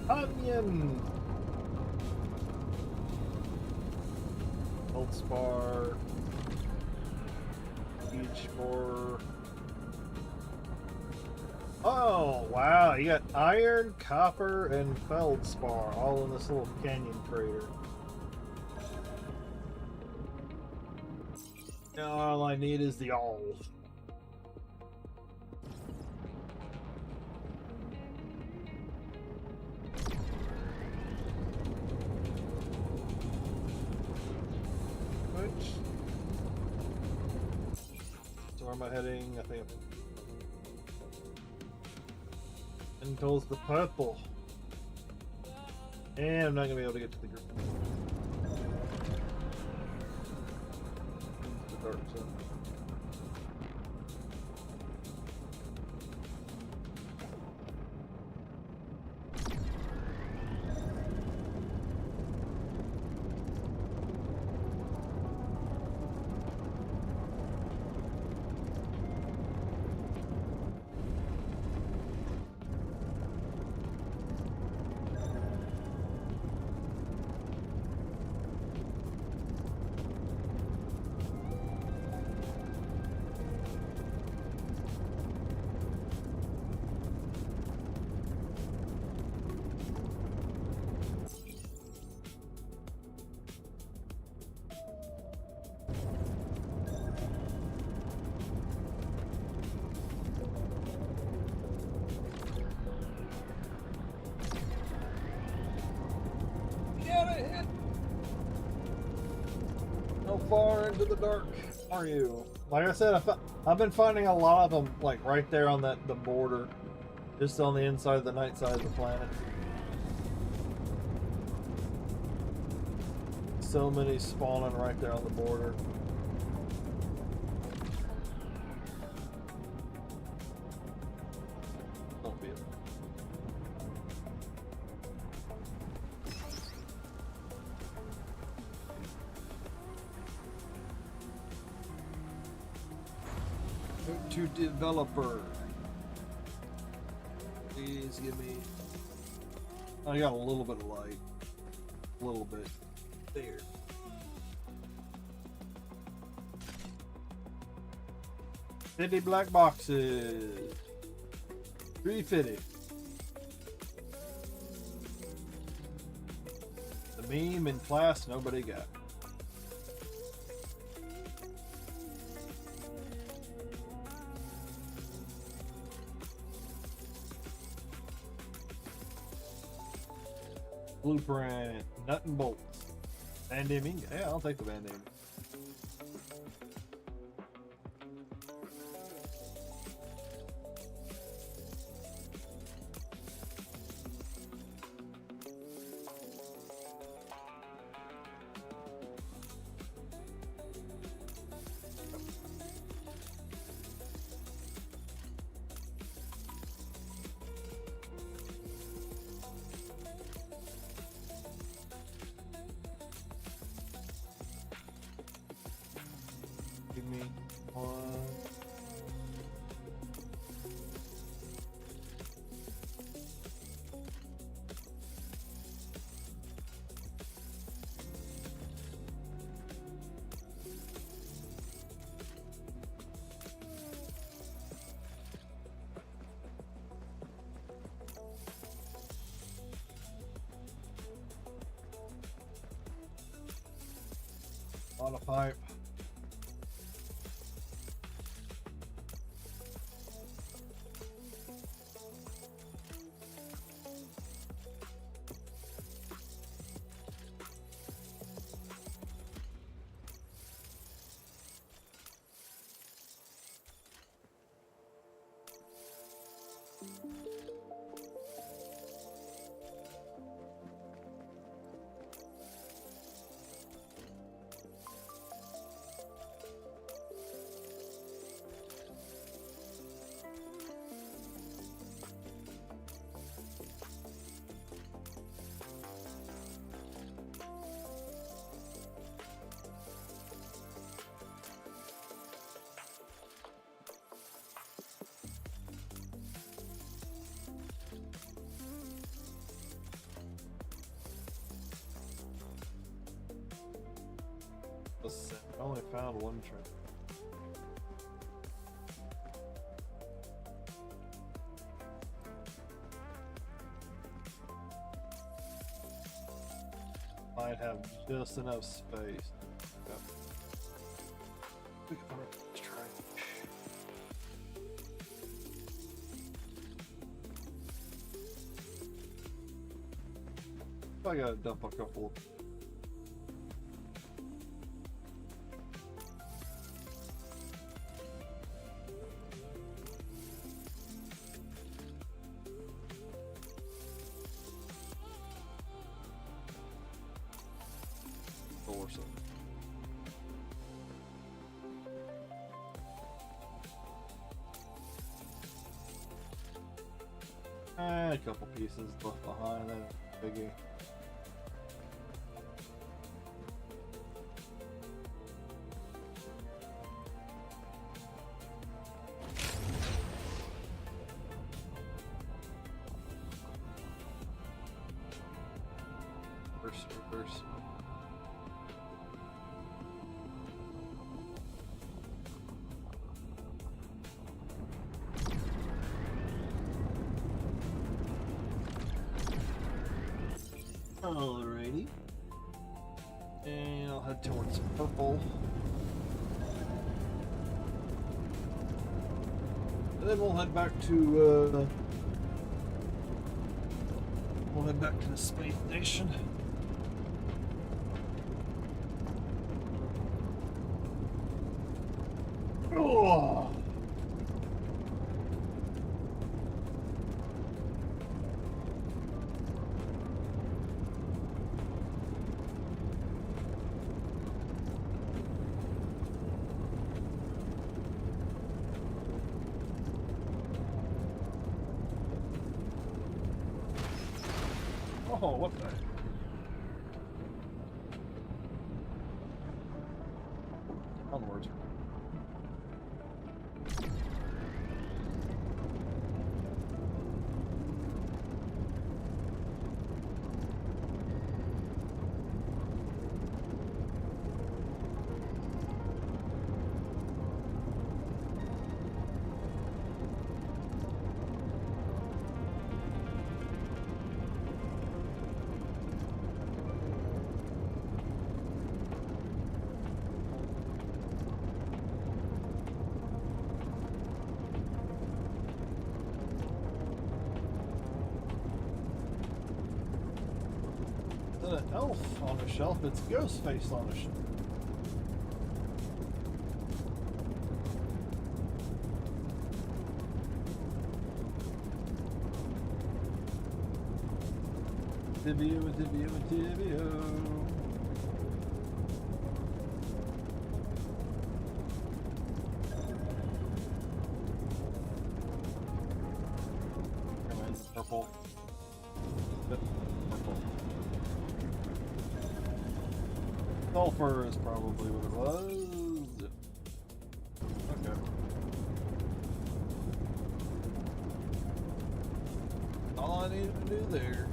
S11: Onion! Feldspar. Beach ore. Oh, wow. You got iron, copper, and feldspar all in this little canyon crater. Now all I need is the all. So where am I heading? I think and goes the purple. And I'm not gonna be able to get to the group. The dark zone. How far into the dark are you? Like I said, I've been finding a lot of them, like right there on the border, just on the inside of the night side of the planet. so many spawning right there on the border. Don't be it. To developer. Please give me. I got a little bit of light. A little bit. There. $50 black boxes. $350. The meme in class nobody got. Blueprint, nut and bolts. Bandaming? Yeah, I'll take the bandaming. Give me one. On a pipe. I only found one treasure. Might have just enough space. Yep. Let's try. I gotta dump a couple. A couple pieces left behind, then biggie. Reverse. Alrighty. And I'll head towards purple. And then we'll head back to the space station. Oh. Oh, what the? Onwards. An elf on a shelf, it's Ghostface on a shelf. Divio. Come in, purple. Yep, purple. Sulfur is probably what it was. Okay. All I needed to do there.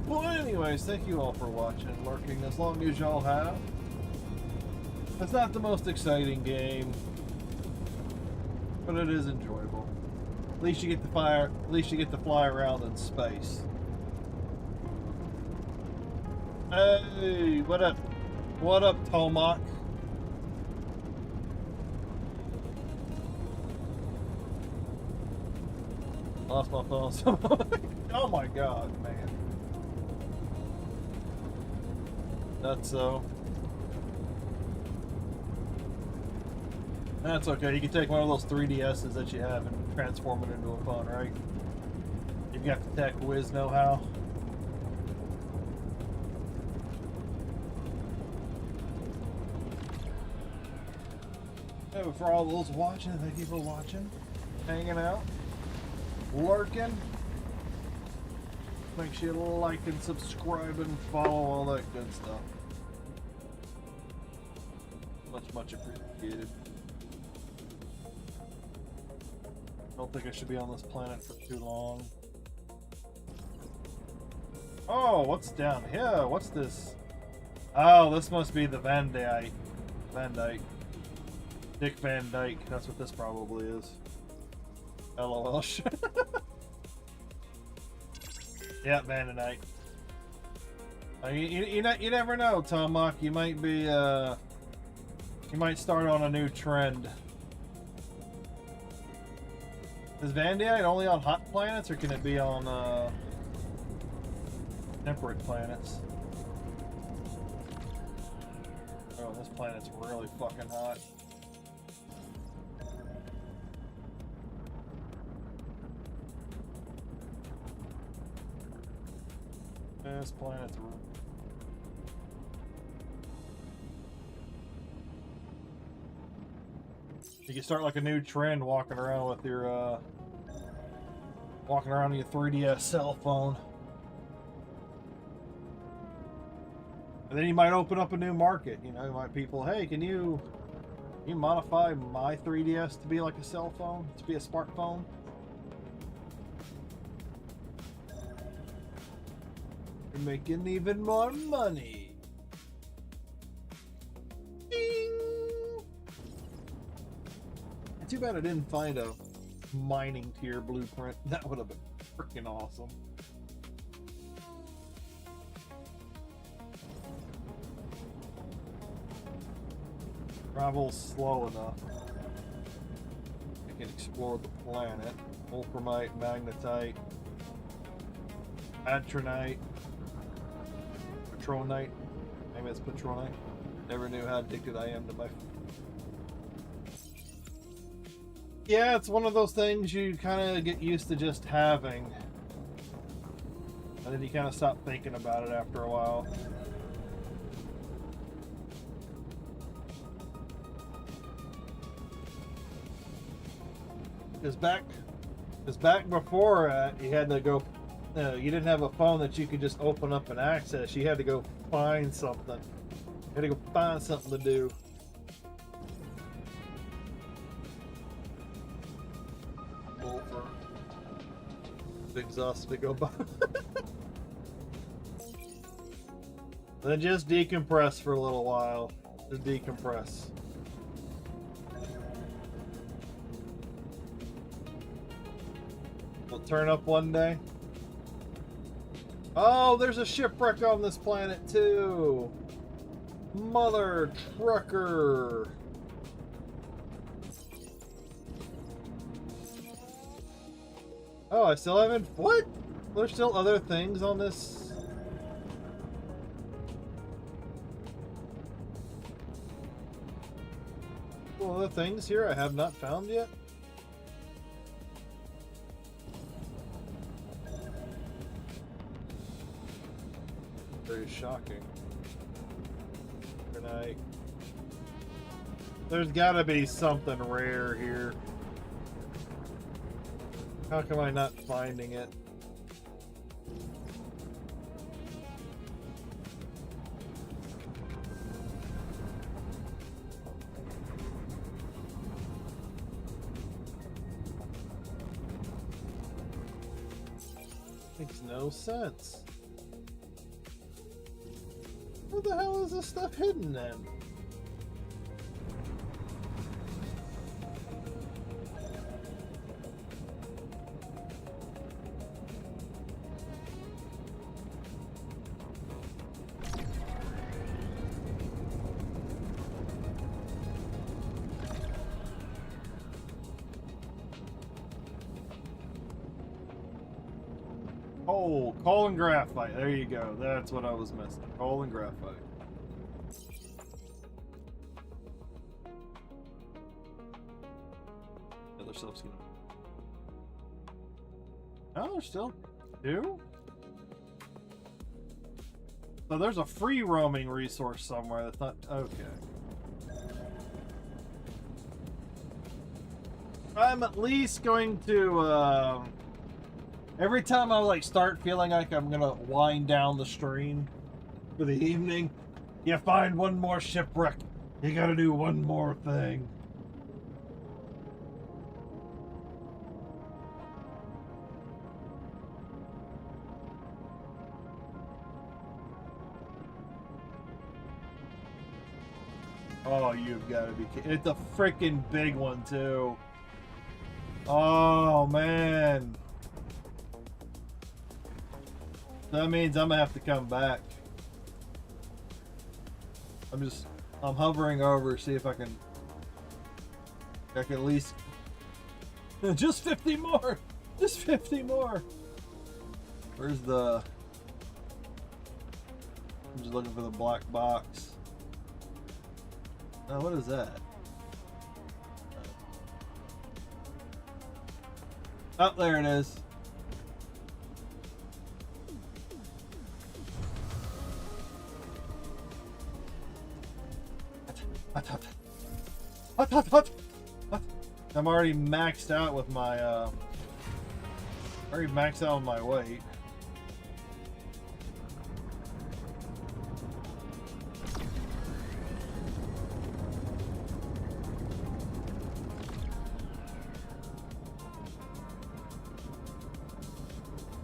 S11: Well, anyways, thank you all for watching and lurking as long as y'all have. It's not the most exciting game, but it is enjoyable. At least you get to fire. At least you get to fly around in space. Hey, what up? What up, Tomac? Lost my phone. Oh my god, man. That's so. That's okay. You can take one of those 3DSs that you have and transform it into a phone, right? You've got the tech whiz know-how. Yeah, but for all those watching, thank you for watching, hanging out, lurking. Make sure you like and subscribe and follow, all that good stuff. Much appreciated. Don't think I should be on this planet for too long. Oh, what's down here? What's this? Oh, this must be the Van Dyke. Dick Van Dyke. That's what this probably is. LOL. Yeah, Van Dyke. You never know, Tomac. You might be you might start on a new trend. Is Vandyite only on hot planets, or can it be on temperate planets? Oh, this planet's really fucking hot. This planet's you can start like a new trend walking around with your walking around with your 3DS cell phone. And then you might open up a new market, you know, you might people, hey, can you modify my 3DS to be like a cell phone, to be a smartphone? You're making even more money. Too bad I didn't find a mining tier blueprint. That would have been freaking awesome. Travel slow enough. I can explore the planet. Wolframite, magnetite, atronite, patronite. Maybe it's patronite. Never knew how addicted I am to my. Yeah, it's one of those things you kind of get used to just having. And then you kind of stop thinking about it after a while. Because back before you had to go, you didn't have a phone that you could just open up and access. You had to go find something. You had to go find something to do. Exhaust to go by. Then just decompress for a little while. Just decompress. We'll turn up one day. Oh, there's a shipwreck on this planet too. Mother trucker. Oh, I still haven't. What? There's still other things on this. Well, other things here I have not found yet. Very shocking. Good night. There's gotta be something rare here. How come I'm not finding it? Makes no sense. Where the hell is this stuff hidden then? Oh, coal and graphite. There you go. That's what I was missing. Coal and graphite. Other stuff's gonna. Oh, there's still two? So there's a free roaming resource somewhere that's not. Okay. I'm at least going to. Every time I like start feeling like I'm gonna wind down the stream for the evening, you find one more shipwreck. You gotta do one more thing. Oh, you've got to be kidding. It's a freaking big one too. Oh man. That means I'm gonna have to come back. I'm hovering over, see if I can at least just 50 more. Just 50 more. Where's the? I'm just looking for the black box. Oh, what is that? Oh, there it is. What? I'm already maxed out with my already maxed out on my weight.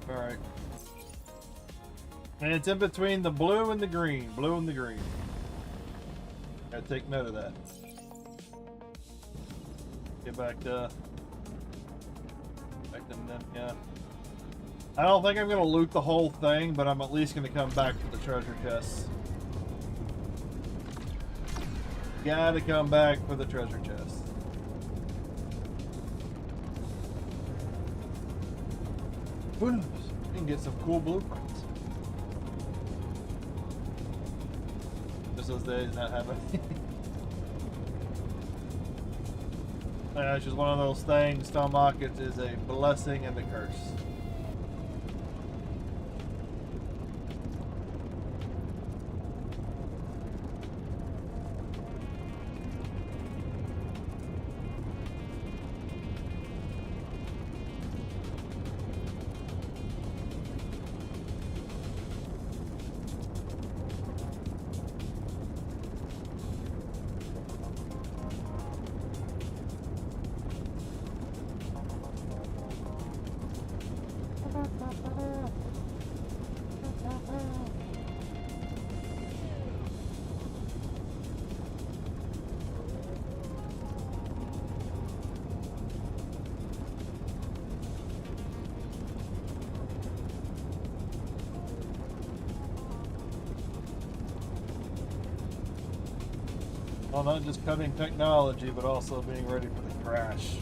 S11: All right. And it's in between the blue and the green. Blue and the green. Gotta take note of that. Get back to yeah. I don't think I'm gonna loot the whole thing, but I'm at least gonna come back for the treasure chests.
S1: gotta come back for the treasure chest. Who knows? You can get some cool blueprints. Just those days not having. It's just one of those things. Stone Markets is a blessing and a curse. Well, not just cutting technology, but also being ready for the crash.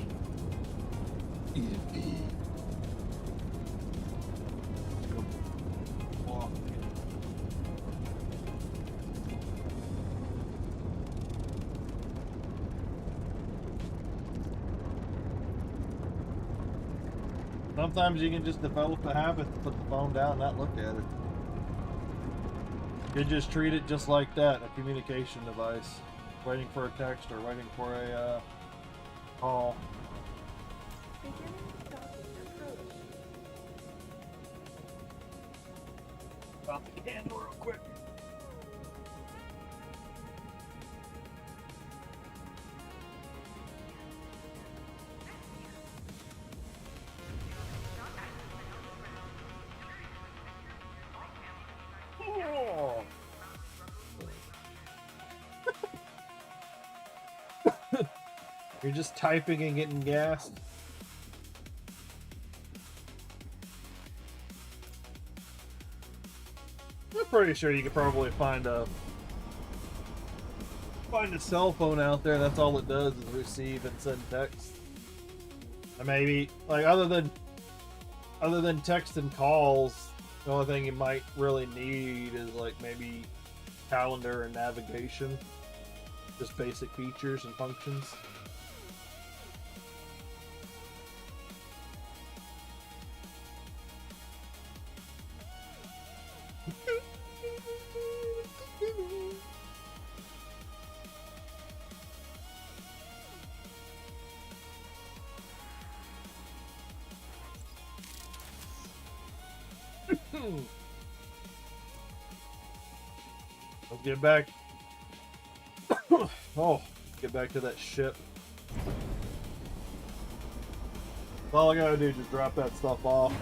S1: Sometimes you can just develop a habit to put the phone down and not look at it. You just treat it just like that, a communication device. Waiting for a text or waiting for a call.
S6: Beginning docking approach.
S1: Pop the candle real quick. Oh. You're just typing and getting gassed. I'm pretty sure you could probably find a cell phone out there. That's all it does is receive and send text. And maybe like other than text and calls, the only thing you might really need is like maybe calendar and navigation. Just basic features and functions. Let's get back. Oh, get back to that ship. All I gotta do is just drop that stuff off.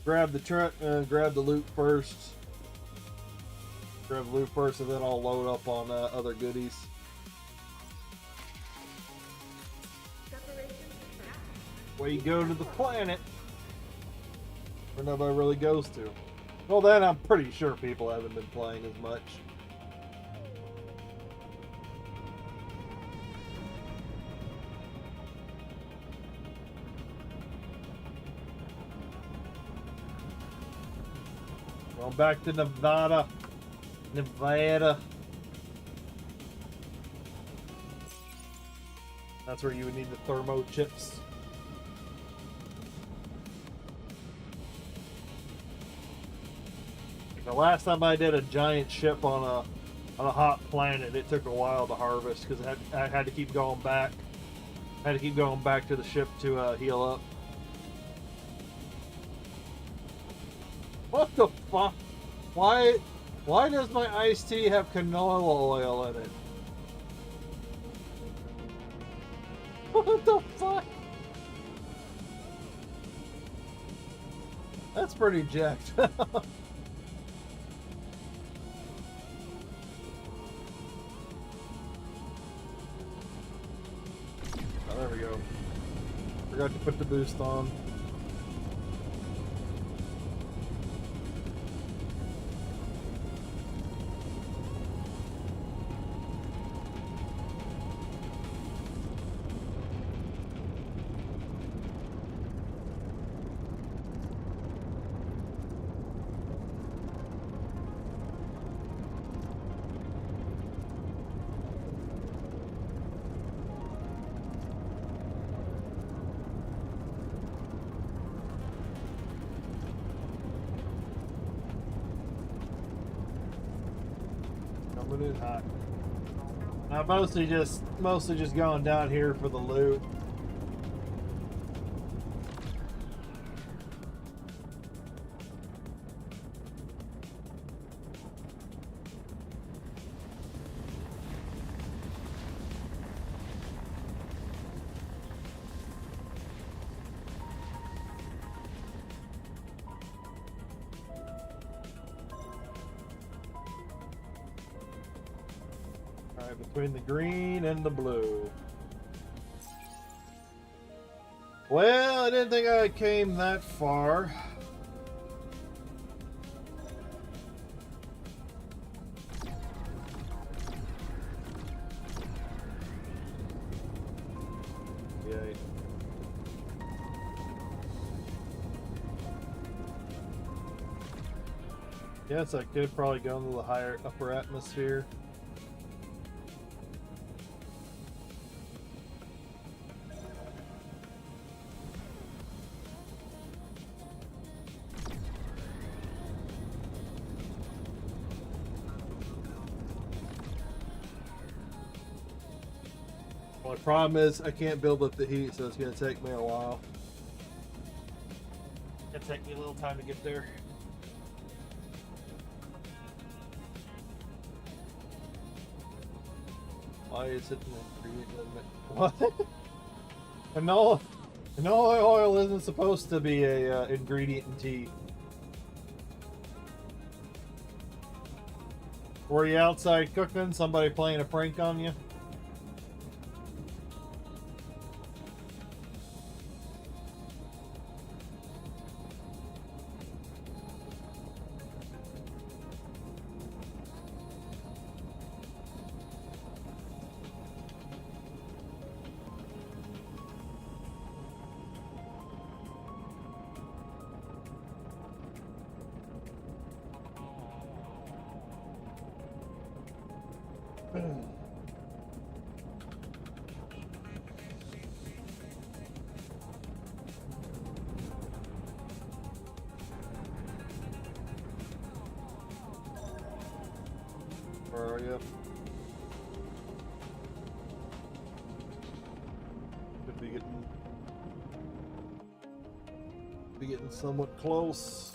S1: Grab the truck, grab the loot first. Grab the loot first, and then I'll load up on other goodies. Where you go to the planet where nobody really goes to. Well, then I'm pretty sure people haven't been playing as much. Going back to Nevada. That's where you would need the thermo chips. The last time I did a giant ship on a hot planet, it took a while to harvest because I had to keep going back. I had to keep going back to the ship to heal up. What the fuck? Why does my iced tea have canola oil in it? What the fuck? That's pretty jacked. There we go. Forgot to put the boost on.
S11: loaded. Hot. I'm mostly just going down here for the loot. Between the green and the blue. Well, I didn't think I came that far. Yay. Yes, I could probably go into the higher upper atmosphere. The problem is I can't build up the heat, so it's going to take me a while. It's going to take me a little time to get there. Why is it an ingredient limit? What? Canola oil isn't supposed to be a ingredient in tea. Were you outside cooking? Somebody playing a prank on you? Where are you? Could be getting somewhat close.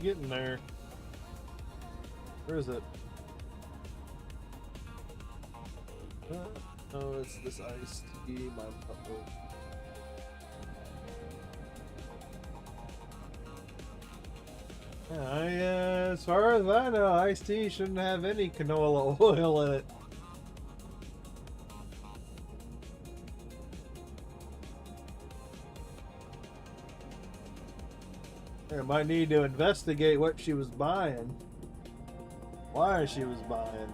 S11: Getting there. Where is it? Oh, it's this iced tea. My as far as I know, iced tea shouldn't have any canola oil in it. I might need to investigate what she was buying. Why she was buying.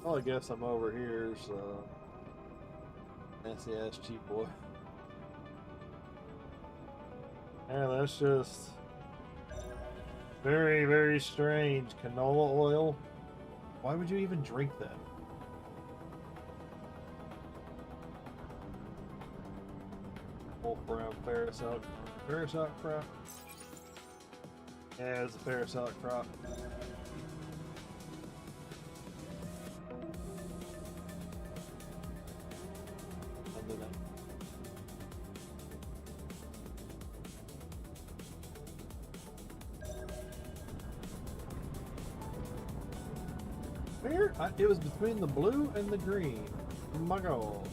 S11: Well, I guess I'm over here, so... Nasty ass cheap boy. Yeah, that's just... very, very strange. Canola oil? Why would you even drink that? Brown parasite crop. Yeah, it's a parasite crop. Where? It was between the blue and the green. Oh my god.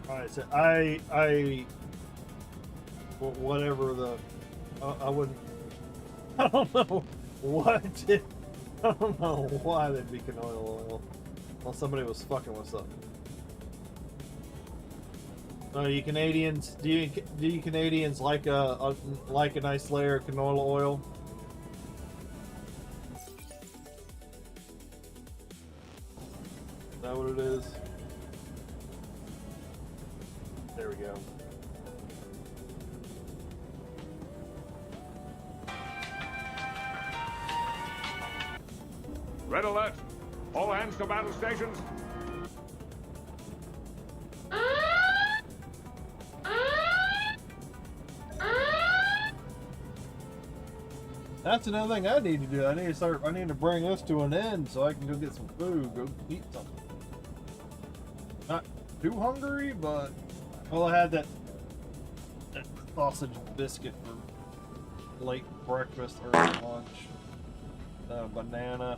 S11: Alright, so well, whatever the, I wouldn't, I don't know what, I don't know why they'd be canola oil. Well, somebody was fucking with something. You Canadians, do you Canadians like a nice layer of canola oil? is. There we go.
S10: Red alert! All hands to battle stations.
S11: That's another thing I need to do. I need to bring this to an end so I can go get some food, go eat something. Not too hungry, but well, I had that sausage biscuit for late breakfast, early lunch. Banana.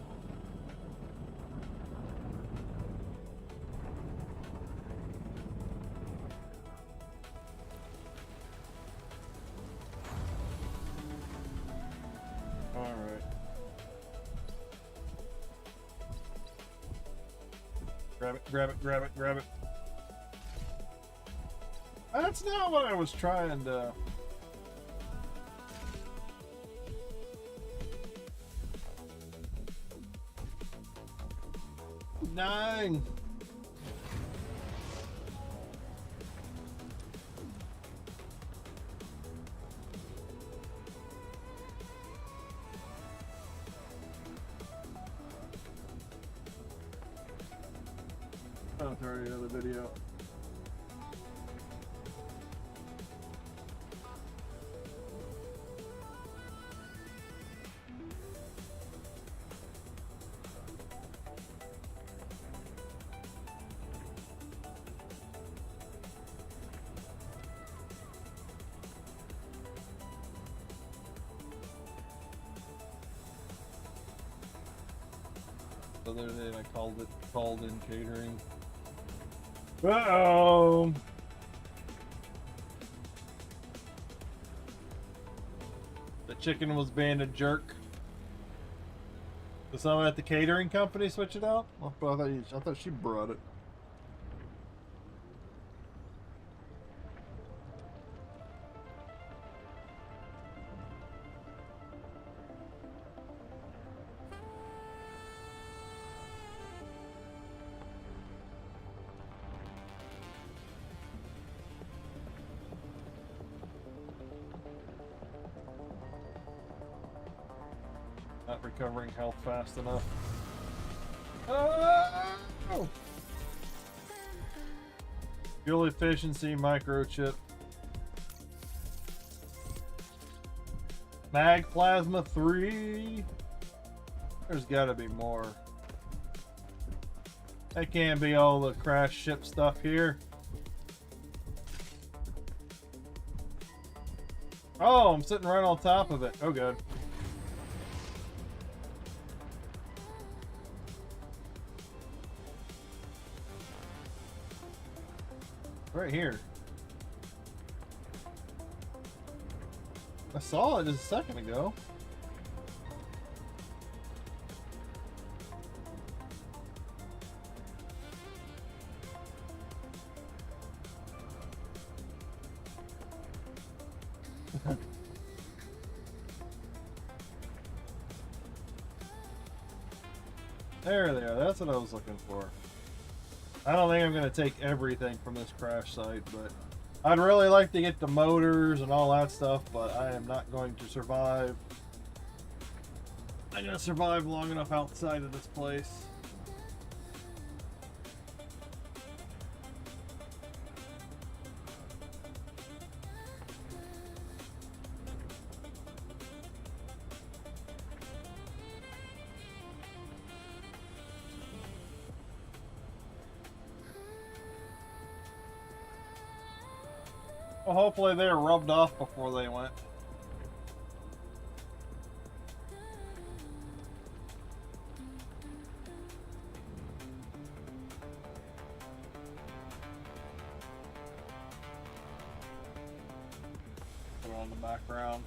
S11: Alright. Grab it, grab it, grab it, grab it. That's not what I was trying to... Nine. Oh, it's already another video. The other day I called in catering. Uh-oh! The chicken was being a jerk. Did someone at the catering company switch it out? I thought she brought it. Not recovering health fast enough. Oh! Fuel efficiency microchip. Mag plasma 3. There's gotta be more. That can't be all the crash ship stuff here. Oh, I'm sitting right on top of it. Oh, good. Right here. I saw it just a second ago. There they are. That's what I was looking for. I don't think I'm going to take everything from this crash site, but I'd really like to get the motors and all that stuff, but I am not going to survive. I'm going to survive long enough outside of this place. Well, hopefully they were rubbed off before they went. Put it on the background.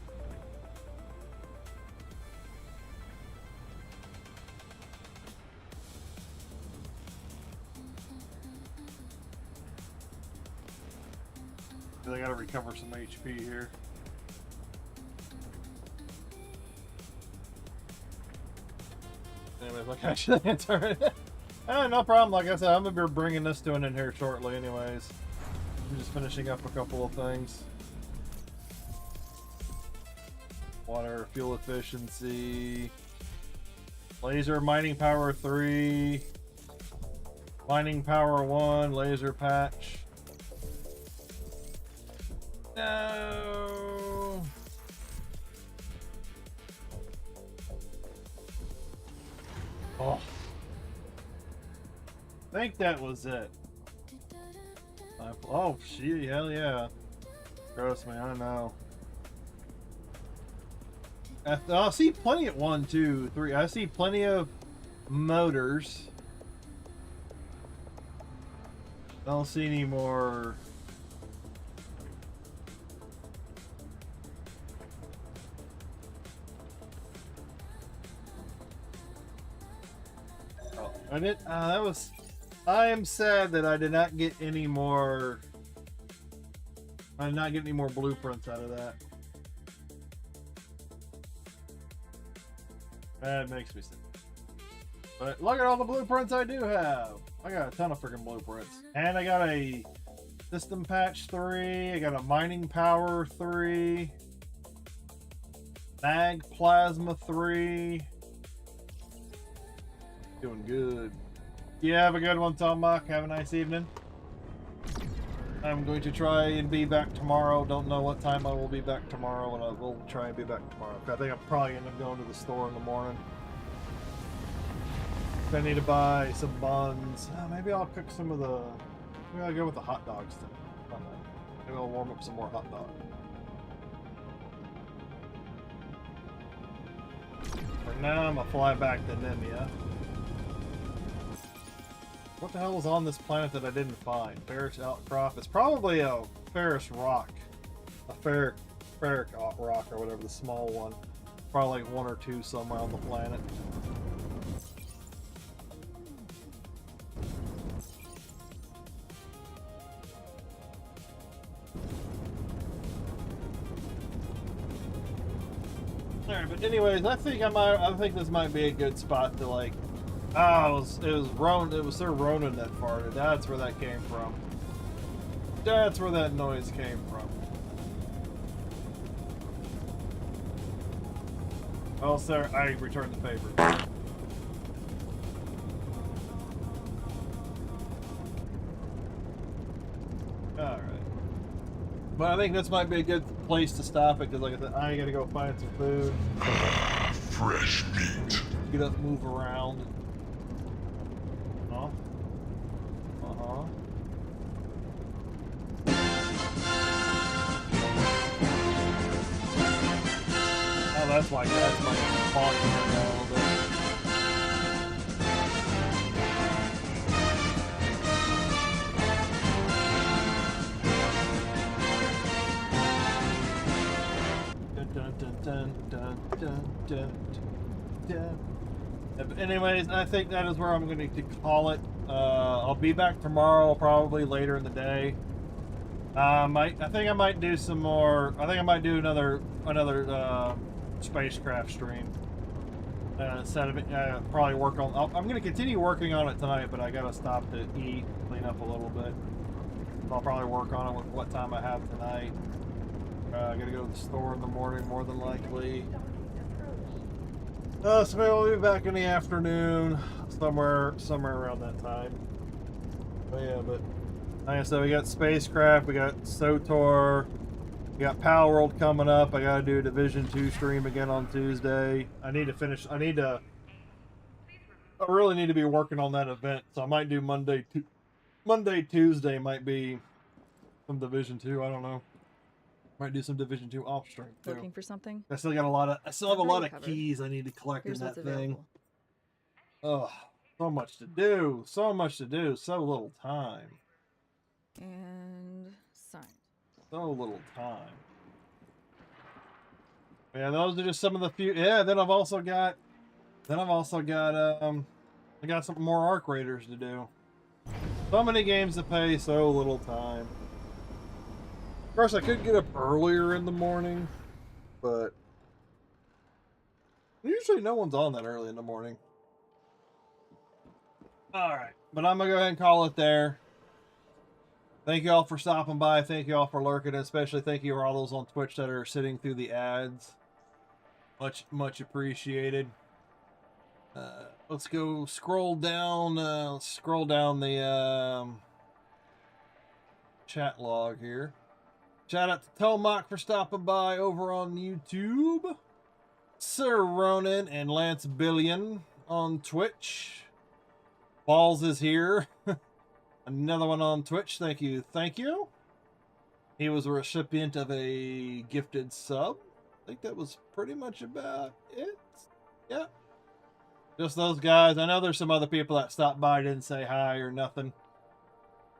S11: I gotta recover some HP here. Anyway, look, actually, it's already.
S1: No problem. Like I said, I'm gonna be bringing this to an end here shortly anyways. I'm just finishing up a couple of things. Water, fuel efficiency, laser mining power 3, mining power 1, laser patch. No. Oh. I think that was it. Oh, shit, hell yeah. Gross, man, I know. I see plenty of 1, 2, 3. I see plenty of motors. I don't see any more. Oh, I did. That was. I am sad that I did not get any more. I did not get any more blueprints out of that. That makes me sick. But look at all the blueprints I do have. I got a ton of freaking blueprints. And I got a system patch 3. I got a mining power 3. Mag plasma 3. Doing good. Yeah, have a good one, Tomac. Have a nice evening. I'm going to try and be back tomorrow. Don't know what time I will be back tomorrow, and I will try and be back tomorrow. I think I'm probably going to go to the store in the morning. If I need to buy some buns, maybe I'll cook some of the. Maybe I'll go with the hot dogs today. I don't know. Maybe I'll warm up some more hot dogs. For now, I'm gonna fly back to Nemia. What the hell was on this planet that I didn't find? Ferrous outcrop. It's probably a ferrous rock. A ferric rock or whatever, the small one. Probably like 1 or 2 somewhere on the planet. Alright, but anyways, I think this might be a good spot to like. Oh, it was Ronan. It was Sir Ronan that farted. That's where that came from. That's where that noise came from. Well, sir, I returned the favor. Alright. But I think this might be a good place to stop it, because like I said, I gotta go find some food.
S2: Fresh meat.
S1: Get up, move around. Oh, that's why that's my volume right now a little bit. But anyways, I think that is where I'm going to call it. I'll be back tomorrow, probably later in the day. I think I might do some more. I think I might do another SpaceCraft stream. Instead of it, probably work on. I'm going to continue working on it tonight, but I got to stop to eat, clean up a little bit. I'll probably work on it with what time I have tonight. I got to go to the store in the morning, more than likely. So maybe we'll be back in the afternoon, somewhere around that time. But yeah, but like I said, we got SpaceCraft, we got SOTOR, we got Power World coming up. I gotta do a Division 2 stream again on Tuesday. I really need to be working on that event, so I might do Monday, Tuesday might be some Division 2, I don't know. Might do some Division 2 off stream too.
S5: Looking for something?
S1: I still have a lot of keys I need to collect in that thing. Ugh, so much to do, so little time.
S5: And signed.
S1: So little time. Yeah, those are just some of the few. Yeah, then I've also got I got some more Arc Raiders to do. So many games to play, so little time. Of course, I could get up earlier in the morning, but usually no one's on that early in the morning. Alright, but I'm going to go ahead and call it there. Thank you all for stopping by. Thank you all for lurking. Especially thank you for all those on Twitch that are sitting through the ads. Much appreciated. Let's go scroll down. Let's scroll down the chat log here. Shout out to Telmock for stopping by over on YouTube. Sir Ronan and Lance Billion on Twitch. Balls is here. Another one on Twitch. Thank you. Thank you. He was a recipient of a gifted sub. I think that was pretty much about it. Yeah. Just those guys. I know there's some other people that stopped by, didn't say hi or nothing.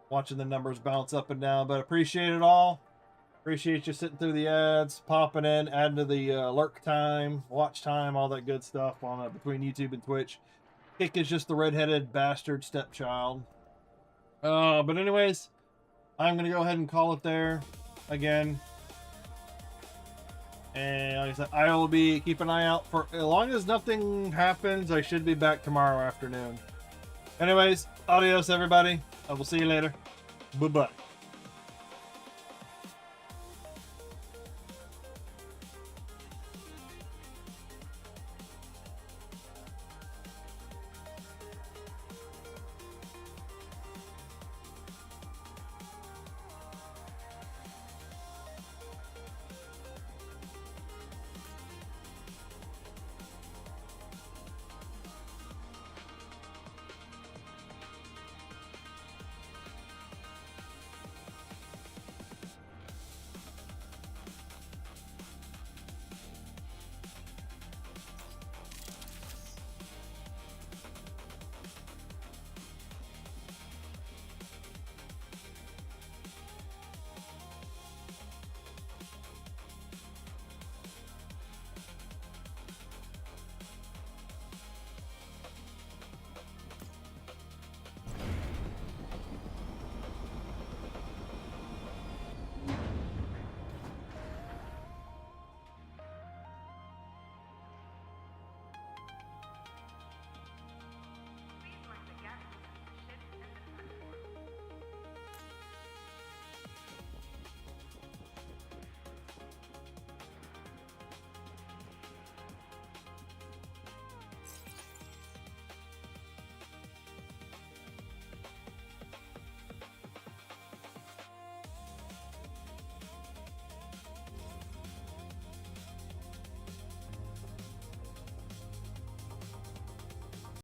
S1: Watching the numbers bounce up and down, but appreciate it all. Appreciate you sitting through the ads, popping in, adding to the lurk time, watch time, all that good stuff on between YouTube and Twitch. Kick is just the redheaded bastard stepchild. But anyways, I'm going to go ahead and call it there again. And like I said, I will be keep an eye out for, as long as nothing happens, I should be back tomorrow afternoon. Anyways, adios everybody. I will see you later. Bye-bye.